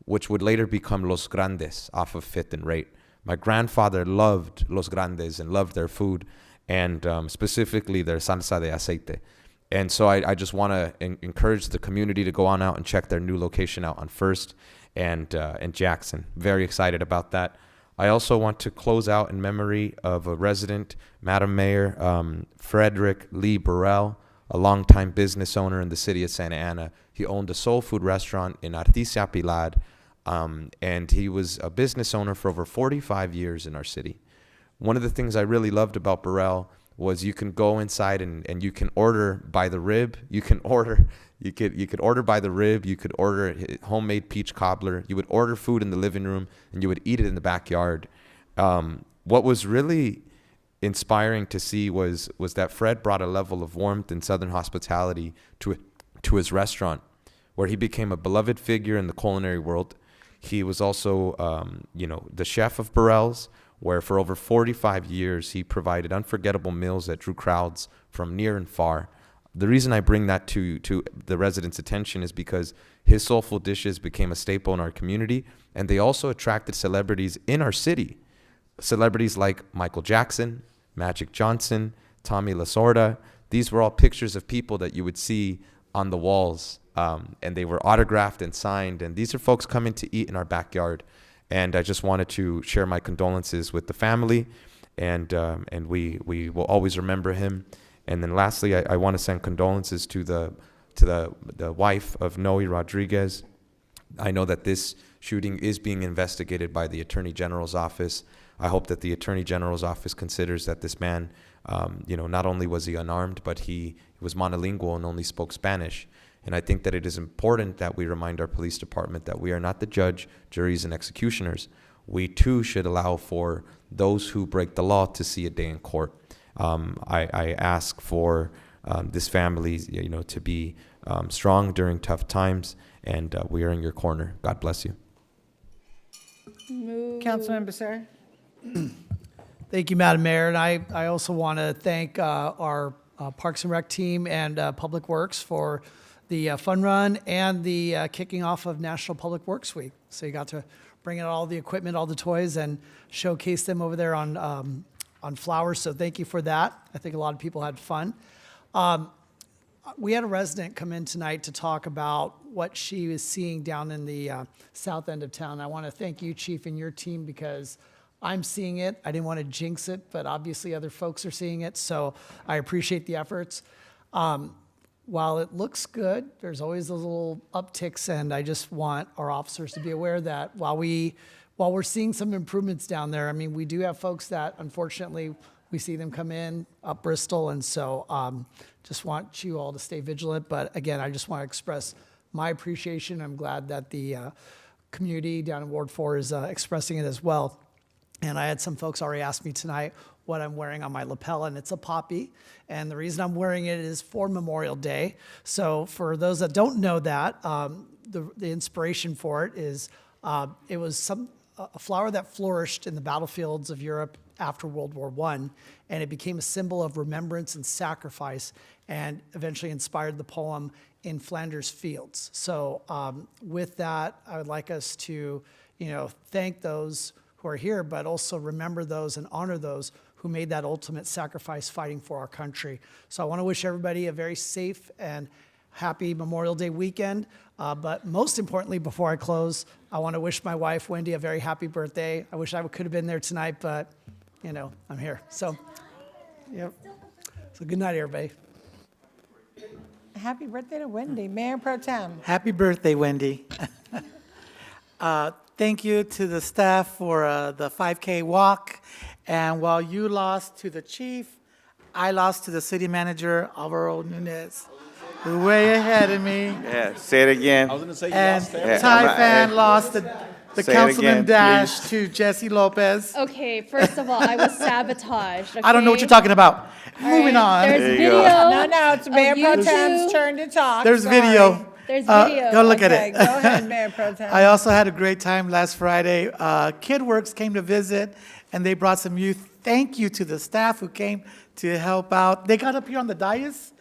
which would later become Los Grandes off of 5th and Rate. My grandfather loved Los Grandes and loved their food, and specifically their salsa de aceite. And so I just want to encourage the community to go on out and check their new location out on 1st and Jackson. Very excited about that. I also want to close out in memory of a resident, Madam Mayor Frederick Lee Burrell, a longtime business owner in the city of Santa Ana. He owned a soul food restaurant in Artesia Pilar, and he was a business owner for over 45 years in our city. One of the things I really loved about Burrell was you can go inside and you can order by the rib. You could order by the rib. You could order homemade peach cobbler. You would order food in the living room and you would eat it in the backyard. What was really inspiring to see was that Fred brought a level of warmth and Southern hospitality to his restaurant, where he became a beloved figure in the culinary world. He was also, the chef of Burrell's, where for over 45 years he provided unforgettable meals that drew crowds from near and far. The reason I bring that to the residents' attention is because his soulful dishes became a staple in our community, and they also attracted celebrities in our city. Celebrities like Michael Jackson, Magic Johnson, Tommy Lasorda. These were all pictures of people that you would see on the walls, and they were autographed and signed, and these are folks coming to eat in our backyard. And I just wanted to share my condolences with the family, and we will always remember him. And then lastly, I want to send condolences to the wife of Noe Rodriguez. I know that this shooting is being investigated by the Attorney General's office. I hope that the Attorney General's office considers that this man, not only was he unarmed, but he was monolingual and only spoke Spanish. And I think that it is important that we remind our police department that we are not the judge, juries, and executioners. We too should allow for those who break the law to see a day in court. I ask for this family, to be strong during tough times, and we are in your corner. God bless you. Councilman Becerra. Thank you, Madam Mayor. And I also want to thank our Parks and Rec team and Public Works for the fun run and the kicking off of National Public Works Week. So you got to bring in all the equipment, all the toys, and showcase them over there on Flowers. So thank you for that. I think a lot of people had fun. We had a resident come in tonight to talk about what she was seeing down in the south end of town. I want to thank you, Chief, and your team, because I'm seeing it. I didn't want to jinx it, but obviously other folks are seeing it. So I appreciate the efforts. While it looks good, there's always those little upticks, and I just want our officers to be aware that while we're seeing some improvements down there, I mean, we do have folks that unfortunately we see them come in up Bristol, and so just want you all to stay vigilant. But again, I just want to express my appreciation. I'm glad that the community down in Ward 4 is expressing it as well. And I had some folks already ask me tonight what I'm wearing on my lapel, and it's a poppy. And the reason I'm wearing it is for Memorial Day. So for those that don't know that, the inspiration for it is it was a flower that flourished in the battlefields of Europe after World War I, and it became a symbol of remembrance and sacrifice, and eventually inspired the poem In Flanders Fields. So with that, I would like us to, thank those who are here, but also remember those and honor those who made that ultimate sacrifice fighting for our country. So I want to wish everybody a very safe and happy Memorial Day weekend. But most importantly, before I close, I want to wish my wife, Wendy, a very happy birthday. I wish I could have been there tonight, but, I'm here. So, yep. So good night, everybody. Happy birthday to Wendy, Mayor Pro Tem. Happy birthday, Wendy. Thank you to the staff for the 5K walk. And while you lost to the chief, I lost to the city manager, Alvaro Nunez, who's way ahead of me. Yeah, say it again. I was gonna say you And lost there. Ty Fan lost the Say it Councilman again, Dash please. to Jesse Lopez. Okay, first of all, I was sabotaged. I don't know what okay? you're talking about. All Moving right, on. There's There you video. go. No, it's Mayor of Pro you Tem's two. turn to talk. There's Sorry. video. There's video. Go look at Okay, it. go ahead, Mayor Pro Tem. I also had a great time last Friday. KidWorks came to visit, and they brought some youth. Thank you to the staff who came to help out. They got up here on the dais,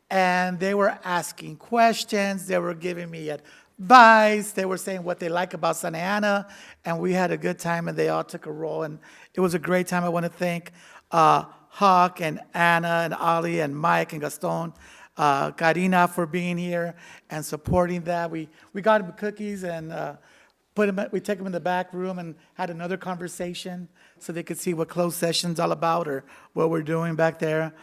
and they were asking questions. They were giving me advice. They were saying what they like about Santa Ana, and we had a good time, and they all took a role, and it was a great time. I want to thank Hawk and Anna and Ali and Mike and Gaston, Karina for being here and supporting that. We got them cookies and we took them in the back room and had another conversation so they could see what closed session's all about or what we're doing back there.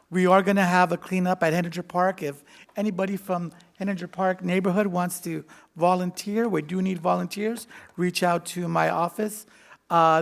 We are going to have a cleanup at Henninger Park. If anybody from Henninger Park neighborhood wants to volunteer, we do need volunteers, reach out to my office.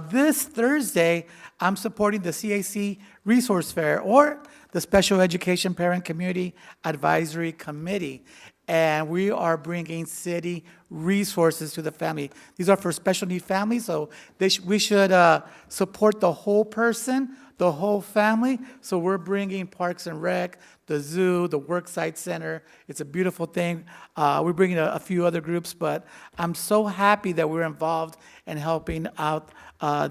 This Thursday, I'm supporting the CAC Resource Fair or the Special Education Parent Community Advisory Committee. And we are bringing city resources to the family. These are for special need families, so we should support the whole person, the whole family. So we're bringing Parks and Rec, the zoo, the Worksite Center. It's a beautiful thing. We're bringing a few other groups, but I'm so happy that we're involved in helping out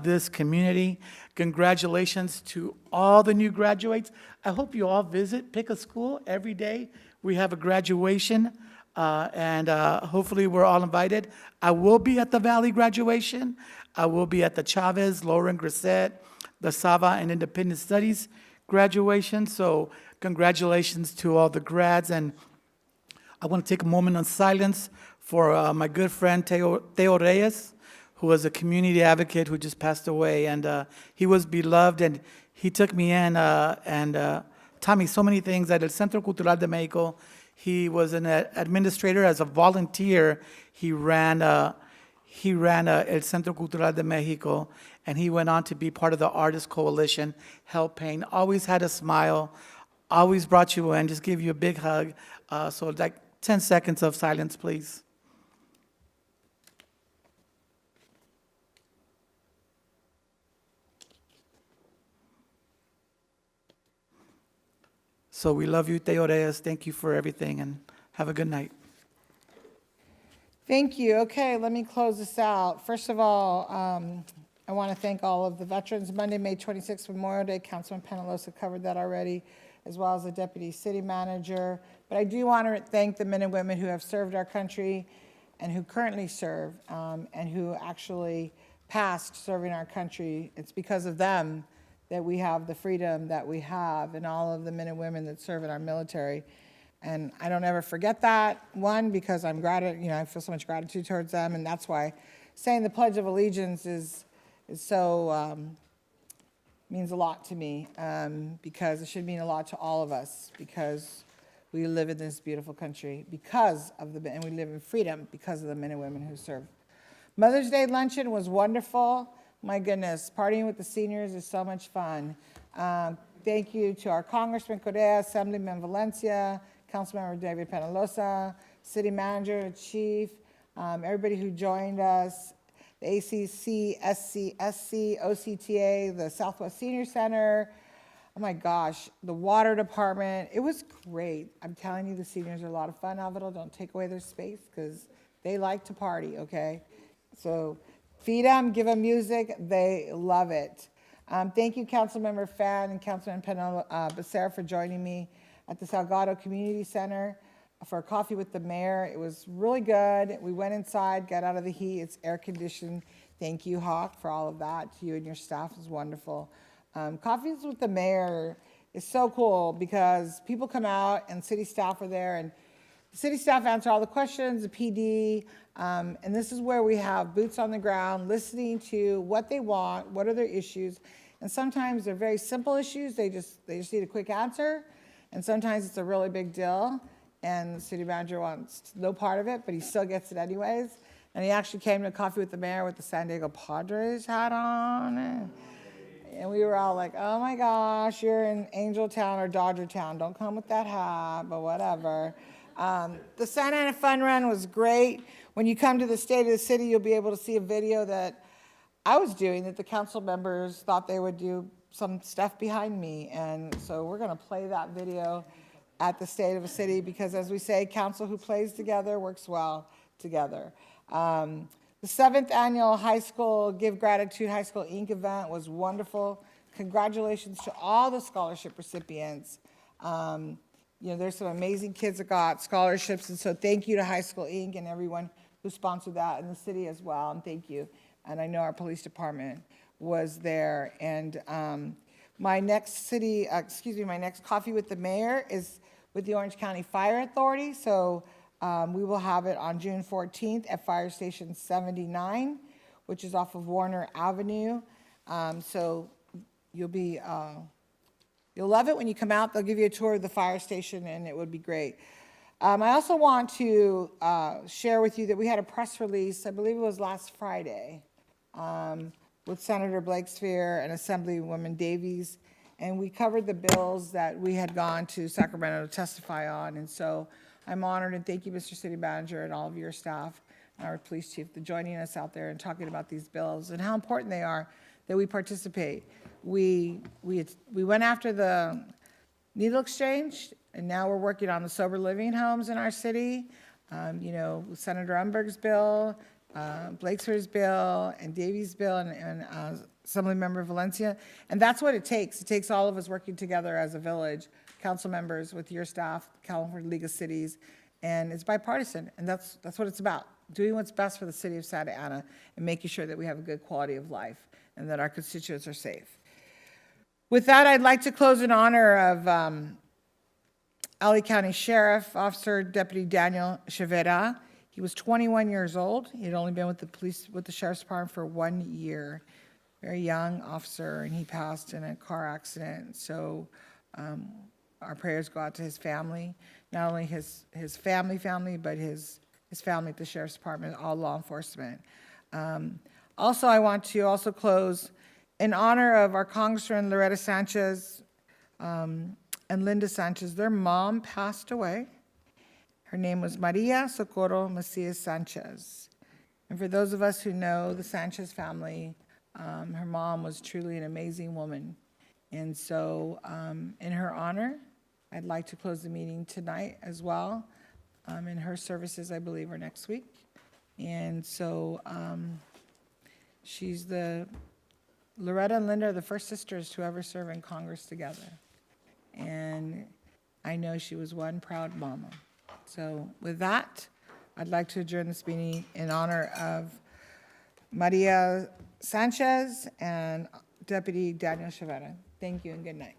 this community. Congratulations to all the new graduates. I hope you all visit, pick a school every day. We have a graduation, and hopefully we're all invited. I will be at the Valley graduation. I will be at the Chavez, Lauren Grissett, the Sava and Independent Studies graduation. So congratulations to all the grads. And I want to take a moment of silence for my good friend Teo Reyes, who was a community advocate who just passed away. And he was beloved, and he took me in and taught me so many things at El Centro Cultural de Mexico. He was an administrator as a volunteer. He ran El Centro Cultural de Mexico, and he went on to be part of the Artist Coalition, Help Paint, always had a smile, always brought you in, just gave you a big hug. So like 10 seconds of silence, please. So we love you, Teo Reyes. Thank you for everything, and have a good night. Thank you. Okay, let me close this out. First of all, I want to thank all of the veterans. Monday, May 26th, Memorial Day, Councilman Penalosa covered that already, as well as the Deputy City Manager. But I do want to thank the men and women who have served our country and who currently serve and who actually passed serving our country. It's because of them that we have the freedom that we have, and all of the men and women that serve in our military. And I don't ever forget that, one, because I feel so much gratitude towards them, and that's why saying the Pledge of Allegiance is so, means a lot to me, because it should mean a lot to all of us, because we live in this beautiful country and we live in freedom because of the men and women who serve. Mother's Day luncheon was wonderful. My goodness, partying with the seniors is so much fun. Thank you to our Congressman Correa, Assemblyman Valencia, Councilmember David Penalosa, City Manager, Chief, everybody who joined us, the ACC, SC, OCTA, the Southwest Senior Center. Oh my gosh, the Water Department. It was great. I'm telling you, the seniors are a lot of fun, Alvaro. Don't take away their space because they like to party, okay? So feed them, give them music. They love it. Thank you, Councilmember Fan and Councilman Becerra for joining me at the Salgado Community Center for coffee with the mayor. It was really good. We went inside, got out of the heat. It's air conditioned. Thank you, Hawk, for all of that. To you and your staff is wonderful. Coffees with the mayor is so cool because people come out and city staff are there, and the city staff answer all the questions, the PD, and this is where we have boots on the ground, listening to what they want, what are their issues, and sometimes they're very simple issues, they just need a quick answer, and sometimes it's a really big deal, and the city manager wants no part of it, but he still gets it anyways, and he actually came to Coffee with the Mayor with the San Diego Padres hat on. And we were all like, oh my gosh, you're in Angel Town or Dodger Town. Don't come with that hat, but whatever. The Santa Ana Fun Run was great. When you come to the State of the City, you'll be able to see a video that I was doing that the council members thought they would do some stuff behind me. And so we're going to play that video at the State of the City because, as we say, council who plays together works well together. The 7th annual high school Give Gratitude High School Inc. event was wonderful. Congratulations to all the scholarship recipients. You know, there's some amazing kids that got scholarships, and so thank you to High School Inc. and everyone who sponsored that in the city as well, and thank you. And I know our police department was there. And my next my next coffee with the mayor is with the Orange County Fire Authority. So we will have it on June 14th at Fire Station 79, which is off of Warner Avenue. So you'll love it when you come out. They'll give you a tour of the fire station, and it would be great. I also want to share with you that we had a press release, I believe it was last Friday, with Senator Blakespeare and Assemblywoman Davies, and we covered the bills that we had gone to Sacramento to testify on. And so I'm honored, and thank you, Mr. City Manager, and all of your staff and our police chief for joining us out there and talking about these bills and how important they are that we participate. We went after the needle exchange, and now we're working on the sober living homes in our city. You know, Senator Umberg's bill, Blakespeare's bill, and Davies' bill, and Assemblymember Valencia. And that's what it takes. It takes all of us working together as a village, council members with your staff, California League of Cities, and it's bipartisan. And that's what it's about, doing what's best for the city of Santa Ana and making sure that we have a good quality of life and that our constituents are safe. With that, I'd like to close in honor of LA County Sheriff Officer Deputy Daniel Chavera. He was 21 years old. He had only been with the Sheriff's Department for 1 year. Very young officer, and he passed in a car accident. So our prayers go out to his family, not only his family, but his family at the Sheriff's Department, all law enforcement. Also, I want to also close in honor of our Congresswoman Loretta Sanchez and Linda Sanchez. Their mom passed away. Her name was Maria Socorro Macias Sanchez. And for those of us who know the Sanchez family, her mom was truly an amazing woman. And so in her honor, I'd like to close the meeting tonight as well. And her services, I believe, are next week. And so Loretta and Linda are the first sisters to ever serve in Congress together. And I know she was one proud mama. So with that, I'd like to adjourn this meeting in honor of Maria Sanchez and Deputy Daniel Chavera. Thank you and good night.